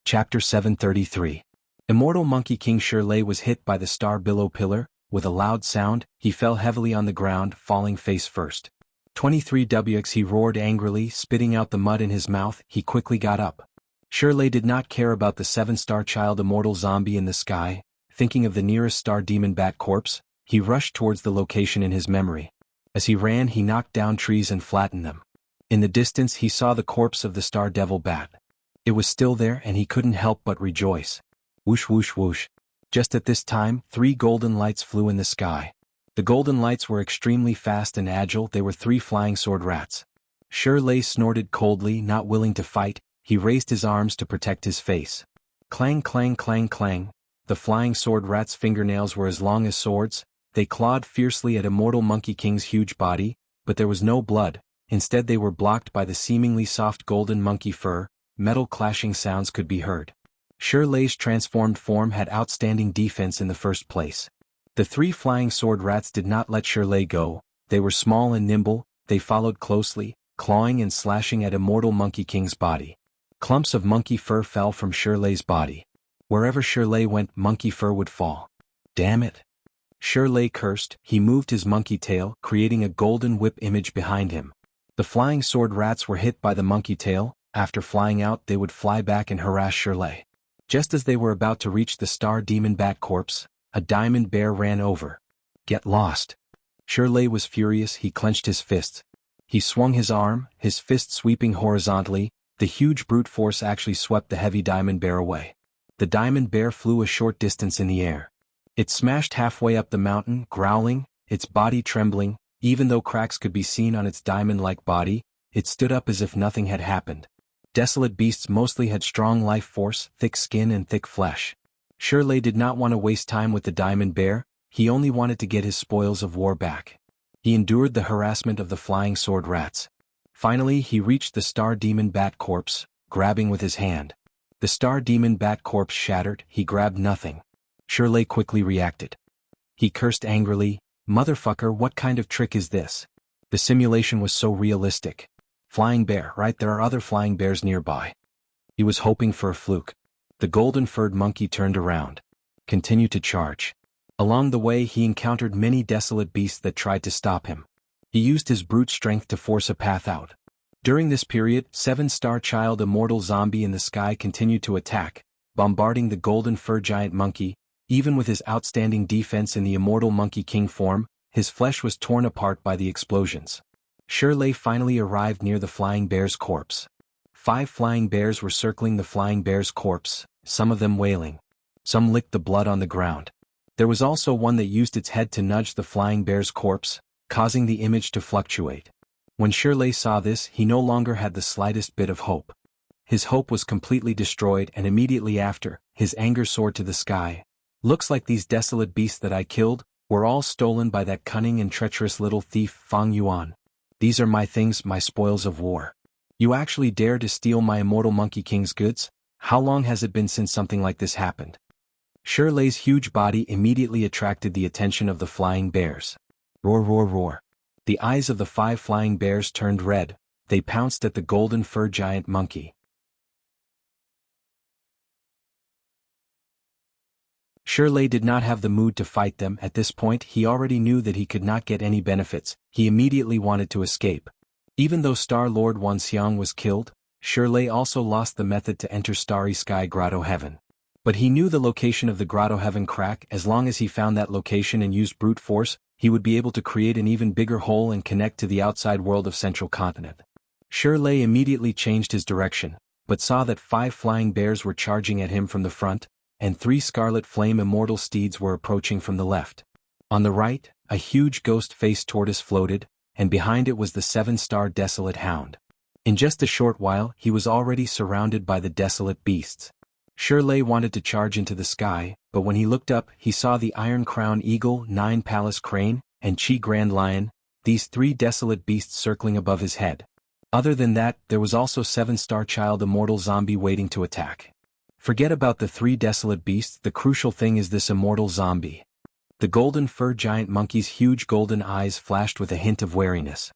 Chapter 733. Immortal Monkey King Shirley was hit by the star billow pillar. With a loud sound, he fell heavily on the ground, falling face first. 23wx he roared angrily, spitting out the mud in his mouth. He quickly got up. Shirley did not care about the 7-star child immortal zombie in the sky. Thinking of the nearest star demon bat corpse, he rushed towards the location in his memory. As he ran, he knocked down trees and flattened them. In the distance he saw the corpse of the star devil bat. It was still there and he couldn't help but rejoice. Whoosh whoosh whoosh. Just at this time, 3 golden lights flew in the sky. The golden lights were extremely fast and agile. They were 3 flying sword rats. Shirley snorted coldly, not willing to fight. He raised his arms to protect his face. Clang clang clang clang. The flying sword rats' fingernails were as long as swords. They clawed fiercely at Immortal Monkey King's huge body, but there was no blood. Instead they were blocked by the seemingly soft golden monkey fur. Metal clashing sounds could be heard. Shirley's transformed form had outstanding defense in the first place. The 3 flying sword rats did not let Shirley go. They were small and nimble. They followed closely, clawing and slashing at Immortal Monkey King's body. Clumps of monkey fur fell from Shirley's body. Wherever Shirley went, monkey fur would fall. Damn it! Shirley cursed. He moved his monkey tail, creating a golden whip image behind him. The flying sword rats were hit by the monkey tail. After flying out, they would fly back and harass Shirley. Just as they were about to reach the star demon bat corpse, a diamond bear ran over. Get lost! Shirley was furious. He clenched his fists. He swung his arm, his fist sweeping horizontally. The huge brute force actually swept the heavy diamond bear away. The diamond bear flew a short distance in the air. It smashed halfway up the mountain, growling, its body trembling. Even though cracks could be seen on its diamond-like body, it stood up as if nothing had happened. Desolate beasts mostly had strong life force, thick skin and thick flesh. Shirley did not want to waste time with the diamond bear. He only wanted to get his spoils of war back. He endured the harassment of the flying sword rats. Finally he reached the star demon bat corpse, grabbing with his hand. The star demon bat corpse shattered. He grabbed nothing. Shirley quickly reacted. He cursed angrily, "Motherfucker, what kind of trick is this?" The simulation was so realistic. Flying bear, right? There are other flying bears nearby. He was hoping for a fluke. The golden-furred monkey turned around. Continued to charge. Along the way he encountered many desolate beasts that tried to stop him. He used his brute strength to force a path out. During this period, 7-star child immortal zombie in the sky continued to attack, bombarding the golden fur giant monkey. Even with his outstanding defense in the Immortal Monkey King form, his flesh was torn apart by the explosions. Shirley finally arrived near the flying bear's corpse. 5 flying bears were circling the flying bear's corpse, some of them wailing. Some licked the blood on the ground. There was also one that used its head to nudge the flying bear's corpse, causing the image to fluctuate. When Shirley saw this, he no longer had the slightest bit of hope. His hope was completely destroyed, and immediately after, his anger soared to the sky. Looks like these desolate beasts that I killed were all stolen by that cunning and treacherous little thief Fang Yuan. These are my things, my spoils of war. You actually dare to steal my immortal Monkey King's goods? How long has it been since something like this happened? Shirley's huge body immediately attracted the attention of the flying bears. Roar, roar, roar. The eyes of the 5 flying bears turned red. They pounced at the golden fur giant monkey. Shirley did not have the mood to fight them. At this point he already knew that he could not get any benefits. He immediately wanted to escape. Even though Star Lord Wanxiang was killed, Shirley also lost the method to enter Starry Sky Grotto Heaven. But he knew the location of the Grotto Heaven crack. As long as he found that location and used brute force, he would be able to create an even bigger hole and connect to the outside world of Central Continent. Shirley immediately changed his direction, but saw that 5 flying bears were charging at him from the front, and 3 scarlet flame immortal steeds were approaching from the left. On the right, a huge ghost-faced tortoise floated, and behind it was the 7-star desolate hound. In just a short while he was already surrounded by the desolate beasts. Shirley wanted to charge into the sky, but when he looked up he saw the Iron Crown Eagle, 9 Palace Crane, and Chi Grand Lion, these 3 desolate beasts circling above his head. Other than that, there was also 7-star Child Immortal Zombie waiting to attack. Forget about the 3 desolate beasts, the crucial thing is this immortal zombie. The golden fur giant monkey's huge golden eyes flashed with a hint of wariness.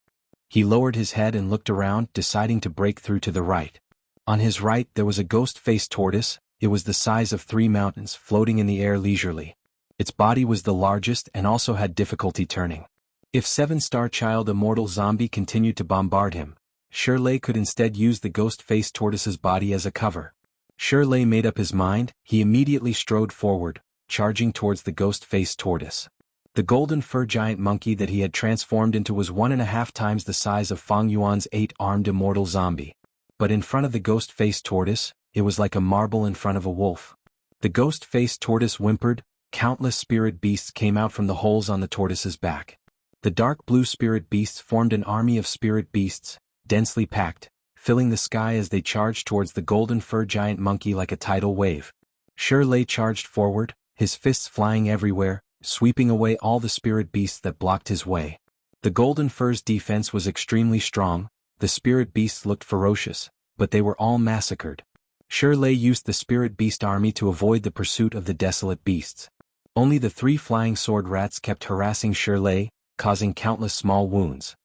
He lowered his head and looked around, deciding to break through to the right. On his right there was a ghost-faced tortoise. It was the size of 3 mountains, floating in the air leisurely. Its body was the largest and also had difficulty turning. If 7-star Child Immortal Zombie continued to bombard him, Shirley could instead use the ghost-faced tortoise's body as a cover. Shirley made up his mind. He immediately strode forward, charging towards the ghost-faced tortoise. The golden fur giant monkey that he had transformed into was 1.5 times the size of Fang Yuan's 8-armed immortal zombie. But in front of the ghost-faced tortoise, it was like a marble in front of a wolf. The ghost-faced tortoise whimpered. Countless spirit beasts came out from the holes on the tortoise's back. The dark blue spirit beasts formed an army of spirit beasts, densely packed, filling the sky as they charged towards the golden fur giant monkey like a tidal wave. Shirley charged forward, his fists flying everywhere, sweeping away all the spirit beasts that blocked his way. The golden fur's defense was extremely strong. The spirit beasts looked ferocious, but they were all massacred. Shirley used the spirit beast army to avoid the pursuit of the desolate beasts. Only the 3 flying sword rats kept harassing Shirley, causing countless small wounds.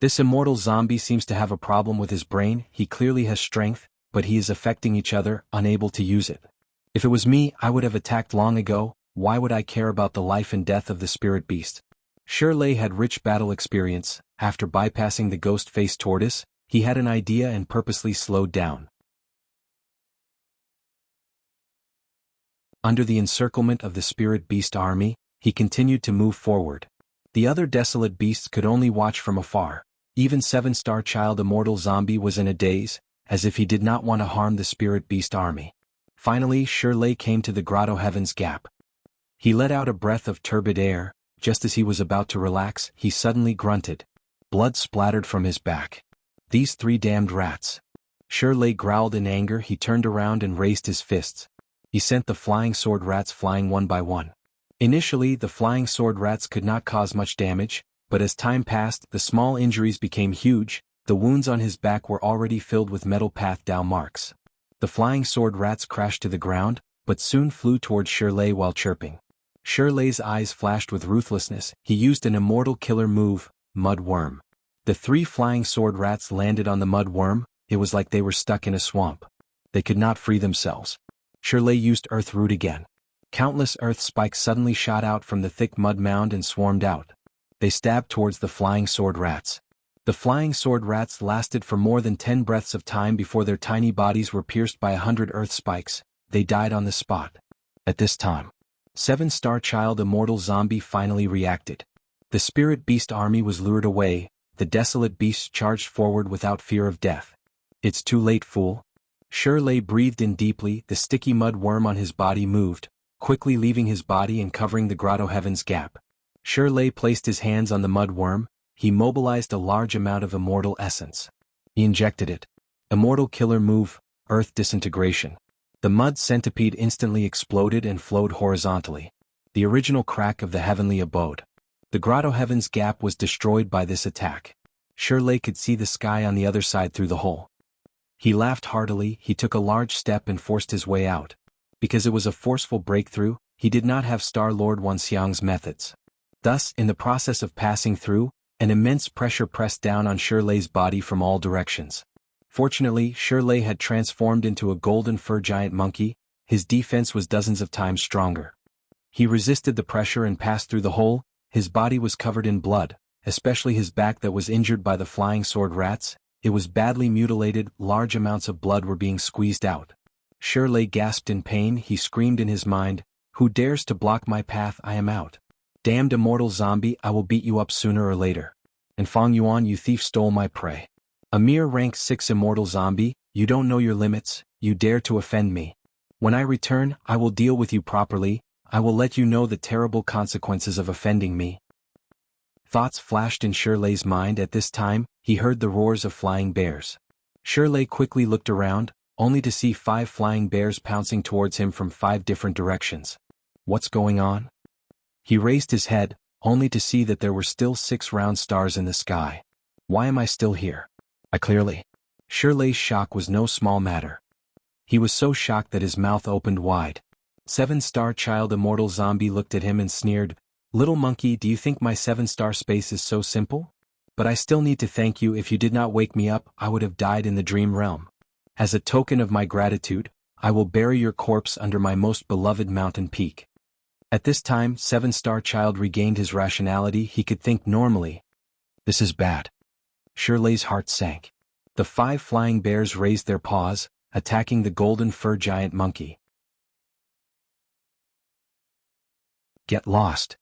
This immortal zombie seems to have a problem with his brain. He clearly has strength, but he is affecting each other, unable to use it. If it was me, I would have attacked long ago. Why would I care about the life and death of the spirit beast? Shirley had rich battle experience. After bypassing the ghost-faced tortoise, he had an idea and purposely slowed down. Under the encirclement of the spirit beast army, he continued to move forward. The other desolate beasts could only watch from afar. Even 7-star Child Immortal Zombie was in a daze, as if he did not want to harm the spirit beast army. Finally Shirley came to the Grotto Heaven's gap. He let out a breath of turbid air. Just as he was about to relax, he suddenly grunted. Blood splattered from his back. These 3 damned rats. Shirley growled in anger. He turned around and raised his fists. He sent the flying sword rats flying one by one. Initially the flying sword rats could not cause much damage, but as time passed the small injuries became huge. The wounds on his back were already filled with metal path-down marks. The flying sword rats crashed to the ground, but soon flew towards Shirley while chirping. Shirley's eyes flashed with ruthlessness. He used an immortal killer move, Mud Worm. The 3 flying sword rats landed on the mud worm. It was like they were stuck in a swamp. They could not free themselves. Shirley used Earth Root again. Countless earth spikes suddenly shot out from the thick mud mound and swarmed out. They stabbed towards the flying sword rats. The flying sword rats lasted for more than 10 breaths of time before their tiny bodies were pierced by 100 earth spikes. They died on the spot. At this time, 7-star Child Immortal Zombie finally reacted. The spirit beast army was lured away. The desolate beasts charged forward without fear of death. It's too late, fool. Shirley breathed in deeply. The sticky mud worm on his body moved, quickly leaving his body and covering the Grotto Heaven's gap. Shirley placed his hands on the mud worm. He mobilized a large amount of immortal essence. He injected it. Immortal killer move, Earth Disintegration. The mud centipede instantly exploded and flowed horizontally. The original crack of the heavenly abode. The grotto heaven's gap was destroyed by this attack. Shirley could see the sky on the other side through the hole. He laughed heartily. He took a large step and forced his way out. Because it was a forceful breakthrough, he did not have Star-Lord Wuxiang's methods. Thus, in the process of passing through, an immense pressure pressed down on Shirley's body from all directions. Fortunately, Shirley had transformed into a golden fur giant monkey. His defense was dozens of times stronger. He resisted the pressure and passed through the hole. His body was covered in blood, especially his back that was injured by the flying sword rats. It was badly mutilated. Large amounts of blood were being squeezed out. Shirley gasped in pain. He screamed in his mind, "Who dares to block my path? I am out. Damned immortal zombie, I will beat you up sooner or later. And Fang Yuan, you thief, stole my prey. A mere rank 6 immortal zombie, you don't know your limits, you dare to offend me. When I return, I will deal with you properly. I will let you know the terrible consequences of offending me." Thoughts flashed in Shirley's mind. At this time, he heard the roars of flying bears. Shirley quickly looked around, only to see 5 flying bears pouncing towards him from 5 different directions. What's going on? He raised his head, only to see that there were still 6 round stars in the sky. Why am I still here? Shirley's shock was no small matter. He was so shocked that his mouth opened wide. 7-star child immortal zombie looked at him and sneered, "Little monkey, do you think my 7-star space is so simple? But I still need to thank you. If you did not wake me up, I would have died in the dream realm. As a token of my gratitude, I will bury your corpse under my most beloved mountain peak." At this time, 7-star child regained his rationality. He could think normally. This is bad. Shirley's heart sank. The 5 flying bears raised their paws, attacking the golden fur giant monkey. Get lost.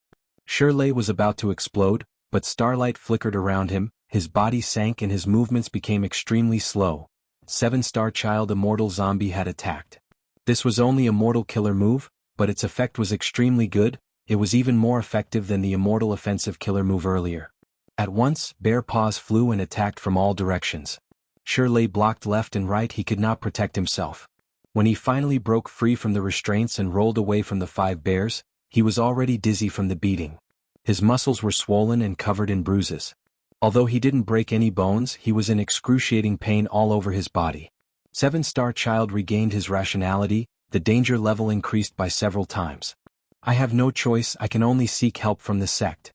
Shirley was about to explode, but starlight flickered around him. His body sank and his movements became extremely slow. 7-star child immortal zombie had attacked. This was only a mortal killer move, but its effect was extremely good. It was even more effective than the immortal offensive killer move earlier. At once, bear paws flew and attacked from all directions. Shirley blocked left and right. He could not protect himself. When he finally broke free from the restraints and rolled away from the 5 bears, he was already dizzy from the beating. His muscles were swollen and covered in bruises. Although he didn't break any bones, he was in excruciating pain all over his body. 7-star child regained his rationality. The danger level increased by several times. I have no choice. I can only seek help from the sect.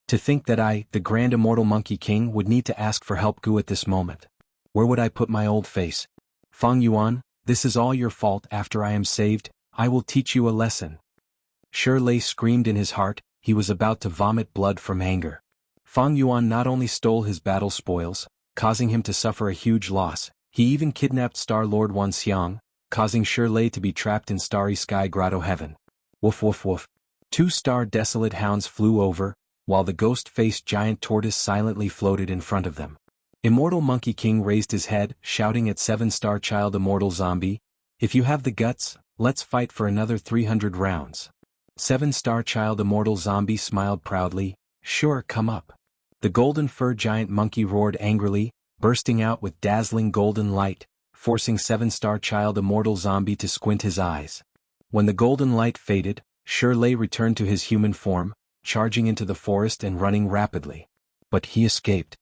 To think that I, the Grand Immortal Monkey King, would need to ask for help at this moment. Where would I put my old face? Fang Yuan, this is all your fault. After I am saved, I will teach you a lesson. Shirley screamed in his heart. He was about to vomit blood from anger. Fang Yuan not only stole his battle spoils, causing him to suffer a huge loss, he even kidnapped Star-Lord Wuxiang, causing Shirley to be trapped in Starry Sky Grotto Heaven. Woof woof woof. 2-star desolate hounds flew over, while the ghost-faced giant tortoise silently floated in front of them. Immortal Monkey King raised his head, shouting at 7-star child immortal zombie, "If you have the guts, let's fight for another 300 rounds. 7-star child immortal zombie smiled proudly, "Sure, come up." The golden fur giant monkey roared angrily, bursting out with dazzling golden light, forcing 7-star child immortal zombie to squint his eyes. When the golden light faded, Shirley returned to his human form, charging into the forest and running rapidly. But he escaped.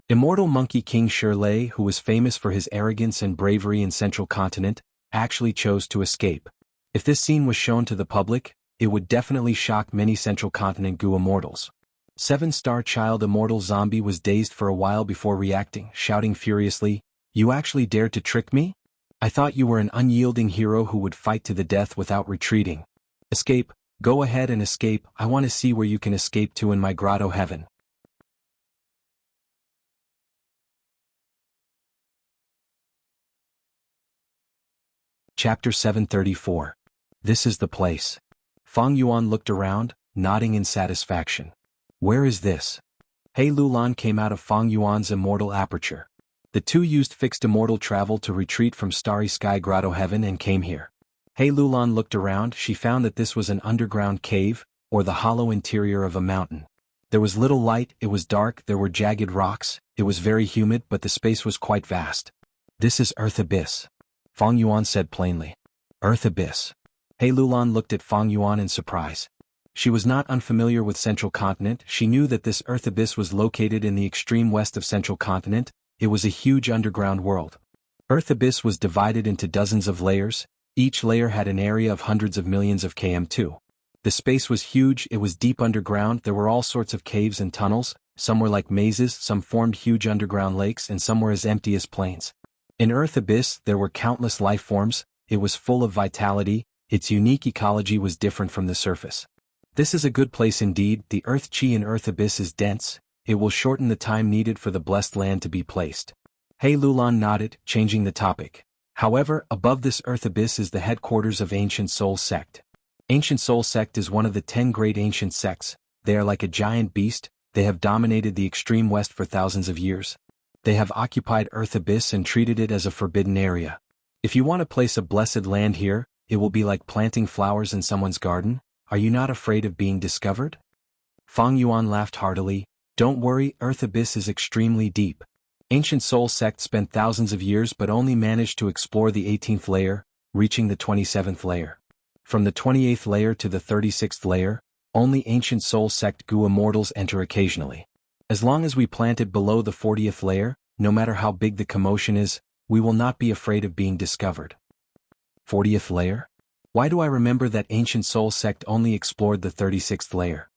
Immortal Monkey King Shirley, who was famous for his arrogance and bravery in Central Continent, actually chose to escape. If this scene was shown to the public, it would definitely shock many Central Continent Gu immortals. 7-star child immortal zombie was dazed for a while before reacting, shouting furiously, "You actually dared to trick me? I thought you were an unyielding hero who would fight to the death without retreating. Escape, go ahead and escape. I want to see where you can escape to in my grotto heaven." Chapter 734. This is the place. Fang Yuan looked around, nodding in satisfaction. Where is this? He Lulan came out of Fang Yuan's immortal aperture. The two used fixed immortal travel to retreat from Starry Sky Grotto Heaven and came here. He Lulan looked around. She found that this was an underground cave, or the hollow interior of a mountain. There was little light, it was dark, there were jagged rocks, it was very humid, but the space was quite vast. This is Earth Abyss. Fang Yuan said plainly. Earth Abyss. He Lulan looked at Fang Yuan in surprise. She was not unfamiliar with Central Continent. She knew that this Earth Abyss was located in the extreme west of Central Continent. It was a huge underground world. Earth Abyss was divided into dozens of layers. Each layer had an area of hundreds of millions of km2. The space was huge, it was deep underground, there were all sorts of caves and tunnels, some were like mazes, some formed huge underground lakes, and some were as empty as plains. In Earth Abyss, there were countless life forms, it was full of vitality, its unique ecology was different from the surface. This is a good place indeed, the Earth Chi in Earth Abyss is dense, it will shorten the time needed for the blessed land to be placed. He Lulan nodded, changing the topic. However, above this Earth Abyss is the headquarters of Ancient Soul Sect. Ancient Soul Sect is one of the 10 great ancient sects. They are like a giant beast, they have dominated the extreme west for thousands of years. They have occupied Earth Abyss and treated it as a forbidden area. If you want to place a blessed land here, it will be like planting flowers in someone's garden. Are you not afraid of being discovered? Fang Yuan laughed heartily. Don't worry, Earth Abyss is extremely deep. Ancient Soul Sect spent thousands of years but only managed to explore the 18th layer, reaching the 27th layer. From the 28th layer to the 36th layer, only Ancient Soul Sect Gu immortals enter occasionally. As long as we plant it below the 40th layer, no matter how big the commotion is, we will not be afraid of being discovered. 40th layer? Why do I remember that Ancient Soul Sect only explored the 36th layer?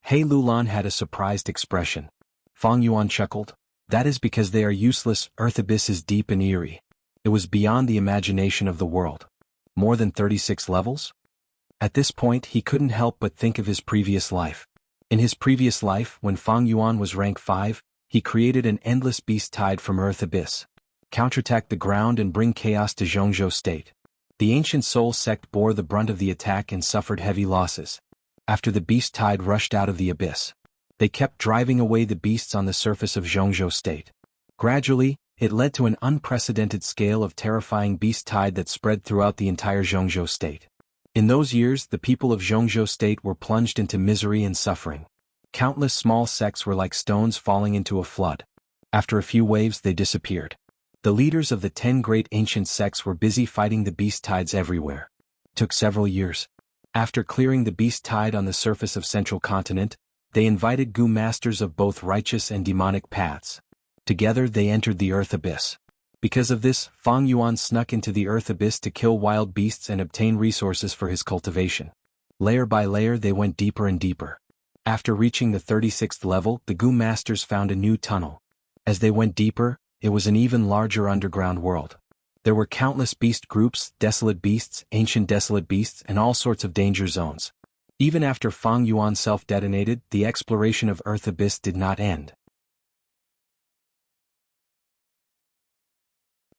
He Lulan had a surprised expression. Fang Yuan chuckled. That is because they are useless, Earth Abyss is deep and eerie. It was beyond the imagination of the world. More than 36 levels? At this point he couldn't help but think of his previous life. In his previous life, when Fang Yuan was rank 5, he created an endless beast tide from Earth Abyss. Counterattack the ground and bring chaos to Jianghu state. The Ancient Soul Sect bore the brunt of the attack and suffered heavy losses. After the beast tide rushed out of the abyss, they kept driving away the beasts on the surface of Jianghu state. Gradually, it led to an unprecedented scale of terrifying beast tide that spread throughout the entire Jianghu state. In those years, the people of Jianghu state were plunged into misery and suffering. Countless small sects were like stones falling into a flood. After a few waves they disappeared. The leaders of the 10 great ancient sects were busy fighting the beast tides everywhere. It took several years. After clearing the beast tide on the surface of Central Continent, they invited Gu masters of both righteous and demonic paths. Together they entered the Earth Abyss. Because of this, Fang Yuan snuck into the Earth Abyss to kill wild beasts and obtain resources for his cultivation. Layer by layer they went deeper and deeper. After reaching the 36th level, the Gu masters found a new tunnel. As they went deeper, it was an even larger underground world. There were countless beast groups, desolate beasts, ancient desolate beasts, and all sorts of danger zones. Even after Fang Yuan self-detonated, the exploration of Earth Abyss did not end.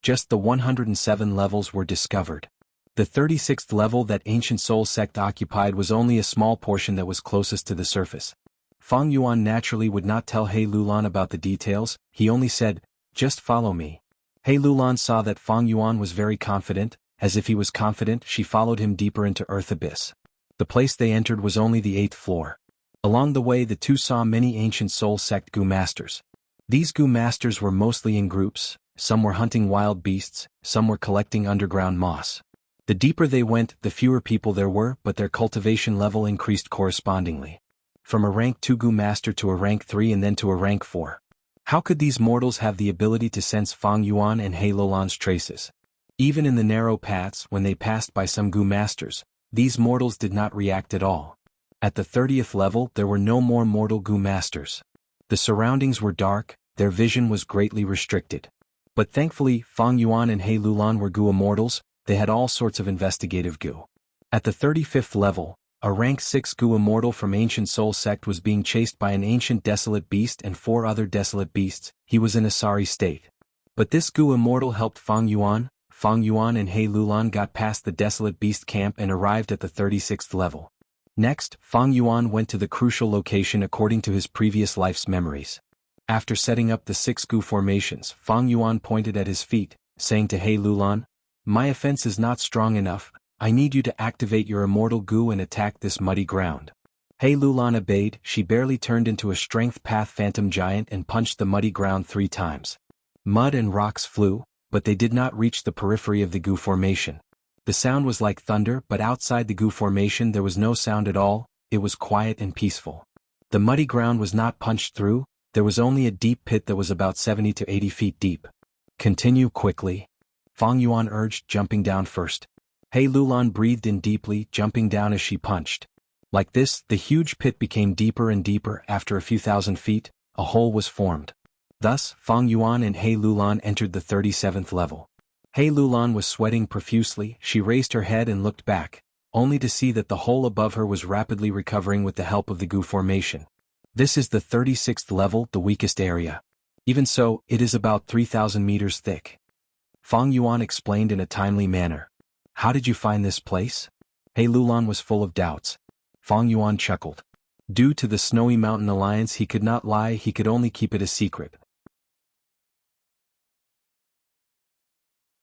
Just the 107 levels were discovered. The 36th level that Ancient Soul Sect occupied was only a small portion that was closest to the surface. Fang Yuan naturally would not tell He Lulan about the details, he only said, "Just follow me." He Lulan saw that Fang Yuan was very confident. As if he was confident, she followed him deeper into Earth Abyss. The place they entered was only the 8th floor. Along the way the two saw many Ancient Soul Sect Gu masters. These Gu masters were mostly in groups. Some were hunting wild beasts, some were collecting underground moss. The deeper they went, the fewer people there were, but their cultivation level increased correspondingly. From a rank 2 Gu master to a rank 3 and then to a rank 4. How could these mortals have the ability to sense Fang Yuan and He Lulan's traces? Even in the narrow paths, when they passed by some Gu masters, these mortals did not react at all. At the 30th level there were no more mortal Gu masters. The surroundings were dark, their vision was greatly restricted. But thankfully, Fang Yuan and He Lulan were Gu immortals, they had all sorts of investigative Gu. At the 35th level, a rank 6 Gu immortal from Ancient Soul Sect was being chased by an ancient desolate beast and 4 other desolate beasts. He was in a sorry state. But this Gu immortal helped Fang Yuan and He Lulan got past the desolate beast camp and arrived at the 36th level. Next, Fang Yuan went to the crucial location according to his previous life's memories. After setting up the 6 Gu formations, Fang Yuan pointed at his feet, saying to He Lulan, "My offense is not strong enough, I need you to activate your immortal Gu and attack this muddy ground." He Lulan obeyed, she barely turned into a strength path phantom giant and punched the muddy ground 3 times. Mud and rocks flew, but they did not reach the periphery of the Gu formation. The sound was like thunder, but outside the Gu formation there was no sound at all, it was quiet and peaceful. The muddy ground was not punched through, there was only a deep pit that was about 70 to 80 feet deep. Continue quickly. Fang Yuan urged, jumping down first. He Lulan breathed in deeply, jumping down as she punched. Like this, the huge pit became deeper and deeper. After a few thousand feet, a hole was formed. Thus, Fang Yuan and He Lulan entered the 37th level. He Lulan was sweating profusely. She raised her head and looked back, only to see that the hole above her was rapidly recovering with the help of the Gu formation. This is the 36th level, the weakest area. Even so, it is about 3,000 meters thick. Fang Yuan explained in a timely manner. How did you find this place? He Lulan was full of doubts. Fang Yuan chuckled. Due to the Snowy Mountain Alliance he could not lie, he could only keep it a secret.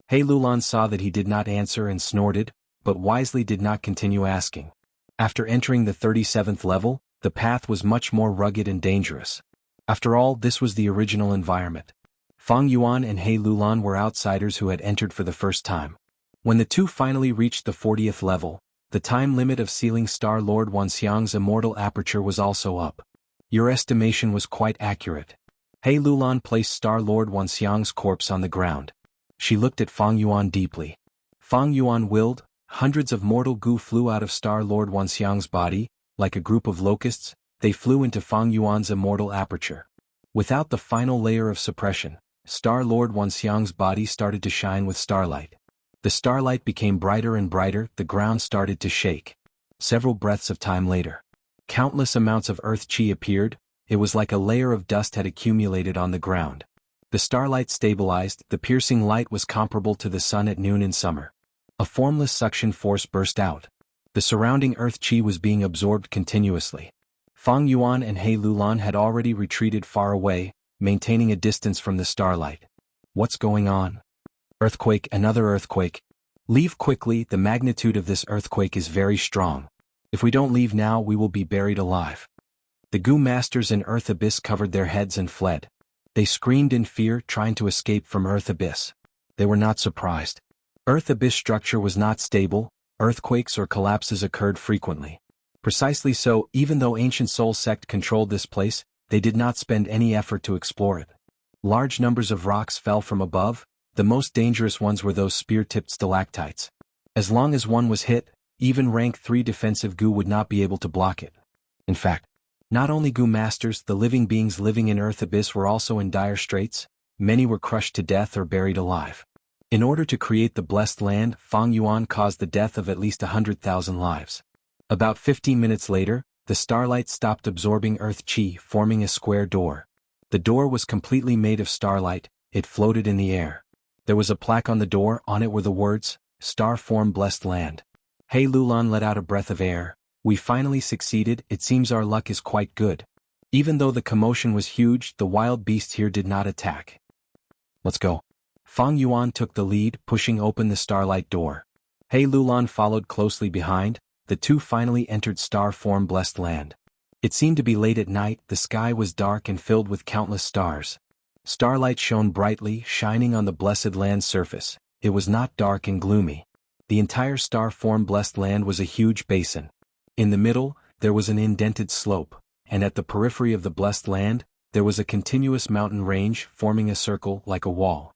He Lulan saw that he did not answer and snorted, but wisely did not continue asking. After entering the 37th level, the path was much more rugged and dangerous. After all, this was the original environment. Fang Yuan and He Lulan were outsiders who had entered for the first time. When the two finally reached the 40th level, the time limit of sealing Star Lord Wanxiang's immortal aperture was also up. Your estimation was quite accurate. He Lulan placed Star Lord Wanxiang's corpse on the ground. She looked at Fang Yuan deeply. Fang Yuan willed, hundreds of mortal Gu flew out of Star Lord Wanxiang's body, like a group of locusts, they flew into Fang Yuan's immortal aperture. Without the final layer of suppression, Star Lord Wanxiang's body started to shine with starlight. The starlight became brighter and brighter, the ground started to shake. Several breaths of time later, countless amounts of earth chi appeared, it was like a layer of dust had accumulated on the ground. The starlight stabilized, the piercing light was comparable to the sun at noon in summer. A formless suction force burst out. The surrounding earth chi was being absorbed continuously. Fang Yuan and He Lulan had already retreated far away, maintaining a distance from the starlight. What's going on? Earthquake, another earthquake. Leave quickly, the magnitude of this earthquake is very strong. If we don't leave now we will be buried alive. The Gu masters in Earth Abyss covered their heads and fled. They screamed in fear, trying to escape from Earth Abyss. They were not surprised. Earth Abyss structure was not stable, earthquakes or collapses occurred frequently. Precisely so, even though Ancient Soul Sect controlled this place, they did not spend any effort to explore it. Large numbers of rocks fell from above, the most dangerous ones were those spear-tipped stalactites. As long as one was hit, even rank 3 defensive Gu would not be able to block it. In fact, not only Gu masters, the living beings living in Earth Abyss were also in dire straits, many were crushed to death or buried alive. In order to create the blessed land, Fang Yuan caused the death of at least 100,000 lives. About 15 minutes later, the starlight stopped absorbing earth chi, forming a square door. The door was completely made of starlight, it floated in the air. There was a plaque on the door, on it were the words, Star Form Blessed Land. He Lulan let out a breath of air. We finally succeeded, it seems our luck is quite good. Even though the commotion was huge, the wild beasts here did not attack. Let's go. Fang Yuan took the lead, pushing open the starlight door. He Lulan followed closely behind, the two finally entered Star Form Blessed Land. It seemed to be late at night, the sky was dark and filled with countless stars. Starlight shone brightly, shining on the blessed land's surface. It was not dark and gloomy. The entire Star Form Blessed Land was a huge basin. In the middle, there was an indented slope, and at the periphery of the blessed land, there was a continuous mountain range forming a circle like a wall.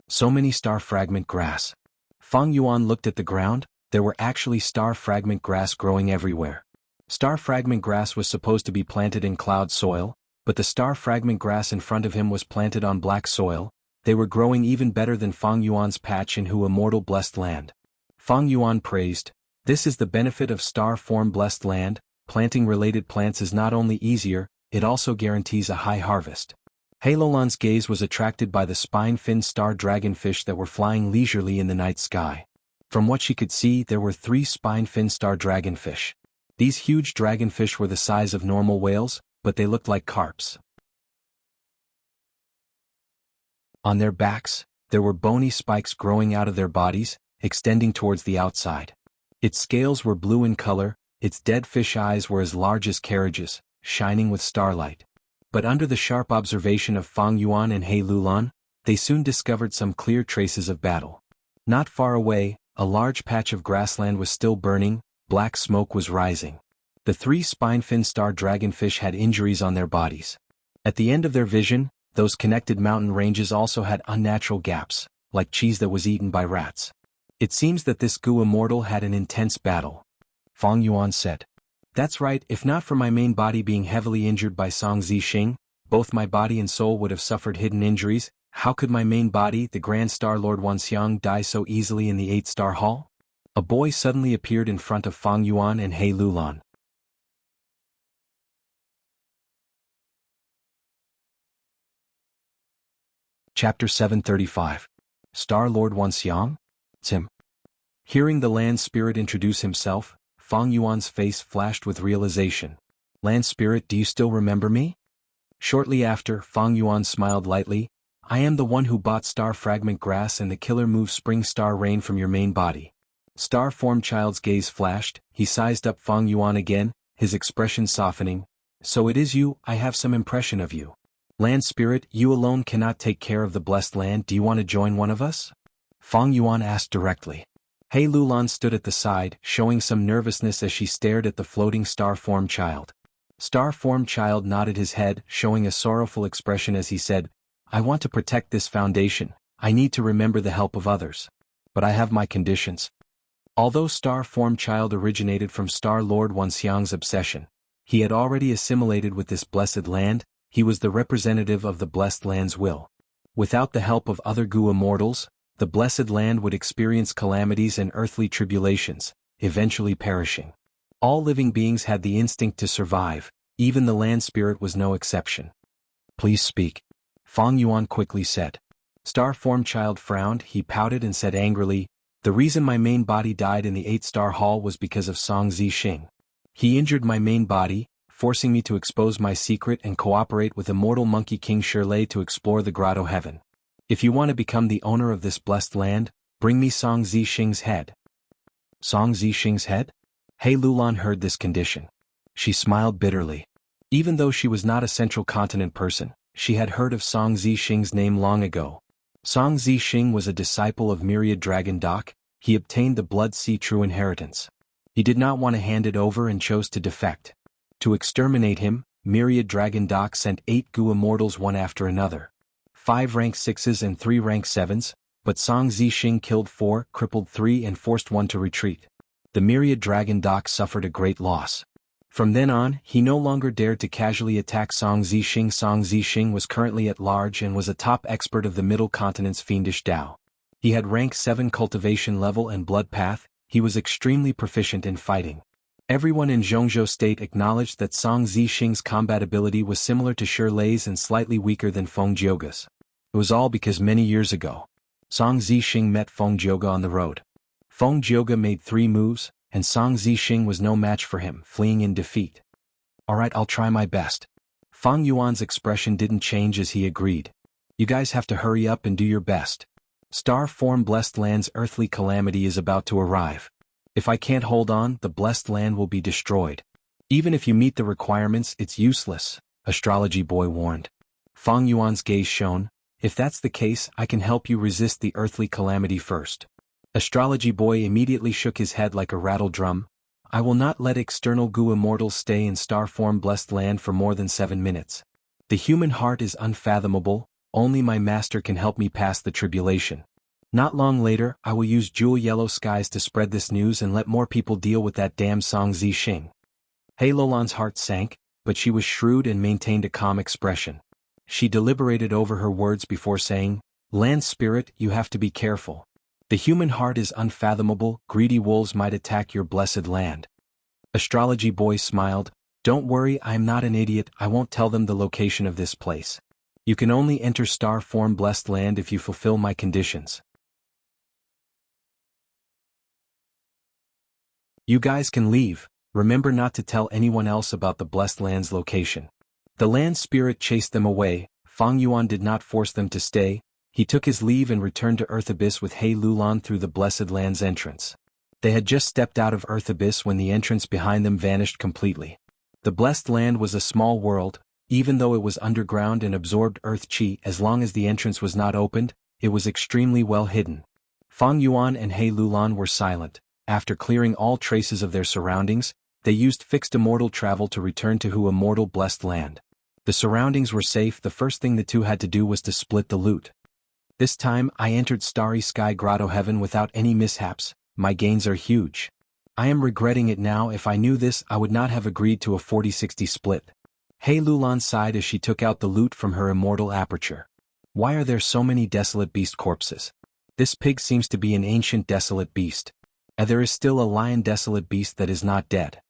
So many star fragment grass. Fang Yuan looked at the ground, there were actually star fragment grass growing everywhere. Star fragment grass was supposed to be planted in cloud soil, but the star fragment grass in front of him was planted on black soil. They were growing even better than Fang Yuan's patch in Hu Immortal Blessed Land. Fang Yuan praised, "This is the benefit of Star Form Blessed Land, planting related plants is not only easier, it also guarantees a high harvest." He Lulan's gaze was attracted by the spine-fin star dragonfish that were flying leisurely in the night sky. From what she could see, there were 3 spine-fin star dragonfish. These huge dragonfish were the size of normal whales, but they looked like carps. On their backs, there were bony spikes growing out of their bodies, extending towards the outside. Its scales were blue in color, its dead fish eyes were as large as carriages, shining with starlight. But under the sharp observation of Fang Yuan and He Lulan, they soon discovered some clear traces of battle. Not far away, a large patch of grassland was still burning, black smoke was rising. The 3 spine-fin star dragonfish had injuries on their bodies. At the end of their vision, those connected mountain ranges also had unnatural gaps, like cheese that was eaten by rats. It seems that this Gu immortal had an intense battle. Feng Yuan said. That's right, if not for my main body being heavily injured by Song Zixing, both my body and soul would have suffered hidden injuries. How could my main body, the Grand Star Lord Wanxiang, die so easily in the 8-star hall? A boy suddenly appeared in front of Feng Yuan and He Lulan. Chapter 735. Star Lord Wanxiang? Tim. Hearing the land spirit introduce himself, Feng Yuan's face flashed with realization. Land spirit, do you still remember me? Shortly after, Feng Yuan smiled lightly. I am the one who bought Star Fragment Grass and the Killer Move Spring Star Rain from your main body. Star Form Child's gaze flashed, he sized up Feng Yuan again, his expression softening. So it is you, I have some impression of you. Land spirit, you alone cannot take care of the blessed land, do you want to join one of us? Feng Yuan asked directly. He Lulan stood at the side, showing some nervousness as she stared at the floating Star Form Child. Star Form Child nodded his head, showing a sorrowful expression as he said, I want to protect this foundation, I need to remember the help of others. But I have my conditions. Although Star Form Child originated from Star Lord Wanxiang's obsession, he had already assimilated with this blessed land, he was the representative of the blessed land's will. Without the help of other Gu immortals, the blessed land would experience calamities and earthly tribulations, eventually perishing. All living beings had the instinct to survive, even the land spirit was no exception. Please speak. Feng Yuan quickly said. Star Form Child frowned, he pouted and said angrily, the reason my main body died in the 8-star hall was because of Song Zixing. He injured my main body, forcing me to expose my secret and cooperate with Immortal Monkey King Shirley to explore the Grotto Heaven. If you want to become the owner of this blessed land, bring me Song Zixing's head. Song Zixing's head? He Lulan heard this condition. She smiled bitterly. Even though she was not a Central Continent person, she had heard of Song Zixing's name long ago. Song Zixing was a disciple of Myriad Dragon Doc, he obtained the Blood Sea True Inheritance. He did not want to hand it over and chose to defect. To exterminate him, Myriad Dragon Doc sent 8 Gu immortals one after another. 5 rank 6s and 3 rank 7s, but Song Zixing killed 4, crippled 3 and forced 1 to retreat. The Myriad Dragon Doc suffered a great loss. From then on, he no longer dared to casually attack Song Zixing. Song Zixing was currently at large and was a top expert of the Middle Continent's fiendish Dao. He had rank 7 cultivation level and blood path, he was extremely proficient in fighting. Everyone in Jianghu State acknowledged that Song Zixing's combat ability was similar to Shirley's and slightly weaker than Feng Jioge's. It was all because many years ago, Song Zixing met Feng Jioge on the road. Feng Jioge made 3 moves, and Song Zixing was no match for him, fleeing in defeat. Alright, I'll try my best. Feng Yuan's expression didn't change as he agreed. You guys have to hurry up and do your best. Star Form Blessed Land's earthly calamity is about to arrive. If I can't hold on, the blessed land will be destroyed. Even if you meet the requirements, it's useless, Astrology Boy warned. Feng Yuan's gaze shone. If that's the case, I can help you resist the earthly calamity first. Astrology Boy immediately shook his head like a rattle drum. I will not let external Gu immortals stay in Star Form Blessed Land for more than 7 minutes. The human heart is unfathomable, only my master can help me pass the tribulation. Not long later, I will use Jewel Yellow Skies to spread this news and let more people deal with that damn Song Zixing. He Lulan's heart sank, but she was shrewd and maintained a calm expression. She deliberated over her words before saying, Land Spirit, you have to be careful. The human heart is unfathomable, greedy wolves might attack your blessed land. Astrology Boy smiled, Don't worry, I am not an idiot, I won't tell them the location of this place. You can only enter Star Form Blessed Land if you fulfill my conditions. You guys can leave, remember not to tell anyone else about the blessed land's location. The land spirit chased them away, Feng Yuan did not force them to stay, he took his leave and returned to Earth Abyss with He Lulan through the blessed land's entrance. They had just stepped out of Earth Abyss when the entrance behind them vanished completely. The blessed land was a small world, Even though it was underground and absorbed earth chi, as long as the entrance was not opened, it was extremely well hidden. Fang Yuan and He Lulan were silent. After clearing all traces of their surroundings, they used fixed immortal travel to return to Hu immortal blessed land. The surroundings were safe. The first thing the two had to do was to split the loot. This time I entered Starry Sky Grotto Heaven without any mishaps. My gains are huge. I am regretting it now. If I knew this, I would not have agreed to a 40-60 split. He Lulan sighed as she took out the loot from her immortal aperture. Why are there so many desolate beast corpses? This pig seems to be an ancient desolate beast. And there is still a lion desolate beast that is not dead.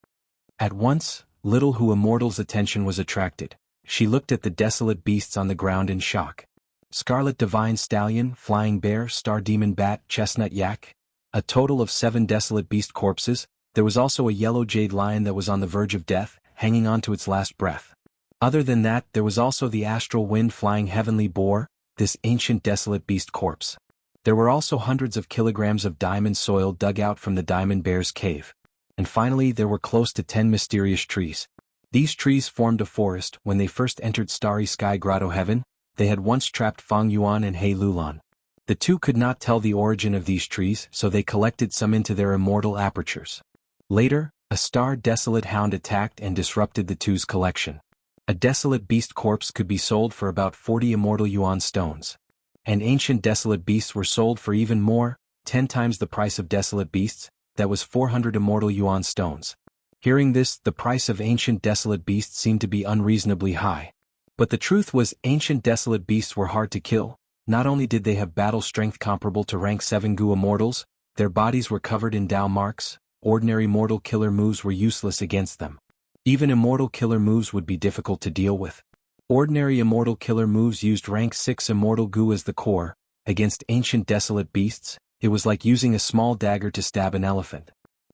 At once, little Hu Immortal's attention was attracted. She looked at the desolate beasts on the ground in shock. Scarlet Divine Stallion, Flying Bear, Star Demon Bat, Chestnut Yak. A total of 7 desolate beast corpses. There was also a yellow jade lion that was on the verge of death, hanging on to its last breath. Other than that, there was also the astral wind flying heavenly boar, this ancient desolate beast corpse. There were also hundreds of kilograms of diamond soil dug out from the diamond bear's cave. And finally there were close to 10 mysterious trees. These trees formed a forest. When they first entered Starry Sky Grotto Heaven, they had once trapped Fang Yuan and He Lulan. The two could not tell the origin of these trees, so they collected some into their immortal apertures. Later, a star desolate hound attacked and disrupted the two's collection. A desolate beast corpse could be sold for about 40 immortal yuan stones. And ancient desolate beasts were sold for even more, 10 times the price of desolate beasts, that was 400 immortal yuan stones. Hearing this, the price of ancient desolate beasts seemed to be unreasonably high. But the truth was, ancient desolate beasts were hard to kill. Not only did they have battle strength comparable to rank 7 Gu immortals, their bodies were covered in Dao marks. Ordinary mortal killer moves were useless against them. Even immortal killer moves would be difficult to deal with. Ordinary immortal killer moves used rank 6 immortal Gu as the core. Against ancient desolate beasts, it was like using a small dagger to stab an elephant.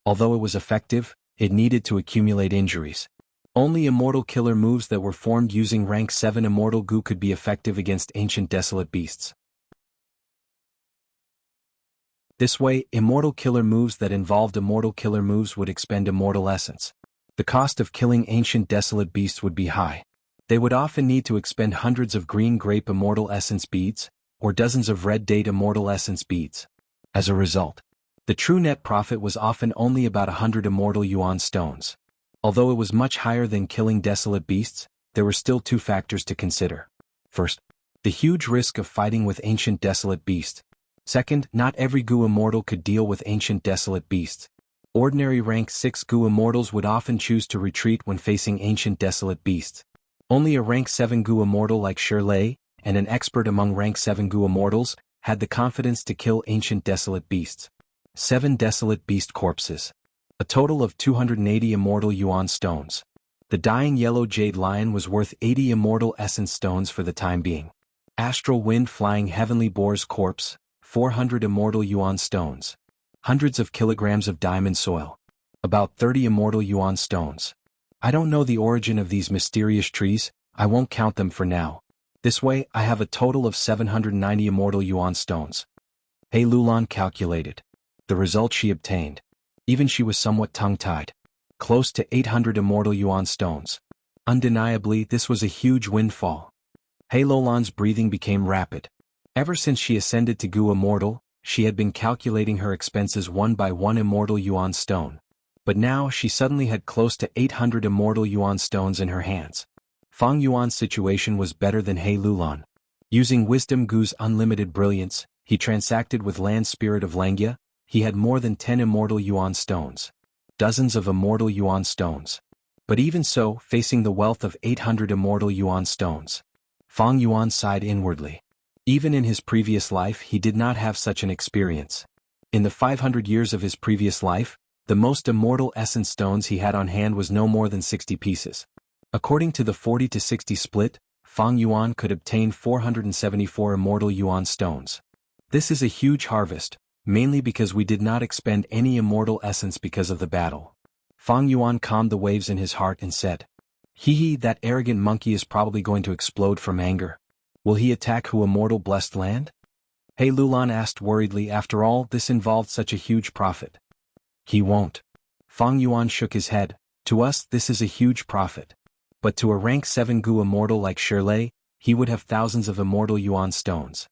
Although it was effective, it needed to accumulate injuries. Only immortal killer moves that were formed using rank 7 immortal Gu could be effective against ancient desolate beasts. This way, immortal killer moves that involved immortal killer moves would expend immortal essence. The cost of killing ancient desolate beasts would be high. They would often need to expend hundreds of green grape immortal essence beads, or dozens of red date immortal essence beads. As a result, the true net profit was often only about 100 immortal yuan stones. Although it was much higher than killing desolate beasts, there were still 2 factors to consider. First, the huge risk of fighting with ancient desolate beasts. Second, not every Gu immortal could deal with ancient desolate beasts. Ordinary rank 6 Gu immortals would often choose to retreat when facing ancient desolate beasts. Only a rank 7 Gu immortal like Shirley, and an expert among rank 7 Gu immortals, had the confidence to kill ancient desolate beasts. 7 desolate beast corpses. A total of 280 immortal yuan stones. The dying yellow jade lion was worth 80 immortal essence stones for the time being. Astral wind flying heavenly boar's corpse, 400 immortal yuan stones. Hundreds of kilograms of diamond soil. About 30 immortal yuan stones. I don't know the origin of these mysterious trees, I won't count them for now. This way, I have a total of 790 immortal yuan stones. He Lulan calculated. The result she obtained. Even she was somewhat tongue-tied. Close to 800 immortal yuan stones. Undeniably, this was a huge windfall. He Lulan's breathing became rapid. Ever since she ascended to Gu Immortal, she had been calculating her expenses one by one immortal yuan stone. But now she suddenly had close to 800 immortal yuan stones in her hands. Fang Yuan's situation was better than He Lulan. Using Wisdom Gu's unlimited brilliance, he transacted with Land Spirit of Langya. He had more than 10 immortal yuan stones. Dozens of immortal yuan stones. But even so, facing the wealth of 800 immortal yuan stones, Fang Yuan sighed inwardly. Even in his previous life he did not have such an experience. In the 500 years of his previous life, the most immortal essence stones he had on hand was no more than 60 pieces. According to the 40-60 split, Fang Yuan could obtain 474 immortal yuan stones. This is a huge harvest, mainly because we did not expend any immortal essence because of the battle. Fang Yuan calmed the waves in his heart and said, "Hee, that arrogant monkey is probably going to explode from anger. Will he attack Hu immortal blessed land?" He Lulan asked worriedly. After all, this involved such a huge profit. "He won't." Fang Yuan shook his head. "To us this is a huge profit. But to a rank 7 Gu immortal like Shirley, he would have thousands of immortal Yuan stones.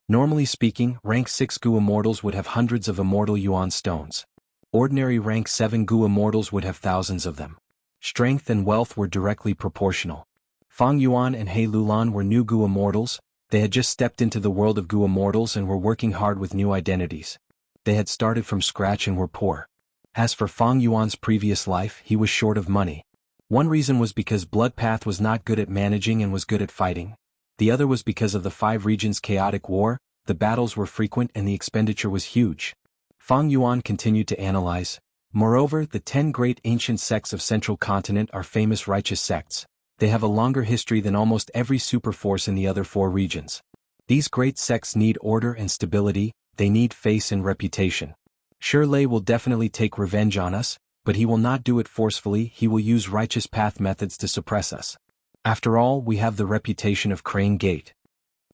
Normally speaking, rank 6 Gu immortals would have hundreds of immortal Yuan stones. Ordinary rank 7 Gu immortals would have thousands of them. Strength and wealth were directly proportional. Fang Yuan and He Lulan were new Gu immortals. They had just stepped into the world of Gu immortals and were working hard with new identities. They had started from scratch and were poor. As for Fang Yuan's previous life, he was short of money. One reason was because Bloodpath was not good at managing and was good at fighting. The other was because of the 5 regions' chaotic war. The battles were frequent and the expenditure was huge. Fang Yuan continued to analyze. Moreover, the 10 great ancient sects of Central Continent are famous righteous sects. They have a longer history than almost every superforce in the other 4 regions. These great sects need order and stability, they need face and reputation. Shirley will definitely take revenge on us, but he will not do it forcefully, he will use righteous path methods to suppress us. After all, we have the reputation of Crane Gate.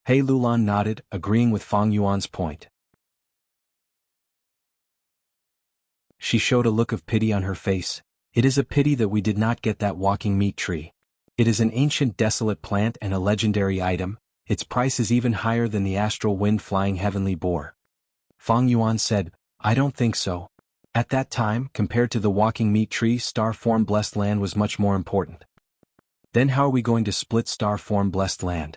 He Lulan nodded, agreeing with Fang Yuan's point. She showed a look of pity on her face. It is a pity that we did not get that walking meat tree. It is an ancient desolate plant and a legendary item. Its price is even higher than the astral wind-flying heavenly boar. Fang Yuan said, I don't think so. At that time, compared to the walking meat tree, star-form blessed land was much more important. Then how are we going to split star-form blessed land?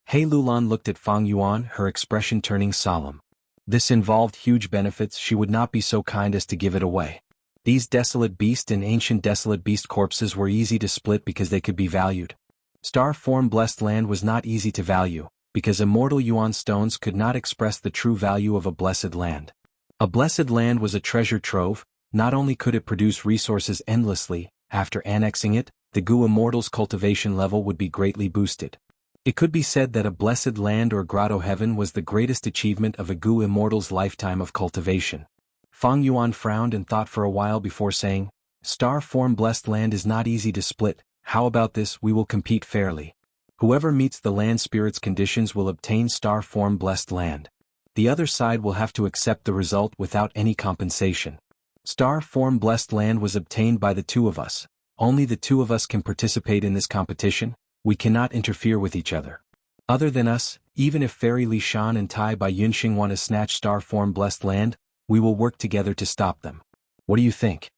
He Lulan looked at Fang Yuan, her expression turning solemn. This involved huge benefits, she would not be so kind as to give it away. These desolate beast and ancient desolate beast corpses were easy to split because they could be valued. Star-form blessed land was not easy to value, because immortal Yuan stones could not express the true value of a blessed land. A blessed land was a treasure trove. Not only could it produce resources endlessly, after annexing it, the Gu immortal's cultivation level would be greatly boosted. It could be said that a blessed land or grotto heaven was the greatest achievement of a Gu immortal's lifetime of cultivation. Fang Yuan frowned and thought for a while before saying, Star-form blessed land is not easy to split. How about this? We will compete fairly. Whoever meets the land spirit's conditions will obtain star-form blessed land. The other side will have to accept the result without any compensation. Star-form blessed land was obtained by the 2 of us. Only the 2 of us can participate in this competition. We cannot interfere with each other. Other than us, even if Fairy Li Shan and Tai Bai Yunxing want to snatch star-form blessed land, we will work together to stop them. What do you think?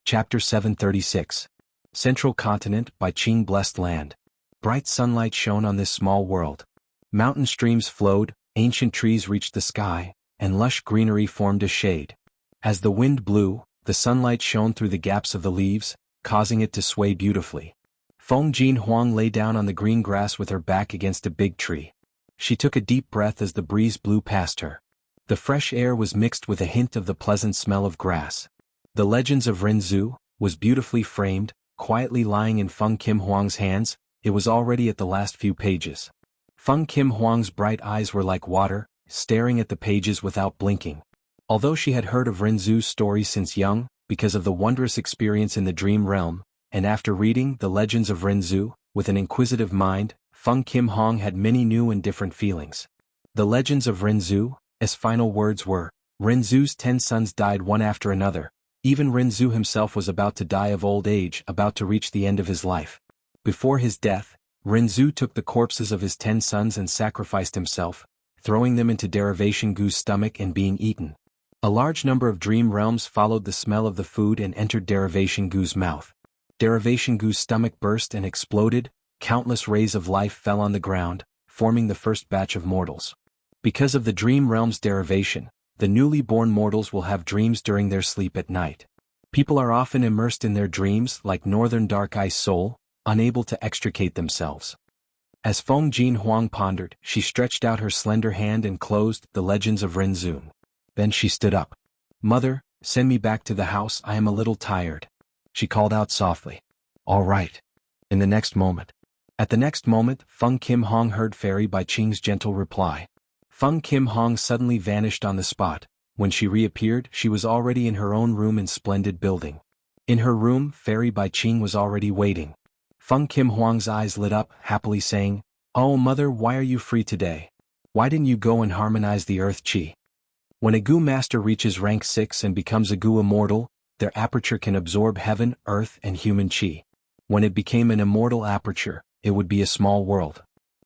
Chapter 736. Central Continent by Qing Blessed Land. Bright sunlight shone on this small world. Mountain streams flowed, ancient trees reached the sky, and lush greenery formed a shade. As the wind blew, the sunlight shone through the gaps of the leaves, causing it to sway beautifully. Feng Jin Huang lay down on the green grass with her back against a big tree. She took a deep breath as the breeze blew past her. The fresh air was mixed with a hint of the pleasant smell of grass. The Legends of Rinzhu was beautifully framed, quietly lying in Feng Kim Huang's hands. It was already at the last few pages. Feng Kim Huang's bright eyes were like water, staring at the pages without blinking. Although she had heard of Rinzhu's story since young, because of the wondrous experience in the dream realm, and after reading The Legends of Rinzhu, with an inquisitive mind, Feng Kim Huang had many new and different feelings. The Legends of Rinzhu, as final words were, Rinzhu's 10 sons died one after another. Even Rinzhu himself was about to die of old age, about to reach the end of his life. Before his death, Rinzhu took the corpses of his 10 sons and sacrificed himself, throwing them into Derivation Gu's stomach and being eaten. A large number of dream realms followed the smell of the food and entered Derivation Gu's mouth. Derivation Gu's stomach burst and exploded, countless rays of life fell on the ground, forming the first batch of mortals. Because of the dream realm's derivation, the newly born mortals will have dreams during their sleep at night. People are often immersed in their dreams like Northern Dark Ice Soul, unable to extricate themselves. As Feng Jin Huang pondered, she stretched out her slender hand and closed The Legends of Rinzhu. Then she stood up. Mother, send me back to the house, I am a little tired. She called out softly. All right. In the next moment. At the next moment, Feng Kim Hong heard Fairy Bai Qing's gentle reply. Feng Kim Hong suddenly vanished on the spot. When she reappeared, she was already in her own room in splendid building. In her room, Fairy Bai Qing was already waiting. Feng Kim Huang's eyes lit up, happily saying, Oh mother, why are you free today? Why didn't you go and harmonize the earth qi? When a Gu master reaches rank 6 and becomes a Gu immortal, their aperture can absorb heaven, earth, and human chi. When it became an immortal aperture, it would be a small world.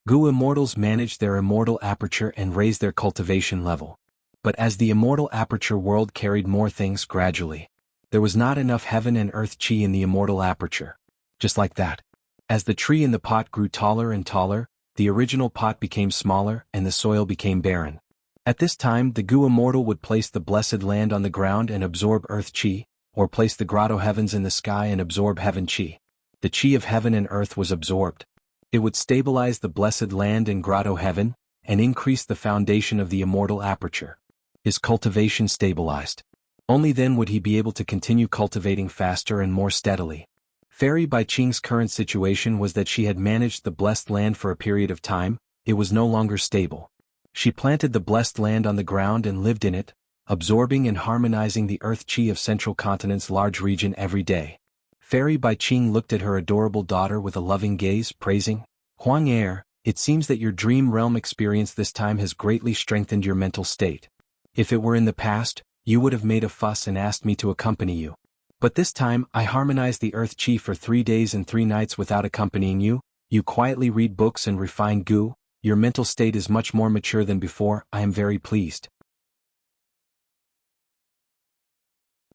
Gu immortals managed their immortal aperture and raised their cultivation level. But as the immortal aperture world carried more things gradually, there was not enough heaven and earth chi in the immortal aperture. Just like that. As the tree in the pot grew taller and taller, the original pot became smaller and the soil became barren. At this time the Gu immortal would place the blessed land on the ground and absorb earth chi, or place the grotto heavens in the sky and absorb heaven chi. The chi of heaven and earth was absorbed. It would stabilize the blessed land and grotto heaven, and increase the foundation of the immortal aperture. His cultivation stabilized. Only then would he be able to continue cultivating faster and more steadily. Fairy Bai Qing's current situation was that she had managed the blessed land for a period of time, it was no longer stable. She planted the blessed land on the ground and lived in it, absorbing and harmonizing the earth chi of Central Continent's large region every day. Fairy Bai Qing looked at her adorable daughter with a loving gaze, praising, "Huang Er, it seems that your dream realm experience this time has greatly strengthened your mental state. If it were in the past, you would have made a fuss and asked me to accompany you. But this time I harmonized the earth chi for 3 days and 3 nights without accompanying you, you quietly read books and refine Gu, your mental state is much more mature than before, I am very pleased."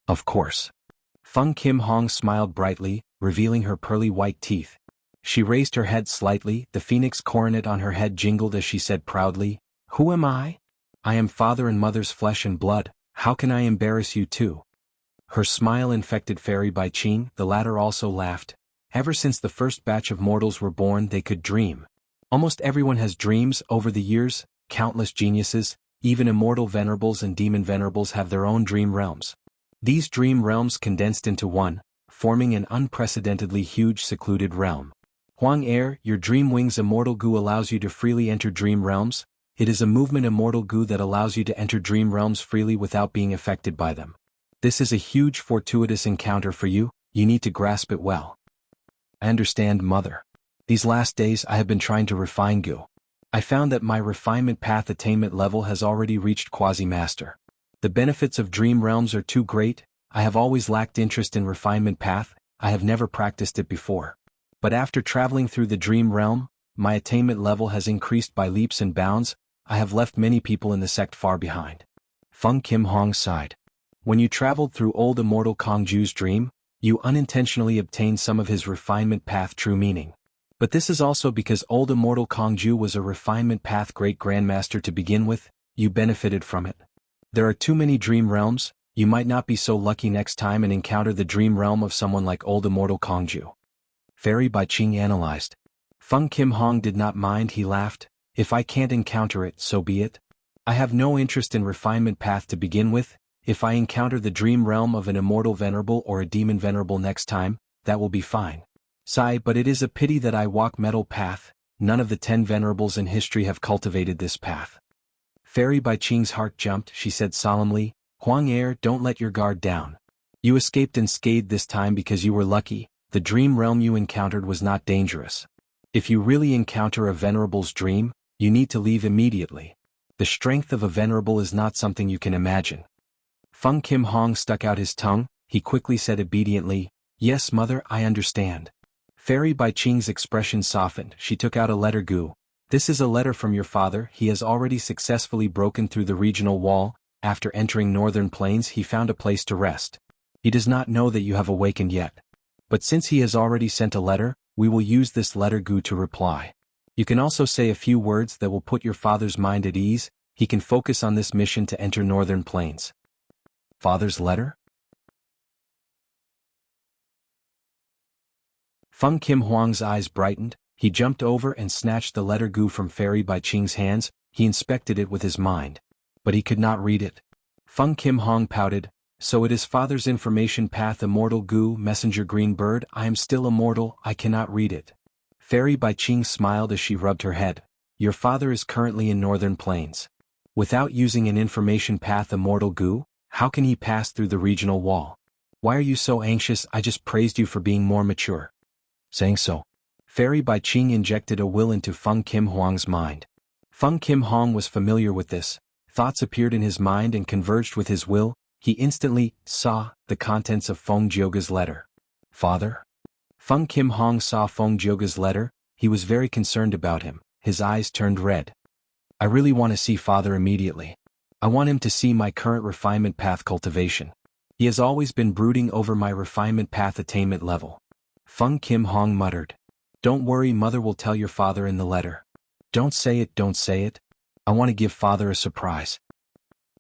Of course. Feng Kim Hong smiled brightly, revealing her pearly white teeth. She raised her head slightly, the phoenix coronet on her head jingled as she said proudly, "Who am I? I am father and mother's flesh and blood, how can I embarrass you too?" Her smile infected Fairy Bai Qing, the latter also laughed. Ever since the first batch of mortals were born they could dream. Almost everyone has dreams over the years, countless geniuses, even immortal venerables and demon venerables have their own dream realms. These dream realms condensed into one, forming an unprecedentedly huge secluded realm. Huang Er, your dream wings immortal Gu allows you to freely enter dream realms. It is a movement immortal Gu that allows you to enter dream realms freely without being affected by them. This is a huge fortuitous encounter for you, you need to grasp it well. I understand, mother. These last days I have been trying to refine Gu. I found that my refinement path attainment level has already reached quasi-master. The benefits of dream realms are too great, I have always lacked interest in refinement path, I have never practiced it before. But after traveling through the dream realm, my attainment level has increased by leaps and bounds, I have left many people in the sect far behind. Feng Kim Hong sighed. When you traveled through old immortal Kongju's dream, you unintentionally obtained some of his refinement path true meaning. But this is also because old immortal Kongju was a refinement path great grandmaster to begin with, you benefited from it. There are too many dream realms, you might not be so lucky next time and encounter the dream realm of someone like old immortal Kongju. Fairy Bai Qing analyzed. Feng Kim Hong did not mind, he laughed, if I can't encounter it, so be it. I have no interest in refinement path to begin with, if I encounter the dream realm of an immortal venerable or a demon venerable next time, that will be fine. Sigh, but it is a pity that I walk metal path, none of the 10 venerables in history have cultivated this path. Fairy Bai Qing's heart jumped, she said solemnly, Huang Er, don't let your guard down. You escaped unscathed this time because you were lucky, the dream realm you encountered was not dangerous. If you really encounter a venerable's dream, you need to leave immediately. The strength of a venerable is not something you can imagine. Feng Kim Hong stuck out his tongue, he quickly said obediently, yes mother, I understand. Fairy Bai Qing's expression softened, she took out a letter Gu. This is a letter from your father, he has already successfully broken through the regional wall, after entering northern plains he found a place to rest. He does not know that you have awakened yet. But since he has already sent a letter, we will use this letter Gu to reply. You can also say a few words that will put your father's mind at ease, he can focus on this mission to enter northern plains. Father's letter? Feng Kim Huang's eyes brightened, he jumped over and snatched the letter Gu from Fairy Bai Qing's hands, he inspected it with his mind. But he could not read it. Feng Kim Hong pouted, so it is father's information path immortal Gu, messenger green bird, I am still immortal, I cannot read it. Fairy Bai Qing smiled as she rubbed her head, your father is currently in northern plains. Without using an information path immortal Gu, how can he pass through the regional wall? Why are you so anxious? I just praised you for being more mature. Saying so, Fairy Bai Qing injected a will into Feng Kim Huang's mind. Feng Kim Hong was familiar with this. thoughts appeared in his mind and converged with his will. He instantly saw the contents of Feng Jioge's letter. Father? Feng Kim Hong saw Feng Jioge's letter. He was very concerned about him. His eyes turned red. I really want to see Father immediately. I want him to see my current refinement path cultivation. He has always been brooding over my refinement path attainment level. Feng Kim Hong muttered. Don't worry, Mother will tell your father in the letter. Don't say it, don't say it. I want to give Father a surprise.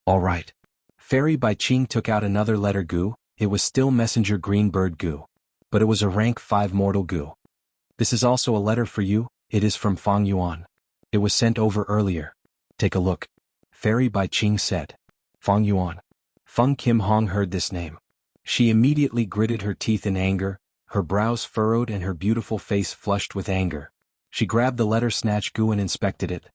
All right. Fairy Bai Qing took out another letter Gu. It was still Messenger Green Bird Gu. But it was a rank 5 mortal Gu. This is also a letter for you. It is from Fang Yuan. It was sent over earlier. Take a look. Fairy Bai Qing said. Fang Yuan. Feng Kim Hong heard this name. She immediately gritted her teeth in anger, her brows furrowed and her beautiful face flushed with anger. She grabbed the letter snatch Gu and inspected it.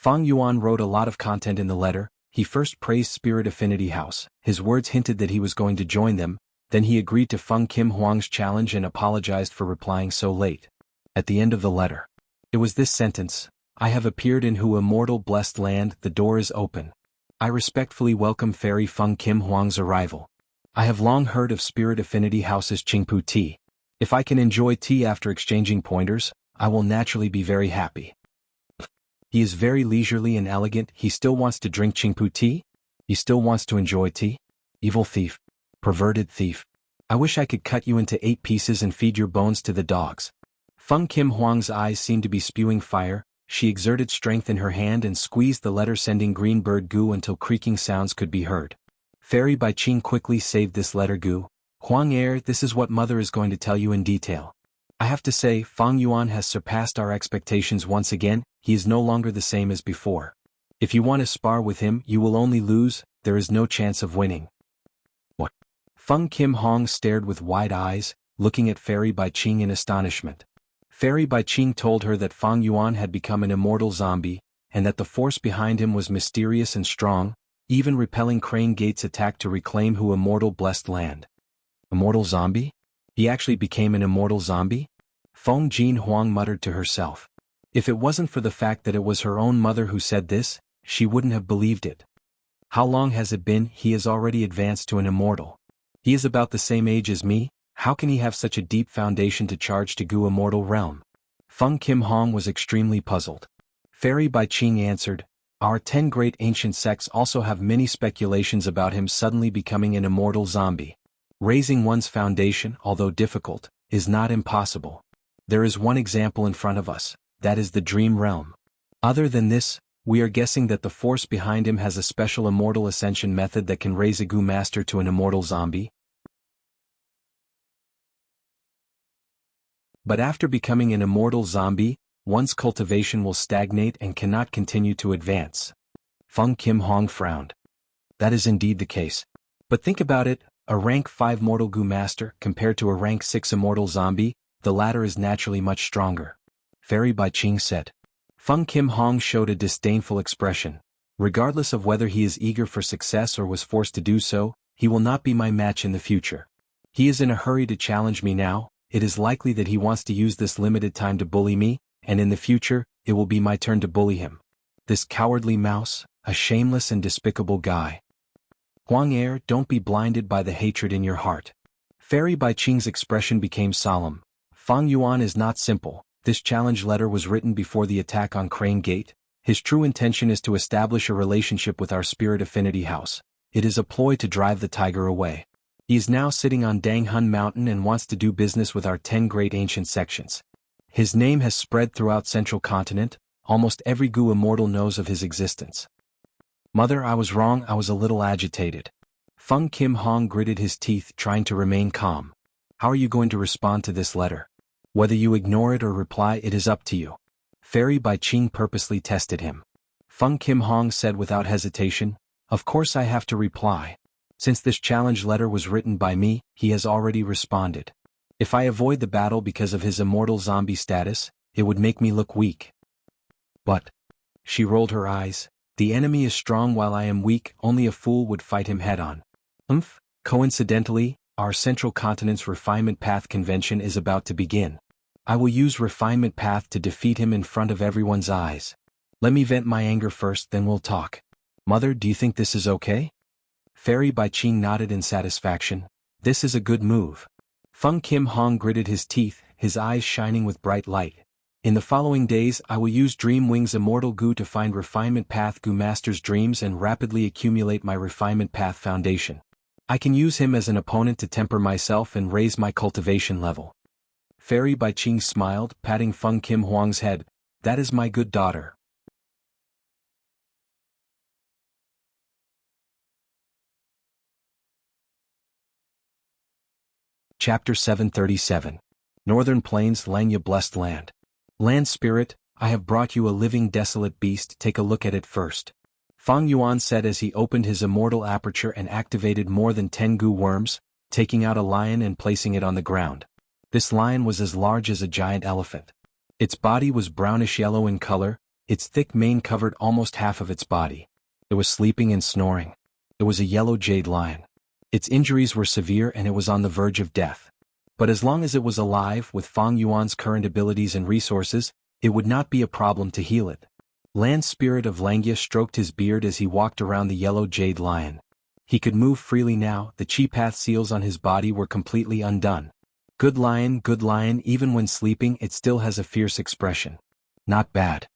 Fang Yuan wrote a lot of content in the letter. He first praised Spirit Affinity House. His words hinted that he was going to join them. Then he agreed to Feng Kim Huang's challenge and apologized for replying so late. At the end of the letter, it was this sentence. I have appeared in Hu Immortal Blessed Land, the door is open. I respectfully welcome Fairy Feng Kim Huang's arrival. I have long heard of Spirit Affinity House's Qingpu tea. If I can enjoy tea after exchanging pointers, I will naturally be very happy. He is very leisurely and elegant. He still wants to drink Qingpu tea? He still wants to enjoy tea? Evil thief. Perverted thief. I wish I could cut you into 8 pieces and feed your bones to the dogs. Feng Kim Huang's eyes seemed to be spewing fire. She exerted strength in her hand and squeezed the letter-sending green bird Gu until creaking sounds could be heard. Fairy Bai Qing quickly saved this letter Gu. Huang Er, this is what Mother is going to tell you in detail. I have to say, Fang Yuan has surpassed our expectations once again. He is no longer the same as before. If you want to spar with him, you will only lose. There is no chance of winning. What? Feng Kim Hong stared with wide eyes, looking at Fairy Bai Qing in astonishment. Fairy Bai Qing told her that Fang Yuan had become an immortal zombie, and that the force behind him was mysterious and strong, even repelling Crane Gate's attack to reclaim Hu Immortal Blessed Land. Immortal zombie? He actually became an immortal zombie? Feng Jin Huang muttered to herself. If it wasn't for the fact that it was her own mother who said this, she wouldn't have believed it. How long has it been? He has already advanced to an immortal. He is about the same age as me. How can he have such a deep foundation to charge to Gu Immortal Realm? Feng Kim Hong was extremely puzzled. Fairy Bai Qing answered, Our 10 great ancient sects also have many speculations about him suddenly becoming an immortal zombie. Raising one's foundation, although difficult, is not impossible. There is one example in front of us, that is the Dream Realm. Other than this, we are guessing that the force behind him has a special immortal ascension method that can raise a Gu master to an immortal zombie. But after becoming an immortal zombie, one's cultivation will stagnate and cannot continue to advance. Feng Kim Hong frowned. That is indeed the case. But think about it, a rank 5 mortal Gu master compared to a rank 6 immortal zombie, the latter is naturally much stronger. Fairy Bai Qing said. Feng Kim Hong showed a disdainful expression. Regardless of whether he is eager for success or was forced to do so, he will not be my match in the future. He is in a hurry to challenge me now. It is likely that he wants to use this limited time to bully me, and in the future, it will be my turn to bully him. This cowardly mouse, a shameless and despicable guy. Huang Er, don't be blinded by the hatred in your heart. Fairy Bai Qing's expression became solemn. Fang Yuan is not simple. This challenge letter was written before the attack on Crane Gate. His true intention is to establish a relationship with our Spirit Affinity House. It is a ploy to drive the tiger away. He is now sitting on Danghun Mountain and wants to do business with our 10 great ancient sections. His name has spread throughout Central Continent. Almost every Gu immortal knows of his existence. Mother, I was wrong. I was a little agitated. Feng Kim Hong gritted his teeth, trying to remain calm. How are you going to respond to this letter? Whether you ignore it or reply, it is up to you. Fairy Bai Qing purposely tested him. Feng Kim Hong said without hesitation, Of course I have to reply. Since this challenge letter was written by me, he has already responded. If I avoid the battle because of his immortal zombie status, it would make me look weak. But, she rolled her eyes, the enemy is strong while I am weak, only a fool would fight him head-on. Coincidentally, our Central Continent's Refinement Path Convention is about to begin. I will use Refinement Path to defeat him in front of everyone's eyes. Let me vent my anger first, then we'll talk. Mother, do you think this is okay? Fairy Bai Qing nodded in satisfaction. This is a good move. Feng Kim Hong gritted his teeth, his eyes shining with bright light. In the following days I will use Dream Wing's immortal goo to find Refinement Path Goo Master's dreams and rapidly accumulate my Refinement Path foundation. I can use him as an opponent to temper myself and raise my cultivation level. Fairy Bai Qing smiled, patting Feng Kim Huang's head. That is my good daughter. Chapter 737. Northern Plains Langya Blessed Land. Land Spirit, I have brought you a living desolate beast, take a look at it first. Fang Yuan said as he opened his immortal aperture and activated more than 10 goo worms, taking out a lion and placing it on the ground. This lion was as large as a giant elephant. Its body was brownish-yellow in color, its thick mane covered almost half of its body. It was sleeping and snoring. It was a yellow jade lion. Its injuries were severe and it was on the verge of death. But as long as it was alive with Fang Yuan's current abilities and resources, it would not be a problem to heal it. Land Spirit of Langya stroked his beard as he walked around the yellow jade lion. He could move freely now, the chi path seals on his body were completely undone. Good lion, even when sleeping it still has a fierce expression. Not bad.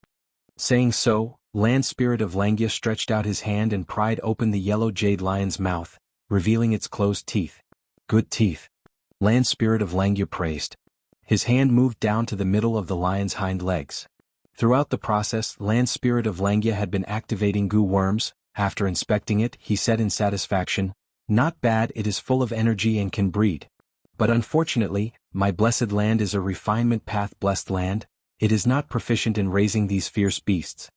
Saying so, Land Spirit of Langya stretched out his hand and pried open the yellow jade lion's mouth, revealing its closed teeth. Good teeth. Land Spirit of Langya praised. His hand moved down to the middle of the lion's hind legs. Throughout the process, Land Spirit of Langya had been activating goo worms. After inspecting it, he said in satisfaction, "Not bad, it is full of energy and can breed. But unfortunately, my blessed land is a refinement path blessed land, it is not proficient in raising these fierce beasts."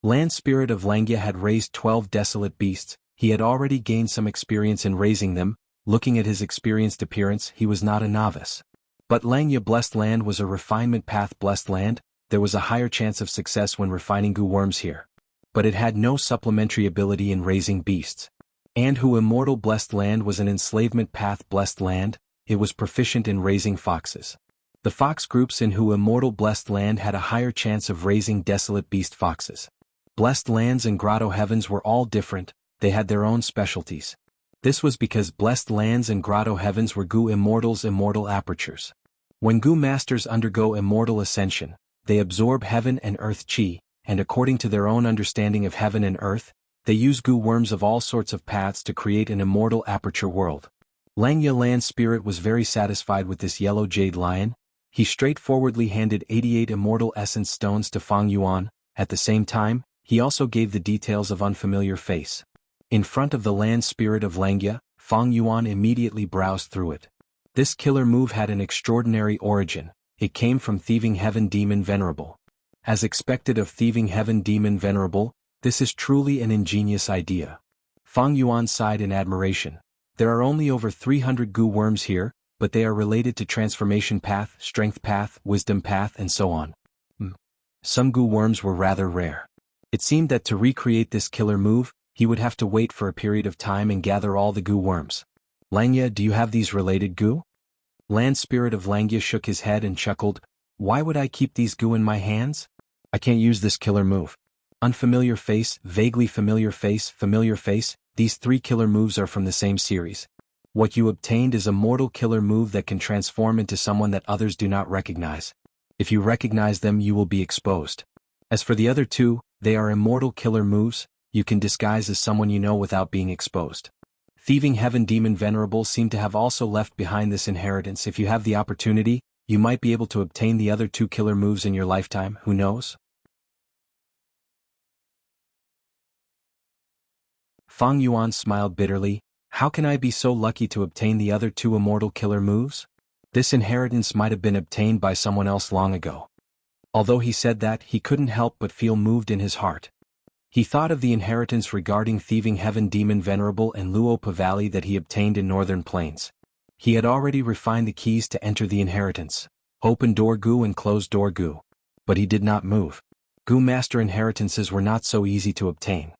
Land Spirit of Langya had raised 12 desolate beasts, he had already gained some experience in raising them. Looking at his experienced appearance, he was not a novice. But Langya Blessed Land was a refinement path blessed land, there was a higher chance of success when refining goo worms here. But it had no supplementary ability in raising beasts. And Hu Immortal Blessed Land was an enslavement path blessed land, it was proficient in raising foxes. The fox groups in Hu Immortal Blessed Land had a higher chance of raising desolate beast foxes. Blessed Lands and Grotto Heavens were all different, they had their own specialties. This was because Blessed Lands and Grotto Heavens were Goo Immortals' immortal apertures. When Goo Masters undergo immortal ascension, they absorb heaven and earth chi, and according to their own understanding of heaven and earth, they use goo worms of all sorts of paths to create an immortal aperture world. Langya Land Spirit was very satisfied with this yellow jade lion. He straightforwardly handed 88 immortal essence stones to Fang Yuan. At the same time, he also gave the details of unfamiliar face. In front of the Land Spirit of Langya, Fang Yuan immediately browsed through it. This killer move had an extraordinary origin, it came from Thieving Heaven Demon Venerable. As expected of Thieving Heaven Demon Venerable, this is truly an ingenious idea. Fang Yuan sighed in admiration. There are only over 300 goo worms here, but they are related to Transformation Path, Strength Path, Wisdom Path and so on. Some goo worms were rather rare. It seemed that to recreate this killer move, he would have to wait for a period of time and gather all the goo worms. Langya, do you have these related goo? Land Spirit of Langya shook his head and chuckled. Why would I keep these goo in my hands? I can't use this killer move. Unfamiliar face, vaguely familiar face, these 3 killer moves are from the same series. What you obtained is a mortal killer move that can transform into someone that others do not recognize. If you recognize them, you will be exposed. As for the other 2, they are immortal killer moves. You can disguise as someone you know without being exposed. Thieving Heaven Demon Venerable seem to have also left behind this inheritance. If you have the opportunity, you might be able to obtain the other 2 killer moves in your lifetime, who knows? Fang Yuan smiled bitterly. How can I be so lucky to obtain the other 2 immortal killer moves? This inheritance might have been obtained by someone else long ago. Although he said that, he couldn't help but feel moved in his heart. He thought of the inheritance regarding Thieving Heaven Demon Venerable and Luopa Valley that he obtained in Northern Plains. He had already refined the keys to enter the inheritance, open door goo and closed door goo. But he did not move. Goo Master inheritances were not so easy to obtain.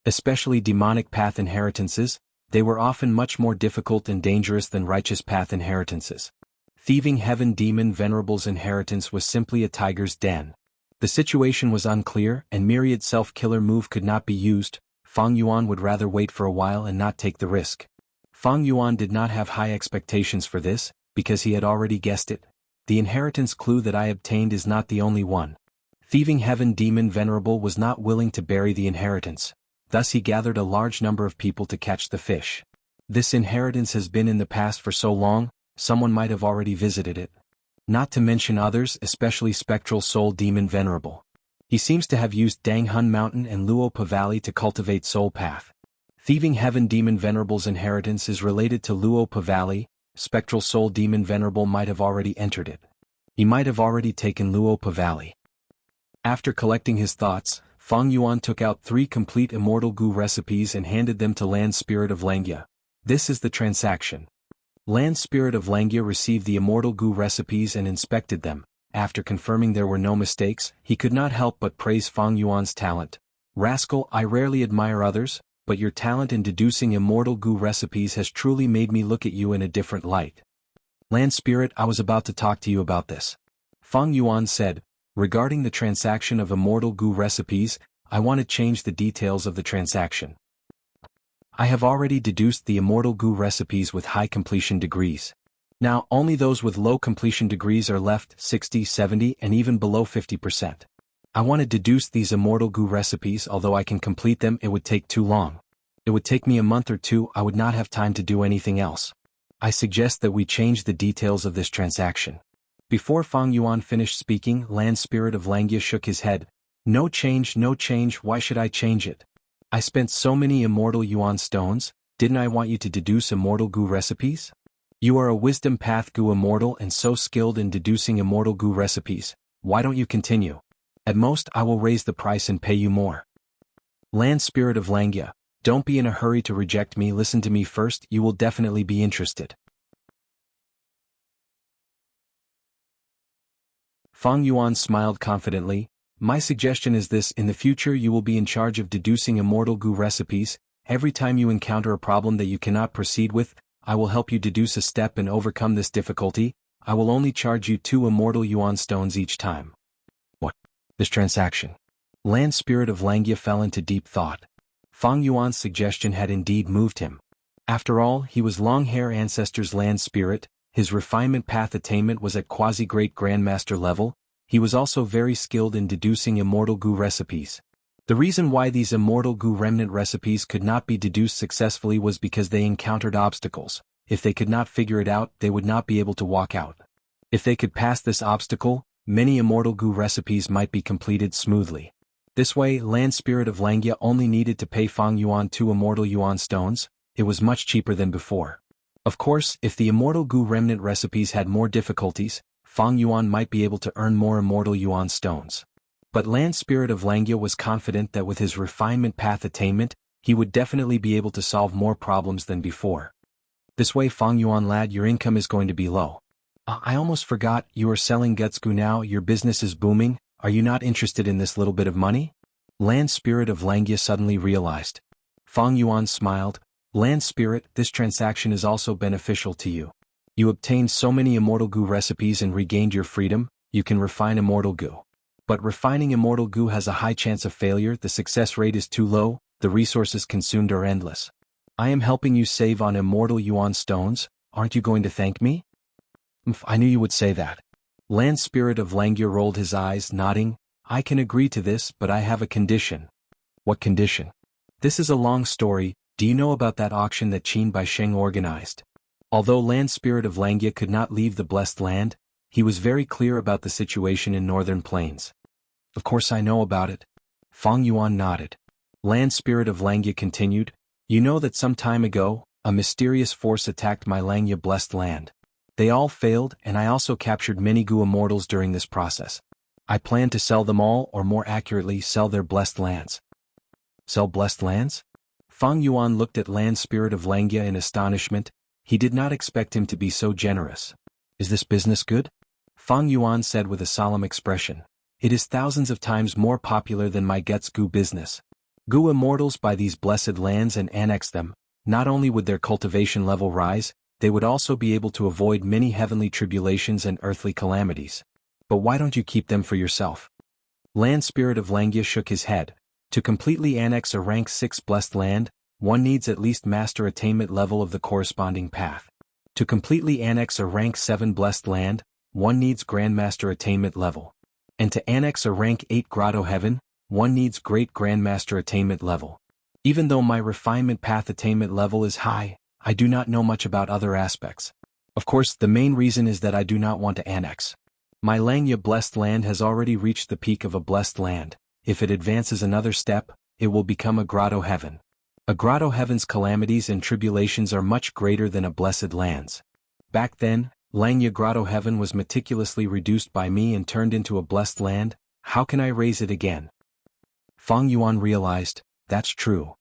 Especially demonic path inheritances, they were often much more difficult and dangerous than righteous path inheritances. Thieving Heaven Demon Venerable's inheritance was simply a tiger's den. The situation was unclear and myriad self-killer move could not be used. Fang Yuan would rather wait for a while and not take the risk. Fang Yuan did not have high expectations for this, because he had already guessed it. The inheritance clue that I obtained is not the only one. Thieving Heaven Demon Venerable was not willing to bury the inheritance, thus he gathered a large number of people to catch the fish. This inheritance has been in the past for so long, someone might have already visited it. Not to mention others, especially Spectral Soul Demon Venerable. He seems to have used Danghun Mountain and Luopa Valley to cultivate Soul Path. Thieving Heaven Demon Venerable's inheritance is related to Luopa Valley. Spectral Soul Demon Venerable might have already entered it. He might have already taken Luopa Valley. After collecting his thoughts, Fang Yuan took out 3 complete Immortal Goo recipes and handed them to Land Spirit of Langya. This is the transaction. Land Spirit of Langya received the Immortal Goo recipes and inspected them. After confirming there were no mistakes, he could not help but praise Fang Yuan's talent. Rascal, I rarely admire others, but your talent in deducing Immortal Goo recipes has truly made me look at you in a different light. Land Spirit, I was about to talk to you about this. Fang Yuan said, regarding the transaction of Immortal Goo recipes, I want to change the details of the transaction. I have already deduced the Immortal Goo recipes with high completion degrees. Now, only those with low completion degrees are left, 60, 70, and even below 50%. I want to deduce these Immortal Goo recipes. Although I can complete them, it would take too long. It would take me a month or 2, I would not have time to do anything else. I suggest that we change the details of this transaction. Before Fang Yuan finished speaking, Land Spirit of Langya shook his head. No change, why should I change it? I spent so many Immortal Yuan stones, didn't I want you to deduce Immortal Goo recipes? You are a Wisdom Path Goo Immortal and so skilled in deducing Immortal Goo recipes, why don't you continue? At most I will raise the price and pay you more. Land Spirit of Langya, don't be in a hurry to reject me, listen to me first, you will definitely be interested. Fang Yuan smiled confidently. My suggestion is this: in the future you will be in charge of deducing Immortal Goo recipes. Every time you encounter a problem that you cannot proceed with, I will help you deduce a step and overcome this difficulty. I will only charge you 2 Immortal Yuan stones each time. What? This transaction? Land Spirit of Langya fell into deep thought. Fang Yuan's suggestion had indeed moved him. After all, he was Long-Hair Ancestor's Land Spirit, his refinement path attainment was at quasi-great grandmaster level, he was also very skilled in deducing Immortal Goo recipes. The reason why these Immortal Goo remnant recipes could not be deduced successfully was because they encountered obstacles. If they could not figure it out, they would not be able to walk out. If they could pass this obstacle, many Immortal Goo recipes might be completed smoothly. This way, Land Spirit of Langya only needed to pay Fang Yuan 2 Immortal Yuan stones. It was much cheaper than before. Of course, if the Immortal Goo remnant recipes had more difficulties, Fang Yuan might be able to earn more Immortal Yuan stones. But Land Spirit of Langya was confident that with his refinement path attainment, he would definitely be able to solve more problems than before. This way, Fang Yuan lad, your income is going to be low. I almost forgot, you are selling Gutsgu now, your business is booming, are you not interested in this little bit of money? Land Spirit of Langya suddenly realized. Fang Yuan smiled. Land Spirit, this transaction is also beneficial to you. You obtained so many Immortal Goo recipes and regained your freedom, you can refine Immortal Goo. But refining Immortal Goo has a high chance of failure, the success rate is too low, the resources consumed are endless. I am helping you save on Immortal Yuan stones, aren't you going to thank me? I knew you would say that. Land Spirit of Langya rolled his eyes, nodding. I can agree to this, but I have a condition. What condition? This is a long story. Do you know about that auction that Qin Baisheng organized? Although Land Spirit of Langya could not leave the Blessed Land, he was very clear about the situation in Northern Plains. Of course I know about it. Fang Yuan nodded. Land Spirit of Langya continued, you know that some time ago, a mysterious force attacked my Langya Blessed Land. They all failed, and I also captured many Goo Immortals during this process. I plan to sell them all, or more accurately, sell their blessed lands. Sell blessed lands? Fang Yuan looked at Land Spirit of Langya in astonishment. He did not expect him to be so generous. Is this business good? Fang Yuan said with a solemn expression. It is thousands of times more popular than my Gutsgu business. Goo Immortals buy these blessed lands and annex them. Not only would their cultivation level rise, they would also be able to avoid many heavenly tribulations and earthly calamities. But why don't you keep them for yourself? Land Spirit of Langya shook his head. To completely annex a rank 6 blessed land, one needs at least master attainment level of the corresponding path. To completely annex a rank 7 blessed land, one needs grandmaster attainment level. And to annex a rank 8 grotto heaven, one needs great grandmaster attainment level. Even though my refinement path attainment level is high, I do not know much about other aspects. Of course, the main reason is that I do not want to annex. My Langya blessed land has already reached the peak of a blessed land. If it advances another step, it will become a grotto heaven. A grotto heaven's calamities and tribulations are much greater than a blessed land's. Back then, Langya grotto heaven was meticulously reduced by me and turned into a blessed land. How can I raise it again? Feng Yuan realized, that's true.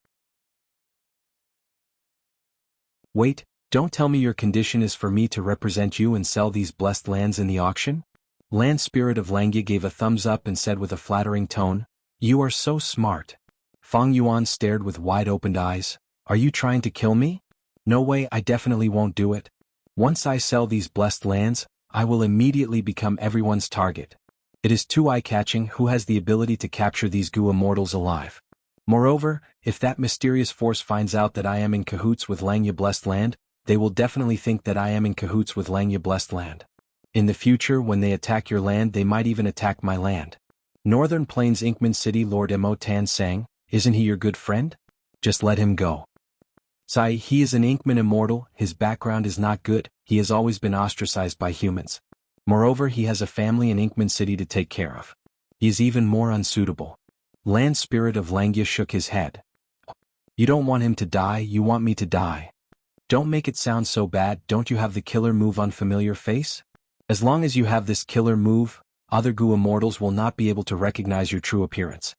Wait, don't tell me your condition is for me to represent you and sell these blessed lands in the auction? Land Spirit of Langya gave a thumbs up and said with a flattering tone, "You are so smart." Feng Yuan stared with wide-opened eyes. Are you trying to kill me? No way, I definitely won't do it. Once I sell these blessed lands, I will immediately become everyone's target. It is too eye-catching who has the ability to capture these Gu immortals alive. Moreover, if that mysterious force finds out that I am in cahoots with Langya blessed land, they will definitely think that I am in cahoots with Langya blessed land. In the future, when they attack your land, they might even attack my land. Northern Plains Inkman City Lord Imo Tan sang, isn't he your good friend? Just let him go. Sai, he is an Inkman immortal, his background is not good, he has always been ostracized by humans. Moreover, he has a family in Inkman City to take care of. He is even more unsuitable. Land Spirit of Langya shook his head. You don't want him to die, you want me to die. Don't make it sound so bad, don't you have the killer move Unfamiliar Face? As long as you have this killer move, other Gu immortals will not be able to recognize your true appearance.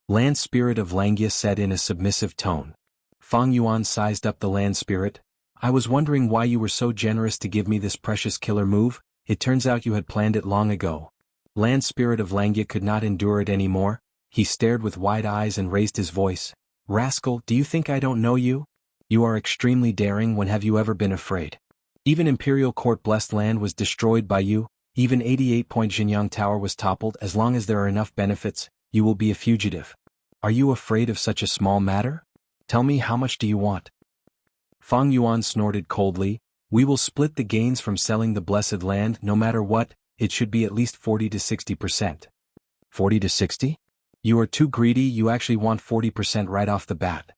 Land Spirit of Langya said in a submissive tone. Feng Yuan sized up the Land Spirit. I was wondering why you were so generous to give me this precious killer move, it turns out you had planned it long ago. Land Spirit of Langya could not endure it anymore, he stared with wide eyes and raised his voice. Rascal, do you think I don't know you? You are extremely daring, when have you ever been afraid? Even Imperial Court Blessed Land was destroyed by you, even 88-point Jinyang Tower was toppled. As long as there are enough benefits, you will be a fugitive. Are you afraid of such a small matter? Tell me, how much do you want? Feng Yuan snorted coldly. We will split the gains from selling the blessed land no matter what, it should be at least 40 to 60%. 40 to 60? You are too greedy, you actually want 40% right off the bat.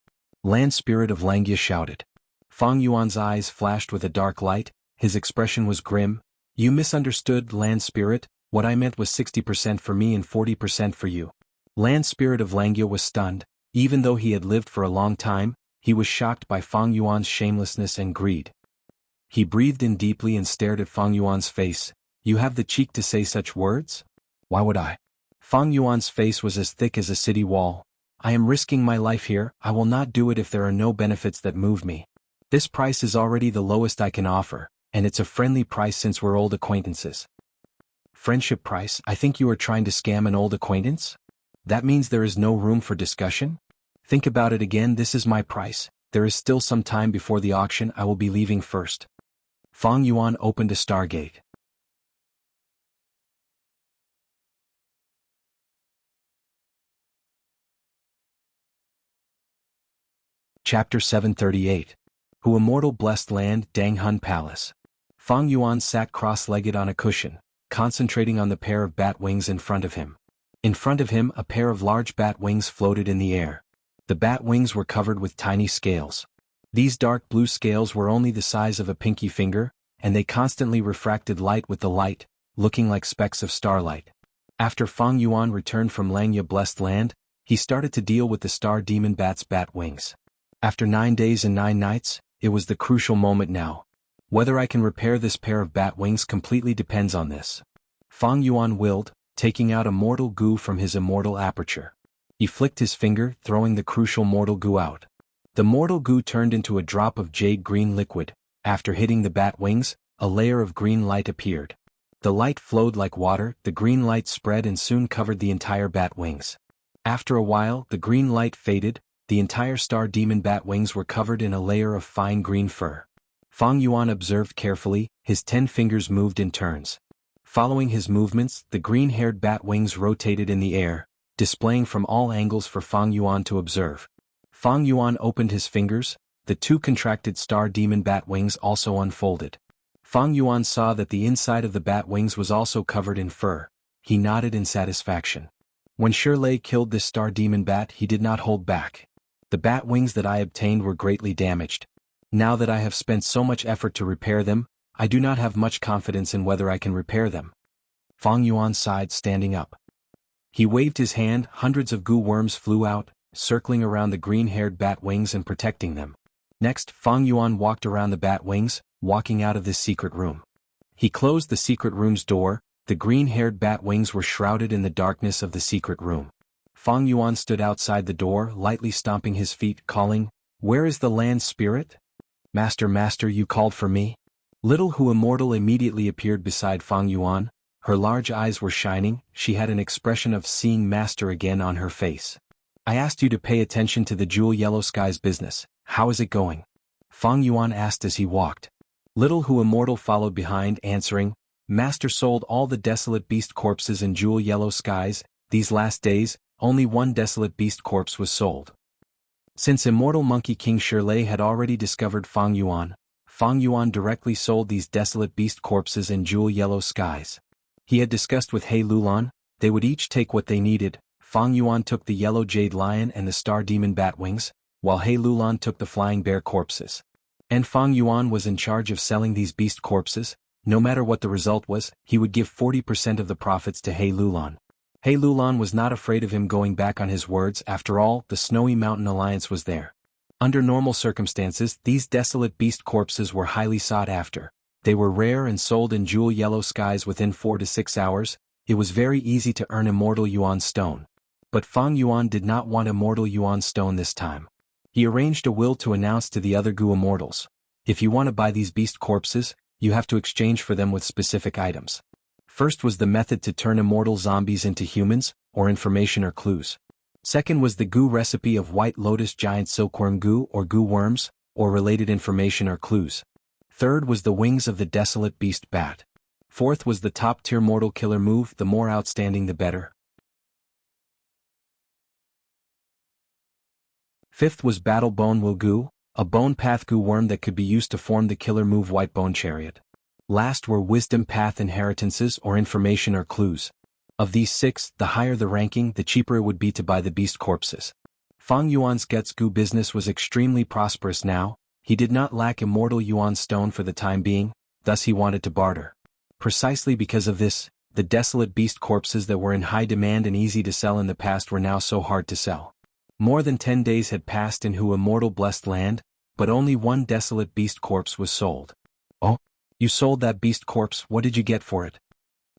Land Spirit of Langya shouted. Feng Yuan's eyes flashed with a dark light, his expression was grim. You misunderstood, Land Spirit, what I meant was 60% for me and 40% for you. Land Spirit of Langya was stunned. Even though he had lived for a long time, he was shocked by Feng Yuan's shamelessness and greed. He breathed in deeply and stared at Feng Yuan's face. You have the cheek to say such words? Why would I? Feng Yuan's face was as thick as a city wall. I am risking my life here, I will not do it if there are no benefits that move me. This price is already the lowest I can offer, and it's a friendly price since we're old acquaintances. Friendship price, I think you are trying to scam an old acquaintance? That means there is no room for discussion? Think about it again, this is my price, there is still some time before the auction, I will be leaving first. Feng Yuan opened a stargate. Chapter 738. Who Immortal Blessed Land, Danghun Palace. Feng Yuan sat cross-legged on a cushion, concentrating on the pair of bat wings in front of him. In front of him, a pair of large bat wings floated in the air. The bat wings were covered with tiny scales. These dark blue scales were only the size of a pinky finger, and they constantly refracted light with the light, looking like specks of starlight. After Feng Yuan returned from Langya Blessed Land, he started to deal with the star demon bat's bat wings. After 9 days and 9 nights, it was the crucial moment now. Whether I can repair this pair of bat wings completely depends on this. Feng Yuan willed, taking out a mortal goo from his immortal aperture. He flicked his finger, throwing the crucial mortal goo out. The mortal goo turned into a drop of jade green liquid. After hitting the bat wings, a layer of green light appeared. The light flowed like water, the green light spread and soon covered the entire bat wings. After a while, the green light faded, the entire star demon bat wings were covered in a layer of fine green fur. Feng Yuan observed carefully, his 10 fingers moved in turns. Following his movements, the green-haired bat wings rotated in the air, displaying from all angles for Fang Yuan to observe. Fang Yuan opened his fingers, the two contracted star demon bat wings also unfolded. Fang Yuan saw that the inside of the bat wings was also covered in fur. He nodded in satisfaction. When Shirley killed this star demon bat, he did not hold back. The bat wings that I obtained were greatly damaged. Now that I have spent so much effort to repair them, I do not have much confidence in whether I can repair them. Fang Yuan sighed, standing up. He waved his hand, hundreds of goo worms flew out, circling around the green-haired bat wings and protecting them. Next, Fang Yuan walked around the bat wings, walking out of this secret room. He closed the secret room's door. The green-haired bat wings were shrouded in the darkness of the secret room. Fang Yuan stood outside the door, lightly stomping his feet, calling, "Where is the land spirit? Master, master, you called for me?" Little Hu Immortal immediately appeared beside Fang Yuan. Her large eyes were shining, she had an expression of seeing master again on her face. "I asked you to pay attention to the Jewel Yellow Sky's business. How is it going?" Fang Yuan asked as he walked. Little Hu Immortal followed behind, answering, "Master sold all the desolate beast corpses in Jewel Yellow Skies. These last days, only one desolate beast corpse was sold." Since Immortal Monkey King Shirley had already discovered Fang Yuan directly sold these desolate beast corpses in Jewel Yellow Skies. He had discussed with He Lulan, they would each take what they needed. Fang Yuan took the yellow jade lion and the star demon bat wings, while He Lulan took the flying bear corpses. And Fang Yuan was in charge of selling these beast corpses. No matter what the result was, he would give 40% of the profits to He Lulan. He Lulan was not afraid of him going back on his words. After all, the Snowy Mountain Alliance was there. Under normal circumstances, these desolate beast corpses were highly sought after. They were rare and sold in Jewel Yellow Skies within 4 to 6 hours. It was very easy to earn Immortal Yuan Stone. But Fang Yuan did not want Immortal Yuan Stone this time. He arranged a will to announce to the other Gu Immortals, "If you want to buy these beast corpses, you have to exchange for them with specific items." First was the method to turn immortal zombies into humans, or information or clues. Second was the goo recipe of white lotus giant silkworm goo or goo worms, or related information or clues. Third was the wings of the desolate beast bat. Fourth was the top-tier mortal killer move, the more outstanding the better. Fifth was battle bone will goo, a bone path goo worm that could be used to form the killer move white bone chariot. Last were wisdom path inheritances or information or clues. Of these 6, the higher the ranking, the cheaper it would be to buy the beast corpses. Fang Yuan's Gets Goo business was extremely prosperous now. He did not lack Immortal Yuan Stone for the time being, thus he wanted to barter. Precisely because of this, the desolate beast corpses that were in high demand and easy to sell in the past were now so hard to sell. More than 10 days had passed in Hu Immortal Blessed Land, but only one desolate beast corpse was sold. "Oh? You sold that beast corpse, what did you get for it?"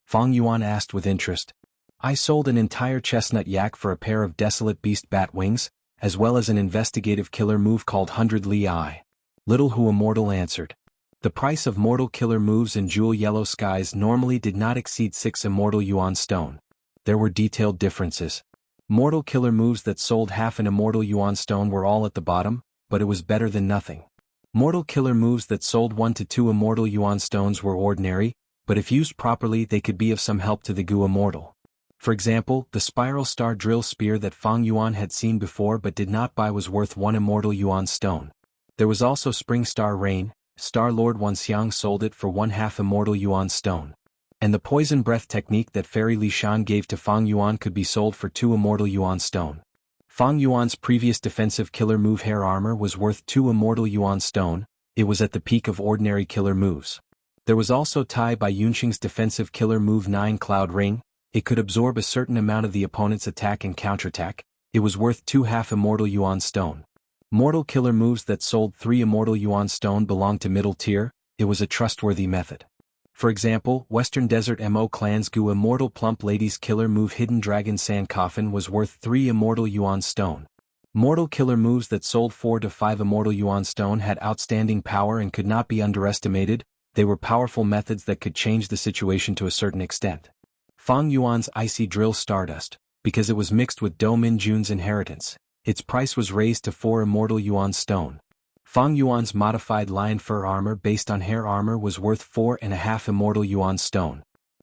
Fang Yuan asked with interest. "I sold an entire chestnut yak for a pair of desolate beast bat wings, as well as an investigative killer move called 100 Li Eye." Little Hu Immortal answered. The price of mortal killer moves in Jewel Yellow Skies normally did not exceed 6 Immortal Yuan Stone. There were detailed differences. Mortal killer moves that sold half an Immortal Yuan Stone were all at the bottom, but it was better than nothing. Mortal killer moves that sold 1 to 2 Immortal Yuan Stones were ordinary, but if used properly they could be of some help to the Gu Immortal. For example, the Spiral Star Drill Spear that Fang Yuan had seen before but did not buy was worth 1 Immortal Yuan Stone. There was also Spring Star Rain. Star Lord Wanxiang sold it for 1/2 Immortal Yuan Stone. And the Poison Breath technique that Fairy Li Shan gave to Fang Yuan could be sold for 2 Immortal Yuan Stone. Fang Yuan's previous defensive killer move Hair Armor was worth 2 Immortal Yuan Stone. It was at the peak of ordinary killer moves. There was also Tai Bai Yunqing's defensive killer move 9 Cloud Ring. It could absorb a certain amount of the opponent's attack and counterattack. It was worth 2/2 Immortal Yuan Stone. Mortal killer moves that sold 3 Immortal Yuan Stone belonged to middle tier. It was a trustworthy method. For example, Western Desert Mo Clan's Gu Immortal Plump Lady's killer move Hidden Dragon Sand Coffin was worth 3 Immortal Yuan Stone. Mortal killer moves that sold 4 to 5 Immortal Yuan Stone had outstanding power and could not be underestimated. They were powerful methods that could change the situation to a certain extent. Fang Yuan's Icy Drill Stardust, because it was mixed with Do Min Jun's inheritance, its price was raised to 4 Immortal Yuan Stone. Fang Yuan's modified lion fur armor based on hair armor was worth 4.5 Immortal Yuan Stone.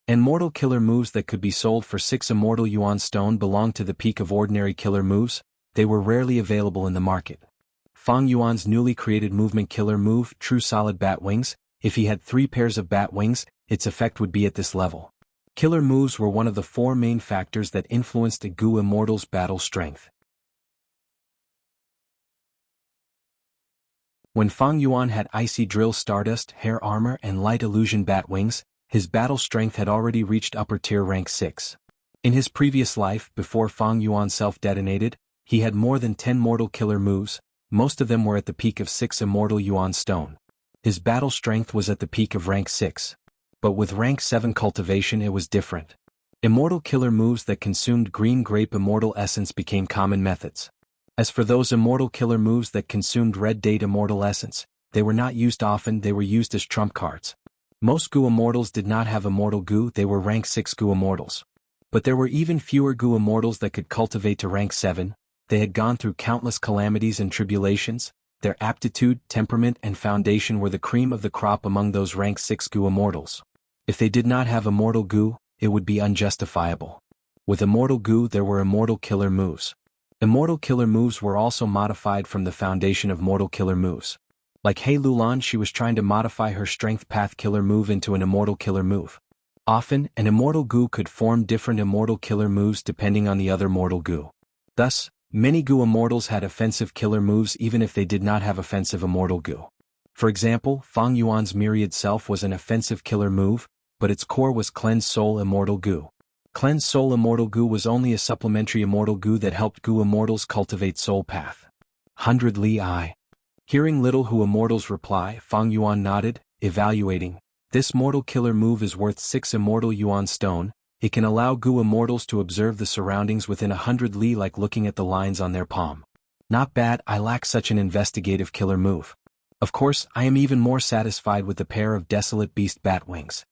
Immortal killer moves that could be sold for 6 immortal yuan stone belonged to the peak of ordinary killer moves. They were rarely available in the market. Fang Yuan's newly created movement killer move, True Solid Bat Wings, if he had 3 pairs of bat wings, its effect would be at this level. Killer moves were one of the 4 main factors that influenced a Gu Immortal's battle strength. When Fang Yuan had Icy Drill Stardust, Hair Armor and Light Illusion Bat Wings, his battle strength had already reached upper tier rank 6. In his previous life, before Fang Yuan self-detonated, he had more than 10 mortal killer moves, most of them were at the peak of 6 immortal yuan stone. His battle strength was at the peak of rank 6. But with rank 7 cultivation it was different. Immortal killer moves that consumed green grape immortal essence became common methods. As for those immortal killer moves that consumed red date immortal essence, they were not used often, they were used as trump cards. Most Gu Immortals did not have immortal Gu, they were rank 6 Gu Immortals. But there were even fewer Gu Immortals that could cultivate to rank 7, they had gone through countless calamities and tribulations, their aptitude, temperament and foundation were the cream of the crop among those rank 6 Gu Immortals. If they did not have immortal Gu, it would be unjustifiable. With immortal Gu there were immortal killer moves. Immortal killer moves were also modified from the foundation of mortal killer moves. Like Hei Lulan, she was trying to modify her strength path killer move into an immortal killer move. Often, an immortal Gu could form different immortal killer moves depending on the other mortal Gu. Thus, many Gu Immortals had offensive killer moves even if they did not have offensive immortal Gu. For example, Fang Yuan's Myriad Self was an offensive killer move, but its core was Cleanse Soul Immortal Gu. Cleanse Soul Immortal Gu was only a supplementary immortal Gu that helped Gu Immortals cultivate Soul Path. 100 Li I. Hearing little Hu Immortals reply, Fang Yuan nodded, evaluating. This mortal killer move is worth 6 immortal yuan stone. It can allow Gu Immortals to observe the surroundings within 100 li like looking at the lines on their palm. Not bad, I lack such an investigative killer move. Of course, I am even more satisfied with the pair of Desolate Beast bat wings.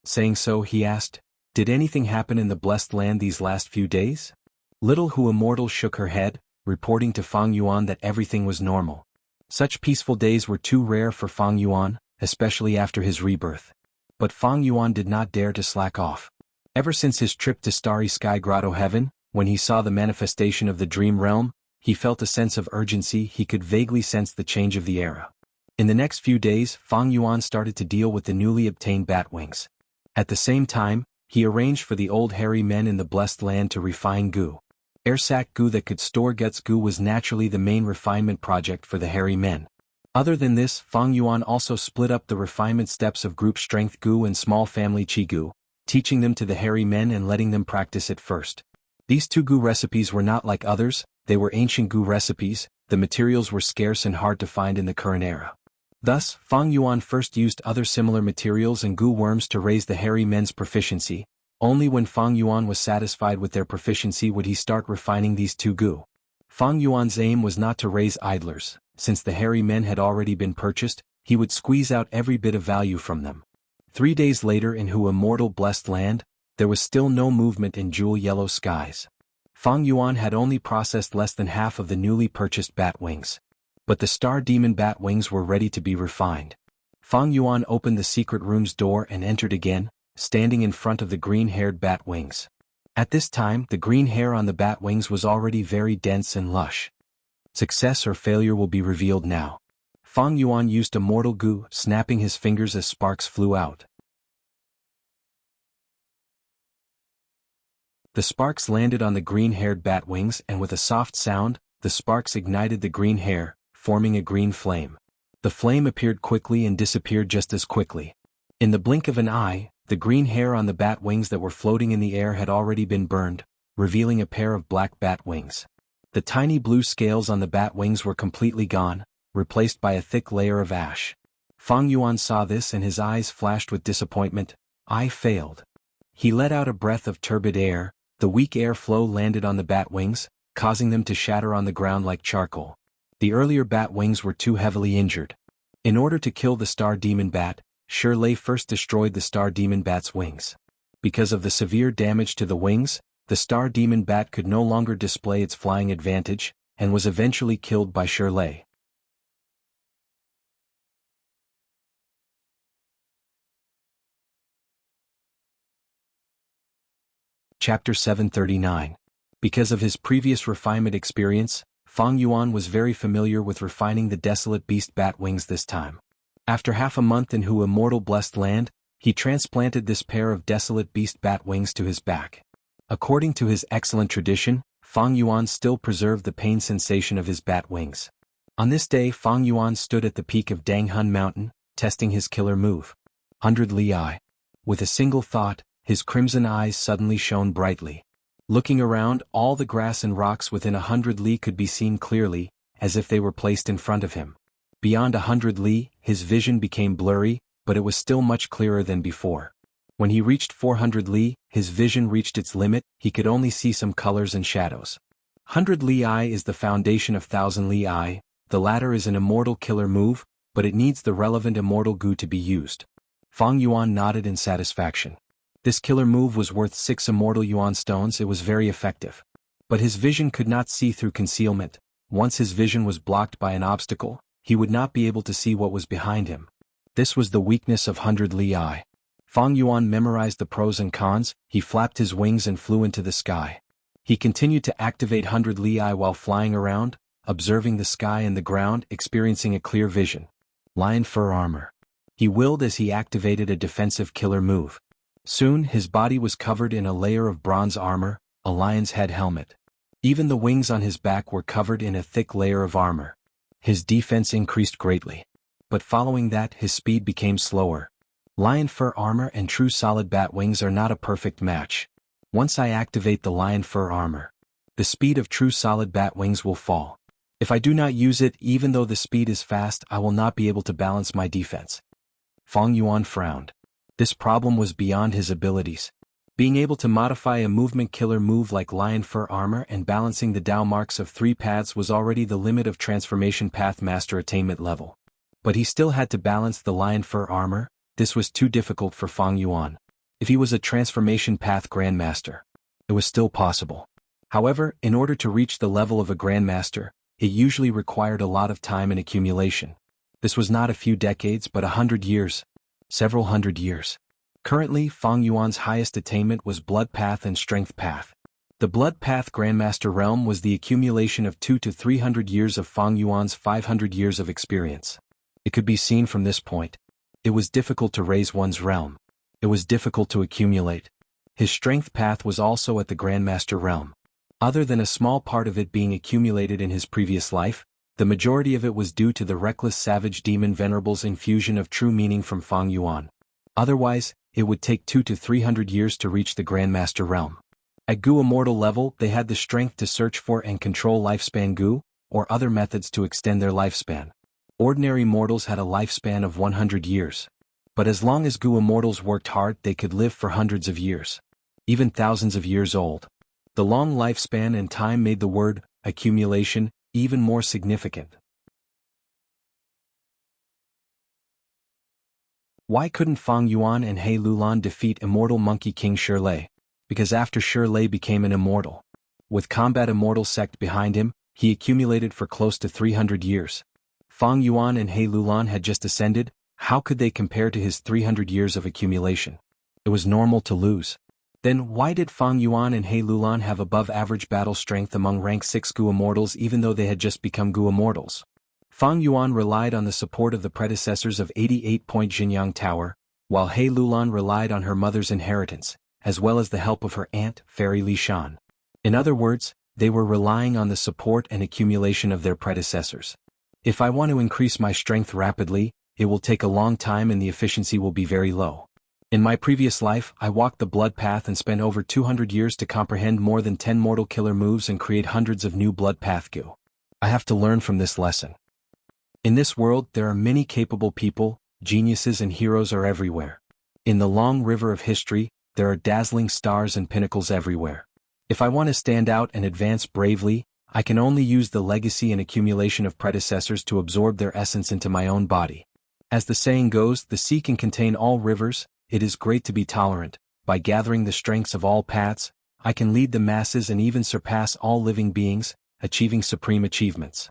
Saying so, he asked, did anything happen in the Blessed Land these last few days? Little Hu Immortal shook her head, reporting to Fang Yuan that everything was normal. Such peaceful days were too rare for Fang Yuan, especially after his rebirth. But Fang Yuan did not dare to slack off. Ever since his trip to Starry Sky Grotto Heaven, when he saw the manifestation of the Dream Realm, he felt a sense of urgency. He could vaguely sense the change of the era. In the next few days, Fang Yuan started to deal with the newly obtained bat wings. At the same time, he arranged for the old hairy men in the Blessed Land to refine Gu. Airsac Gu that could store Guts Gu was naturally the main refinement project for the hairy men. Other than this, Fang Yuan also split up the refinement steps of Group Strength Gu and Small Family Chi Gu, teaching them to the hairy men and letting them practice it first. These 2 Gu recipes were not like others, they were ancient Gu recipes, the materials were scarce and hard to find in the current era. Thus, Fang Yuan first used other similar materials and Gu worms to raise the hairy men's proficiency. Only when Fang Yuan was satisfied with their proficiency would he start refining these 2 Gu. Fang Yuan's aim was not to raise idlers. Since the hairy men had already been purchased, he would squeeze out every bit of value from them. 3 days later in Hu Immortal Blessed Land, there was still no movement in jewel yellow skies. Fang Yuan had only processed less than half of the newly purchased bat wings. But the Star Demon bat wings were ready to be refined. Fang Yuan opened the secret room's door and entered again, standing in front of the green-haired bat wings. At this time, the green hair on the bat wings was already very dense and lush. Success or failure will be revealed now. Fang Yuan used a mortal Gu, snapping his fingers as sparks flew out. The sparks landed on the green-haired bat wings and with a soft sound, the sparks ignited the green hair, forming a green flame. The flame appeared quickly and disappeared just as quickly. In the blink of an eye, the green hair on the bat wings that were floating in the air had already been burned, revealing a pair of black bat wings. The tiny blue scales on the bat wings were completely gone, replaced by a thick layer of ash. Fang Yuan saw this and his eyes flashed with disappointment. I failed. He let out a breath of turbid air, the weak air flow landed on the bat wings, causing them to shatter on the ground like charcoal. The earlier bat wings were too heavily injured. In order to kill the Star Demon Bat, Shirley first destroyed the Star Demon Bat's wings. Because of the severe damage to the wings, the Star Demon Bat could no longer display its flying advantage, and was eventually killed by Shirley. Chapter 739. Because of his previous refinement experience, Fang Yuan was very familiar with refining the desolate beast bat wings this time. After half a month in Hu immortal blessed land, he transplanted this pair of desolate beast bat wings to his back. According to his excellent tradition, Fang Yuan still preserved the pain sensation of his bat wings. On this day Fang Yuan stood at the peak of Danghun Mountain, testing his killer move. 100 Li Eye. With a single thought, his crimson eyes suddenly shone brightly. Looking around, all the grass and rocks within 100 li could be seen clearly, as if they were placed in front of him. Beyond 100 li, his vision became blurry, but it was still much clearer than before. When he reached 400 li, his vision reached its limit, he could only see some colors and shadows. 100 li eye is the foundation of 1000 li eye. The latter is an immortal killer move, but it needs the relevant immortal goo to be used. Fang Yuan nodded in satisfaction. This killer move was worth 6 immortal yuan stones. It was very effective. But his vision could not see through concealment. Once his vision was blocked by an obstacle, he would not be able to see what was behind him. This was the weakness of 100 li eye. Fang Yuan memorized the pros and cons, he flapped his wings and flew into the sky. He continued to activate 100 li eye while flying around, observing the sky and the ground, experiencing a clear vision. Lion fur armor. He willed as he activated a defensive killer move. Soon his body was covered in a layer of bronze armor, a lion's head helmet. Even the wings on his back were covered in a thick layer of armor. His defense increased greatly. But following that his speed became slower. Lion fur armor and true solid bat wings are not a perfect match. Once I activate the lion fur armor, the speed of true solid bat wings will fall. If I do not use it, even though the speed is fast, I will not be able to balance my defense. Fang Yuan frowned. This problem was beyond his abilities. Being able to modify a movement killer move like lion fur armor and balancing the Dao marks of 3 paths was already the limit of transformation path master attainment level. But he still had to balance the lion fur armor. This was too difficult for Fang Yuan. If he was a transformation path grandmaster, it was still possible. However, in order to reach the level of a grandmaster, it usually required a lot of time and accumulation. This was not a few decades but 100 years. Several hundred years. Currently, Fang Yuan's highest attainment was Blood Path and Strength Path. The Blood Path Grandmaster realm was the accumulation of 200 to 300 years of Fang Yuan's 500 years of experience. It could be seen from this point. It was difficult to raise one's realm. It was difficult to accumulate. His Strength Path was also at the Grandmaster realm. Other than a small part of it being accumulated in his previous life, the majority of it was due to the reckless savage demon Venerable's infusion of true meaning from Fang Yuan. Otherwise, it would take 200 to 300 years to reach the Grandmaster realm. At Gu Immortal level, they had the strength to search for and control lifespan Gu, or other methods to extend their lifespan. Ordinary mortals had a lifespan of 100 years. But as long as Gu Immortals worked hard, they could live for hundreds of years. Even thousands of years old. The long lifespan and time made the word, accumulation, even more significant. Why couldn't Fang Yuan and He Lulan defeat immortal Monkey King Shirlei? Because after Shirlei became an immortal, with Combat Immortal sect behind him, he accumulated for close to 300 years. Fang Yuan and He Lulan had just ascended. How could they compare to his 300 years of accumulation? It was normal to lose. Then why did Fang Yuan and He Lulan have above-average battle strength among rank 6 Gu Immortals even though they had just become Gu Immortals? Fang Yuan relied on the support of the predecessors of 88-point Jinyang Tower, while He Lulan relied on her mother's inheritance, as well as the help of her aunt, Fairy Li Shan. In other words, they were relying on the support and accumulation of their predecessors. If I want to increase my strength rapidly, it will take a long time and the efficiency will be very low. In my previous life, I walked the blood path and spent over 200 years to comprehend more than 10 mortal killer moves and create hundreds of new blood path Gu. I have to learn from this lesson. In this world, there are many capable people, geniuses and heroes are everywhere. In the long river of history, there are dazzling stars and pinnacles everywhere. If I want to stand out and advance bravely, I can only use the legacy and accumulation of predecessors to absorb their essence into my own body. As the saying goes, the sea can contain all rivers. It is great to be tolerant. By gathering the strengths of all paths, I can lead the masses and even surpass all living beings, achieving supreme achievements.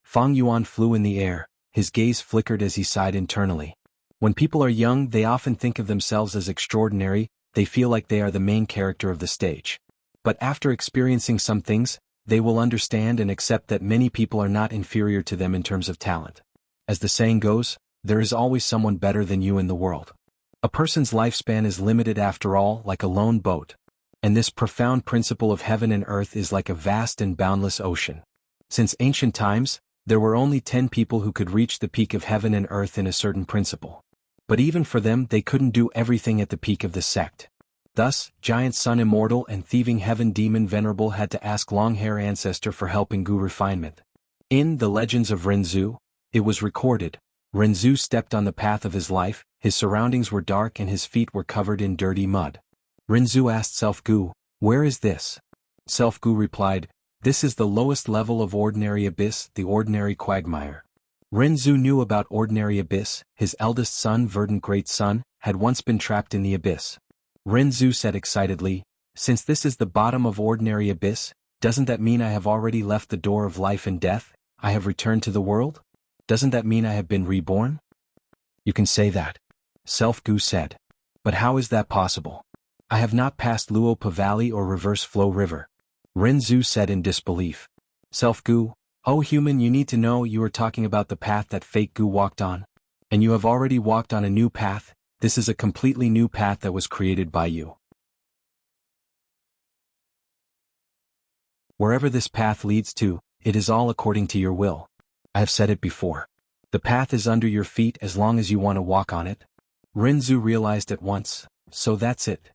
Fang Yuan flew in the air, his gaze flickered as he sighed internally. When people are young, they often think of themselves as extraordinary, they feel like they are the main character of the stage. But after experiencing some things, they will understand and accept that many people are not inferior to them in terms of talent. As the saying goes, there is always someone better than you in the world. A person's lifespan is limited after all, like a lone boat. And this profound principle of heaven and earth is like a vast and boundless ocean. Since ancient times, there were only 10 people who could reach the peak of heaven and earth in a certain principle. But even for them, they couldn't do everything at the peak of the sect. Thus, Giant Sun Immortal and Thieving Heaven Demon Venerable had to ask Long-Hair Ancestor for help in Gu refinement. In The Legends of Renzu, it was recorded, Renzu stepped on the path of his life, his surroundings were dark and his feet were covered in dirty mud. Renzu asked Self-Gu, "Where is this?" Self-Gu replied, "This is the lowest level of ordinary abyss, the ordinary quagmire." Renzu knew about ordinary abyss, his eldest son Verdant Great Son, had once been trapped in the abyss. Renzu said excitedly, "Since this is the bottom of ordinary abyss, doesn't that mean I have already left the door of life and death? I have returned to the world? Doesn't that mean I have been reborn?" "You can say that," Self-Gu said. "But how is that possible? I have not passed Luopa Valley or Reverse Flow River." Renzu said in disbelief. Self-Gu, "Oh human, you need to know you are talking about the path that fake Gu walked on. And you have already walked on a new path. This is a completely new path that was created by you. Wherever this path leads to, it is all according to your will. I have said it before. The path is under your feet as long as you want to walk on it." Renzu realized at once, so that's it.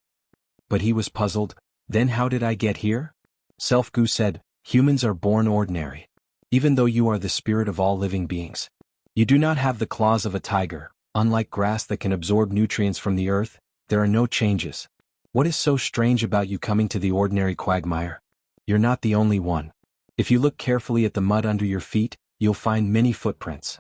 But he was puzzled, then how did I get here? Self-Gu said, "Humans are born ordinary. Even though you are the spirit of all living beings. You do not have the claws of a tiger. Unlike grass that can absorb nutrients from the earth, there are no changes. What is so strange about you coming to the ordinary quagmire? You're not the only one. If you look carefully at the mud under your feet, you'll find many footprints."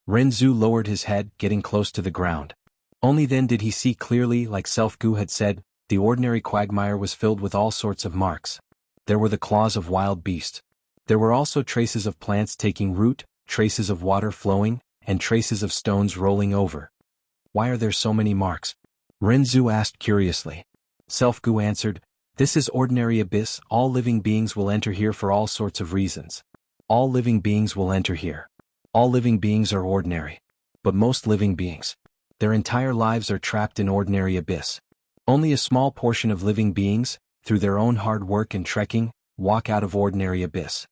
Renzu lowered his head, getting close to the ground. Only then did he see clearly, like Self-Gu had said, the ordinary quagmire was filled with all sorts of marks. There were the claws of wild beasts. There were also traces of plants taking root, traces of water flowing, and traces of stones rolling over. "Why are there so many marks?" Renzu asked curiously. Self-Gu answered, "This is ordinary abyss. All living beings will enter here for all sorts of reasons. All living beings will enter here. All living beings are ordinary. But most living beings, their entire lives are trapped in ordinary abyss. Only a small portion of living beings, through their own hard work and trekking, walk out of ordinary abyss.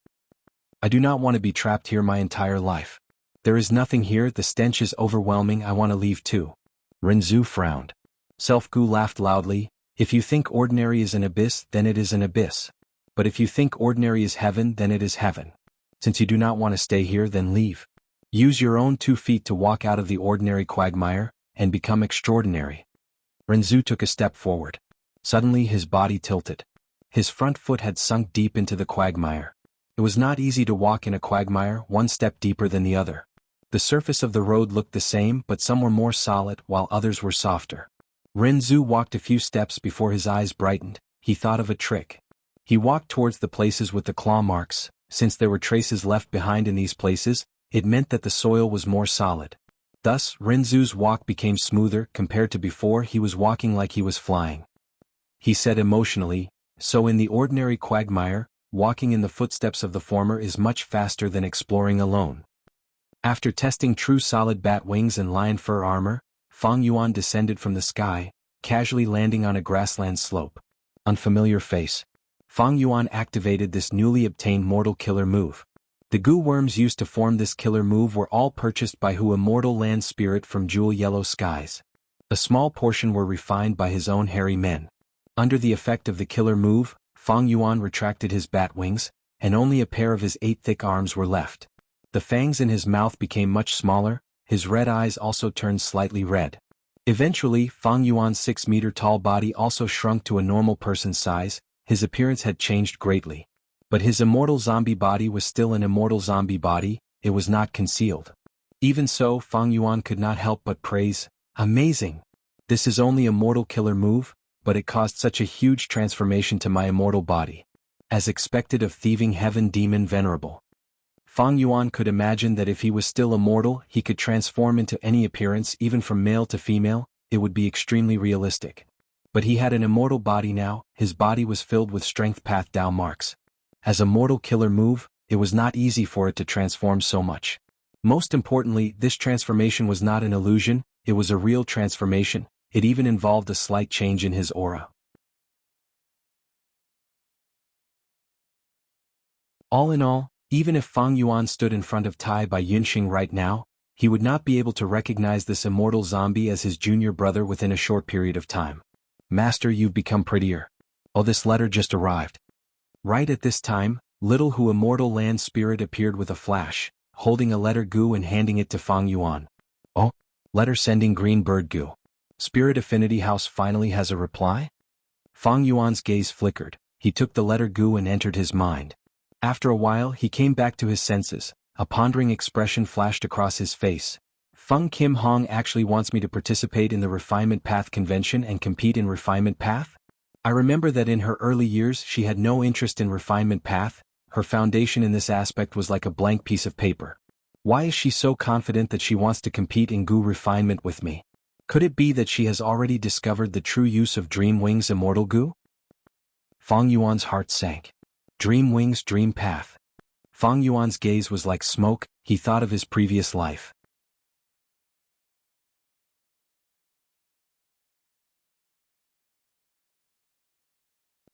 I do not want to be trapped here my entire life. There is nothing here, the stench is overwhelming, I want to leave too." Renzu frowned. Self-Gu laughed loudly, "If you think ordinary is an abyss, then it is an abyss. But if you think ordinary is heaven, then it is heaven. Since you do not want to stay here, then leave. Use your own 2 feet to walk out of the ordinary quagmire, and become extraordinary." Renzu took a step forward. Suddenly his body tilted. His front foot had sunk deep into the quagmire. It was not easy to walk in a quagmire, one step deeper than the other. The surface of the road looked the same, but some were more solid, while others were softer. Renzu walked a few steps before his eyes brightened. He thought of a trick. He walked towards the places with the claw marks. Since there were traces left behind in these places, it meant that the soil was more solid. Thus, Renzu's walk became smoother. Compared to before, he was walking like he was flying. He said emotionally, "So in the ordinary quagmire, walking in the footsteps of the former is much faster than exploring alone." After testing true solid bat wings and lion fur armor, Fang Yuan descended from the sky, casually landing on a grassland slope. Unfamiliar face. Fang Yuan activated this newly obtained mortal killer move. The goo worms used to form this killer move were all purchased by Hu, immortal land spirit from Jewel Yellow Skies. A small portion were refined by his own hairy men. Under the effect of the killer move, Fang Yuan retracted his bat wings, and only a pair of his 8 thick arms were left. The fangs in his mouth became much smaller, his red eyes also turned slightly red. Eventually, Fang Yuan's 6-meter-tall body also shrunk to a normal person's size. His appearance had changed greatly. But his immortal zombie body was still an immortal zombie body, it was not concealed. Even so, Fang Yuan could not help but praise, "Amazing! This is only a mortal killer move, but it caused such a huge transformation to my immortal body. As expected of Thieving Heaven Demon Venerable." Fang Yuan could imagine that if he was still immortal, he could transform into any appearance, even from male to female. It would be extremely realistic. But he had an immortal body now, his body was filled with strength path Dao marks. As a mortal killer move, it was not easy for it to transform so much. Most importantly, this transformation was not an illusion, it was a real transformation, it even involved a slight change in his aura. All in all, even if Fang Yuan stood in front of Tai Bai Yunxing right now, he would not be able to recognize this immortal zombie as his junior brother within a short period of time. Master, you've become prettier. Oh, this letter just arrived. Right at this time, little Hu immortal land spirit appeared with a flash, holding a letter Gu and handing it to Fang Yuan. Oh, letter sending green bird Gu. Spirit Affinity House finally has a reply? Fang Yuan's gaze flickered, he took the letter Gu and entered his mind. After a while he came back to his senses, a pondering expression flashed across his face. Feng Kim Hong actually wants me to participate in the Refinement Path convention and compete in Refinement Path? I remember that in her early years she had no interest in Refinement Path, her foundation in this aspect was like a blank piece of paper. Why is she so confident that she wants to compete in Gu Refinement with me? Could it be that she has already discovered the true use of Dream Wings Immortal Gu? Fang Yuan's heart sank. Dream Wings Dream Path. Fang Yuan's gaze was like smoke, he thought of his previous life.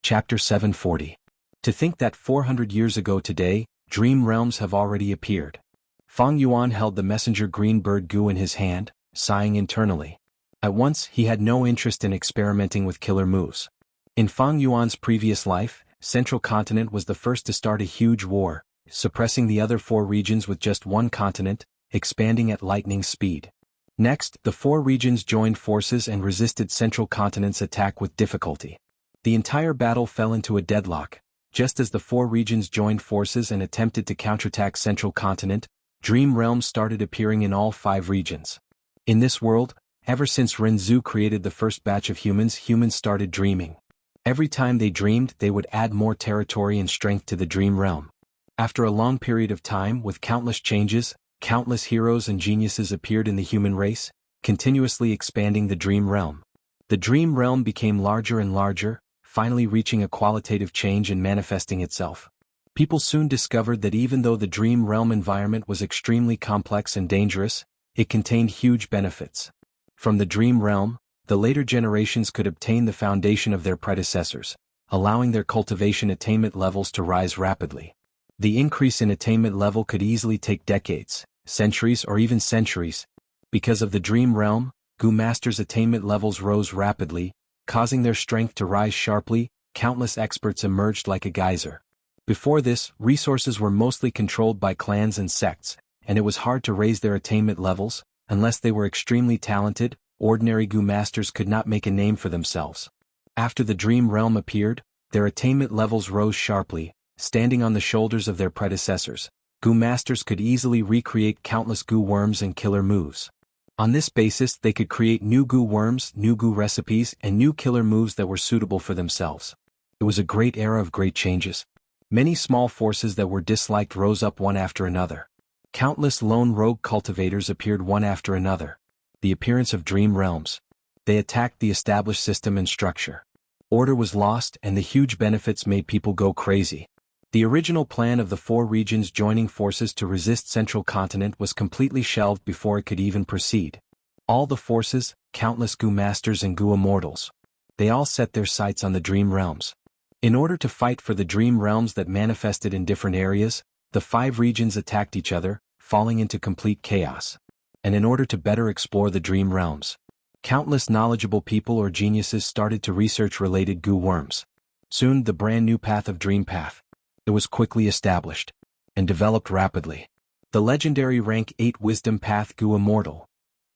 Chapter 740. To think that 400 years ago today, dream realms have already appeared. Fang Yuan held the messenger green bird Gu in his hand, sighing internally. At once he had no interest in experimenting with killer moves. In Fang Yuan's previous life, Central Continent was the first to start a huge war, suppressing the other 4 regions with just one continent, expanding at lightning speed. Next, the 4 regions joined forces and resisted Central Continent's attack with difficulty. The entire battle fell into a deadlock. Just as the 4 regions joined forces and attempted to counterattack Central Continent, dream realms started appearing in all 5 regions. In this world, ever since Renzu created the first batch of humans started dreaming. Every time they dreamed, they would add more territory and strength to the dream realm. After a long period of time with countless changes, countless heroes and geniuses appeared in the human race, continuously expanding the dream realm. The dream realm became larger and larger, finally reaching a qualitative change and manifesting itself. People soon discovered that even though the dream realm environment was extremely complex and dangerous, it contained huge benefits. From the dream realm, the later generations could obtain the foundation of their predecessors, allowing their cultivation attainment levels to rise rapidly. The increase in attainment level could easily take decades, centuries or even centuries. Because of the dream realm, Gu Masters' attainment levels rose rapidly, causing their strength to rise sharply. Countless experts emerged like a geyser. Before this, resources were mostly controlled by clans and sects, and it was hard to raise their attainment levels. Unless they were extremely talented, ordinary Gu Masters could not make a name for themselves. After the dream realm appeared, their attainment levels rose sharply. Standing on the shoulders of their predecessors, Gu Masters could easily recreate countless Gu worms and killer moves. On this basis they could create new Gu worms, new Gu recipes, and new killer moves that were suitable for themselves. It was a great era of great changes. Many small forces that were disliked rose up one after another. Countless lone rogue cultivators appeared one after another. The appearance of dream realms. They attacked the established system and structure. Order was lost and the huge benefits made people go crazy. The original plan of the 4 regions joining forces to resist Central Continent was completely shelved before it could even proceed. All the forces, countless Gu Masters and Gu Immortals. They all set their sights on the dream realms. In order to fight for the dream realms that manifested in different areas, the 5 regions attacked each other, falling into complete chaos. And in order to better explore the dream realms, countless knowledgeable people or geniuses started to research related Gu worms. Soon the brand new path of Dream Path. It was quickly established and developed rapidly. The legendary rank 8 Wisdom Path Gu Immortal.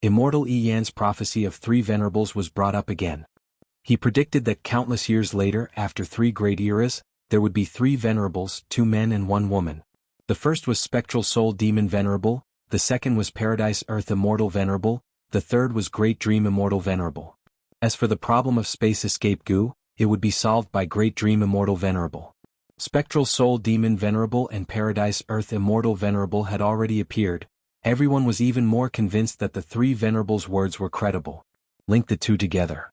Immortal Yi Yan's prophecy of 3 venerables was brought up again. He predicted that countless years later, after 3 great eras, there would be 3 venerables, 2 men and 1 woman. The first was Spectral Soul Demon Venerable, the second was Paradise Earth Immortal Venerable, the third was Great Dream Immortal Venerable. As for the problem of Space Escape Gu, it would be solved by Great Dream Immortal Venerable. Spectral Soul Demon Venerable and Paradise Earth Immortal Venerable had already appeared. Everyone was even more convinced that the 3 venerables' words were credible. Link the 2 together.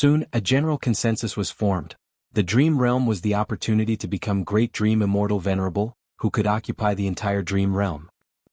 Soon, a general consensus was formed. The dream realm was the opportunity to become Great Dream Immortal Venerable, who could occupy the entire dream realm.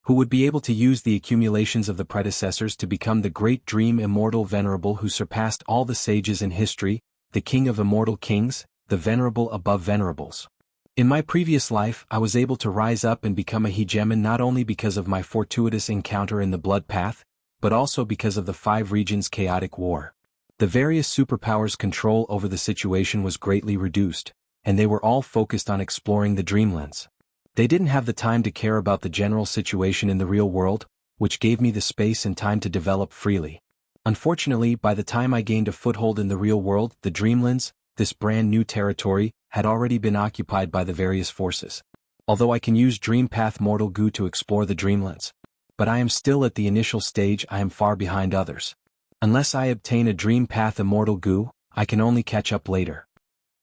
Who would be able to use the accumulations of the predecessors to become the Great Dream Immortal Venerable who surpassed all the sages in history, the King of Immortal Kings, the Venerable above Venerables. In my previous life, I was able to rise up and become a hegemon not only because of my fortuitous encounter in the blood path, but also because of the 5 regions' chaotic war. The various superpowers' control over the situation was greatly reduced, and they were all focused on exploring the dreamlands. They didn't have the time to care about the general situation in the real world, which gave me the space and time to develop freely. Unfortunately, by the time I gained a foothold in the real world, the dreamlands, this brand new territory, had already been occupied by the various forces. Although I can use Dream Path Mortal Goo to explore the dreamlands, but I am still at the initial stage. I am far behind others. Unless I obtain a Dream Path Immortal Goo, I can only catch up later.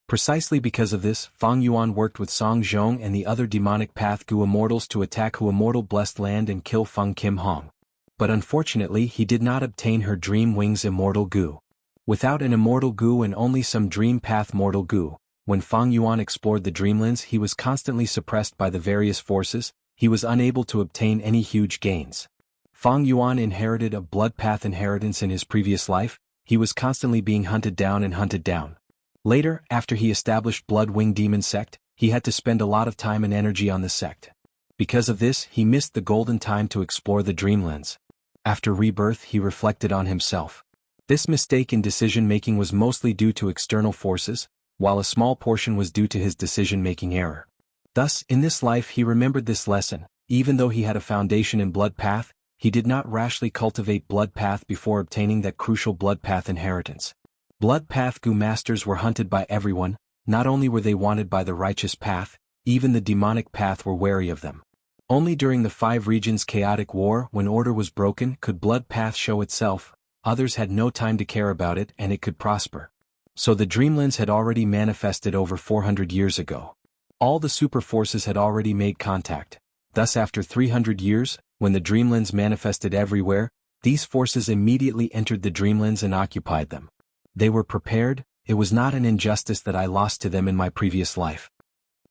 Precisely because of this, Fang Yuan worked with Song Zhong and the other demonic Path Goo immortals to attack Hu Immortal Blessed Land and kill Feng Kim Hong. But unfortunately he did not obtain her Dream Wings Immortal Goo. Without an Immortal Goo and only some Dream Path Mortal Goo, when Fang Yuan explored the dreamlands he was constantly suppressed by the various forces, he was unable to obtain any huge gains. Fang Yuan inherited a blood path inheritance in his previous life. He was constantly being hunted down and hunted down. Later, after he established Blood Wing Demon Sect, he had to spend a lot of time and energy on the sect. Because of this, he missed the golden time to explore the dreamlands. After rebirth, he reflected on himself. This mistake in decision-making was mostly due to external forces, while a small portion was due to his decision-making error. Thus, in this life he remembered this lesson. Even though he had a foundation in blood path, he did not rashly cultivate blood path before obtaining that crucial blood path inheritance. Blood path Goo masters were hunted by everyone. Not only were they wanted by the righteous path, even the demonic path were wary of them. Only during the 5 regions' chaotic war, when order was broken, could blood path show itself. Others had no time to care about it and it could prosper. So the dreamlands had already manifested over 400 years ago. All the super forces had already made contact. Thus after 300 years, when the dreamlands manifested everywhere, these forces immediately entered the dreamlands and occupied them. They were prepared. It was not an injustice that I lost to them in my previous life.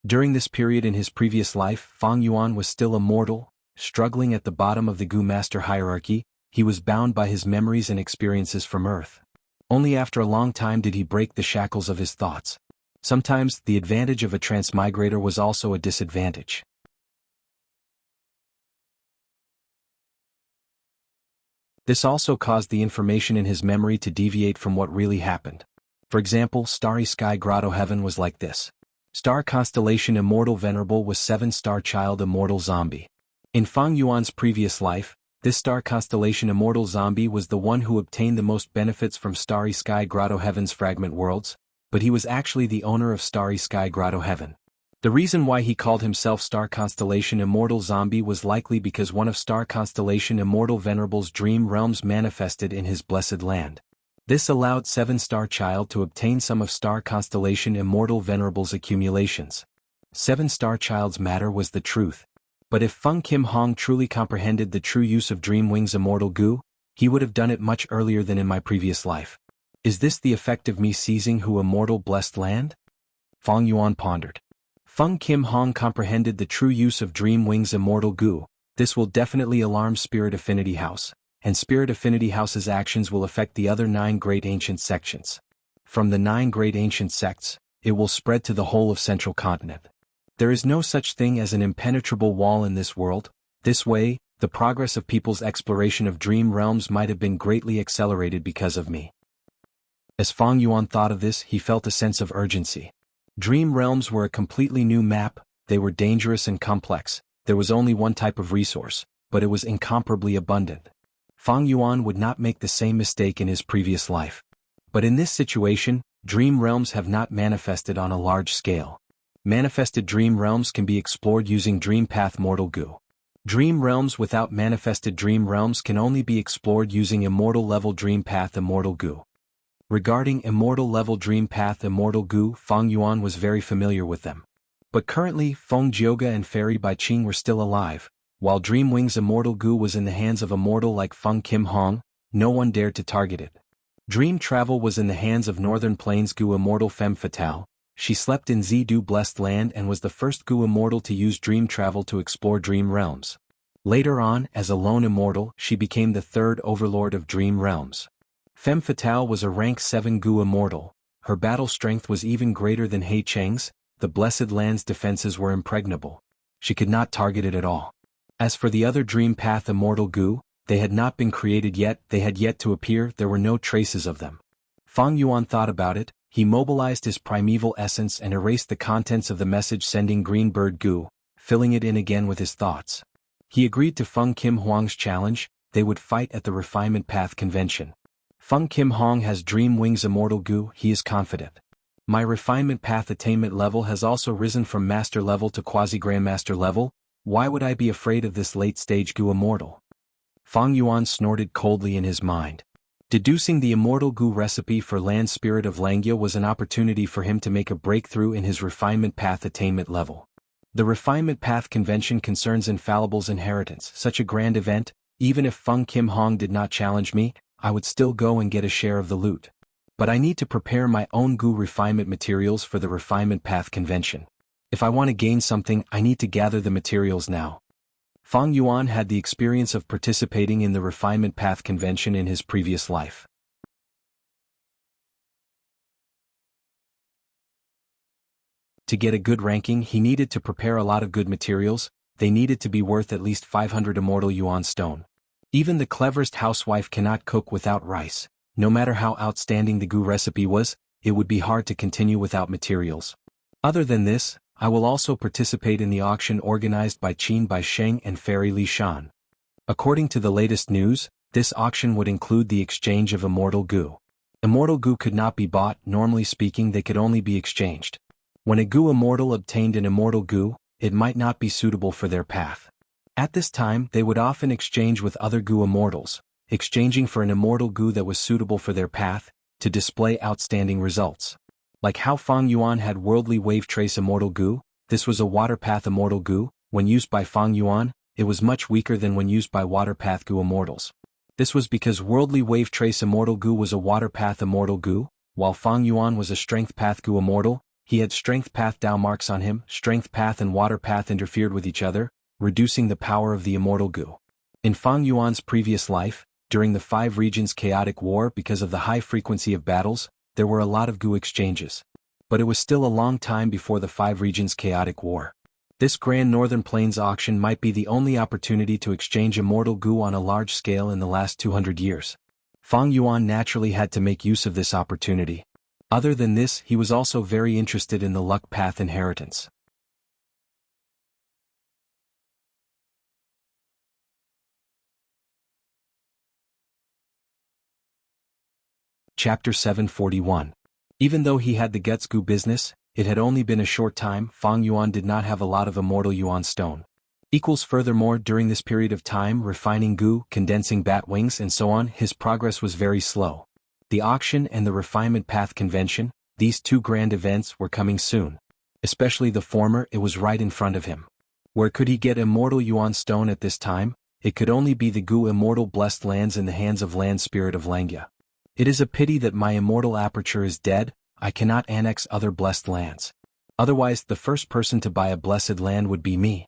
During this period in his previous life, Fang Yuan was still a mortal, struggling at the bottom of the Goo Master hierarchy. He was bound by his memories and experiences from Earth. Only after a long time did he break the shackles of his thoughts. Sometimes, the advantage of a transmigrator was also a disadvantage. This also caused the information in his memory to deviate from what really happened. For example, Starry Sky Grotto Heaven was like this. Star Constellation Immortal Venerable was 7-star Child Immortal Zombie. In Fang Yuan's previous life, this star constellation Immortal Zombie was the one who obtained the most benefits from Starry Sky Grotto Heaven's fragment worlds, but he was actually the owner of Starry Sky Grotto Heaven. The reason why he called himself Star Constellation Immortal Zombie was likely because one of Star Constellation Immortal Venerable's dream realms manifested in his blessed land. This allowed 7-star Child to obtain some of Star Constellation Immortal Venerable's accumulations. 7-star Child's matter was the truth. But if Feng Kim Hong truly comprehended the true use of Dream Wings Immortal Goo, he would have done it much earlier than in my previous life. Is this the effect of me seizing Hu Immortal Blessed Land? Fang Yuan pondered. Feng Kim Hong comprehended the true use of Dream Wings Immortal Goo. This will definitely alarm Spirit Affinity House, and Spirit Affinity House's actions will affect the other 9 great ancient sections. From the 9 great ancient sects, it will spread to the whole of Central Continent. There is no such thing as an impenetrable wall in this world. This way, the progress of people's exploration of dream realms might have been greatly accelerated because of me. As Fang Yuan thought of this, he felt a sense of urgency. Dream realms were a completely new map. They were dangerous and complex. There was only one type of resource, but it was incomparably abundant. Fang Yuan would not make the same mistake in his previous life. But in this situation, dream realms have not manifested on a large scale. Manifested dream realms can be explored using Dream Path Mortal Goo. Dream realms without manifested dream realms can only be explored using Immortal Level Dream Path Immortal Goo. Regarding Immortal Level Dream Path Immortal Goo, Fang Yuan was very familiar with them. But currently, Feng Jioga and Fairy Bai Qing were still alive. While Dream Wings Immortal Goo was in the hands of a mortal like Feng Kim Hong, no one dared to target it. Dream travel was in the hands of Northern Plains Gu immortal femme fatale. She slept in Zidu blessed land and was the first Gu immortal to use dream travel to explore dream realms. Later on, as a lone immortal, she became the third overlord of dream realms. Femme fatale was a rank 7 Gu immortal. Her battle strength was even greater than Hei Cheng's. The blessed land's defenses were impregnable. She could not target it at all. As for the other dream path immortal Gu, they had not been created yet, they had yet to appear, there were no traces of them. Fang Yuan thought about it. He mobilized his primeval essence and erased the contents of the message-sending green bird Gu, filling it in again with his thoughts. He agreed to Feng Kim Huang's challenge. They would fight at the Refinement Path Convention. Feng Kim Huang has Dream Wings Immortal Gu, he is confident. My Refinement Path attainment level has also risen from Master level to Quasi-Grandmaster level. Why would I be afraid of this late-stage Gu Immortal? Fang Yuan snorted coldly in his mind. Deducing the Immortal Gu recipe for Land Spirit of Langya was an opportunity for him to make a breakthrough in his Refinement Path attainment level. The Refinement Path Convention concerns Infallible's inheritance. Such a grand event, even if Feng Kim Hong did not challenge me, I would still go and get a share of the loot. But I need to prepare my own Gu refinement materials for the Refinement Path Convention. If I want to gain something, I need to gather the materials now. Fang Yuan had the experience of participating in the Refinement Path Convention in his previous life. To get a good ranking, he needed to prepare a lot of good materials. They needed to be worth at least 500 immortal yuan stone. Even the cleverest housewife cannot cook without rice. No matter how outstanding the Gu recipe was, it would be hard to continue without materials. Other than this, I will also participate in the auction organized by Qin Baisheng and Fairy Li Shan. According to the latest news, this auction would include the exchange of Immortal Gu. Immortal Gu could not be bought, normally speaking they could only be exchanged. When a Gu immortal obtained an Immortal Gu, it might not be suitable for their path. At this time they would often exchange with other Gu immortals, exchanging for an Immortal Gu that was suitable for their path, to display outstanding results. Like how Fang Yuan had Worldly Wave Trace Immortal Gu, this was a Water Path Immortal Gu. When used by Fang Yuan, it was much weaker than when used by Water Path Gu immortals. This was because Worldly Wave Trace Immortal Gu was a Water Path Immortal Gu, while Fang Yuan was a Strength Path Gu immortal. He had Strength Path Dao marks on him. Strength Path and Water Path interfered with each other, reducing the power of the Immortal Gu. In Fang Yuan's previous life, during the 5 regions chaotic war, because of the high frequency of battles, there were a lot of Gu exchanges. But it was still a long time before the 5 regions chaotic war. This Grand Northern Plains auction might be the only opportunity to exchange Immortal Gu on a large scale in the last 200 years. Fang Yuan naturally had to make use of this opportunity. Other than this, he was also very interested in the Luck Path inheritance. Chapter 741. Even though he had the Guts Gu business, it had only been a short time. Fang Yuan did not have a lot of Immortal Yuan stone. Furthermore, during this period of time, refining Gu, condensing bat wings and so on, his progress was very slow. The auction and the Refinement Path Convention, these 2 grand events were coming soon. Especially the former, it was right in front of him. Where could he get Immortal Yuan stone at this time? It could only be the Gu Immortal Blessed Lands in the hands of Land Spirit of Langya. It is a pity that my Immortal Aperture is dead. I cannot annex other blessed lands. Otherwise, the first person to buy a blessed land would be me.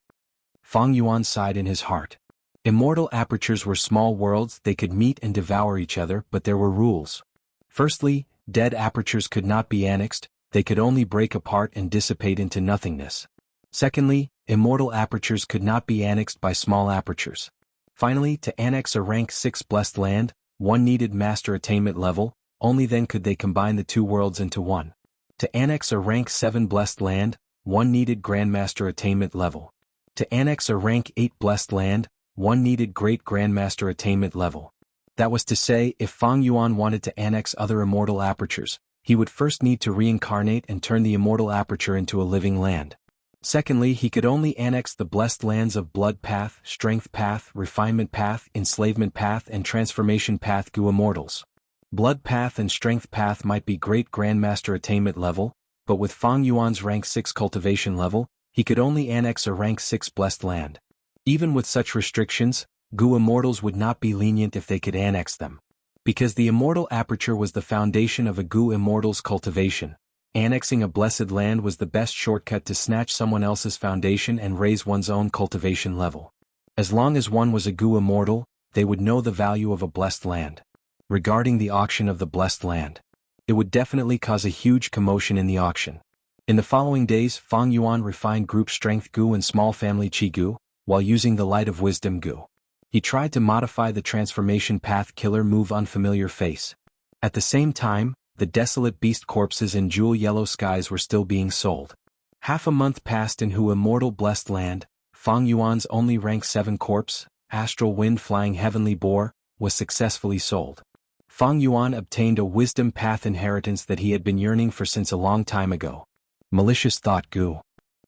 Fang Yuan sighed in his heart. Immortal apertures were small worlds, they could meet and devour each other, but there were rules. Firstly, dead apertures could not be annexed, they could only break apart and dissipate into nothingness. Secondly, immortal apertures could not be annexed by small apertures. Finally, to annex a rank 6 blessed land, one needed master attainment level, only then could they combine the 2 worlds into one. To annex a rank 7 blessed land, one needed grandmaster attainment level. To annex a rank 8 blessed land, one needed great grandmaster attainment level. That was to say, if Fang Yuan wanted to annex other immortal apertures, he would first need to reincarnate and turn the immortal aperture into a living land. Secondly, he could only annex the blessed lands of Blood Path, Strength Path, Refinement Path, Enslavement Path and Transformation Path Gu immortals. Blood Path and Strength Path might be great grandmaster attainment level, but with Fang Yuan's rank 6 cultivation level, he could only annex a rank 6 blessed land. Even with such restrictions, Gu immortals would not be lenient if they could annex them. Because the immortal aperture was the foundation of a Gu immortal's cultivation, annexing a blessed land was the best shortcut to snatch someone else's foundation and raise one's own cultivation level. As long as one was a Gu immortal, they would know the value of a blessed land. Regarding the auction of the blessed land, it would definitely cause a huge commotion in the auction. In the following days, Fang Yuan refined group strength Gu and small family Qi Gu, while using the light of wisdom Gu. He tried to modify the transformation path killer move unfamiliar face. At the same time, the desolate beast corpses in jewel yellow skies were still being sold. Half a month passed in Hu immortal blessed land. Fang Yuan's only rank 7 corpse, astral wind flying heavenly boar, was successfully sold. Fang Yuan obtained a wisdom path inheritance that he had been yearning for since a long time ago. Malicious thought Gu.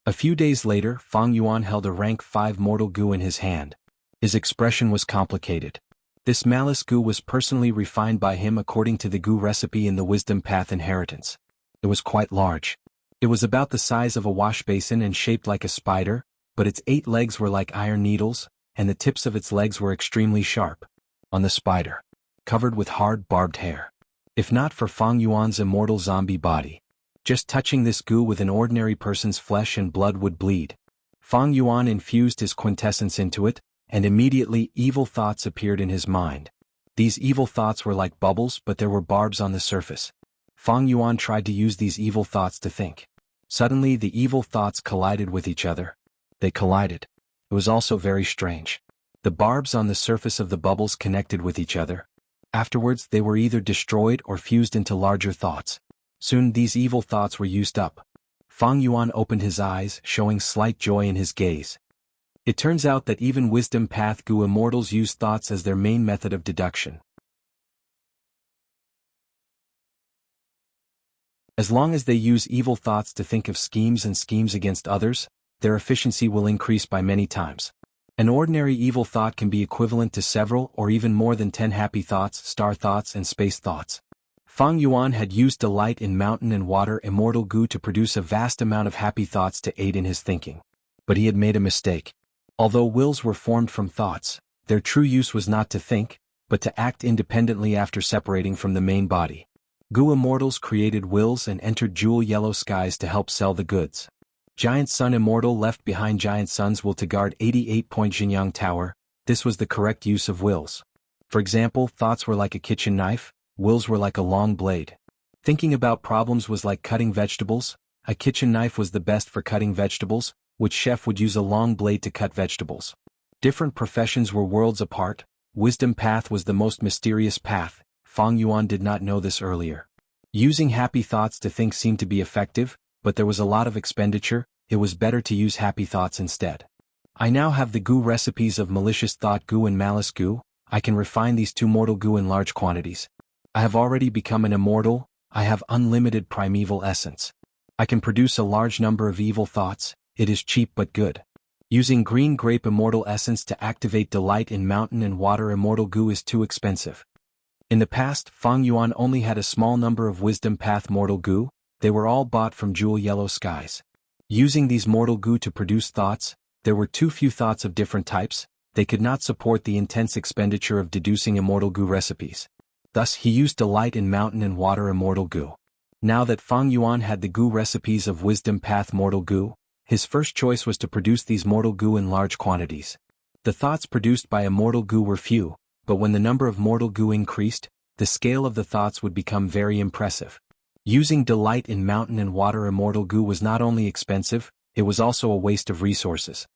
A few days later, Fang Yuan held a rank 5 mortal Gu in his hand. His expression was complicated. This malice Gu was personally refined by him according to the Gu recipe in the wisdom path inheritance. It was quite large. It was about the size of a wash basin and shaped like a spider, but its 8 legs were like iron needles, and the tips of its legs were extremely sharp. On the spider, covered with hard barbed hair. If not for Fang Yuan's immortal zombie body, just touching this Gu with an ordinary person's flesh and blood would bleed. Fang Yuan infused his quintessence into it, and immediately evil thoughts appeared in his mind. These evil thoughts were like bubbles, but there were barbs on the surface. Fang Yuan tried to use these evil thoughts to think. Suddenly the evil thoughts collided with each other. They collided. It was also very strange. The barbs on the surface of the bubbles connected with each other. Afterwards they were either destroyed or fused into larger thoughts. Soon these evil thoughts were used up. Fang Yuan opened his eyes, showing slight joy in his gaze. It turns out that even wisdom path Gu immortals use thoughts as their main method of deduction. As long as they use evil thoughts to think of schemes and schemes against others, their efficiency will increase by many times. An ordinary evil thought can be equivalent to several or even more than 10 happy thoughts, star thoughts, and space thoughts. Fang Yuan had used delight in mountain and water immortal Gu to produce a vast amount of happy thoughts to aid in his thinking. But he had made a mistake. Although wills were formed from thoughts, their true use was not to think, but to act independently after separating from the main body. Gu immortals created wills and entered jewel yellow skies to help sell the goods. Giant Sun Immortal left behind Giant Sun's will to guard 88-point Jianghu Tower. This was the correct use of wills. For example, thoughts were like a kitchen knife, wills were like a long blade. Thinking about problems was like cutting vegetables. A kitchen knife was the best for cutting vegetables, which chef would use a long blade to cut vegetables. Different professions were worlds apart. Wisdom path was the most mysterious path. Fang Yuan did not know this earlier. Using happy thoughts to think seemed to be effective, but there was a lot of expenditure. It was better to use happy thoughts instead. I now have the Gu recipes of malicious thought Gu and malice Gu. I can refine these 2 mortal Gu in large quantities. I have already become an immortal. I have unlimited primeval essence. I can produce a large number of evil thoughts. It is cheap but good. Using green grape immortal essence to activate delight in mountain and water immortal Gu is too expensive. In the past, Fang Yuan only had a small number of wisdom path mortal Gu. They were all bought from jewel yellow skies. Using these mortal Gu to produce thoughts, there were too few thoughts of different types. They could not support the intense expenditure of deducing immortal Gu recipes. Thus he used delight in mountain and water immortal Gu. Now that Fang Yuan had the Gu recipes of wisdom path mortal Gu, his first choice was to produce these mortal Gu in large quantities. The thoughts produced by immortal Gu were few, but when the number of mortal Gu increased, the scale of the thoughts would become very impressive. Using delight in mountain and water immortal Gu was not only expensive, it was also a waste of resources.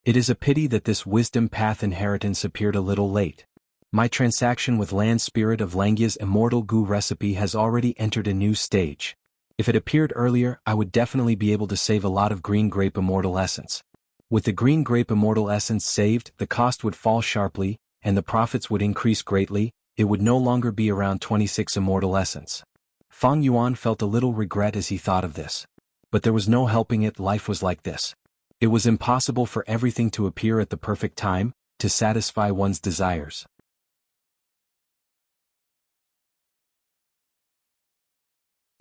It is a pity that this wisdom path inheritance appeared a little late. My transaction with Land Spirit of Langya's immortal Gu recipe has already entered a new stage. If it appeared earlier, I would definitely be able to save a lot of green grape immortal essence. With the green grape immortal essence saved, the cost would fall sharply, and the profits would increase greatly. It would no longer be around 26 immortal essence. Fang Yuan felt a little regret as he thought of this. But there was no helping it. Life was like this. It was impossible for everything to appear at the perfect time, to satisfy one's desires.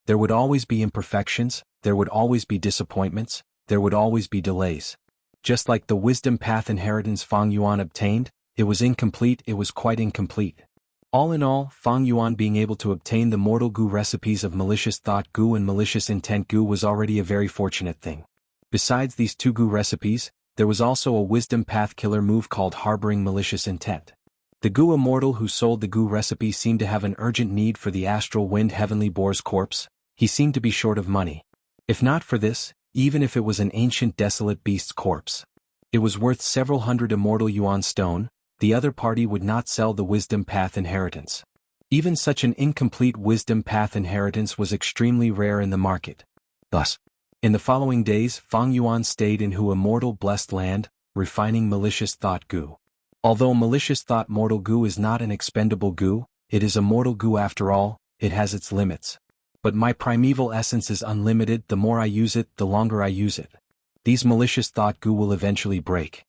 There would always be imperfections, there would always be disappointments, there would always be delays. Just like the wisdom path inheritance Fang Yuan obtained, it was incomplete, it was quite incomplete. All in all, Fang Yuan being able to obtain the mortal goo recipes of malicious thought goo and malicious intent goo was already a very fortunate thing. Besides these two goo recipes, there was also a wisdom path killer move called harboring malicious intent. The goo immortal who sold the goo recipe seemed to have an urgent need for the astral wind heavenly boar's corpse. He seemed to be short of money. If not for this, even if it was an ancient desolate beast's corpse, it was worth several hundred immortal yuan stone, the other party would not sell the wisdom path inheritance. Even such an incomplete wisdom path inheritance was extremely rare in the market. Thus, in the following days Fang Yuan stayed in Hu immortal blessed land, refining malicious thought goo. Although malicious thought mortal goo is not an expendable goo, it is a mortal goo after all, it has its limits. But my primeval essence is unlimited, the more I use it, the longer I use it. These malicious thought goo will eventually break.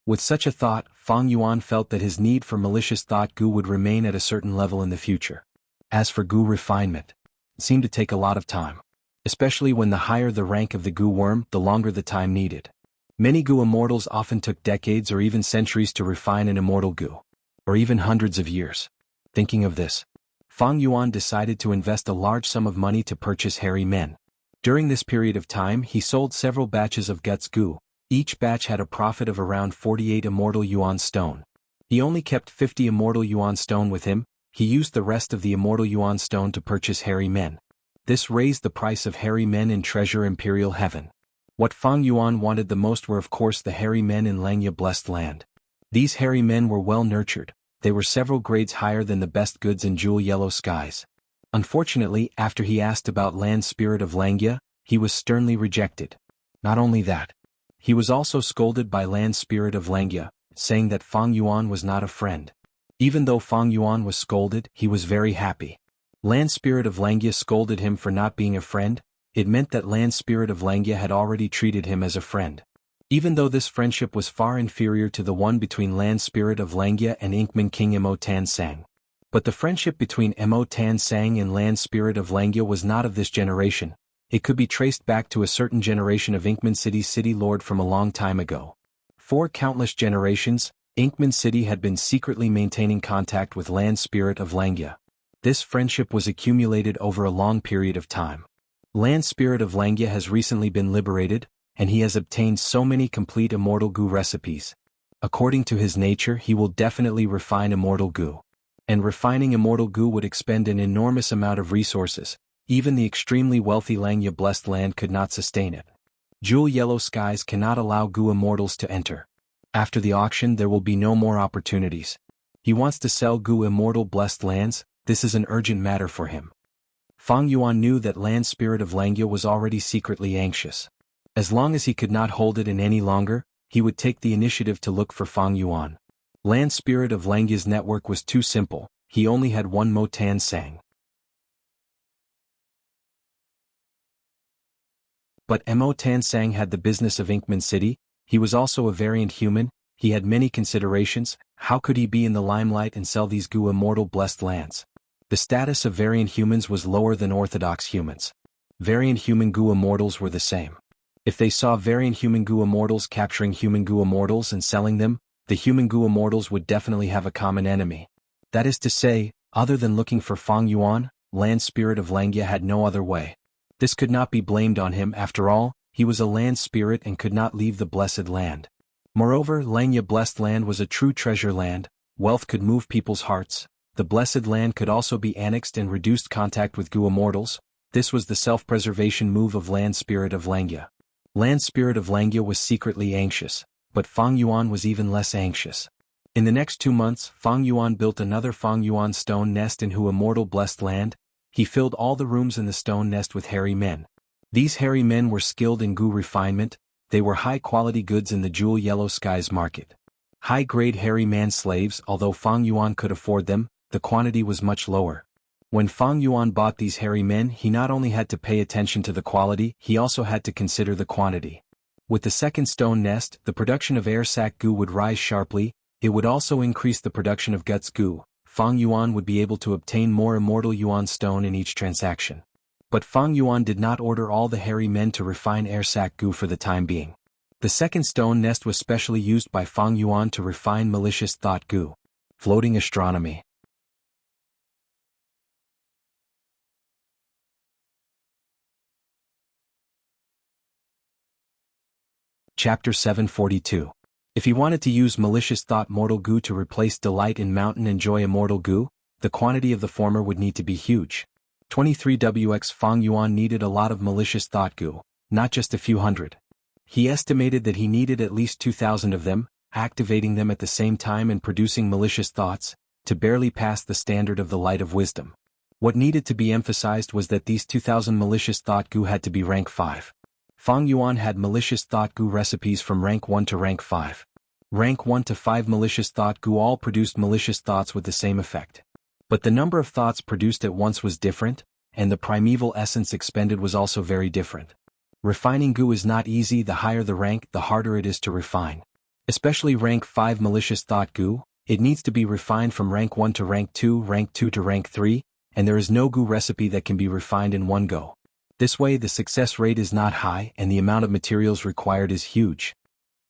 With such a thought, Fang Yuan felt that his need for malicious thought goo would remain at a certain level in the future. As for goo refinement, it seemed to take a lot of time. Especially when the higher the rank of the goo worm, the longer the time needed. Many goo immortals often took decades or even centuries to refine an immortal goo. Or even hundreds of years. Thinking of this, Fang Yuan decided to invest a large sum of money to purchase hairy men. During this period of time he sold several batches of guts goo. Each batch had a profit of around 48 immortal yuan stone. He only kept 50 immortal yuan stone with him, he used the rest of the immortal yuan stone to purchase hairy men. This raised the price of hairy men in treasure imperial heaven. What Fang Yuan wanted the most were of course the hairy men in Langya blessed land. These hairy men were well nurtured, they were several grades higher than the best goods in jewel yellow skies. Unfortunately, after he asked about land spirit of Langya, he was sternly rejected. Not only that, he was also scolded by land spirit of Langya, saying that Fang Yuan was not a friend. Even though Fang Yuan was scolded, he was very happy. Land spirit of Langya scolded him for not being a friend. It meant that land spirit of Langya had already treated him as a friend. Even though this friendship was far inferior to the one between land spirit of Langya and Inkman King Mo Tan Sang. But the friendship between Mo Tan Sang and land spirit of Langya was not of this generation. It could be traced back to a certain generation of Inkman City's city lord from a long time ago. For countless generations, Inkman City had been secretly maintaining contact with land spirit of Langya. This friendship was accumulated over a long period of time. Land spirit of Langya has recently been liberated, and he has obtained so many complete immortal goo recipes. According to his nature he will definitely refine immortal goo. And refining immortal goo would expend an enormous amount of resources. Even the extremely wealthy Langya blessed land could not sustain it. Jewel yellow skies cannot allow goo immortals to enter. After the auction there will be no more opportunities. He wants to sell goo immortal blessed lands, this is an urgent matter for him. Fang Yuan knew that land spirit of Langya was already secretly anxious. As long as he could not hold it in any longer, he would take the initiative to look for Fang Yuan. Land spirit of Langya's network was too simple, he only had one Mo Tan Sang. But Mo Tan Sang had the business of Inkman City, he was also a variant human, he had many considerations, how could he be in the limelight and sell these goo immortal blessed lands? The status of variant humans was lower than orthodox humans. Variant human goo immortals were the same. If they saw variant human goo immortals capturing human goo immortals and selling them, the human goo immortals would definitely have a common enemy. That is to say, other than looking for Fang Yuan, land spirit of Langya had no other way. This could not be blamed on him, after all, he was a land spirit and could not leave the blessed land. Moreover, Langya blessed land was a true treasure land, wealth could move people's hearts, the blessed land could also be annexed and reduced contact with goo immortals, this was the self-preservation move of land spirit of Langya. Land spirit of Langya was secretly anxious, but Fang Yuan was even less anxious. In the next 2 months, Fang Yuan built another Fang Yuan stone nest in Hu immortal blessed land. He filled all the rooms in the stone nest with hairy men. These hairy men were skilled in goo refinement, they were high-quality goods in the jewel yellow skies market. High-grade hairy man slaves, although Fang Yuan could afford them, the quantity was much lower. When Fang Yuan bought these hairy men he not only had to pay attention to the quality, he also had to consider the quantity. With the second stone nest, the production of air sac goo would rise sharply, it would also increase the production of guts goo. Fang Yuan would be able to obtain more immortal yuan stone in each transaction. But Fang Yuan did not order all the hairy men to refine air sac goo for the time being. The second stone nest was specially used by Fang Yuan to refine malicious thought goo. Floating astronomy. Chapter 742. If he wanted to use malicious thought mortal goo to replace delight in mountain and joy immortal goo, the quantity of the former would need to be huge. 23wx Fang Yuan needed a lot of malicious thought goo, not just a few hundred. He estimated that he needed at least 2,000 of them, activating them at the same time and producing malicious thoughts, to barely pass the standard of the light of wisdom. What needed to be emphasized was that these 2,000 malicious thought goo had to be rank 5. Fang Yuan had malicious thought goo recipes from rank 1 to rank 5. Rank 1 to 5 malicious thought goo all produced malicious thoughts with the same effect. But the number of thoughts produced at once was different, and the primeval essence expended was also very different. Refining goo is not easy. The higher the rank, the harder it is to refine. Especially rank 5 malicious thought goo, it needs to be refined from rank 1 to rank 2 to rank 3, and there is no goo recipe that can be refined in one go. This way the success rate is not high and the amount of materials required is huge.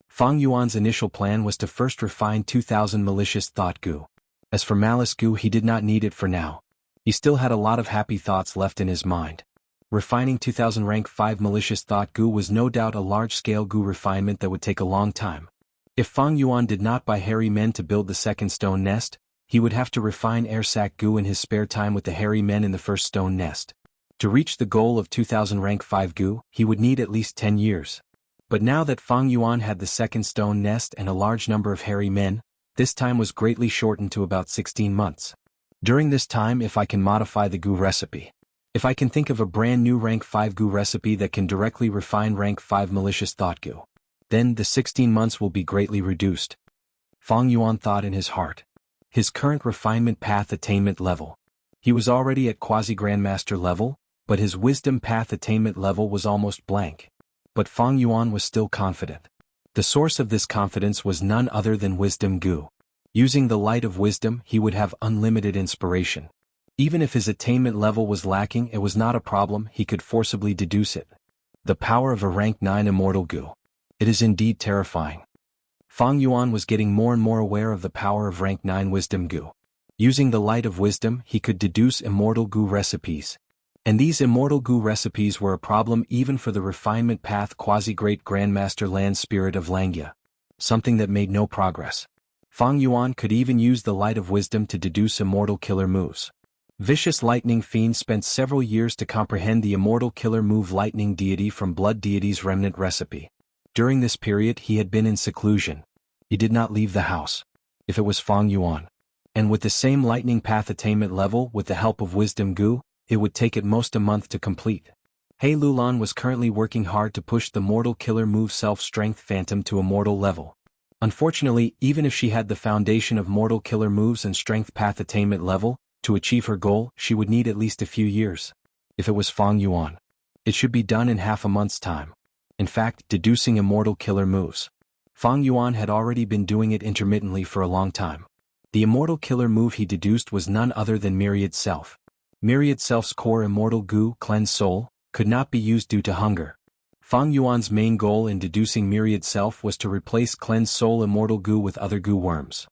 Fang Yuan's initial plan was to first refine 2,000 malicious thought goo. As for malice goo, he did not need it for now. He still had a lot of happy thoughts left in his mind. Refining 2,000 rank 5 malicious thought goo was no doubt a large-scale goo refinement that would take a long time. If Fang Yuan did not buy hairy men to build the second stone nest, he would have to refine air sac goo in his spare time with the hairy men in the first stone nest. To reach the goal of 2,000 rank 5 goo, he would need at least 10 years. But now that Fang Yuan had the second stone nest and a large number of hairy men, this time was greatly shortened to about 16 months. During this time, if I can modify the goo recipe, if I can think of a brand new rank 5 goo recipe that can directly refine rank 5 malicious thought goo, then the 16 months will be greatly reduced. Fang Yuan thought in his heart. His current refinement path attainment level. He was already at quasi-grandmaster level, but his wisdom path attainment level was almost blank. But Fang Yuan was still confident. The source of this confidence was none other than wisdom goo. Using the light of wisdom, he would have unlimited inspiration. Even if his attainment level was lacking, it was not a problem. He could forcibly deduce it. The power of a rank 9 immortal goo. It is indeed terrifying. Fang Yuan was getting more and more aware of the power of rank 9 wisdom goo. Using the light of wisdom, he could deduce immortal goo recipes. And these immortal goo recipes were a problem even for the refinement path quasi-great grandmaster land spirit of Langya. Something that made no progress. Fang Yuan could even use the light of wisdom to deduce immortal killer moves. Vicious Lightning Fiend spent several years to comprehend the immortal killer move Lightning Deity from Blood Deity's remnant recipe. During this period he had been in seclusion. He did not leave the house. If it was Fang Yuan. And with the same lightning path attainment level with the help of wisdom goo, it would take at most a month to complete. He Lulan was currently working hard to push the mortal killer move Self-Strength Phantom to a mortal level. Unfortunately, even if she had the foundation of mortal killer moves and strength path attainment level, to achieve her goal, she would need at least a few years. If it was Fang Yuan, it should be done in half a month's time. In fact, deducing immortal killer moves. Fang Yuan had already been doing it intermittently for a long time. The immortal killer move he deduced was none other than Myriad Self. Myriad Self's core immortal goo, Cleanse Soul, could not be used due to hunger. Fang Yuan's main goal in deducing Myriad Self was to replace Cleanse Soul immortal goo with other goo worms.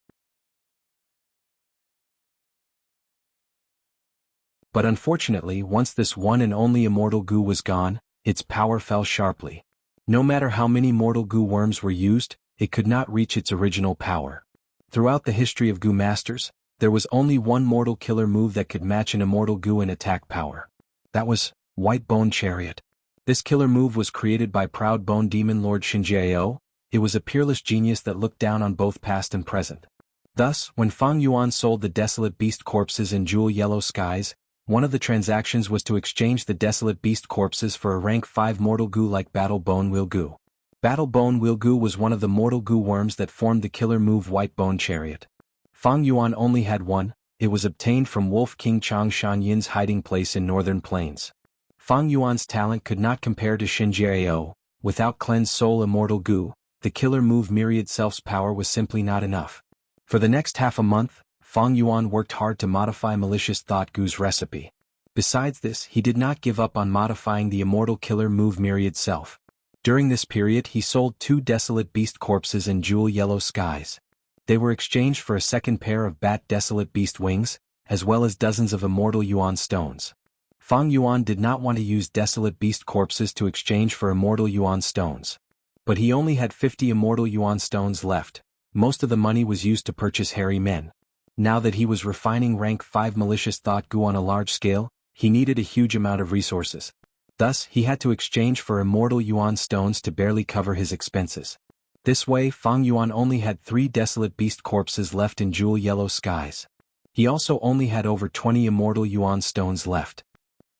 But unfortunately, once this one and only immortal goo was gone, its power fell sharply. No matter how many mortal goo worms were used, it could not reach its original power. Throughout the history of goo masters, there was only one mortal killer move that could match an immortal goo in attack power. That was White Bone Chariot. This killer move was created by Proud Bone Demon Lord Shinjiao. It was a peerless genius that looked down on both past and present. Thus, when Fang Yuan sold the desolate beast corpses in Jewel Yellow Skies, one of the transactions was to exchange the desolate beast corpses for a rank 5 mortal goo like Battle Bone Wheel Goo. Battle Bone Wheel Goo was one of the mortal goo worms that formed the killer move White Bone Chariot. Fang Yuan only had one. It was obtained from Wolf King Chang Shanyin's hiding place in northern plains. Fang Yuan's talent could not compare to Shinjiao. Without Cleanse Soul immortal goo, the killer move Myriad Self's power was simply not enough. For the next half a month, Fang Yuan worked hard to modify malicious thought goo's recipe. Besides this, he did not give up on modifying the immortal killer move Myriad Self. During this period he sold 2 desolate beast corpses in Jewel Yellow Skies. They were exchanged for a second pair of bat desolate beast wings, as well as dozens of immortal Yuan stones. Fang Yuan did not want to use desolate beast corpses to exchange for immortal Yuan stones. But he only had 50 immortal yuan stones left. Most of the money was used to purchase hairy men. Now that he was refining rank 5 malicious thought goo on a large scale, he needed a huge amount of resources. Thus, he had to exchange for immortal yuan stones to barely cover his expenses. This way, Fang Yuan only had 3 desolate beast corpses left in jewel yellow skies. He also only had over 20 immortal yuan stones left.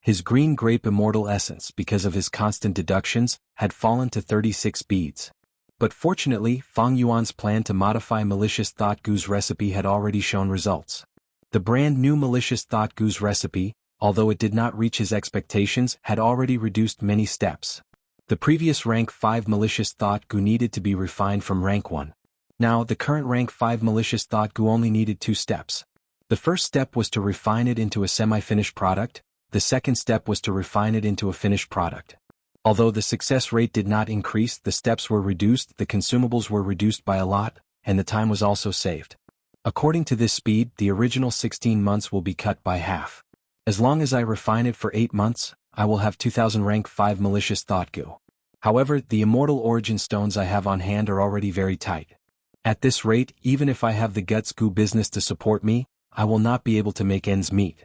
His green grape immortal essence, because of his constant deductions, had fallen to 36 beads. But fortunately, Fang Yuan's plan to modify malicious thought goo's recipe had already shown results. The brand new malicious thought goo's recipe, although it did not reach his expectations, had already reduced many steps. The previous rank 5 malicious thought goo needed to be refined from rank 1. Now, the current rank 5 malicious thought goo only needed 2 steps. The first step was to refine it into a semi-finished product. The second step was to refine it into a finished product. Although the success rate did not increase, the steps were reduced, the consumables were reduced by a lot, and the time was also saved. According to this speed, the original 16 months will be cut by half. As long as I refine it for 8 months, I will have 2000 rank 5 malicious thought goo. However, the immortal origin stones I have on hand are already very tight. At this rate, even if I have the guts goo business to support me, I will not be able to make ends meet.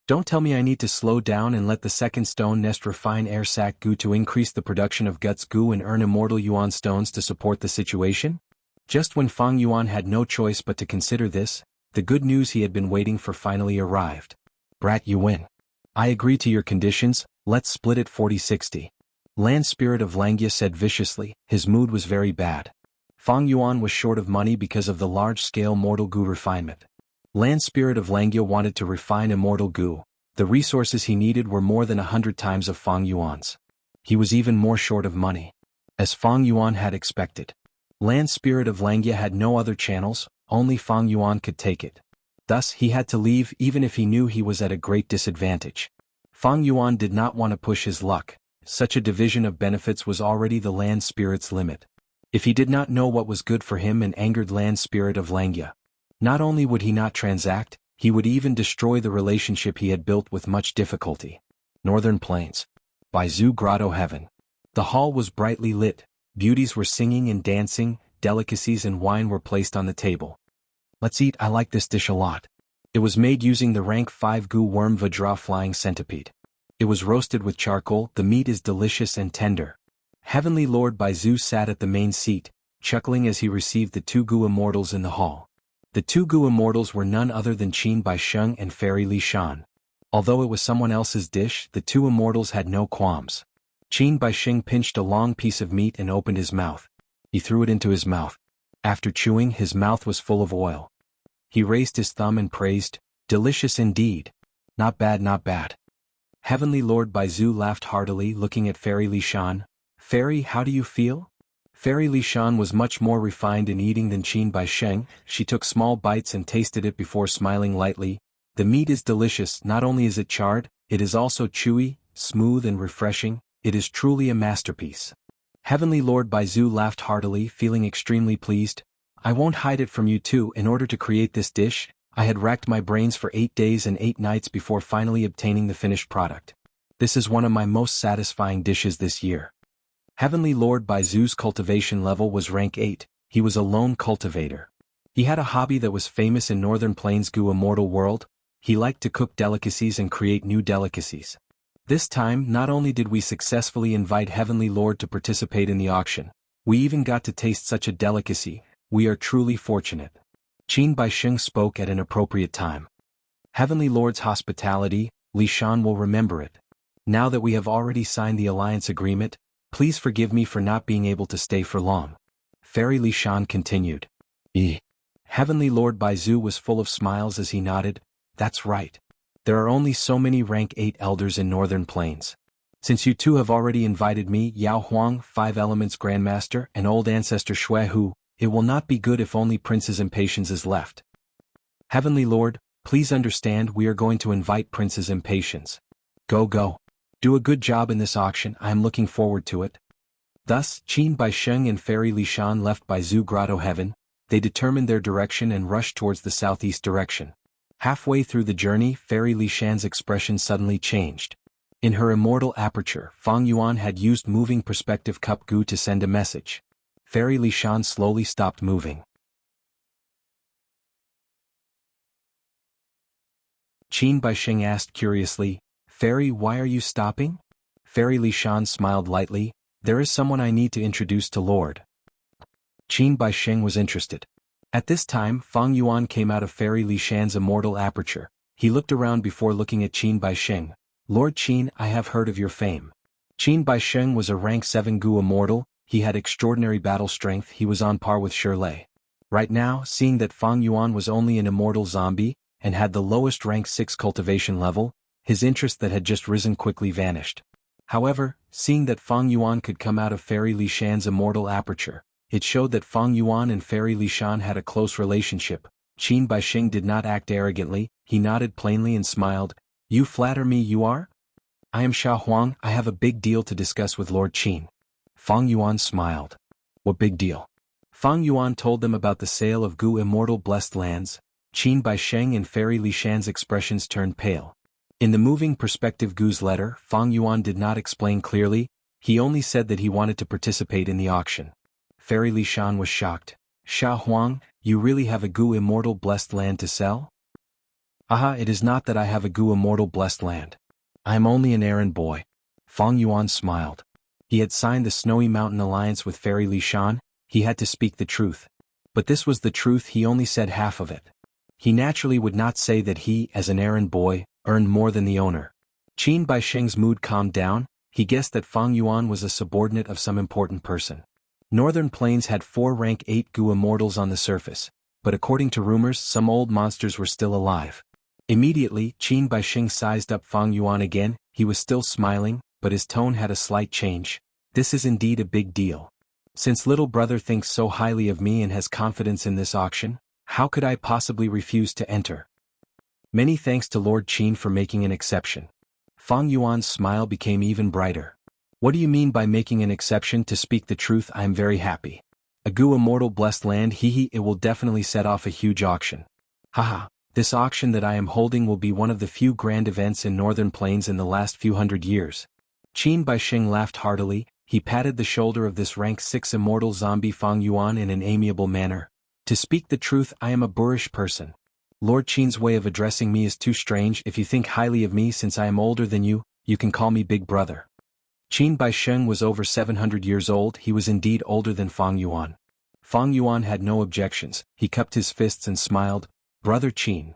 Don't tell me I need to slow down and let the second stone nest refine air sac goo to increase the production of guts goo and earn immortal yuan stones to support the situation? Just when Fang Yuan had no choice but to consider this, the good news he had been waiting for finally arrived. Brat, you win. I agree to your conditions, let's split it 40-60. Land Spirit of Langya said viciously. His mood was very bad. Fang Yuan was short of money because of the large-scale mortal goo refinement. Land Spirit of Langya wanted to refine immortal goo. The resources he needed were more than 100 times of Fang Yuan's. He was even more short of money. As Fang Yuan had expected. Land Spirit of Langya had no other channels, only Fang Yuan could take it. Thus, he had to leave even if he knew he was at a great disadvantage. Fang Yuan did not want to push his luck. Such a division of benefits was already the Land Spirit's limit. If he did not know what was good for him and angered Land Spirit of Langya, not only would he not transact, he would even destroy the relationship he had built with much difficulty. Northern Plains. By Zhu Grotto Heaven. The hall was brightly lit, beauties were singing and dancing, delicacies and wine were placed on the table. Let's eat, I like this dish a lot. It was made using the rank 5 goo worm Vajra flying centipede. It was roasted with charcoal, the meat is delicious and tender. Heavenly Lord Baizu sat at the main seat, chuckling as he received the 2 goo immortals in the hall. The 2 goo immortals were none other than Qin Baisheng and Fairy Li Shan. Although it was someone else's dish, the 2 immortals had no qualms. Qin Baisheng pinched a long piece of meat and opened his mouth. He threw it into his mouth. After chewing, his mouth was full of oil. He raised his thumb and praised, "Delicious indeed. Not bad, not bad." Heavenly Lord Baizu laughed heartily, looking at Fairy Li Shan. "Fairy, how do you feel?" Fairy Li Shan was much more refined in eating than Qin Baisheng. She took small bites and tasted it before smiling lightly. "The meat is delicious, not only is it charred, it is also chewy, smooth and refreshing. It is truly a masterpiece." Heavenly Lord Baizu laughed heartily, feeling extremely pleased. "I won't hide it from you too. In order to create this dish, I had racked my brains for 8 days and 8 nights before finally obtaining the finished product. This is one of my most satisfying dishes this year." Heavenly Lord Baizu's cultivation level was rank 8, he was a lone cultivator. He had a hobby that was famous in Northern Plains Goo Immortal World. He liked to cook delicacies and create new delicacies. This time, not only did we successfully invite Heavenly Lord to participate in the auction, we even got to taste such a delicacy. We are truly fortunate. Qin Baisheng spoke at an appropriate time. Heavenly Lord's hospitality, Li Shan will remember it. Now that we have already signed the alliance agreement, please forgive me for not being able to stay for long. Fairy Li Shan continued. Heavenly Lord Baizu was full of smiles as he nodded. "That's right. There are only so many rank 8 elders in Northern Plains. Since you two have already invited me, Yao Huang, 5 Elements Grandmaster, and Old Ancestor Shui Hu, it will not be good if only Prince's Impatience is left. Heavenly Lord, please understand we are going to invite Prince's Impatience. Go. Do a good job in this auction, I am looking forward to it." Thus, Qin Baisheng and Fairy Li Shan left Baizu Grotto Heaven. They determined their direction and rushed towards the southeast direction. Halfway through the journey, Fairy Li Shan's expression suddenly changed. In her immortal aperture, Fang Yuan had used moving perspective cup goo to send a message. Fairy Li Shan slowly stopped moving. Qin Baixing asked curiously, "Fairy, why are you stopping?" Fairy Li Shan smiled lightly, "There is someone I need to introduce to Lord." Qin Baixing was interested. At this time, Fang Yuan came out of Fairy Li Shan's immortal aperture. He looked around before looking at Qin Baixing. "Lord Qin, I have heard of your fame." Qin Baixing was a rank 7 Gu immortal. He had extraordinary battle strength. He was on par with Shirley. Right now, seeing that Fang Yuan was only an immortal zombie, and had the lowest rank 6 cultivation level, his interest that had just risen quickly vanished. However, seeing that Fang Yuan could come out of Fairy Li Shan's immortal aperture, it showed that Fang Yuan and Fairy Li Shan had a close relationship. Qin Baixing did not act arrogantly, he nodded plainly and smiled. "You flatter me, you are? I am Xia Huang. I have a big deal to discuss with Lord Qin." Fang Yuan smiled. "What big deal?" Fang Yuan told them about the sale of Gu immortal blessed lands. Qin Baixing and Fairy Li Shan's expressions turned pale. In the moving perspective Gu's letter, Fang Yuan did not explain clearly, he only said that he wanted to participate in the auction. Fairy Li Shan was shocked. "Xia Huang, you really have a Gu immortal blessed land to sell?" "Aha, it is not that I have a Gu immortal blessed land. I am only an errand boy." Fang Yuan smiled. He had signed the Snowy Mountain Alliance with Fairy Li Shan, he had to speak the truth. But this was the truth, he only said half of it. He naturally would not say that he, as an errand boy, earned more than the owner. Qin Baixing's mood calmed down, he guessed that Fang Yuan was a subordinate of some important person. Northern Plains had 4 rank 8 Gu immortals on the surface, but according to rumors some old monsters were still alive. Immediately, Qin Baixing sized up Fang Yuan again, he was still smiling, but his tone had a slight change. "This is indeed a big deal. Since little brother thinks so highly of me and has confidence in this auction, how could I possibly refuse to enter? Many thanks to Lord Qin for making an exception." Fang Yuan's smile became even brighter. "What do you mean by making an exception? To speak the truth, I am very happy. A Gu immortal blessed land, it will definitely set off a huge auction. Haha, this auction that I am holding will be one of the few grand events in Northern Plains in the last few hundred years." Qin Baixing laughed heartily, he patted the shoulder of this rank 6 immortal zombie Fang Yuan in an amiable manner. "To speak the truth, I am a boorish person. Lord Qin's way of addressing me is too strange. If you think highly of me since I am older than you, you can call me Big Brother." Qin Baixing was over 700 years old, he was indeed older than Fang Yuan. Fang Yuan had no objections, he cupped his fists and smiled, "Brother Qin."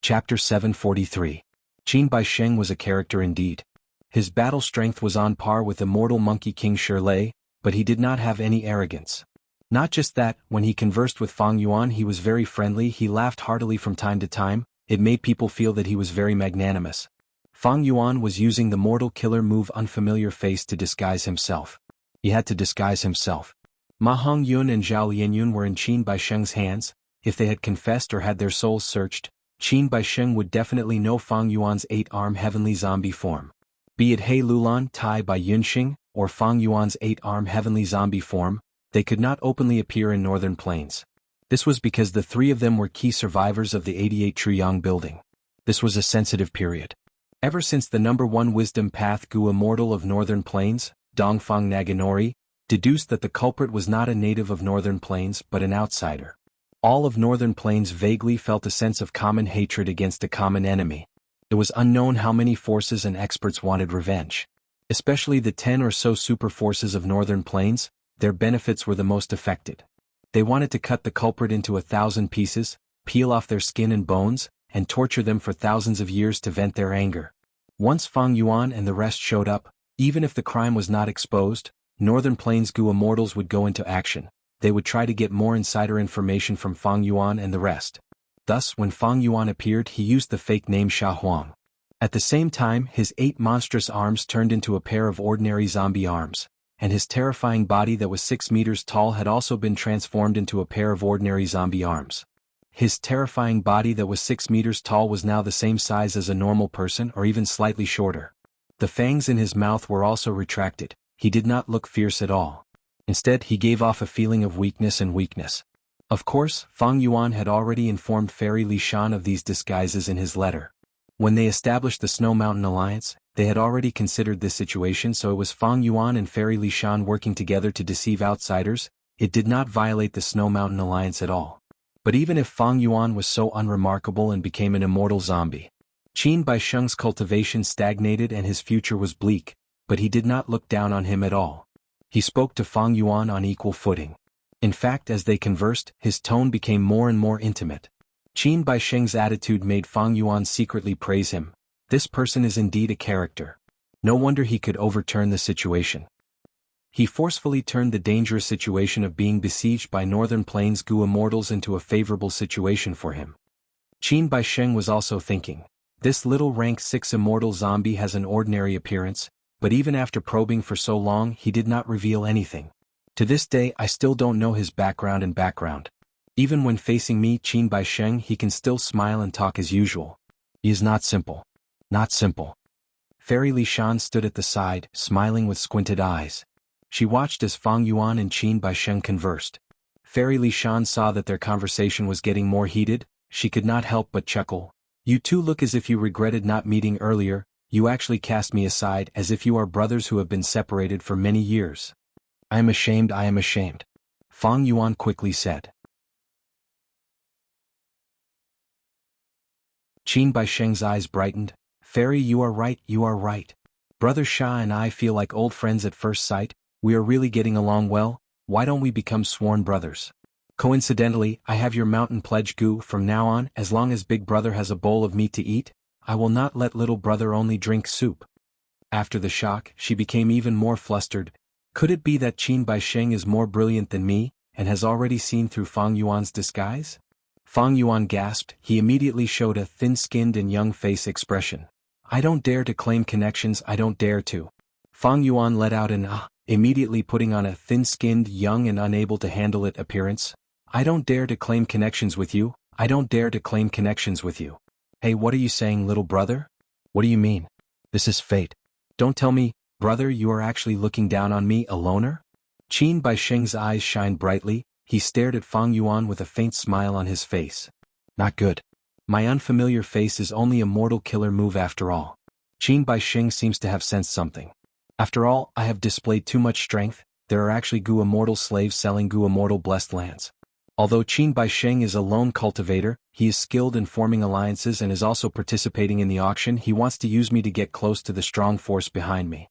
Chapter 743. Qin Baixing was a character indeed. His battle strength was on par with immortal Monkey King Shirley, but he did not have any arrogance. Not just that, when he conversed with Fang Yuan he was very friendly, he laughed heartily from time to time, it made people feel that he was very magnanimous. Fang Yuan was using the mortal killer move unfamiliar face to disguise himself. He had to disguise himself. Ma Hongyun and Zhao Lianyun were in Qin Baixing's hands. If they had confessed or had their souls searched, Qin Baixing would definitely know Fang Yuan's 8-arm heavenly zombie form. Be it He Lulan Tai by Yunxing, or Fang Yuan's 8-arm heavenly zombie form, they could not openly appear in Northern Plains. This was because the 3 of them were key survivors of the 88 Truyang building. This was a sensitive period. Ever since the number 1 wisdom path Gu immortal of Northern Plains, Dongfang Naganori, deduced that the culprit was not a native of Northern Plains but an outsider. All of Northern Plains vaguely felt a sense of common hatred against a common enemy. It was unknown how many forces and experts wanted revenge. Especially the 10 or so super forces of Northern Plains, their benefits were the most affected. They wanted to cut the culprit into 1,000 pieces, peel off their skin and bones, and torture them for thousands of years to vent their anger. Once Fang Yuan and the rest showed up, even if the crime was not exposed, Northern Plains Gu immortals would go into action. They would try to get more insider information from Fang Yuan and the rest. Thus, when Fang Yuan appeared, he used the fake name Xia Huang. At the same time, his 8 monstrous arms turned into a pair of ordinary zombie arms, and his terrifying body that was 6 meters tall had also been transformed into a pair of ordinary zombie arms. His terrifying body that was 6 meters tall was now the same size as a normal person or even slightly shorter. The fangs in his mouth were also retracted, he did not look fierce at all. Instead, he gave off a feeling of weakness. Of course, Fang Yuan had already informed Fairy Li Shan of these disguises in his letter. When they established the Snow Mountain Alliance, they had already considered this situation, so it was Fang Yuan and Fairy Li Shan working together to deceive outsiders. It did not violate the Snow Mountain Alliance at all. But even if Fang Yuan was so unremarkable and became an immortal zombie, Qin Baisheng's cultivation stagnated and his future was bleak, but he did not look down on him at all. He spoke to Fang Yuan on equal footing. In fact, as they conversed, his tone became more and more intimate. Qin Baisheng's attitude made Fang Yuan secretly praise him. This person is indeed a character. No wonder he could overturn the situation. He forcefully turned the dangerous situation of being besieged by Northern Plains Gu immortals into a favorable situation for him. Qin Baisheng was also thinking, this little rank 6 immortal zombie has an ordinary appearance, but even after probing for so long he did not reveal anything. To this day I still don't know his background. Even when facing me, Qin Baisheng, he can still smile and talk as usual. He is not simple. Not simple. Fairy Li Shan stood at the side, smiling with squinted eyes. She watched as Fang Yuan and Qin Baisheng conversed. Fairy Li Shan saw that their conversation was getting more heated. She could not help but chuckle. You two look as if you regretted not meeting earlier. You actually cast me aside as if you are brothers who have been separated for many years. I am ashamed. Fang Yuan quickly said. Qin Baisheng's eyes brightened. Fairy, you are right. Brother Sha and I feel like old friends at first sight. We are really getting along well. Why don't we become sworn brothers? Coincidentally, I have your mountain pledge Gu. From now on, as long as big brother has a bowl of meat to eat, I will not let little brother only drink soup. After the shock, she became even more flustered. Could it be that Qin Baisheng is more brilliant than me, and has already seen through Fang Yuan's disguise? Fang Yuan gasped. He immediately showed a thin-skinned and young face expression. I don't dare to claim connections, I don't dare to. Fang Yuan let out an immediately putting on a thin-skinned, young and unable to handle it appearance. I don't dare to claim connections with you. Hey, what are you saying, little brother? What do you mean? This is fate. Don't tell me, brother, you are actually looking down on me, a loner? Qin Baisheng's eyes shined brightly. He stared at Fang Yuan with a faint smile on his face. Not good. My unfamiliar face is only a mortal killer move after all. Qin Baisheng seems to have sensed something. After all, I have displayed too much strength. There are actually Gu immortal slaves selling Gu immortal blessed lands. Although Qin Baisheng is a lone cultivator, he is skilled in forming alliances and is also participating in the auction. He wants to use me to get close to the strong force behind me.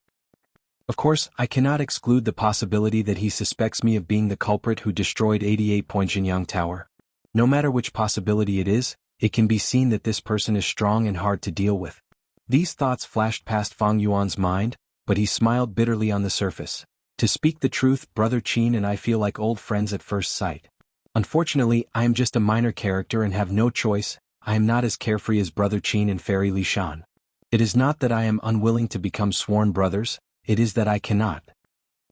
Of course, I cannot exclude the possibility that he suspects me of being the culprit who destroyed 88 Jianghu Tower. No matter which possibility it is, it can be seen that this person is strong and hard to deal with. These thoughts flashed past Fang Yuan's mind, but he smiled bitterly on the surface. To speak the truth, Brother Qin and I feel like old friends at first sight. Unfortunately, I am just a minor character and have no choice. I am not as carefree as Brother Qin and Fairy Li Shan. It is not that I am unwilling to become sworn brothers, it is that I cannot.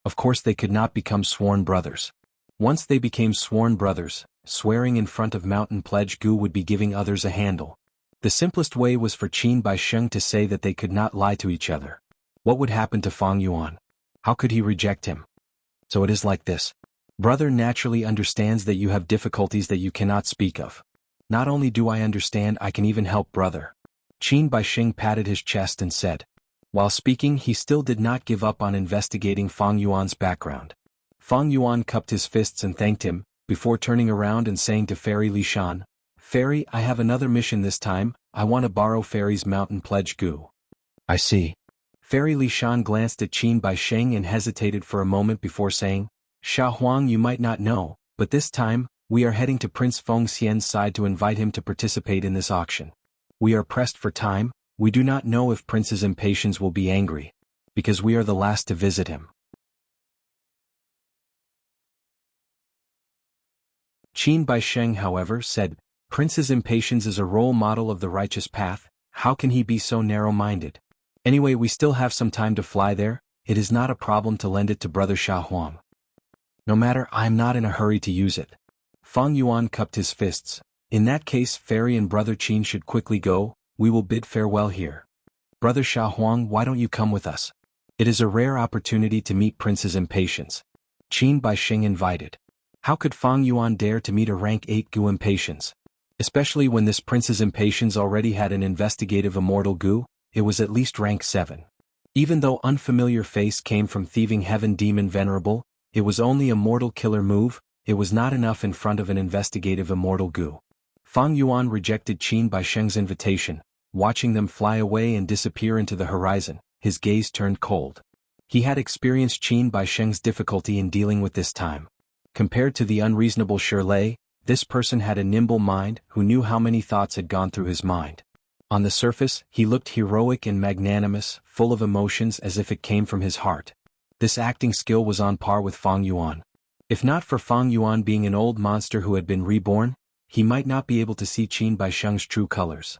Of course they could not become sworn brothers. Once they became sworn brothers, swearing in front of Mountain Pledge Gu would be giving others a handle. The simplest way was for Qin Baisheng to say that they could not lie to each other. What would happen to Fang Yuan? How could he reject him? So it is like this. Brother naturally understands that you have difficulties that you cannot speak of. Not only do I understand, I can even help brother. Qin Baisheng patted his chest and said. While speaking, he still did not give up on investigating Fang Yuan's background. Fang Yuan cupped his fists and thanked him, before turning around and saying to Fairy Li Shan, Fairy, I have another mission this time. I want to borrow Fairy's mountain pledge Gu. I see. Fairy Li Shan glanced at Qin Baisheng and hesitated for a moment before saying, Sha Huang, you might not know, but this time, we are heading to Prince Feng Xian's side to invite him to participate in this auction. We are pressed for time. We do not know if Prince's impatience will be angry, because we are the last to visit him. Qin Baisheng, however, said, Prince's impatience is a role model of the righteous path. How can he be so narrow-minded? Anyway, we still have some time to fly there. It is not a problem to lend it to Brother Sha Huang. No matter, I am not in a hurry to use it. Fang Yuan cupped his fists. In that case, Fairy and Brother Qin should quickly go. We will bid farewell here. Brother Sha Huang, why don't you come with us? It is a rare opportunity to meet Prince's impatience. Qin Baisheng invited. How could Fang Yuan dare to meet a rank 8 Gu impatience? Especially when this prince's impatience already had an investigative immortal Gu, it was at least rank 7. Even though unfamiliar face came from thieving heaven demon venerable, it was only a mortal killer move, it was not enough in front of an investigative immortal Gu. Fang Yuan rejected Qin Baisheng's invitation, watching them fly away and disappear into the horizon, his gaze turned cold. He had experienced Qin Baisheng's difficulty in dealing with this time. Compared to the unreasonable Shirley, this person had a nimble mind who knew how many thoughts had gone through his mind. On the surface, he looked heroic and magnanimous, full of emotions as if it came from his heart. This acting skill was on par with Fang Yuan. If not for Fang Yuan being an old monster who had been reborn, he might not be able to see Qin Baisheng's true colors.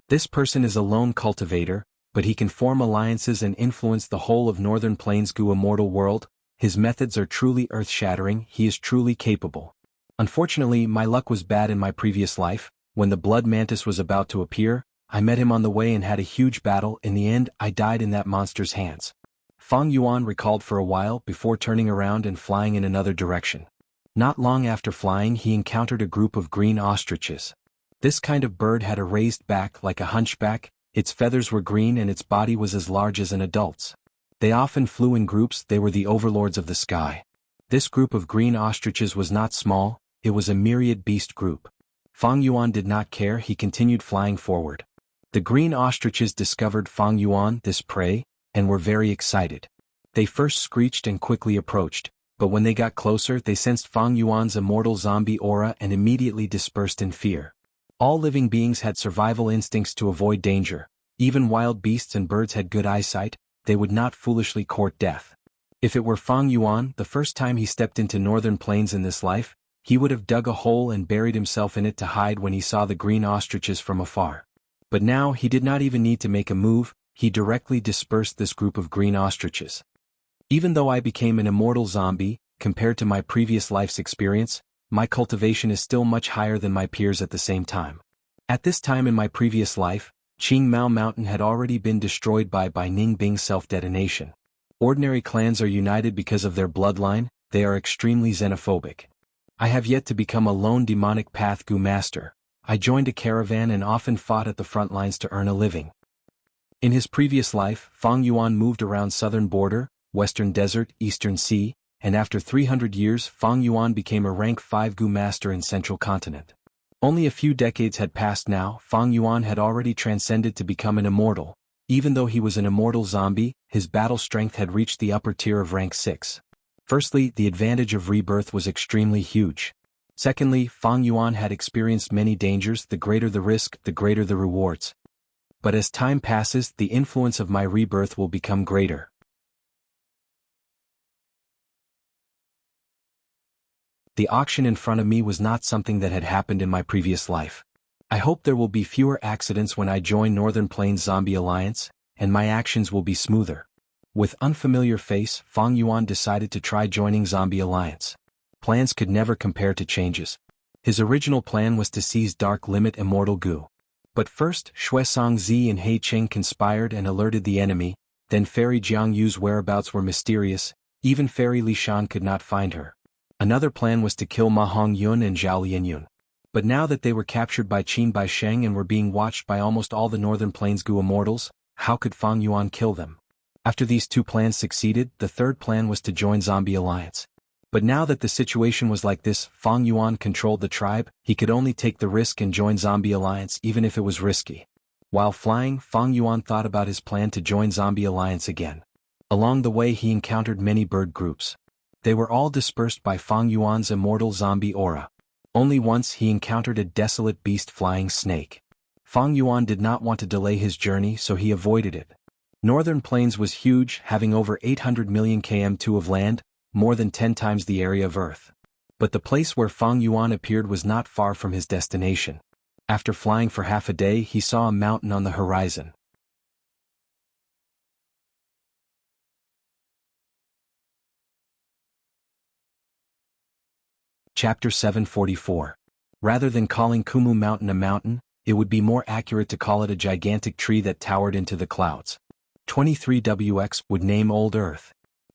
This person is a lone cultivator, but he can form alliances and influence the whole of Northern Plains Gu immortal world. His methods are truly earth-shattering, he is truly capable. Unfortunately, my luck was bad in my previous life. When the blood mantis was about to appear, I met him on the way and had a huge battle. In the end, I died in that monster's hands. Fang Yuan recalled for a while before turning around and flying in another direction. Not long after flying, he encountered a group of green ostriches. This kind of bird had a raised back like a hunchback, its feathers were green and its body was as large as an adult's. They often flew in groups, they were the overlords of the sky. This group of green ostriches was not small, it was a myriad beast group. Fang Yuan did not care, he continued flying forward. The green ostriches discovered Fang Yuan, this prey, and were very excited. They first screeched and quickly approached, but when they got closer they sensed Fang Yuan's immortal zombie aura and immediately dispersed in fear. All living beings had survival instincts to avoid danger, even wild beasts and birds had good eyesight, they would not foolishly court death. If it were Fang Yuan, the first time he stepped into Northern Plains in this life, he would have dug a hole and buried himself in it to hide when he saw the green ostriches from afar. But now he did not even need to make a move, he directly dispersed this group of green ostriches. Even though I became an immortal zombie, compared to my previous life's experience, my cultivation is still much higher than my peers at the same time. At this time in my previous life, Qingmao Mountain had already been destroyed by Ningbing self-detonation. Ordinary clans are united because of their bloodline, they are extremely xenophobic. I have yet to become a lone demonic path Gu master. I joined a caravan and often fought at the front lines to earn a living. In his previous life, Fang Yuan moved around southern border, western desert, eastern sea, and after 300 years Fang Yuan became a rank 5 Gu master in central continent. Only a few decades had passed now, Fang Yuan had already transcended to become an immortal. Even though he was an immortal zombie, his battle strength had reached the upper tier of rank 6. Firstly, the advantage of rebirth was extremely huge. Secondly, Fang Yuan had experienced many dangers, the greater the risk, the greater the rewards. But as time passes, the influence of my rebirth will become greater. The auction in front of me was not something that had happened in my previous life. I hope there will be fewer accidents when I join Northern Plains Zombie Alliance, and my actions will be smoother. With unfamiliar face, Fang Yuan decided to try joining Zombie Alliance. Plans could never compare to changes. His original plan was to seize Dark Limit Immortal Gu. But first, Xuesong Zi and He Cheng conspired and alerted the enemy, then Fairy Jianghu's whereabouts were mysterious, even Fairy Li Shan could not find her. Another plan was to kill Ma Hongyun and Zhao Lianyun. But now that they were captured by Qin Baisheng and were being watched by almost all the Northern Plains Gu immortals, how could Fang Yuan kill them? After these two plans succeeded, the third plan was to join Zombie Alliance. But now that the situation was like this, Fang Yuan controlled the tribe, he could only take the risk and join Zombie Alliance even if it was risky. While flying, Fang Yuan thought about his plan to join Zombie Alliance again. Along the way he encountered many bird groups. They were all dispersed by Fang Yuan's immortal zombie aura. Only once he encountered a desolate beast flying snake. Fang Yuan did not want to delay his journey so he avoided it. Northern Plains was huge, having over 800 million km2 of land, more than 10 times the area of Earth. But the place where Fang Yuan appeared was not far from his destination. After flying for half a day he saw a mountain on the horizon. Chapter 744. Rather than calling Kumu Mountain a mountain, it would be more accurate to call it a gigantic tree that towered into the clouds. 23WX would name Old Earth.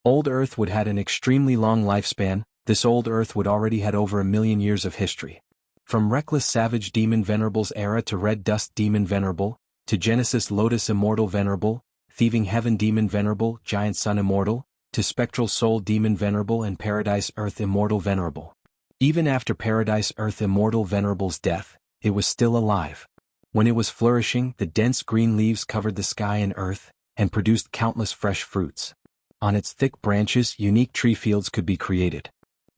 Old Earthwood had an extremely long lifespan. This old Earthwood already had over 1,000,000 years of history. From reckless savage demon venerable's era to red dust demon venerable, to Genesis Lotus immortal venerable, thieving heaven demon venerable, giant sun immortal, to spectral soul demon venerable and paradise earth immortal venerable. Even after paradise earth immortal venerable's death, it was still alive. When it was flourishing, the dense green leaves covered the sky and earth, and produced countless fresh fruits. On its thick branches, unique tree fields could be created.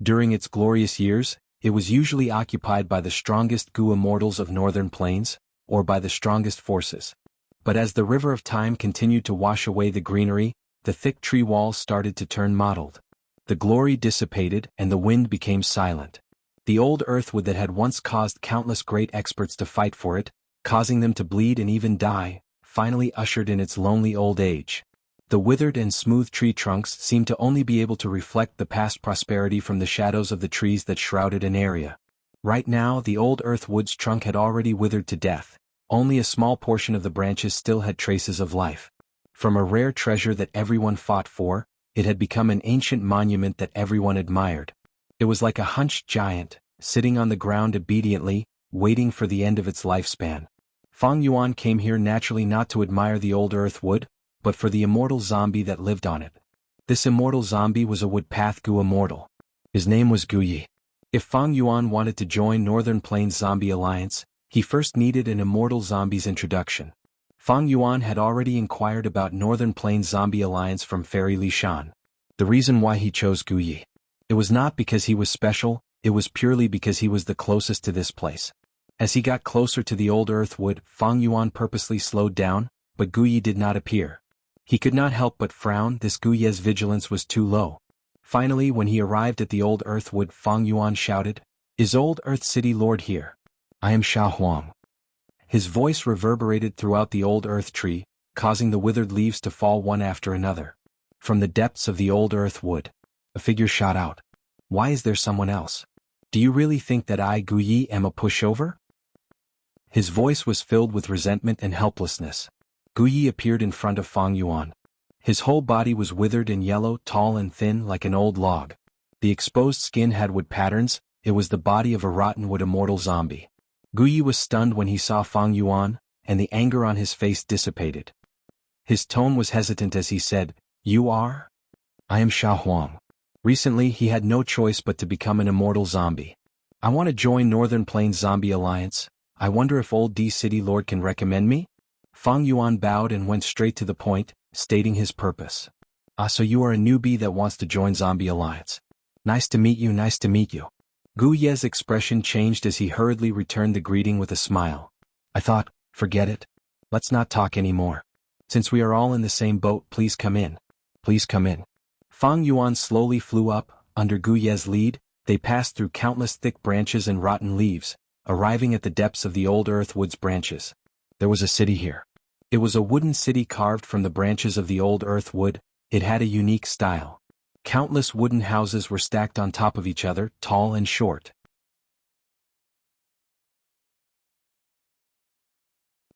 During its glorious years, it was usually occupied by the strongest Gu immortals of northern plains, or by the strongest forces. But as the river of time continued to wash away the greenery, the thick tree walls started to turn mottled. The glory dissipated and the wind became silent. The old earthwood that had once caused countless great experts to fight for it, causing them to bleed and even die, finally ushered in its lonely old age. The withered and smooth tree trunks seemed to only be able to reflect the past prosperity from the shadows of the trees that shrouded an area. Right now, the old earthwood's trunk had already withered to death. Only a small portion of the branches still had traces of life. From a rare treasure that everyone fought for, it had become an ancient monument that everyone admired. It was like a hunched giant, sitting on the ground obediently, waiting for the end of its lifespan. Feng Yuan came here naturally not to admire the old earthwood, but for the immortal zombie that lived on it. This immortal zombie was a woodpath Gu immortal. His name was Gu Yi. If Feng Yuan wanted to join Northern Plains Zombie Alliance, he first needed an immortal zombie's introduction. Feng Yuan had already inquired about Northern Plains Zombie Alliance from Fairy Li Shan. The reason why he chose Gu Yi. It was not because he was special, it was purely because he was the closest to this place. As he got closer to the old earthwood, Feng Yuan purposely slowed down, but Gu Yi did not appear. He could not help but frown. This Gu Yi's vigilance was too low. Finally, when he arrived at the old earthwood, Feng Yuan shouted, "Is Old Earth City Lord here? I am Xiao Huang." His voice reverberated throughout the old earth tree, causing the withered leaves to fall one after another. From the depths of the old earthwood, a figure shot out. "Why is there someone else? Do you really think that I, Gu Yi, am a pushover?" His voice was filled with resentment and helplessness. Gu Yi appeared in front of Feng Yuan. His whole body was withered and yellow, tall and thin like an old log. The exposed skin had wood patterns. It was the body of a rotten wood immortal zombie. Gu Yi was stunned when he saw Feng Yuan, and the anger on his face dissipated. His tone was hesitant as he said, "You are?" "I am Xiao Huang." Recently he had no choice but to become an immortal zombie. "I want to join Northern Plains Zombie Alliance. I wonder if Old D City Lord can recommend me?" Feng Yuan bowed and went straight to the point, stating his purpose. "Ah, so you are a newbie that wants to join Zombie Alliance. Nice to meet you, nice to meet you." Gu Ye's expression changed as he hurriedly returned the greeting with a smile. "I thought, forget it. Let's not talk anymore. Since we are all in the same boat, please come in. Please come in." Feng Yuan slowly flew up. Under Gu Ye's lead, they passed through countless thick branches and rotten leaves, arriving at the depths of the old earthwood's branches. There was a city here. It was a wooden city carved from the branches of the old earthwood. It had a unique style. Countless wooden houses were stacked on top of each other, tall and short.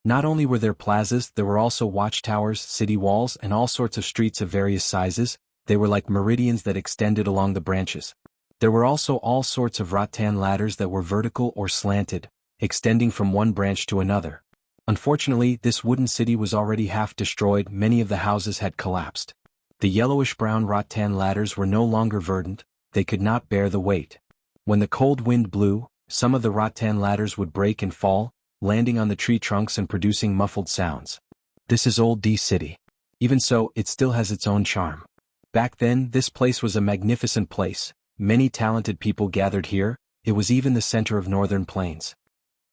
Not only were there plazas, there were also watchtowers, city walls, and all sorts of streets of various sizes. They were like meridians that extended along the branches. There were also all sorts of rattan ladders that were vertical or slanted, extending from one branch to another. Unfortunately, this wooden city was already half destroyed. Many of the houses had collapsed. The yellowish-brown rattan ladders were no longer verdant. They could not bear the weight. When the cold wind blew, some of the rattan ladders would break and fall, landing on the tree trunks and producing muffled sounds. This is Old D City. Even so, it still has its own charm. Back then, this place was a magnificent place. Many talented people gathered here. It was even the center of Northern Plains.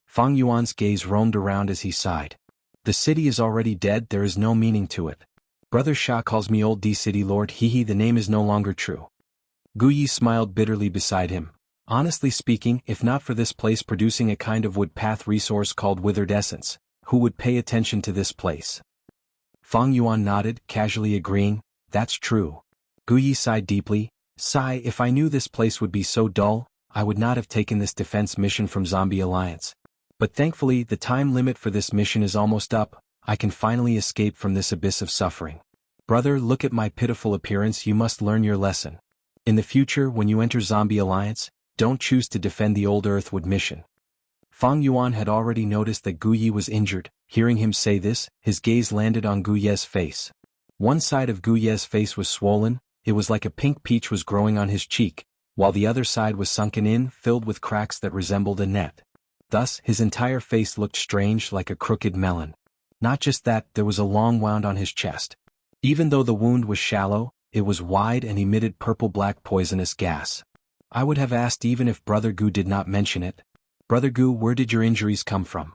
Feng Yuan's gaze roamed around as he sighed. The city is already dead. There is no meaning to it. Brother Sha calls me Old D City Lord. Hee, the name is no longer true. Gu Yi smiled bitterly beside him. Honestly speaking, if not for this place producing a kind of woodpath resource called withered essence, who would pay attention to this place? Feng Yuan nodded, casually agreeing, "That's true." Gu Yi sighed deeply. "Sigh, if I knew this place would be so dull, I would not have taken this defense mission from Zombie Alliance. But thankfully, the time limit for this mission is almost up. I can finally escape from this abyss of suffering." Brother, look at my pitiful appearance, you must learn your lesson. In the future, when you enter Zombie Alliance, don't choose to defend the old Earthwood mission. Fang Yuan had already noticed that Gu Yi was injured. Hearing him say this, his gaze landed on Gu Ye's face. One side of Gu Ye's face was swollen, it was like a pink peach was growing on his cheek, while the other side was sunken in, filled with cracks that resembled a net. Thus, his entire face looked strange, like a crooked melon. Not just that, there was a long wound on his chest. Even though the wound was shallow, it was wide and emitted purple-black poisonous gas. I would have asked even if Brother Gu did not mention it. Brother Gu, where did your injuries come from?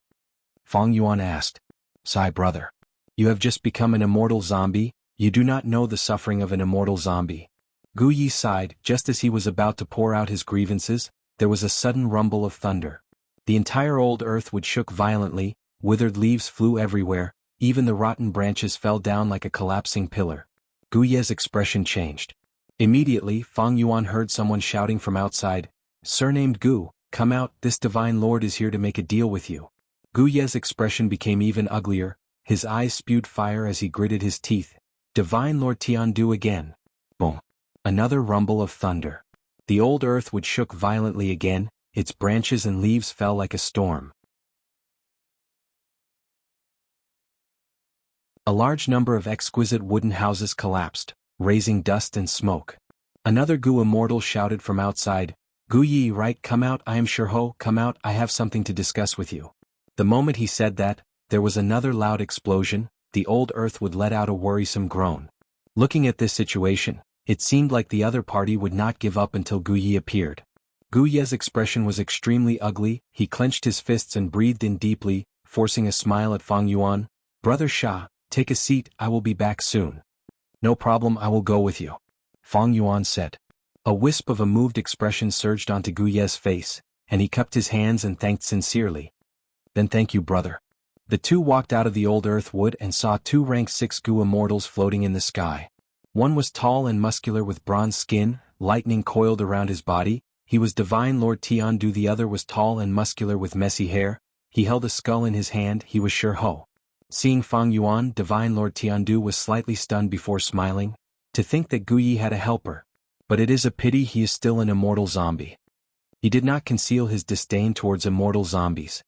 Fang Yuan asked. Sigh, brother. You have just become an immortal zombie, you do not know the suffering of an immortal zombie. Gu Yi sighed. Just as he was about to pour out his grievances, there was a sudden rumble of thunder. The entire old earth would shook violently, withered leaves flew everywhere, even the rotten branches fell down like a collapsing pillar. Gu Ye's expression changed. Immediately, Fang Yuan heard someone shouting from outside, "Surnamed Gu, come out, this divine lord is here to make a deal with you." Gu Ye's expression became even uglier, his eyes spewed fire as he gritted his teeth. Divine Lord Tiandu again. Boom. Another rumble of thunder. The old earth would shook violently again, its branches and leaves fell like a storm. A large number of exquisite wooden houses collapsed, raising dust and smoke. Another Gu immortal shouted from outside, "Gu Yi, right, come out, I am Shirho, come out, I have something to discuss with you." The moment he said that, there was another loud explosion, the old earth would let out a worrisome groan. Looking at this situation, it seemed like the other party would not give up until Gu Yi appeared. Gu Ye's expression was extremely ugly, he clenched his fists and breathed in deeply, forcing a smile at Fang Yuan. "Brother Sha, take a seat, I will be back soon." "No problem, I will go with you," Fang Yuan said. A wisp of a moved expression surged onto Gu Ye's face, and he cupped his hands and thanked sincerely. "Then thank you, brother." The two walked out of the old earth wood and saw two rank 6 Gu immortals floating in the sky. One was tall and muscular with bronze skin, lightning coiled around his body, he was Divine Lord Tiandu. The other was tall and muscular with messy hair, he held a skull in his hand, he was Shirho. Seeing Fang Yuan, Divine Lord Tiandu was slightly stunned before smiling. To think that Gu Yi had a helper. But it is a pity he is still an immortal zombie. He did not conceal his disdain towards immortal zombies.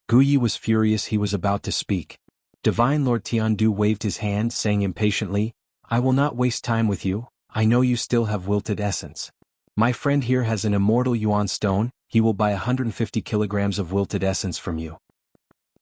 Gu Yi was furious, he was about to speak. Divine Lord Tiandu waved his hand, saying impatiently, "I will not waste time with you, I know you still have wilted essence. My friend here has an immortal yuan stone, he will buy 150 kilograms of wilted essence from you."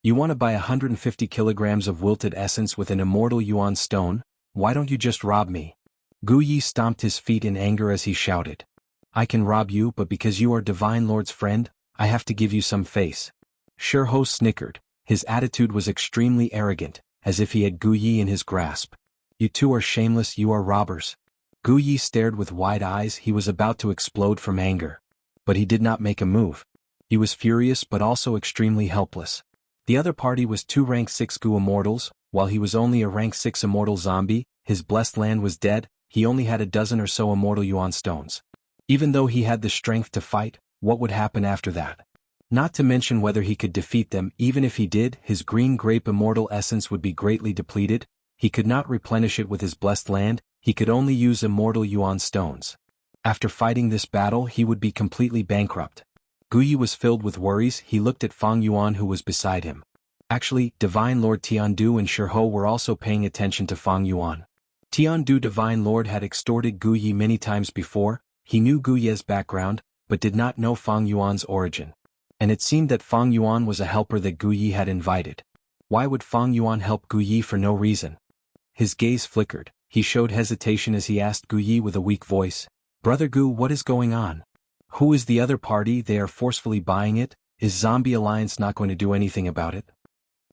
"You want to buy 150 kilograms of wilted essence with an immortal yuan stone? Why don't you just rob me?" Gu Yi stomped his feet in anger as he shouted. "I can rob you, but because you are Divine Lord's friend, I have to give you some face." Shirho snickered, his attitude was extremely arrogant, as if he had Gu Yi in his grasp. "You two are shameless, you are robbers." Gu Yi stared with wide eyes, he was about to explode from anger. But he did not make a move. He was furious but also extremely helpless. The other party was two rank 6 Gu immortals, while he was only a rank 6 immortal zombie, his blessed land was dead, he only had a dozen or so immortal yuan stones. Even though he had the strength to fight, what would happen after that? Not to mention whether he could defeat them, even if he did, his green grape immortal essence would be greatly depleted, he could not replenish it with his blessed land, he could only use immortal yuan stones. After fighting this battle he would be completely bankrupt. Gu Yi was filled with worries, he looked at Fang Yuan who was beside him. Actually, Divine Lord Tiandu and Shirho were also paying attention to Fang Yuan. Tiandu Divine Lord had extorted Gu Yi many times before, he knew Gu Ye's background, but did not know Fang Yuan's origin. And it seemed that Fang Yuan was a helper that Gu Yi had invited. Why would Fang Yuan help Gu Yi for no reason? His gaze flickered, he showed hesitation as he asked Gu Yi with a weak voice, "Brother Gu, what is going on? Who is the other party? They are forcefully buying it, is Zombie Alliance not going to do anything about it?"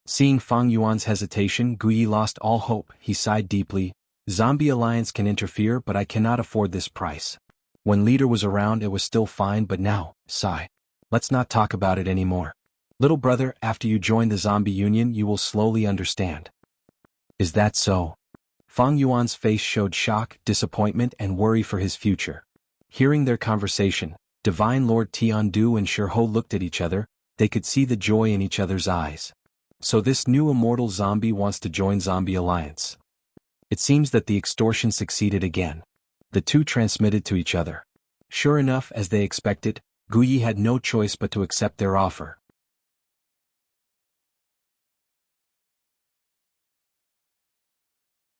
Seeing Fang Yuan's hesitation, Gu Yi lost all hope, he sighed deeply, "Zombie Alliance can interfere but I cannot afford this price. When leader was around it was still fine but now, sigh. Let's not talk about it anymore. Little brother, after you join the Zombie Union you will slowly understand." "Is that so?" Fang Yuan's face showed shock, disappointment and worry for his future. Hearing their conversation, Divine Lord Tiandu and Shirho looked at each other, they could see the joy in each other's eyes. So this new immortal zombie wants to join Zombie Alliance. It seems that the extortion succeeded again. The two transmitted to each other. Sure enough, as they expected, Gu Yi had no choice but to accept their offer.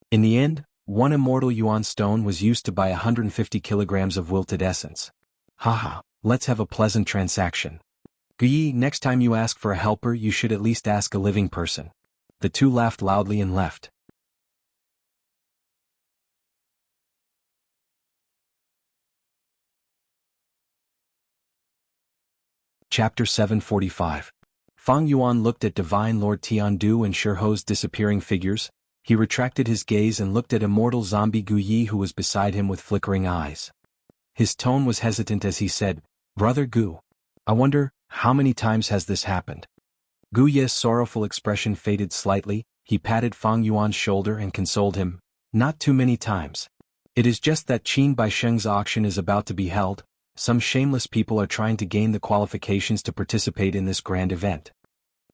In the end, one immortal yuan stone was used to buy 150 kilograms of wilted essence. Haha, let's have a pleasant transaction. Gu Yi, next time you ask for a helper you should at least ask a living person. The two laughed loudly and left. Chapter 745. Fang Yuan looked at Divine Lord Tiandu and Shiho's disappearing figures. He retracted his gaze and looked at immortal zombie Gu Yi who was beside him with flickering eyes. His tone was hesitant as he said, "Brother Gu, I wonder, how many times has this happened?" Gu Yi's sorrowful expression faded slightly. He patted Fang Yuan's shoulder and consoled him, "Not too many times. It is just that Qin Baisheng's auction is about to be held. Some shameless people are trying to gain the qualifications to participate in this grand event."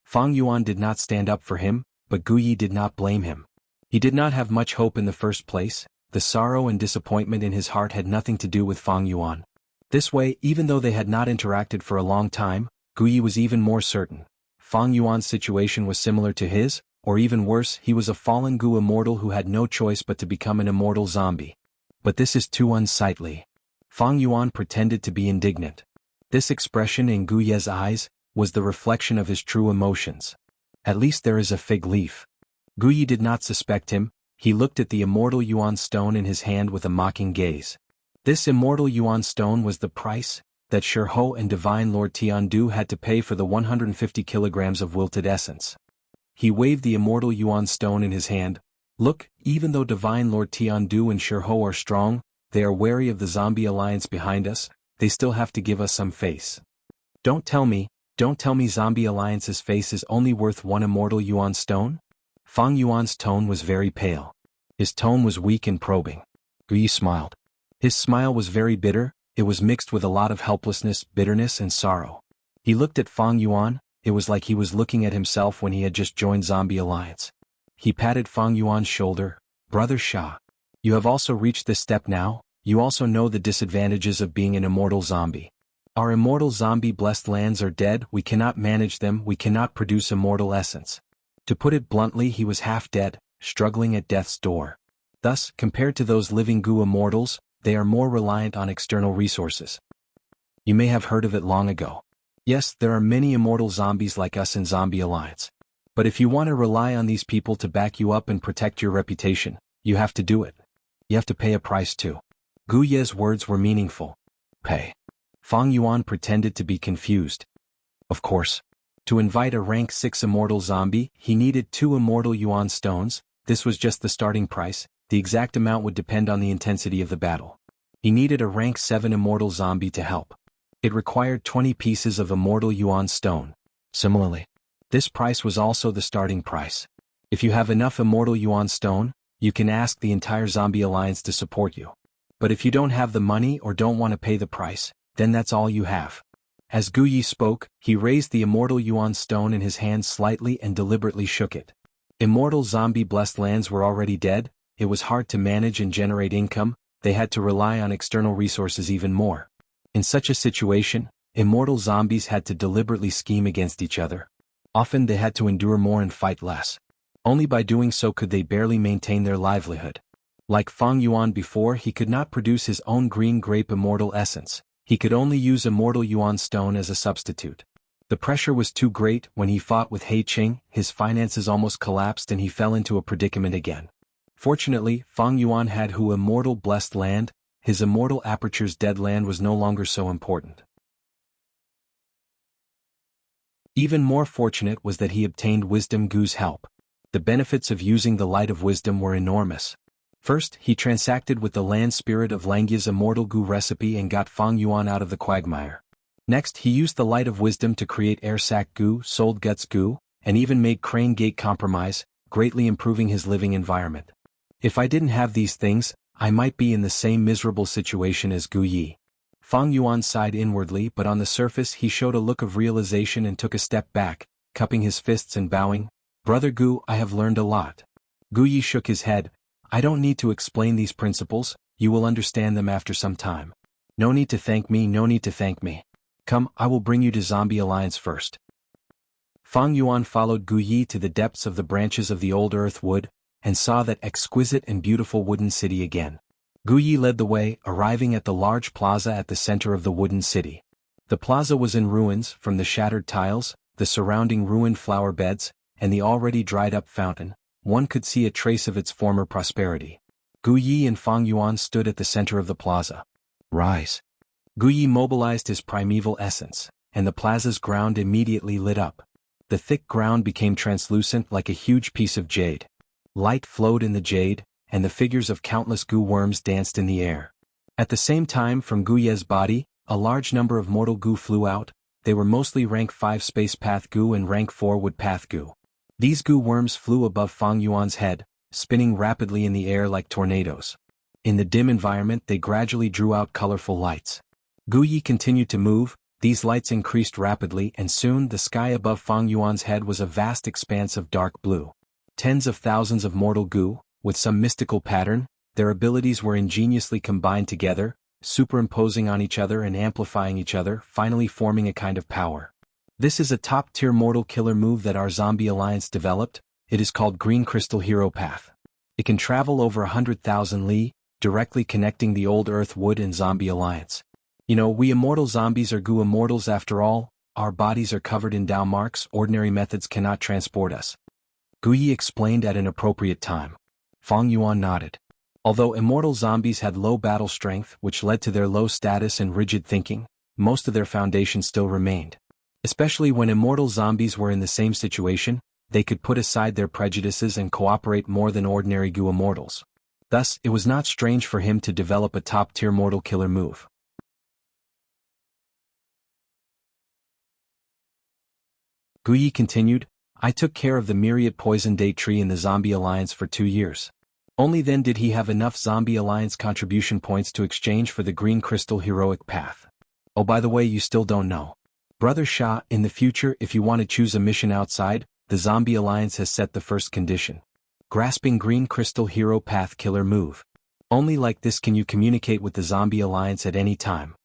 Fang Yuan did not stand up for him, but Gu Yi did not blame him. He did not have much hope in the first place. The sorrow and disappointment in his heart had nothing to do with Fang Yuan. This way, even though they had not interacted for a long time, Gu Yi was even more certain. Fang Yuan's situation was similar to his, or even worse, he was a fallen Gu immortal who had no choice but to become an immortal zombie. But this is too unsightly. Fang Yuan pretended to be indignant. This expression in Gu Yi's eyes was the reflection of his true emotions. At least there is a fig leaf. Gu Yi did not suspect him. He looked at the immortal yuan stone in his hand with a mocking gaze. This immortal yuan stone was the price that Shiho and Divine Lord Tiandu had to pay for the 150 kilograms of wilted essence. He waved the immortal yuan stone in his hand. "Look, even though Divine Lord Tiandu and Shiho are strong, they are wary of the zombie alliance behind us, they still have to give us some face. Don't tell me Zombie Alliance's face is only worth one immortal yuan stone?" Fang Yuan's tone was very pale. His tone was weak and probing. Gu Yi smiled. His smile was very bitter. It was mixed with a lot of helplessness, bitterness and sorrow. He looked at Fang Yuan. It was like he was looking at himself when he had just joined Zombie Alliance. He patted Fang Yuan's shoulder. "Brother Sha, you have also reached this step now. You also know the disadvantages of being an immortal zombie. Our immortal zombie blessed lands are dead, we cannot manage them, we cannot produce immortal essence." To put it bluntly, he was half dead, struggling at death's door. Thus, compared to those living Gu immortals, they are more reliant on external resources. You may have heard of it long ago. Yes, there are many immortal zombies like us in Zombie Alliance. But if you want to rely on these people to back you up and protect your reputation, you have to do it. You have to pay a price too. Gu Yi's words were meaningful. Pay. Fang Yuan pretended to be confused. Of course. To invite a rank 6 immortal zombie, he needed 2 immortal yuan stones. This was just the starting price. The exact amount would depend on the intensity of the battle. He needed a rank 7 immortal zombie to help. It required 20 pieces of immortal yuan stone. Similarly, this price was also the starting price. If you have enough immortal yuan stone, you can ask the entire Zombie Alliance to support you. But if you don't have the money or don't want to pay the price, then that's all you have. As Gu Yi spoke, he raised the immortal yuan stone in his hand slightly and deliberately shook it. Immortal zombie blessed lands were already dead. It was hard to manage and generate income. They had to rely on external resources even more. In such a situation, immortal zombies had to deliberately scheme against each other. Often they had to endure more and fight less. Only by doing so could they barely maintain their livelihood. Like Fang Yuan before, he could not produce his own green grape immortal essence. He could only use immortal yuan stone as a substitute. The pressure was too great. When he fought with He Qing, his finances almost collapsed and he fell into a predicament again. Fortunately, Fang Yuan had Hu immortal blessed land. His immortal aperture's dead land was no longer so important. Even more fortunate was that he obtained Wisdom Gu's help. The benefits of using the light of wisdom were enormous. First, he transacted with the land spirit of Langya's immortal Gu recipe and got Fang Yuan out of the quagmire. Next, he used the light of wisdom to create Air Sac Gu, Sold Guts Gu, and even made Crane Gate Compromise, greatly improving his living environment. If I didn't have these things, I might be in the same miserable situation as Gu Yi. Fang Yuan sighed inwardly, but on the surface he showed a look of realization and took a step back, cupping his fists and bowing. "Brother Gu, I have learned a lot." Gu Yi shook his head. I don't need to explain these principles, you will understand them after some time. No need to thank me, no need to thank me. Come, I will bring you to Zombie Alliance first. Fang Yuan followed Gu Yi to the depths of the branches of the old earth wood, and saw that exquisite and beautiful wooden city again. Gu Yi led the way, arriving at the large plaza at the center of the wooden city. The plaza was in ruins, from the shattered tiles, the surrounding ruined flower beds, and the already dried-up fountain. One could see a trace of its former prosperity. Gu Yi and Fang Yuan stood at the center of the plaza. Rise. Gu Yi mobilized his primeval essence, and the plaza's ground immediately lit up. The thick ground became translucent like a huge piece of jade. Light flowed in the jade, and the figures of countless Gu worms danced in the air. At the same time, from Gu Ye's body, a large number of mortal Gu flew out. They were mostly rank 5 space path Gu and rank 4 wood path Gu. These Gu worms flew above Fang Yuan's head, spinning rapidly in the air like tornadoes. In the dim environment they gradually drew out colorful lights. Gu Yi continued to move, these lights increased rapidly and soon the sky above Fang Yuan's head was a vast expanse of dark blue. Tens of thousands of mortal Gu, with some mystical pattern, their abilities were ingeniously combined together, superimposing on each other and amplifying each other, finally forming a kind of power. This is a top-tier mortal killer move that our Zombie Alliance developed. It is called Green Crystal Hero Path. It can travel over 100,000 li, directly connecting the old Earth Wood and Zombie Alliance. You know, we immortal zombies are Gu immortals after all, our bodies are covered in Dao marks, ordinary methods cannot transport us. Gu Yi explained at an appropriate time. Fang Yuan nodded. Although immortal zombies had low battle strength, which led to their low status and rigid thinking, most of their foundation still remained. Especially when immortal zombies were in the same situation, they could put aside their prejudices and cooperate more than ordinary Gu immortals. Thus, it was not strange for him to develop a top-tier mortal killer move. Gu Yi continued, I took care of the myriad poison date tree in the Zombie Alliance for 2 years. Only then did he have enough Zombie Alliance contribution points to exchange for the Green Crystal Heroic Path. Oh, by the way, you still don't know. Brother Shah, in the future, if you want to choose a mission outside, the Zombie Alliance has set the first condition. Grasping Green Crystal Hero Path killer move. Only like this can you communicate with the Zombie Alliance at any time.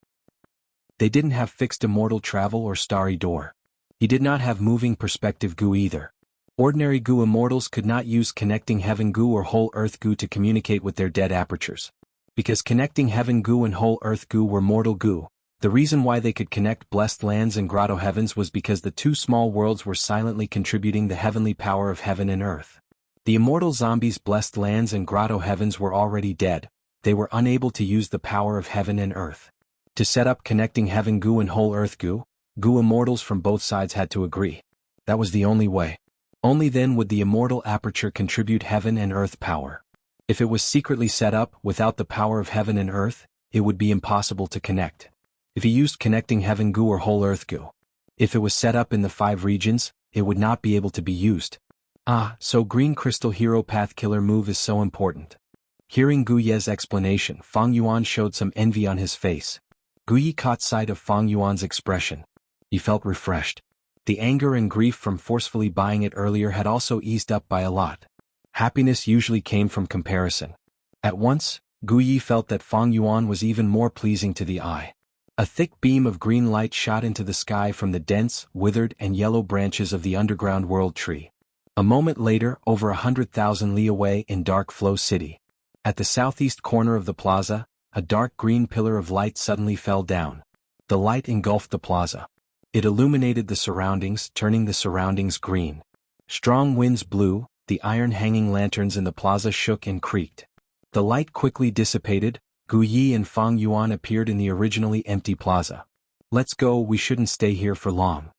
They didn't have fixed immortal travel or starry door. He did not have moving perspective Gu either. Ordinary Gu immortals could not use connecting heaven Gu or whole earth Gu to communicate with their dead apertures. Because connecting heaven Gu and whole earth Gu were mortal Gu, the reason why they could connect blessed lands and grotto heavens was because the two small worlds were silently contributing the heavenly power of heaven and earth. The immortal zombies' blessed lands and grotto heavens were already dead, they were unable to use the power of heaven and earth. To set up connecting heaven Gu and whole earth Gu, Gu immortals from both sides had to agree. That was the only way. Only then would the immortal aperture contribute heaven and earth power. If it was secretly set up without the power of heaven and earth, it would be impossible to connect. If he used connecting heaven Gu or whole earth Gu. If it was set up in the 5 regions, it would not be able to be used. Ah, so Green Crystal Hero Path killer move is so important. Hearing Gu Ye's explanation, Fang Yuan showed some envy on his face. Gu Yi caught sight of Fang Yuan's expression. He felt refreshed. The anger and grief from forcefully buying it earlier had also eased up by a lot. Happiness usually came from comparison. At once, Gu Yi felt that Fang Yuan was even more pleasing to the eye. A thick beam of green light shot into the sky from the dense, withered and yellow branches of the underground world tree. A moment later, over 100,000 li away in Dark Flow City. At the southeast corner of the plaza, a dark green pillar of light suddenly fell down. The light engulfed the plaza. It illuminated the surroundings, turning the surroundings green. Strong winds blew, the iron hanging lanterns in the plaza shook and creaked. The light quickly dissipated, Gu Yi and Fang Yuan appeared in the originally empty plaza. Let's go, we shouldn't stay here for long.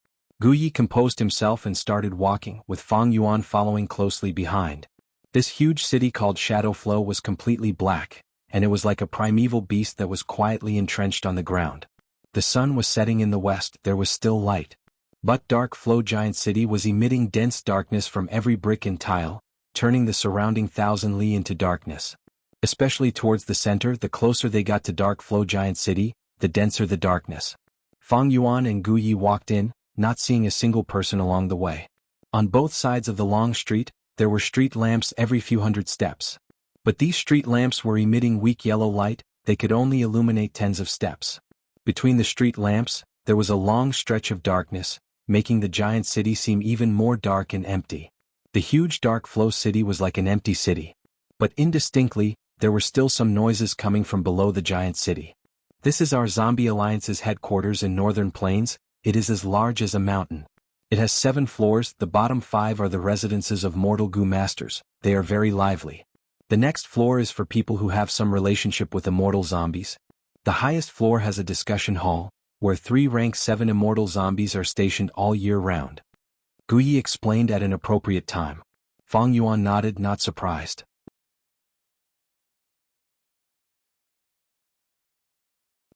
Gu Yi composed himself and started walking, with Fang Yuan following closely behind. This huge city called Shadow Flow was completely black, and it was like a primeval beast that was quietly entrenched on the ground. The sun was setting in the west, there was still light. But Dark Flow Giant City was emitting dense darkness from every brick and tile, turning the surrounding 1,000 li into darkness. Especially towards the center, the closer they got to Dark Flow Giant City, the denser the darkness. Fang Yuan and Gu Yi walked in, not seeing a single person along the way. On both sides of the long street, there were street lamps every few hundred steps. But these street lamps were emitting weak yellow light, they could only illuminate tens of steps. Between the street lamps, there was a long stretch of darkness, making the giant city seem even more dark and empty. The huge dark flow city was like an empty city. But indistinctly, there were still some noises coming from below the giant city. This is our Zombie Alliance's headquarters in Northern Plains. It is as large as a mountain. It has 7 floors, the bottom 5 are the residences of mortal goo masters, they are very lively. The next floor is for people who have some relationship with immortal zombies. The highest floor has a discussion hall, where 3 rank 7 immortal zombies are stationed all year round. Guyi explained at an appropriate time. Fang Yuan nodded, not surprised.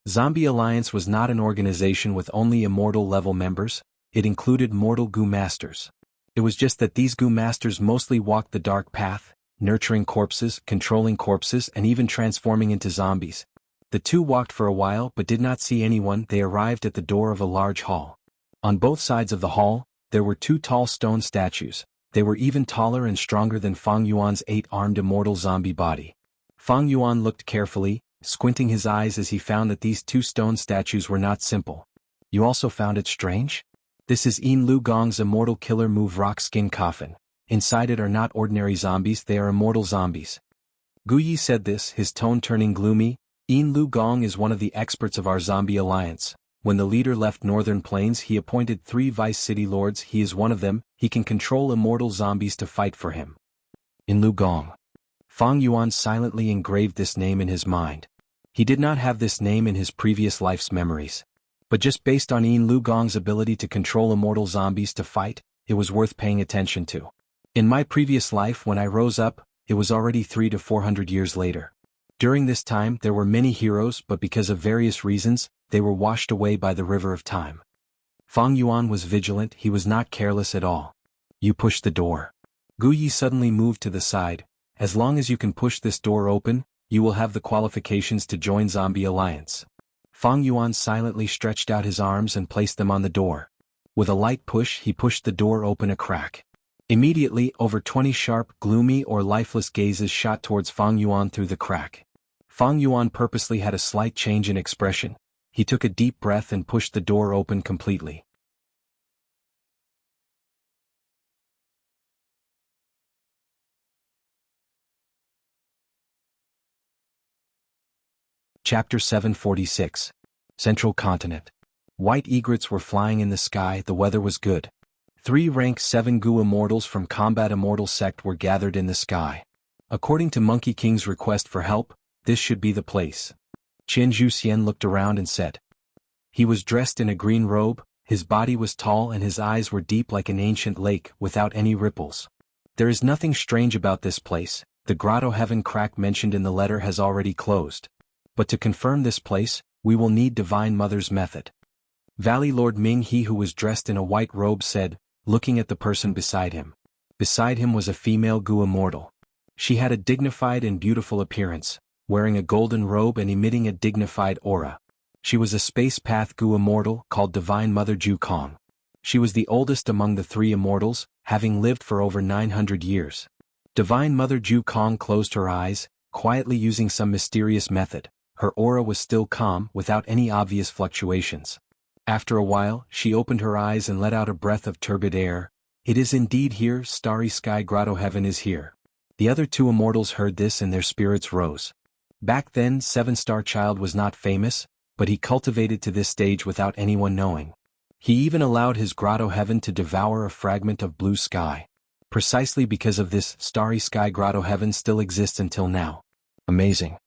Zombie Alliance was not an organization with only immortal level members, it included mortal goo masters. It was just that these goo masters mostly walked the dark path, nurturing corpses, controlling corpses, and even transforming into zombies. The 2 walked for a while but did not see anyone. They arrived at the door of a large hall. On both sides of the hall, there were 2 tall stone statues. They were even taller and stronger than Fang Yuan's 8-armed immortal zombie body. Fang Yuan looked carefully, squinting his eyes as he found that these 2 stone statues were not simple. You also found it strange? This is Yin Lu Gong's immortal killer move rock skin coffin. Inside it are not ordinary zombies, they are immortal zombies. Guyi said this, his tone turning gloomy. Yin Lu Gong is one of the experts of our Zombie Alliance. When the leader left Northern Plains, he appointed 3 vice city lords. He is one of them. He can control immortal zombies to fight for him. Yin Lu Gong. Fang Yuan silently engraved this name in his mind. He did not have this name in his previous life's memories. But just based on Yin Lu Gong's ability to control immortal zombies to fight, it was worth paying attention to. In my previous life when I rose up, it was already 300 to 400 years later. During this time there were many heroes, but because of various reasons, they were washed away by the river of time. Fang Yuan was vigilant, he was not careless at all. You push the door. Guyi suddenly moved to the side. As long as you can push this door open, you will have the qualifications to join Zombie Alliance. Fang Yuan silently stretched out his arms and placed them on the door. With a light push, he pushed the door open a crack. Immediately, over 20 sharp, gloomy or lifeless gazes shot towards Fang Yuan through the crack. Fang Yuan purposely had a slight change in expression. He took a deep breath and pushed the door open completely. Chapter 746. Central Continent. White egrets were flying in the sky, the weather was good. 3 rank 7 goo immortals from Combat Immortal sect were gathered in the sky. According to Monkey King's request for help, this should be the place. Qian Zhuxian looked around and said. He was dressed in a green robe, his body was tall and his eyes were deep like an ancient lake without any ripples. There is nothing strange about this place, the grotto heaven crack mentioned in the letter has already closed. But to confirm this place, we will need Divine Mother's method. Valley Lord Ming He who was dressed in a white robe said, looking at the person beside him. Beside him was a female goo immortal. She had a dignified and beautiful appearance, wearing a golden robe and emitting a dignified aura. She was a space path goo immortal called Divine Mother Ju Kong. She was the oldest among the 3 immortals, having lived for over 900 years. Divine Mother Ju Kong closed her eyes, quietly using some mysterious method. Her aura was still calm, without any obvious fluctuations. After a while, she opened her eyes and let out a breath of turbid air. It is indeed here, Starry Sky Grotto Heaven is here. The other 2 immortals heard this and their spirits rose. Back then 7-Star Child was not famous, but he cultivated to this stage without anyone knowing. He even allowed his Grotto Heaven to devour a fragment of blue sky. Precisely because of this, Starry Sky Grotto Heaven still exists until now. Amazing.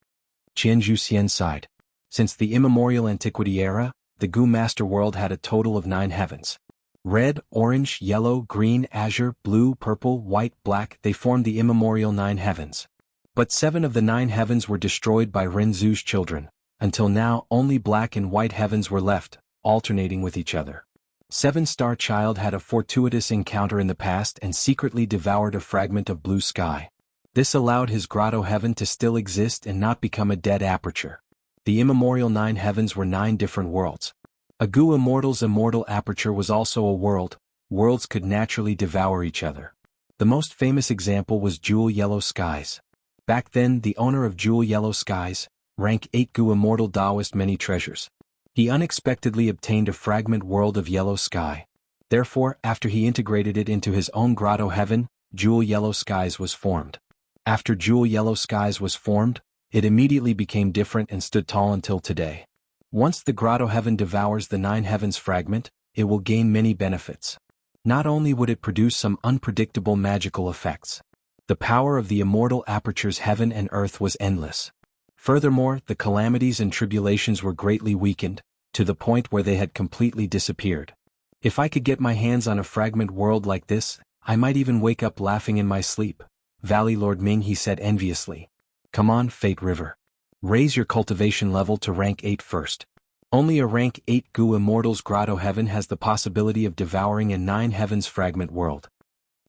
Qian Zhuxian sighed. Since the immemorial antiquity era, the Goo Master world had a total of 9 heavens. Red, orange, yellow, green, azure, blue, purple, white, black, they formed the immemorial 9 heavens. But 7 of the 9 heavens were destroyed by Renzu's children. Until now, only black and white heavens were left, alternating with each other. 7-Star Child had a fortuitous encounter in the past and secretly devoured a fragment of blue sky. This allowed his Grotto Heaven to still exist and not become a dead aperture. The immemorial 9 heavens were 9 different worlds. A Goo Immortal's immortal aperture was also a world. Worlds could naturally devour each other. The most famous example was Jewel Yellow Skies. Back then, the owner of Jewel Yellow Skies, rank 8 Gu Immortal Taoist many treasures. He unexpectedly obtained a fragment world of yellow sky. Therefore, after he integrated it into his own grotto heaven, Jewel Yellow Skies was formed. After Jewel Yellow Skies was formed, it immediately became different and stood tall until today. Once the grotto heaven devours the 9 heavens fragment, it will gain many benefits. Not only would it produce some unpredictable magical effects. The power of the immortal aperture's heaven and earth was endless. Furthermore, the calamities and tribulations were greatly weakened, to the point where they had completely disappeared. If I could get my hands on a fragment world like this, I might even wake up laughing in my sleep. Valley Lord Ming, he said enviously. Come on, Fate River. Raise your cultivation level to rank 8 first. Only a rank 8 Gu Immortal's grotto heaven has the possibility of devouring a 9 heavens fragment world.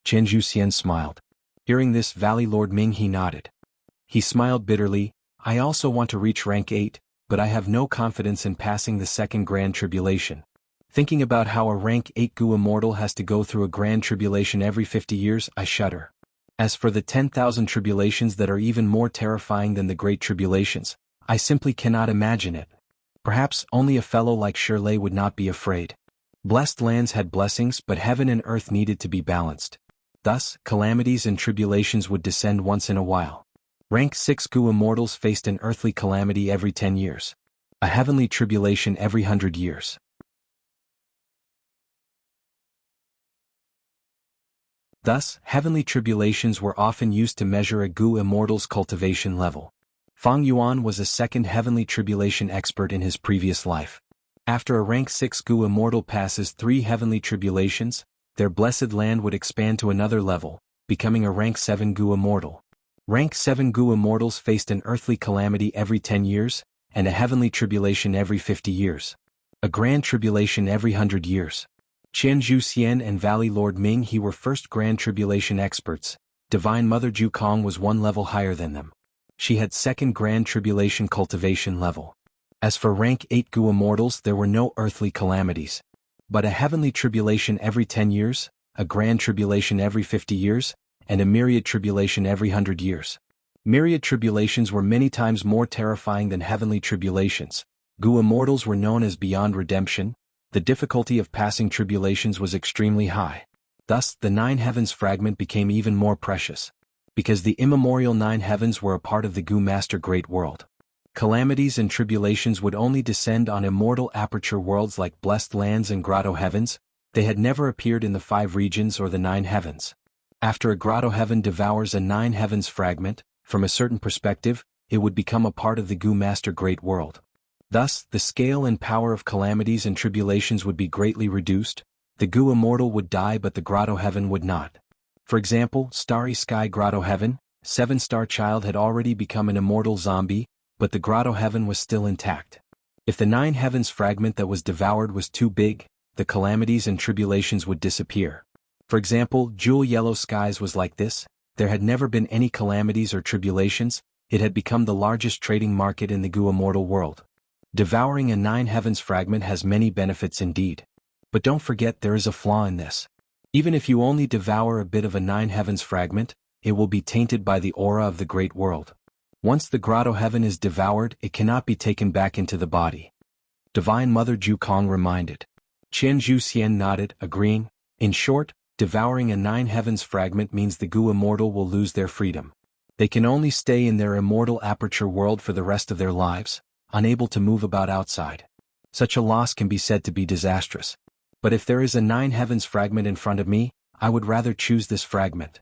Chen Juxian smiled. Hearing this, Valley Lord Ming, he nodded. He smiled bitterly. I also want to reach rank 8, but I have no confidence in passing the second grand tribulation. Thinking about how a rank 8 Gu Immortal has to go through a grand tribulation every 50 years, I shudder. As for the 10,000 tribulations that are even more terrifying than the great tribulations, I simply cannot imagine it. Perhaps only a fellow like Shirley would not be afraid. Blessed lands had blessings, but heaven and earth needed to be balanced. Thus, calamities and tribulations would descend once in a while. Rank 6 Gu Immortals faced an earthly calamity every 10 years. A heavenly tribulation every 100 years. Thus, heavenly tribulations were often used to measure a Gu Immortal's cultivation level. Fang Yuan was a second heavenly tribulation expert in his previous life. After a rank 6 Gu Immortal passes 3 heavenly tribulations, their blessed land would expand to another level, becoming a rank 7 Gu Immortal. Rank 7 Gu Immortals faced an earthly calamity every 10 years, and a heavenly tribulation every 50 years. A grand tribulation every 100 years. Qian Juxian and Valley Lord Ming, he were first grand tribulation experts. Divine Mother Ju Kong was one level higher than them. She had second grand tribulation cultivation level. As for rank 8 Gu Immortals, there were no earthly calamities. But a heavenly tribulation every 10 years, a grand tribulation every 50 years, and a myriad tribulation every 100 years. Myriad tribulations were many times more terrifying than heavenly tribulations. Gu Immortals were known as beyond redemption. The difficulty of passing tribulations was extremely high. Thus, the 9 heavens fragment became even more precious. Because the immemorial 9 heavens were a part of the Gu Master Great World. Calamities and tribulations would only descend on immortal aperture worlds like blessed lands and grotto heavens. They had never appeared in the 5 regions or the 9 heavens. After a grotto heaven devours a 9 heavens fragment, from a certain perspective, it would become a part of the Gu Master Great World. Thus, the scale and power of calamities and tribulations would be greatly reduced. The Gu Immortal would die, but the grotto heaven would not. For example, Starry Sky Grotto Heaven, 7-star child had already become an immortal zombie, but the grotto heaven was still intact. If the 9 heavens fragment that was devoured was too big, the calamities and tribulations would disappear. For example, Jewel Yellow Skies was like this. There had never been any calamities or tribulations. It had become the largest trading market in the Gu Immortal world. Devouring a 9 heavens fragment has many benefits indeed. But don't forget, there is a flaw in this. Even if you only devour a bit of a 9 heavens fragment, it will be tainted by the aura of the great world. Once the grotto heaven is devoured, it cannot be taken back into the body. Divine Mother Ju Kong reminded. Qian Juxian nodded, agreeing. In short, devouring a 9 heavens fragment means the Gu Immortal will lose their freedom. They can only stay in their immortal aperture world for the rest of their lives, unable to move about outside. Such a loss can be said to be disastrous. But if there is a 9 heavens fragment in front of me, I would rather choose this fragment.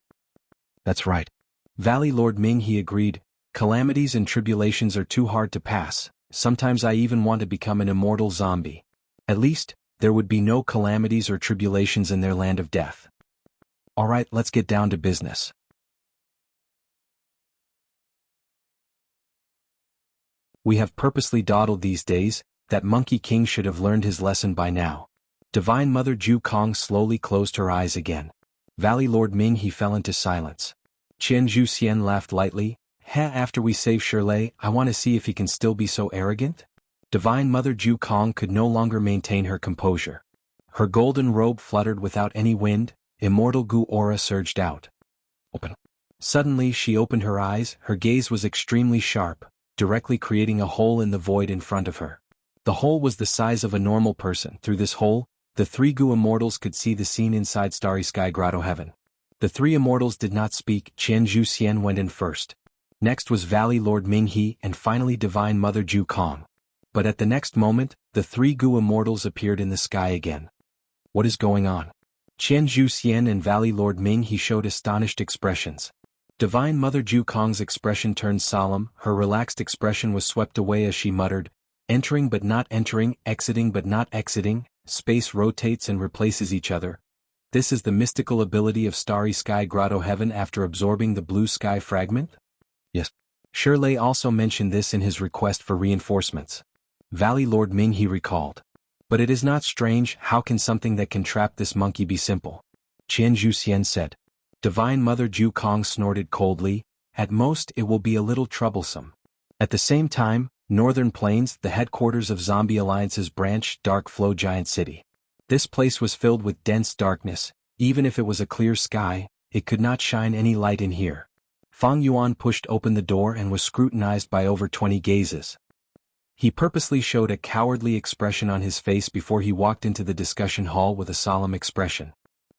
That's right. Valley Lord Ming, he agreed. Calamities and tribulations are too hard to pass. Sometimes I even want to become an immortal zombie. At least, there would be no calamities or tribulations in their land of death. Alright, let's get down to business. We have purposely dawdled these days. That Monkey King should have learned his lesson by now. Divine Mother Ju Kong slowly closed her eyes again. Valley Lord Ming, he fell into silence. Qian Juxian laughed lightly. After we save Shirley, I want to see if he can still be so arrogant? Divine Mother Ju Kong could no longer maintain her composure. Her golden robe fluttered without any wind. Immortal Gu aura surged out. Open. Suddenly she opened her eyes, her gaze was extremely sharp, directly creating a hole in the void in front of her. The hole was the size of a normal person. Through this hole, the three Gu immortals could see the scene inside Starry Sky Grotto Heaven. The three immortals did not speak. Qianzhu Xian went in first. Next was Valley Lord Minghe and finally Divine Mother Ju Kong. But at the next moment, the three Gu immortals appeared in the sky again. What is going on? Qianzhu Xian and Valley Lord Minghe showed astonished expressions. Divine Mother Ju Kong's expression turned solemn, her relaxed expression was swept away as she muttered, entering but not entering, exiting but not exiting, space rotates and replaces each other. This is the mystical ability of Starry Sky Grotto Heaven after absorbing the blue sky fragment? Yes. Shirley also mentioned this in his request for reinforcements. Valley Lord Minghe recalled. But it is not strange, how can something that can trap this monkey be simple? Qianzhu Xian said. Divine Mother Ju Kong snorted coldly, at most it will be a little troublesome. At the same time, Northern Plains, the headquarters of Zombie Alliance's branch, Dark Flow Giant City. This place was filled with dense darkness, even if it was a clear sky, it could not shine any light in here. Fang Yuan pushed open the door and was scrutinized by over 20 gazes. He purposely showed a cowardly expression on his face before he walked into the discussion hall with a solemn expression.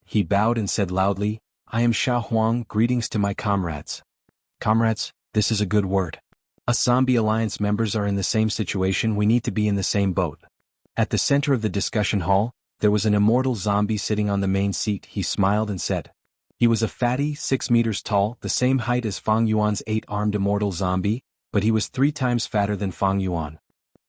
He bowed and said loudly, I am Xia Huang, greetings to my comrades. Comrades, this is a good word. Us Zombie Alliance members are in the same situation, we need to be in the same boat. At the center of the discussion hall, there was an immortal zombie sitting on the main seat. He smiled and said. He was a fatty, 6 meters tall, the same height as Fang Yuan's 8-armed immortal zombie, but he was 3 times fatter than Fang Yuan.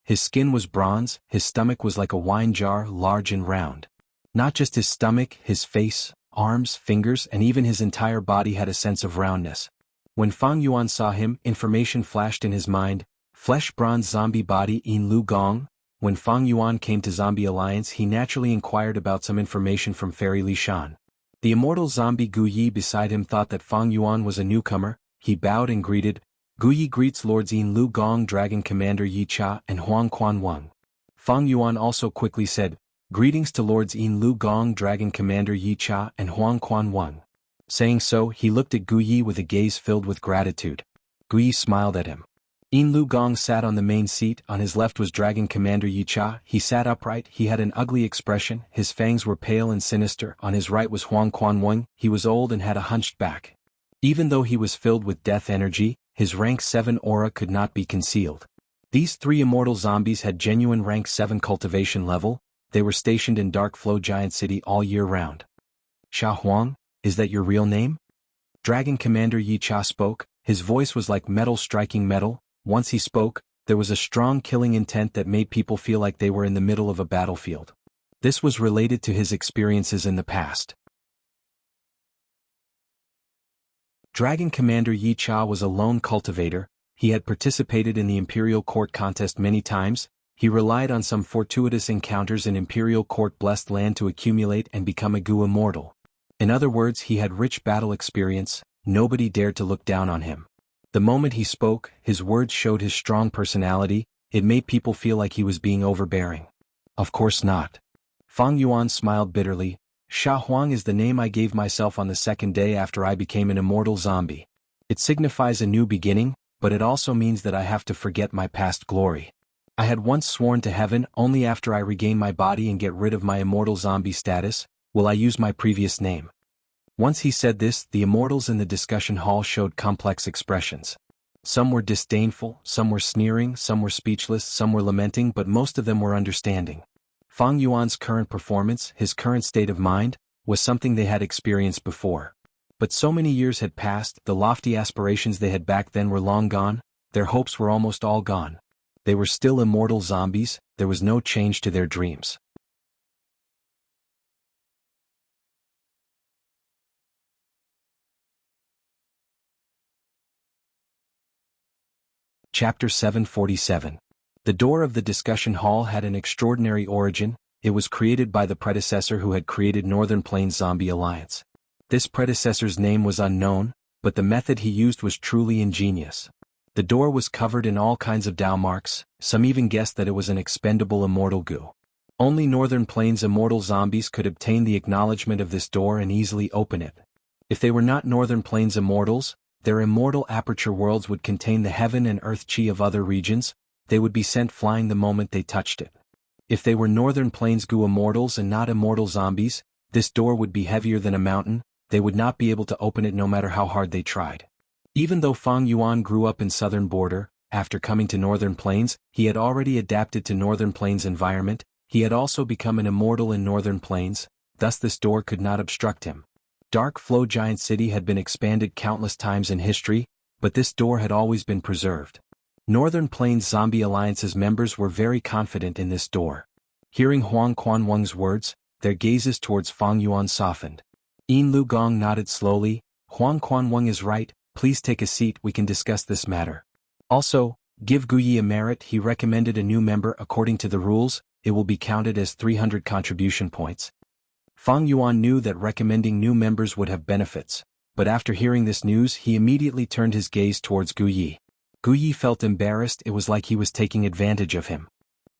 His skin was bronze, his stomach was like a wine jar, large and round. Not just his stomach, his face, arms, fingers, and even his entire body had a sense of roundness. When Fang Yuan saw him, information flashed in his mind, flesh bronze zombie body in Lu Gong. When Fang Yuan came to Zombie Alliance, he naturally inquired about some information from Fairy Li Shan. The immortal zombie Gu Yi beside him thought that Fang Yuan was a newcomer. He bowed and greeted, Gu Yi greets Lords Yin Lu Gong, Dragon Commander Yi Cha, and Huang Quan Wang. Fang Yuan also quickly said, greetings to Lords Yin Lu Gong, Dragon Commander Yi Cha, and Huang Quan Wang. Saying so, he looked at Gu Yi with a gaze filled with gratitude. Gu Yi smiled at him. Yin Lu Gong sat on the main seat, on his left was Dragon Commander Yi Cha. He sat upright, he had an ugly expression, his fangs were pale and sinister. On his right was Huang Quan Wang, he was old and had a hunched back. Even though he was filled with death energy, his rank 7 aura could not be concealed. These 3 immortal zombies had genuine rank 7 cultivation level, they were stationed in Dark Flow Giant City all year round. Xia Huang, is that your real name? Dragon Commander Yi Cha spoke, his voice was like metal striking metal. Once he spoke, there was a strong killing intent that made people feel like they were in the middle of a battlefield. This was related to his experiences in the past. Dragon Commander Yi Cha was a lone cultivator, he had participated in the Imperial Court contest many times, he relied on some fortuitous encounters in Imperial Court blessed land to accumulate and become a Gu immortal. In other words, he had rich battle experience, nobody dared to look down on him. The moment he spoke, his words showed his strong personality, it made people feel like he was being overbearing. Of course not. Fang Yuan smiled bitterly, Xia Huang is the name I gave myself on the 2nd day after I became an immortal zombie. It signifies a new beginning, but it also means that I have to forget my past glory. I had once sworn to heaven, only after I regain my body and get rid of my immortal zombie status, will I use my previous name. Once he said this, the immortals in the discussion hall showed complex expressions. Some were disdainful, some were sneering, some were speechless, some were lamenting, but most of them were understanding. Fang Yuan's current performance, his current state of mind, was something they had experienced before. But so many years had passed, the lofty aspirations they had back then were long gone, their hopes were almost all gone. They were still immortal zombies, there was no change to their dreams. Chapter 747. The door of the discussion hall had an extraordinary origin, it was created by the predecessor who had created Northern Plains Zombie Alliance. This predecessor's name was unknown, but the method he used was truly ingenious. The door was covered in all kinds of Dao marks, some even guessed that it was an expendable immortal Gu. Only Northern Plains immortal zombies could obtain the acknowledgement of this door and easily open it. If they were not Northern Plains immortals, their immortal aperture worlds would contain the heaven and earth chi of other regions, they would be sent flying the moment they touched it. If they were Northern Plains Gu immortals and not immortal zombies, this door would be heavier than a mountain, they would not be able to open it no matter how hard they tried. Even though Fang Yuan grew up in southern border, after coming to Northern Plains, he had already adapted to Northern Plains environment, he had also become an immortal in Northern Plains, thus this door could not obstruct him. Dark Flow Giant City had been expanded countless times in history, but this door had always been preserved. Northern Plains Zombie Alliance's members were very confident in this door. Hearing Huang Quanwang's words, their gazes towards Fang Yuan softened. Yin Lu Gong nodded slowly. Huang Quanwang is right, please take a seat, we can discuss this matter. Also, give Guyi a merit. He recommended a new member. According to the rules, it will be counted as 300 contribution points. Fang Yuan knew that recommending new members would have benefits, but after hearing this news he immediately turned his gaze towards Guyi. Guyi felt embarrassed, it was like he was taking advantage of him.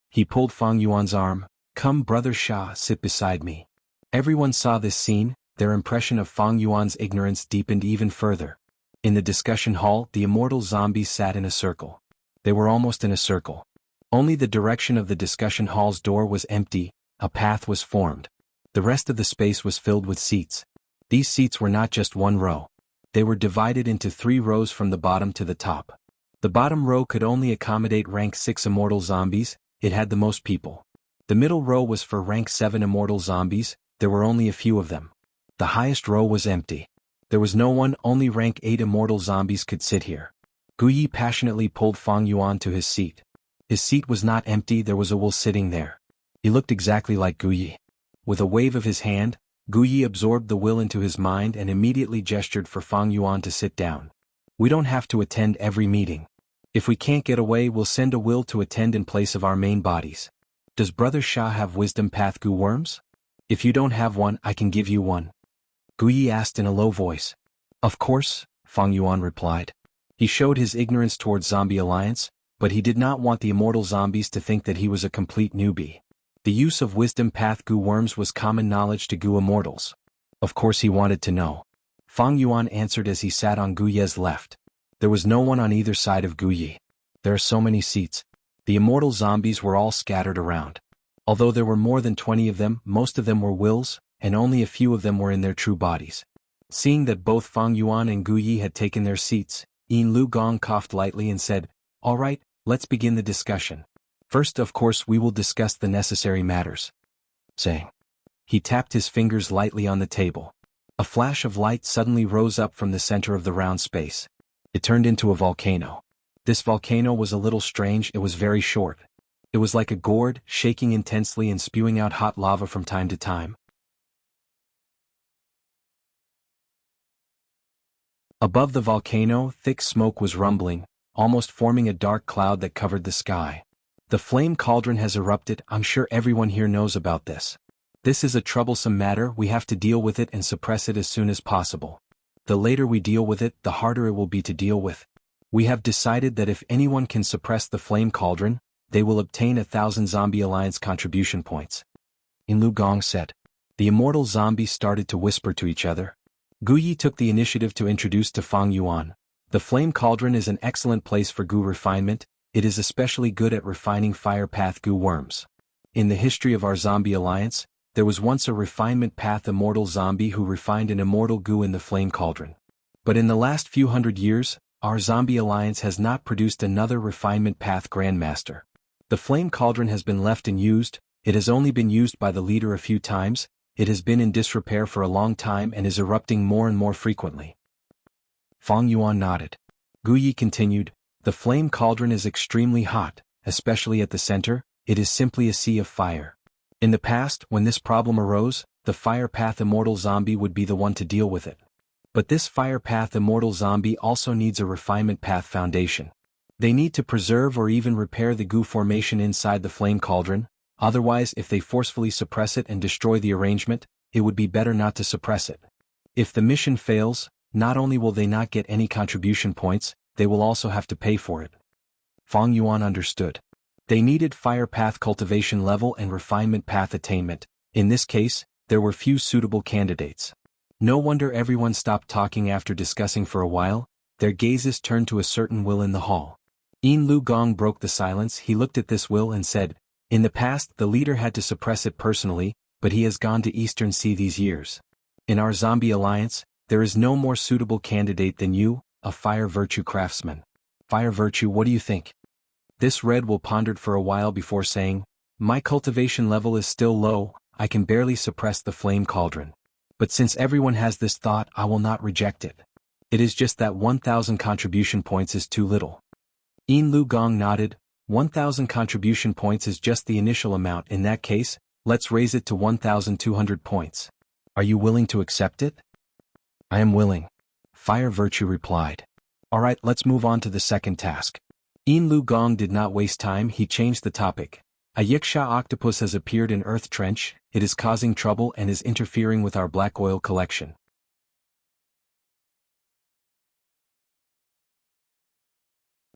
He pulled Fang Yuan's arm. Come brother Sha, sit beside me. Everyone saw this scene, their impression of Fang Yuan's ignorance deepened even further. In the discussion hall, the immortal zombies sat in a circle. They were almost in a circle. Only the direction of the discussion hall's door was empty, a path was formed. The rest of the space was filled with seats. These seats were not just one row. They were divided into 3 rows from the bottom to the top. The bottom row could only accommodate rank 6 immortal zombies, it had the most people. The middle row was for rank 7 immortal zombies, there were only a few of them. The highest row was empty. There was no one, only rank 8 immortal zombies could sit here. Guyi passionately pulled Fang Yuan to his seat. His seat was not empty, there was a will sitting there. He looked exactly like Guyi. With a wave of his hand, Guyi absorbed the will into his mind and immediately gestured for Fang Yuan to sit down. We don't have to attend every meeting. If we can't get away, we'll send a will to attend in place of our main bodies. Does Brother Sha have wisdom path Gu worms? If you don't have one, I can give you one. Guyi asked in a low voice. Of course, Fang Yuan replied. He showed his ignorance towards Zombie Alliance, but he did not want the immortal zombies to think that he was a complete newbie. The use of wisdom path Gu worms was common knowledge to Gu immortals. Of course he wanted to know. Fang Yuan answered as he sat on Guye's left. There was no one on either side of Guyi. There are so many seats. The immortal zombies were all scattered around. Although there were more than 20 of them, most of them were wills, and only a few of them were in their true bodies. Seeing that both Fang Yuan and Guyi had taken their seats, Yin Lu Gong coughed lightly and said, All right, let's begin the discussion. First, of course, we will discuss the necessary matters. Saying. He tapped his fingers lightly on the table. A flash of light suddenly rose up from the center of the round space. It turned into a volcano. This volcano was a little strange, it was very short. It was like a gourd, shaking intensely and spewing out hot lava from time to time. Above the volcano, thick smoke was rumbling, almost forming a dark cloud that covered the sky. The flame cauldron has erupted, I'm sure everyone here knows about this. This is a troublesome matter, we have to deal with it and suppress it as soon as possible. The later we deal with it, the harder it will be to deal with. We have decided that if anyone can suppress the flame cauldron, they will obtain 1,000 Zombie Alliance contribution points. In Lu Gong said. The immortal zombies started to whisper to each other. Guyi took the initiative to introduce to Fang Yuan. The flame cauldron is an excellent place for Gu refinement, it is especially good at refining fire path Gu worms. In the history of our Zombie Alliance, there was once a refinement path immortal zombie who refined an immortal Gu in the flame cauldron. But in the last few hundred years, our Zombie Alliance has not produced another refinement path grandmaster. The flame cauldron has been left unused, it has only been used by the leader a few times, it has been in disrepair for a long time and is erupting more and more frequently. Fang Yuan nodded. Guyi continued, the flame cauldron is extremely hot, especially at the center, it is simply a sea of fire. In the past, when this problem arose, the fire path immortal zombie would be the one to deal with it. But this fire path immortal zombie also needs a refinement path foundation. They need to preserve or even repair the Gu formation inside the flame cauldron, otherwise if they forcefully suppress it and destroy the arrangement, it would be better not to suppress it. If the mission fails, not only will they not get any contribution points, they will also have to pay for it. Fang Yuan understood. They needed fire path cultivation level and refinement path attainment. In this case, there were few suitable candidates. No wonder everyone stopped talking after discussing for a while. Their gazes turned to a certain will in the hall. Yin Lu Gong broke the silence. He looked at this will and said, "In the past the leader had to suppress it personally, but he has gone to Eastern Sea these years. In our zombie alliance, there is no more suitable candidate than you, a fire virtue craftsman." Fire virtue, what do you think? This red will pondered for a while before saying, "My cultivation level is still low, I can barely suppress the flame cauldron. But since everyone has this thought, I will not reject it. It is just that 1,000 contribution points is too little." Yin Lu Gong nodded. 1,000 contribution points is just the initial amount. In that case, let's raise it to 1,200 points. Are you willing to accept it? I am willing. Fire Virtue replied. Alright, let's move on to the second task. Yin Lu Gong did not waste time. He changed the topic. A Yiksha octopus has appeared in Earth Trench. It is causing trouble and is interfering with our black oil collection.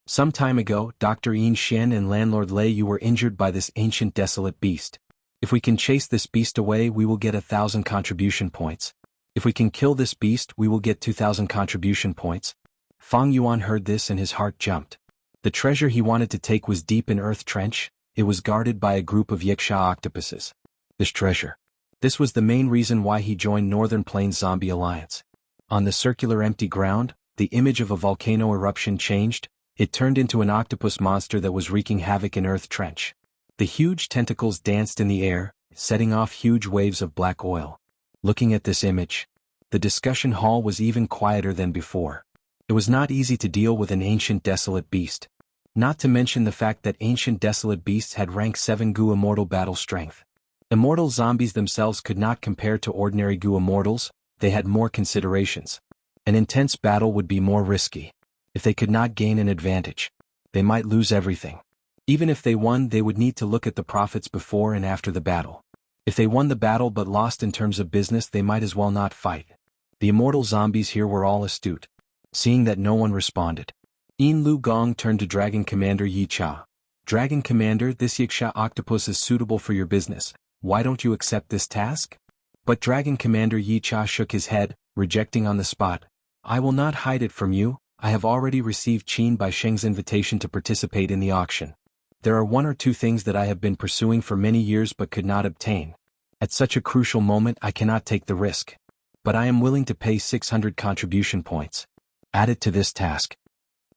Some time ago, Dr. Yin Shen and Landlord Lei, you were injured by this ancient desolate beast. If we can chase this beast away, we will get 1,000 contribution points. If we can kill this beast, we will get 2,000 contribution points. Fang Yuan heard this and his heart jumped. The treasure he wanted to take was deep in Earth Trench. It was guarded by a group of Yiksha octopuses. This treasure. This was the main reason why he joined Northern Plains Zombie Alliance. On the circular empty ground, the image of a volcano eruption changed. It turned into an octopus monster that was wreaking havoc in Earth Trench. The huge tentacles danced in the air, setting off huge waves of black oil. Looking at this image, the discussion hall was even quieter than before. It was not easy to deal with an ancient desolate beast. Not to mention the fact that ancient desolate beasts had rank 7 Gu immortal battle strength. Immortal zombies themselves could not compare to ordinary Gu immortals. They had more considerations. An intense battle would be more risky. If they could not gain an advantage, they might lose everything. Even if they won, they would need to look at the profits before and after the battle. If they won the battle but lost in terms of business, they might as well not fight. The immortal zombies here were all astute. Seeing that no one responded, Yin Lu Gong turned to Dragon Commander Yi Cha. Dragon Commander, this Yiksha octopus is suitable for your business. Why don't you accept this task? But Dragon Commander Yi Cha shook his head, rejecting on the spot. I will not hide it from you. I have already received Qin Bai Sheng's invitation to participate in the auction. There are 1 or 2 things that I have been pursuing for many years but could not obtain. At such a crucial moment, I cannot take the risk. But I am willing to pay 600 contribution points. Added to this task.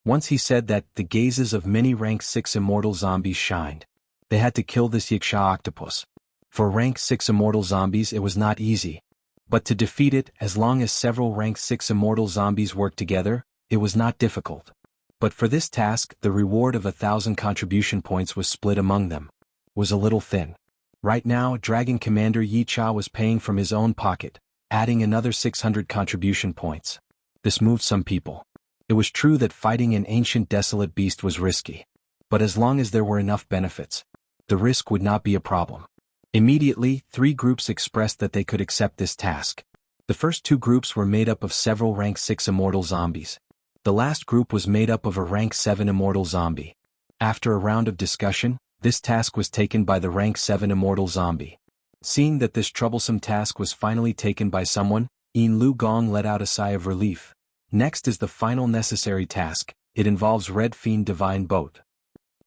Once he said that, the gazes of many rank 6 immortal zombies shined. They had to kill this Yiksha octopus. For rank 6 immortal zombies it was not easy. But to defeat it, as long as several rank 6 immortal zombies worked together, it was not difficult. But for this task, the reward of 1,000 contribution points was split among them. Was a little thin. Right now, Dragon Commander Yi Cha was paying from his own pocket, adding another 600 contribution points. This moved some people. It was true that fighting an ancient desolate beast was risky. But as long as there were enough benefits, the risk would not be a problem. Immediately, 3 groups expressed that they could accept this task. The first 2 groups were made up of several rank 6 immortal zombies. The last group was made up of a rank 7 immortal zombie. After a round of discussion, this task was taken by the rank 7 immortal zombie. Seeing that this troublesome task was finally taken by someone, Yin Lu Gong let out a sigh of relief. Next is the final necessary task. It involves Red Fiend Divine Boat.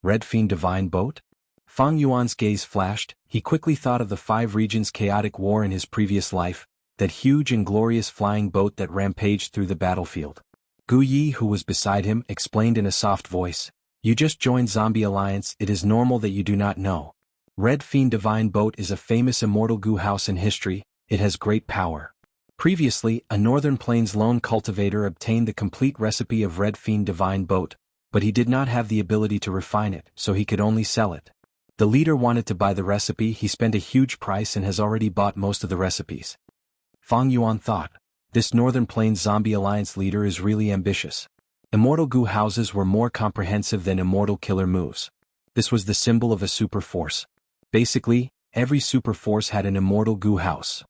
Red Fiend Divine Boat? Fang Yuan's gaze flashed. He quickly thought of the 5 regions' chaotic war in his previous life, that huge and glorious flying boat that rampaged through the battlefield. Gu Yi, who was beside him, explained in a soft voice. You just joined Zombie Alliance, it is normal that you do not know. Red Fiend Divine Boat is a famous immortal Gu house in history. It has great power. Previously, a Northern Plains lone cultivator obtained the complete recipe of Red Fiend Divine Boat, but he did not have the ability to refine it, so he could only sell it. The leader wanted to buy the recipe. He spent a huge price and has already bought most of the recipes. Fang Yuan thought. This Northern Plains Zombie Alliance leader is really ambitious. Immortal Gu houses were more comprehensive than immortal killer moves. This was the symbol of a super force. Basically, every super force had an immortal Gu house.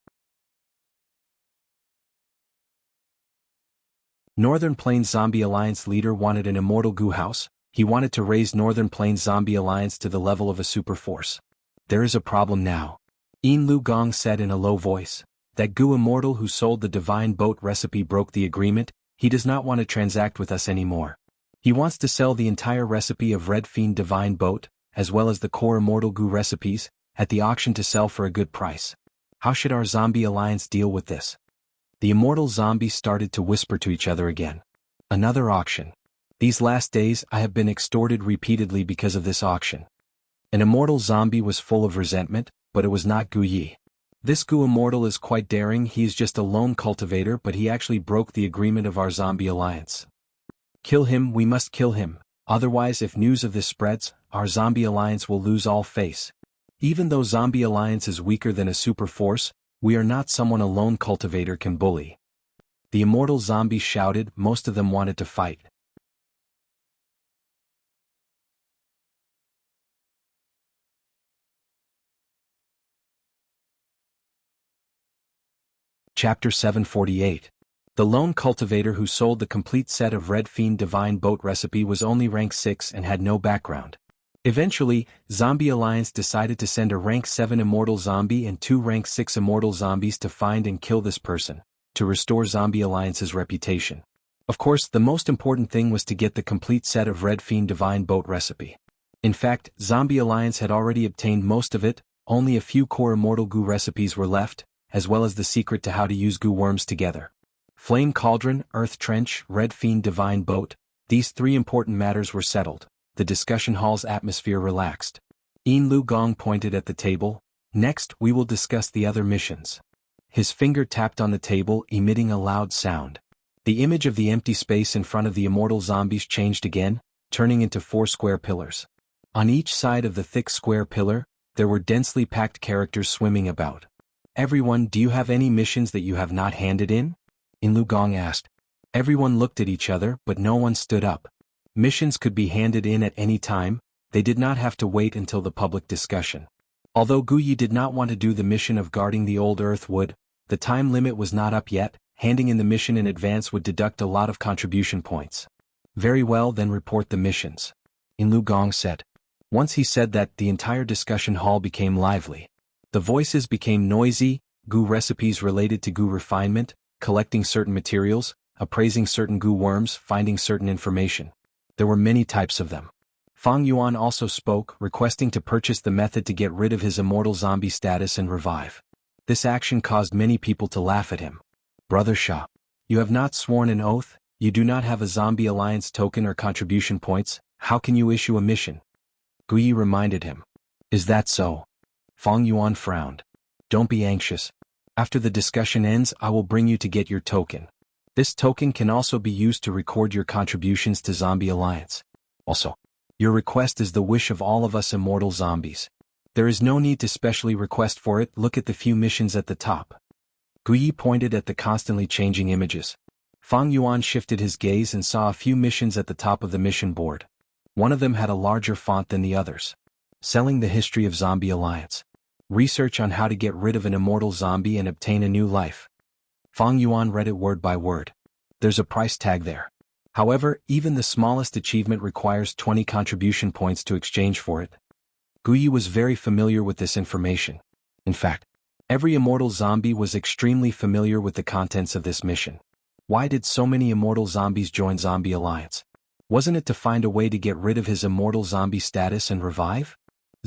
Northern Plains Zombie Alliance leader wanted an immortal Gu house. He wanted to raise Northern Plains Zombie Alliance to the level of a super force. There is a problem now. Yin Lu Gong said in a low voice. That Gu immortal who sold the divine boat recipe broke the agreement. He does not want to transact with us anymore. He wants to sell the entire recipe of Red Fiend divine boat, as well as the core immortal Gu recipes, at the auction to sell for a good price. How should our zombie alliance deal with this? The immortal zombies started to whisper to each other again. Another auction. These last days I have been extorted repeatedly because of this auction. An immortal zombie was full of resentment, but it was not Gu Yi. This Gu immortal is quite daring. He is just a lone cultivator, but he actually broke the agreement of our zombie alliance. Kill him, we must kill him, otherwise if news of this spreads, our zombie alliance will lose all face. Even though zombie alliance is weaker than a super force, we are not someone a lone cultivator can bully. The immortal zombies shouted. Most of them wanted to fight. Chapter 748. The lone cultivator who sold the complete set of Red Fiend divine boat recipe was only rank 6 and had no background. Eventually, Zombie Alliance decided to send a rank 7 immortal zombie and 2 rank 6 immortal zombies to find and kill this person, to restore Zombie Alliance's reputation. Of course, the most important thing was to get the complete set of Red Fiend divine boat recipe. In fact, Zombie Alliance had already obtained most of it, only a few core immortal Gu recipes were left, as well as the secret to how to use Gu worms together. Flame Cauldron, Earth Trench, Red Fiend divine boat, these 3 important matters were settled. The discussion hall's atmosphere relaxed. Yin Lu Gong pointed at the table. Next, we will discuss the other missions. His finger tapped on the table, emitting a loud sound. The image of the empty space in front of the immortal zombies changed again, turning into 4 square pillars. On each side of the thick square pillar, there were densely packed characters swimming about. Everyone, do you have any missions that you have not handed in? Yin Lu Gong asked. Everyone looked at each other, but no one stood up. Missions could be handed in at any time, they did not have to wait until the public discussion. Although Gu Yi did not want to do the mission of guarding the old earth wood, the time limit was not up yet. Handing in the mission in advance would deduct a lot of contribution points. Very well, then report the missions. Yin Lu Gong said. Once he said that, the entire discussion hall became lively. The voices became noisy. Gu recipes related to Gu refinement, collecting certain materials, appraising certain Gu worms, finding certain information. There were many types of them. Fang Yuan also spoke, requesting to purchase the method to get rid of his immortal zombie status and revive. This action caused many people to laugh at him. Brother Sha, you have not sworn an oath, you do not have a zombie alliance token or contribution points, how can you issue a mission? Gu Yi reminded him. Is that so? Fang Yuan frowned. Don't be anxious. After the discussion ends, I will bring you to get your token. This token can also be used to record your contributions to Zombie Alliance. Also, your request is the wish of all of us immortal zombies. There is no need to specially request for it. Look at the few missions at the top. Gu Yi pointed at the constantly changing images. Fang Yuan shifted his gaze and saw a few missions at the top of the mission board. One of them had a larger font than the others. Selling the history of Zombie Alliance. Research on how to get rid of an immortal zombie and obtain a new life. Fang Yuan read it word by word. There's a price tag there. However, even the smallest achievement requires 20 contribution points to exchange for it. Gu Yi was very familiar with this information. In fact, every immortal zombie was extremely familiar with the contents of this mission. Why did so many immortal zombies join Zombie Alliance? Wasn't it to find a way to get rid of his immortal zombie status and revive?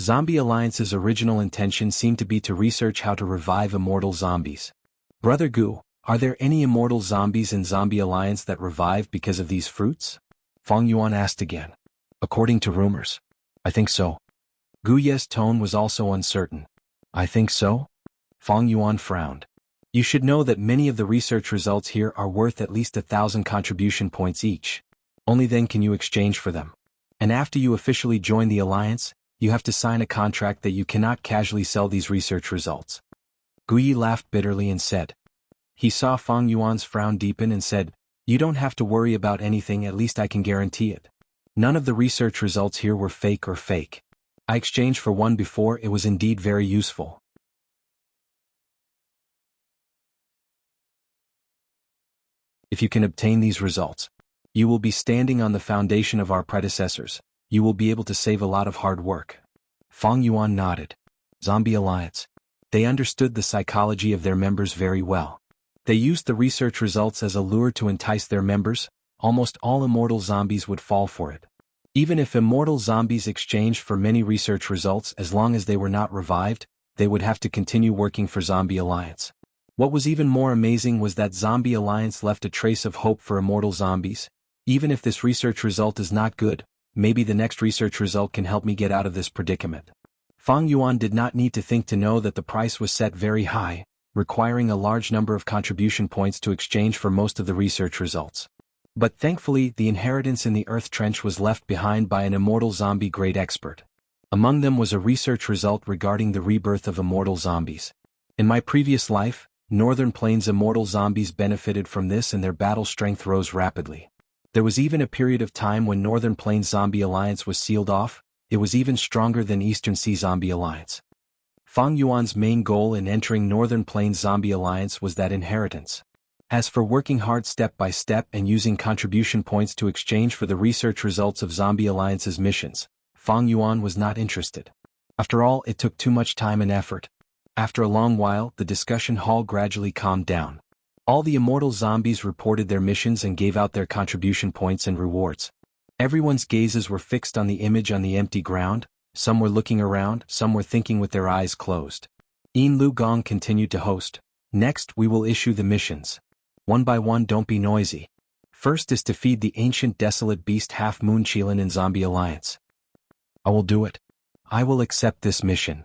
Zombie Alliance's original intention seemed to be to research how to revive immortal zombies. Brother Gu, are there any immortal zombies in Zombie Alliance that revive because of these fruits? Fang Yuan asked again. According to rumors. I think so. Gu Ye's tone was also uncertain. I think so? Fang Yuan frowned. You should know that many of the research results here are worth at least 1,000 contribution points each. Only then can you exchange for them. And after you officially join the Alliance, you have to sign a contract that you cannot casually sell these research results. Gu Yi laughed bitterly and said. He saw Fang Yuan's frown deepen and said, you don't have to worry about anything, at least I can guarantee it. None of the research results here were fake or fake. I exchanged for one before, it was indeed very useful. If you can obtain these results, you will be standing on the foundation of our predecessors. You will be able to save a lot of hard work. Fang Yuan nodded. Zombie Alliance. They understood the psychology of their members very well. They used the research results as a lure to entice their members. Almost all immortal zombies would fall for it. Even if immortal zombies exchanged for many research results, as long as they were not revived, they would have to continue working for Zombie Alliance. What was even more amazing was that Zombie Alliance left a trace of hope for immortal zombies. Even if this research result is not good, maybe the next research result can help me get out of this predicament. Fang Yuan did not need to think to know that the price was set very high, requiring a large number of contribution points to exchange for most of the research results. But thankfully, the inheritance in the Earth Trench was left behind by an immortal zombie-grade expert. Among them was a research result regarding the rebirth of immortal zombies. In my previous life, Northern Plains immortal zombies benefited from this and their battle strength rose rapidly. There was even a period of time when Northern Plains Zombie Alliance was sealed off. It was even stronger than Eastern Sea Zombie Alliance. Fang Yuan's main goal in entering Northern Plains Zombie Alliance was that inheritance. As for working hard step by step and using contribution points to exchange for the research results of Zombie Alliance's missions, Fang Yuan was not interested. After all, it took too much time and effort. After a long while, the discussion hall gradually calmed down. All the immortal zombies reported their missions and gave out their contribution points and rewards. Everyone's gazes were fixed on the image on the empty ground. Some were looking around, some were thinking with their eyes closed. Yin Lu Gong continued to host. Next, we will issue the missions. One by one, don't be noisy. First is to feed the ancient desolate beast Half Moon Qilin in Zombie Alliance. I will do it. I will accept this mission.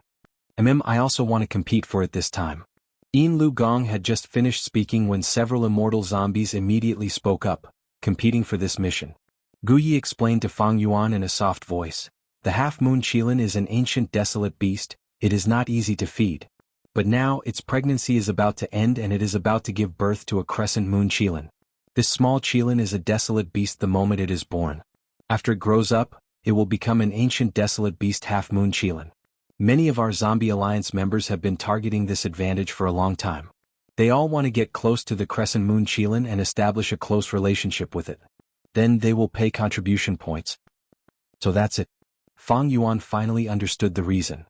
I also want to compete for it this time. Yin Lu Gong had just finished speaking when several immortal zombies immediately spoke up, competing for this mission. Gu Yi explained to Fang Yuan in a soft voice. The Half Moon Qilin is an ancient desolate beast. It is not easy to feed. But now, its pregnancy is about to end and it is about to give birth to a crescent moon Qilin. This small Qilin is a desolate beast the moment it is born. After it grows up, it will become an ancient desolate beast Half Moon Qilin. Many of our Zombie Alliance members have been targeting this advantage for a long time. They all want to get close to the crescent moon Qilin and establish a close relationship with it. Then they will pay contribution points. So that's it. Fang Yuan finally understood the reason.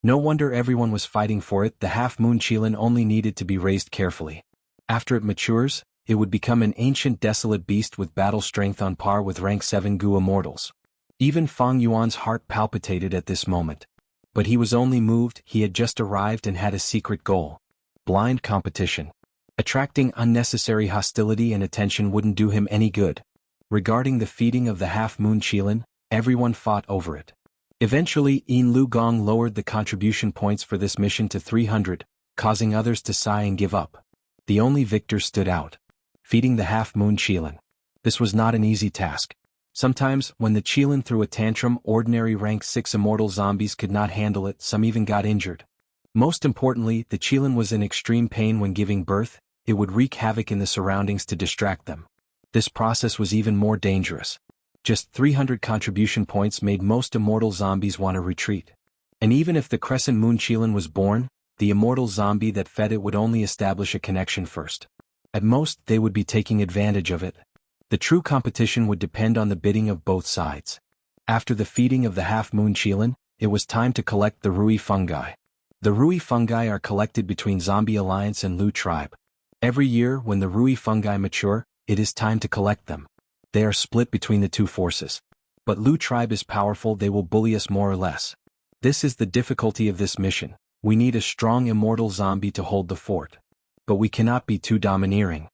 No wonder everyone was fighting for it. The Half Moon Qilin only needed to be raised carefully. After it matures, it would become an ancient desolate beast with battle strength on par with rank 7 Gu immortals. Even Fang Yuan's heart palpitated at this moment. But he was only moved. He had just arrived and had a secret goal. Blind competition. Attracting unnecessary hostility and attention wouldn't do him any good. Regarding the feeding of the Half Moon Qilin, everyone fought over it. Eventually, Yin Lu Gong lowered the contribution points for this mission to 300, causing others to sigh and give up. The only victor stood out. Feeding the Half Moon Qilin. This was not an easy task. Sometimes, when the Qilin threw a tantrum, ordinary rank 6 immortal zombies could not handle it, some even got injured. Most importantly, the Qilin was in extreme pain when giving birth. It would wreak havoc in the surroundings to distract them. This process was even more dangerous. Just 300 contribution points made most immortal zombies want to retreat. And even if the crescent moon Qilin was born, the immortal zombie that fed it would only establish a connection first. At most, they would be taking advantage of it. The true competition would depend on the bidding of both sides. After the feeding of the Half Moon Qilin, it was time to collect the Rui fungi. The Rui fungi are collected between Zombie Alliance and Lu tribe. Every year, when the Rui fungi mature, it is time to collect them. They are split between the two forces. But Lu tribe is powerful, they will bully us more or less. This is the difficulty of this mission. We need a strong immortal zombie to hold the fort. But we cannot be too domineering.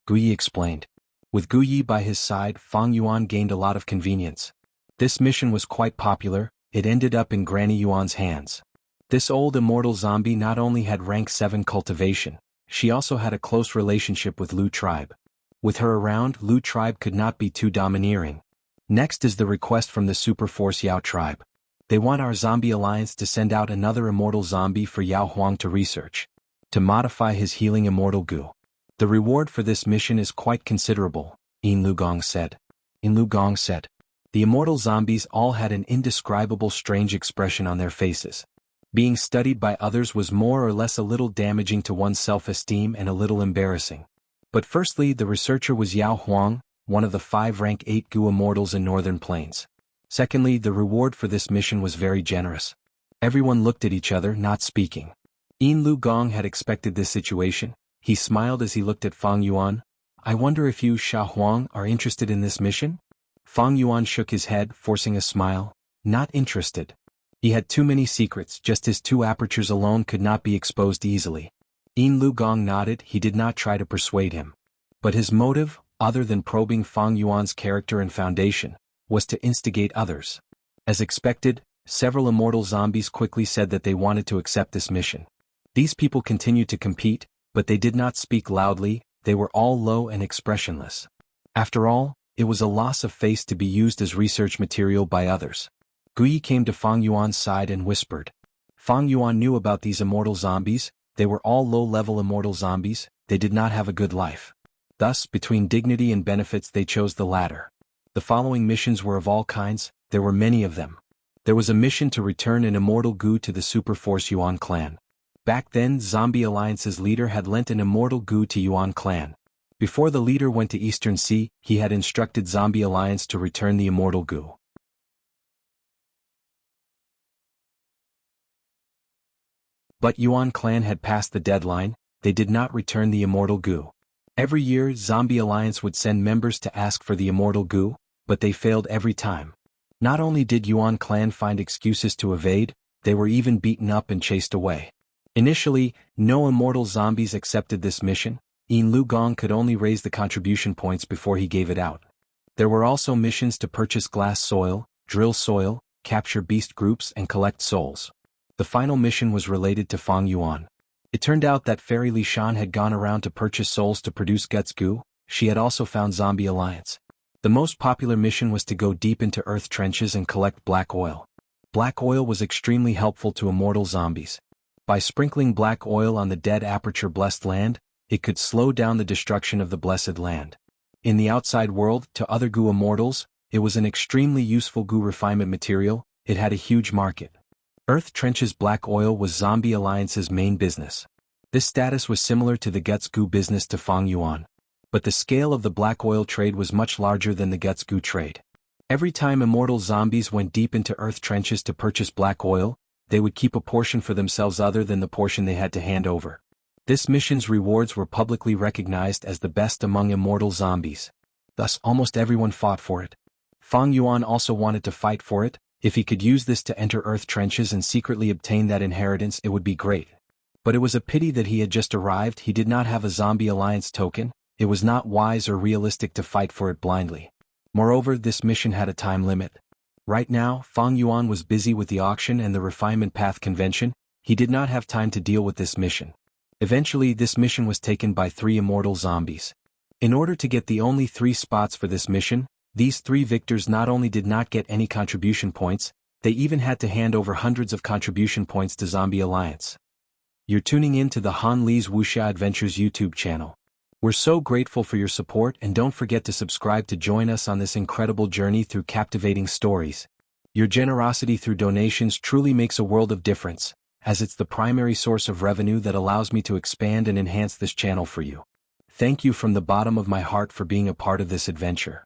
Gu Yi explained. With Gu Yi by his side, Fang Yuan gained a lot of convenience. This mission was quite popular. It ended up in Granny Yuan's hands. This old immortal zombie not only had rank 7 cultivation, she also had a close relationship with Lu tribe. With her around, Lu tribe could not be too domineering. Next is the request from the Super Force Yao tribe. They want our Zombie Alliance to send out another immortal zombie for Yao Huang to research. To modify his healing immortal Gu. The reward for this mission is quite considerable, Yin Lu Gong said. Yin Lu Gong said. The immortal zombies all had an indescribable strange expression on their faces. Being studied by others was more or less a little damaging to one's self-esteem and a little embarrassing. But firstly, the researcher was Yao Huang, one of the 5 rank 8 Gu immortals in Northern Plains. Secondly, the reward for this mission was very generous. Everyone looked at each other, not speaking. Yin Lu Gong had expected this situation. He smiled as he looked at Fang Yuan. I wonder if you, Xia Huang, are interested in this mission? Fang Yuan shook his head, forcing a smile. Not interested. He had too many secrets, just his two apertures alone could not be exposed easily. Yin Lu Gong nodded, he did not try to persuade him. But his motive, other than probing Fang Yuan's character and foundation, was to instigate others. As expected, several immortal zombies quickly said that they wanted to accept this mission. These people continued to compete, but they did not speak loudly, they were all low and expressionless. After all, it was a loss of face to be used as research material by others. Gui came to Fang Yuan's side and whispered. Fang Yuan knew about these immortal zombies, they were all low-level immortal zombies, they did not have a good life. Thus, between dignity and benefits they chose the latter. The following missions were of all kinds, there were many of them. There was a mission to return an immortal Gu to the Superforce Yuan clan. Back then, Zombie Alliance's leader had lent an immortal Gu to Yuan clan. Before the leader went to Eastern Sea, he had instructed Zombie Alliance to return the immortal Gu. But Yuan clan had passed the deadline, they did not return the immortal Gu. Every year, Zombie Alliance would send members to ask for the immortal Gu, but they failed every time. Not only did Yuan clan find excuses to evade, they were even beaten up and chased away. Initially, no immortal zombies accepted this mission. Yin Lu Gong could only raise the contribution points before he gave it out. There were also missions to purchase glass soil, drill soil, capture beast groups and collect souls. The final mission was related to Fang Yuan. It turned out that Fairy Li Shan had gone around to purchase souls to produce Guts Gu. She had also found Zombie Alliance. The most popular mission was to go deep into earth trenches and collect black oil. Black oil was extremely helpful to immortal zombies. By sprinkling black oil on the dead aperture blessed land, it could slow down the destruction of the blessed land. In the outside world, to other Gu immortals, it was an extremely useful Gu refinement material, it had a huge market. Earth Trenches black oil was Zombie Alliance's main business. This status was similar to the Guts Gu business to Fang Yuan. But the scale of the black oil trade was much larger than the Guts Gu trade. Every time immortal zombies went deep into earth trenches to purchase black oil, they would keep a portion for themselves other than the portion they had to hand over. This mission's rewards were publicly recognized as the best among immortal zombies. Thus almost everyone fought for it. Fang Yuan also wanted to fight for it. If he could use this to enter earth trenches and secretly obtain that inheritance, it would be great. But it was a pity that he had just arrived, he did not have a Zombie Alliance token, it was not wise or realistic to fight for it blindly. Moreover, this mission had a time limit. Right now, Fang Yuan was busy with the auction and the Refinement Path Convention, he did not have time to deal with this mission. Eventually, this mission was taken by 3 immortal zombies. In order to get the only 3 spots for this mission, these 3 victors not only did not get any contribution points, they even had to hand over hundreds of contribution points to Zombie Alliance. You're tuning in to the Han Li's Wuxia Adventures YouTube channel. We're so grateful for your support and don't forget to subscribe to join us on this incredible journey through captivating stories. Your generosity through donations truly makes a world of difference, as it's the primary source of revenue that allows me to expand and enhance this channel for you. Thank you from the bottom of my heart for being a part of this adventure.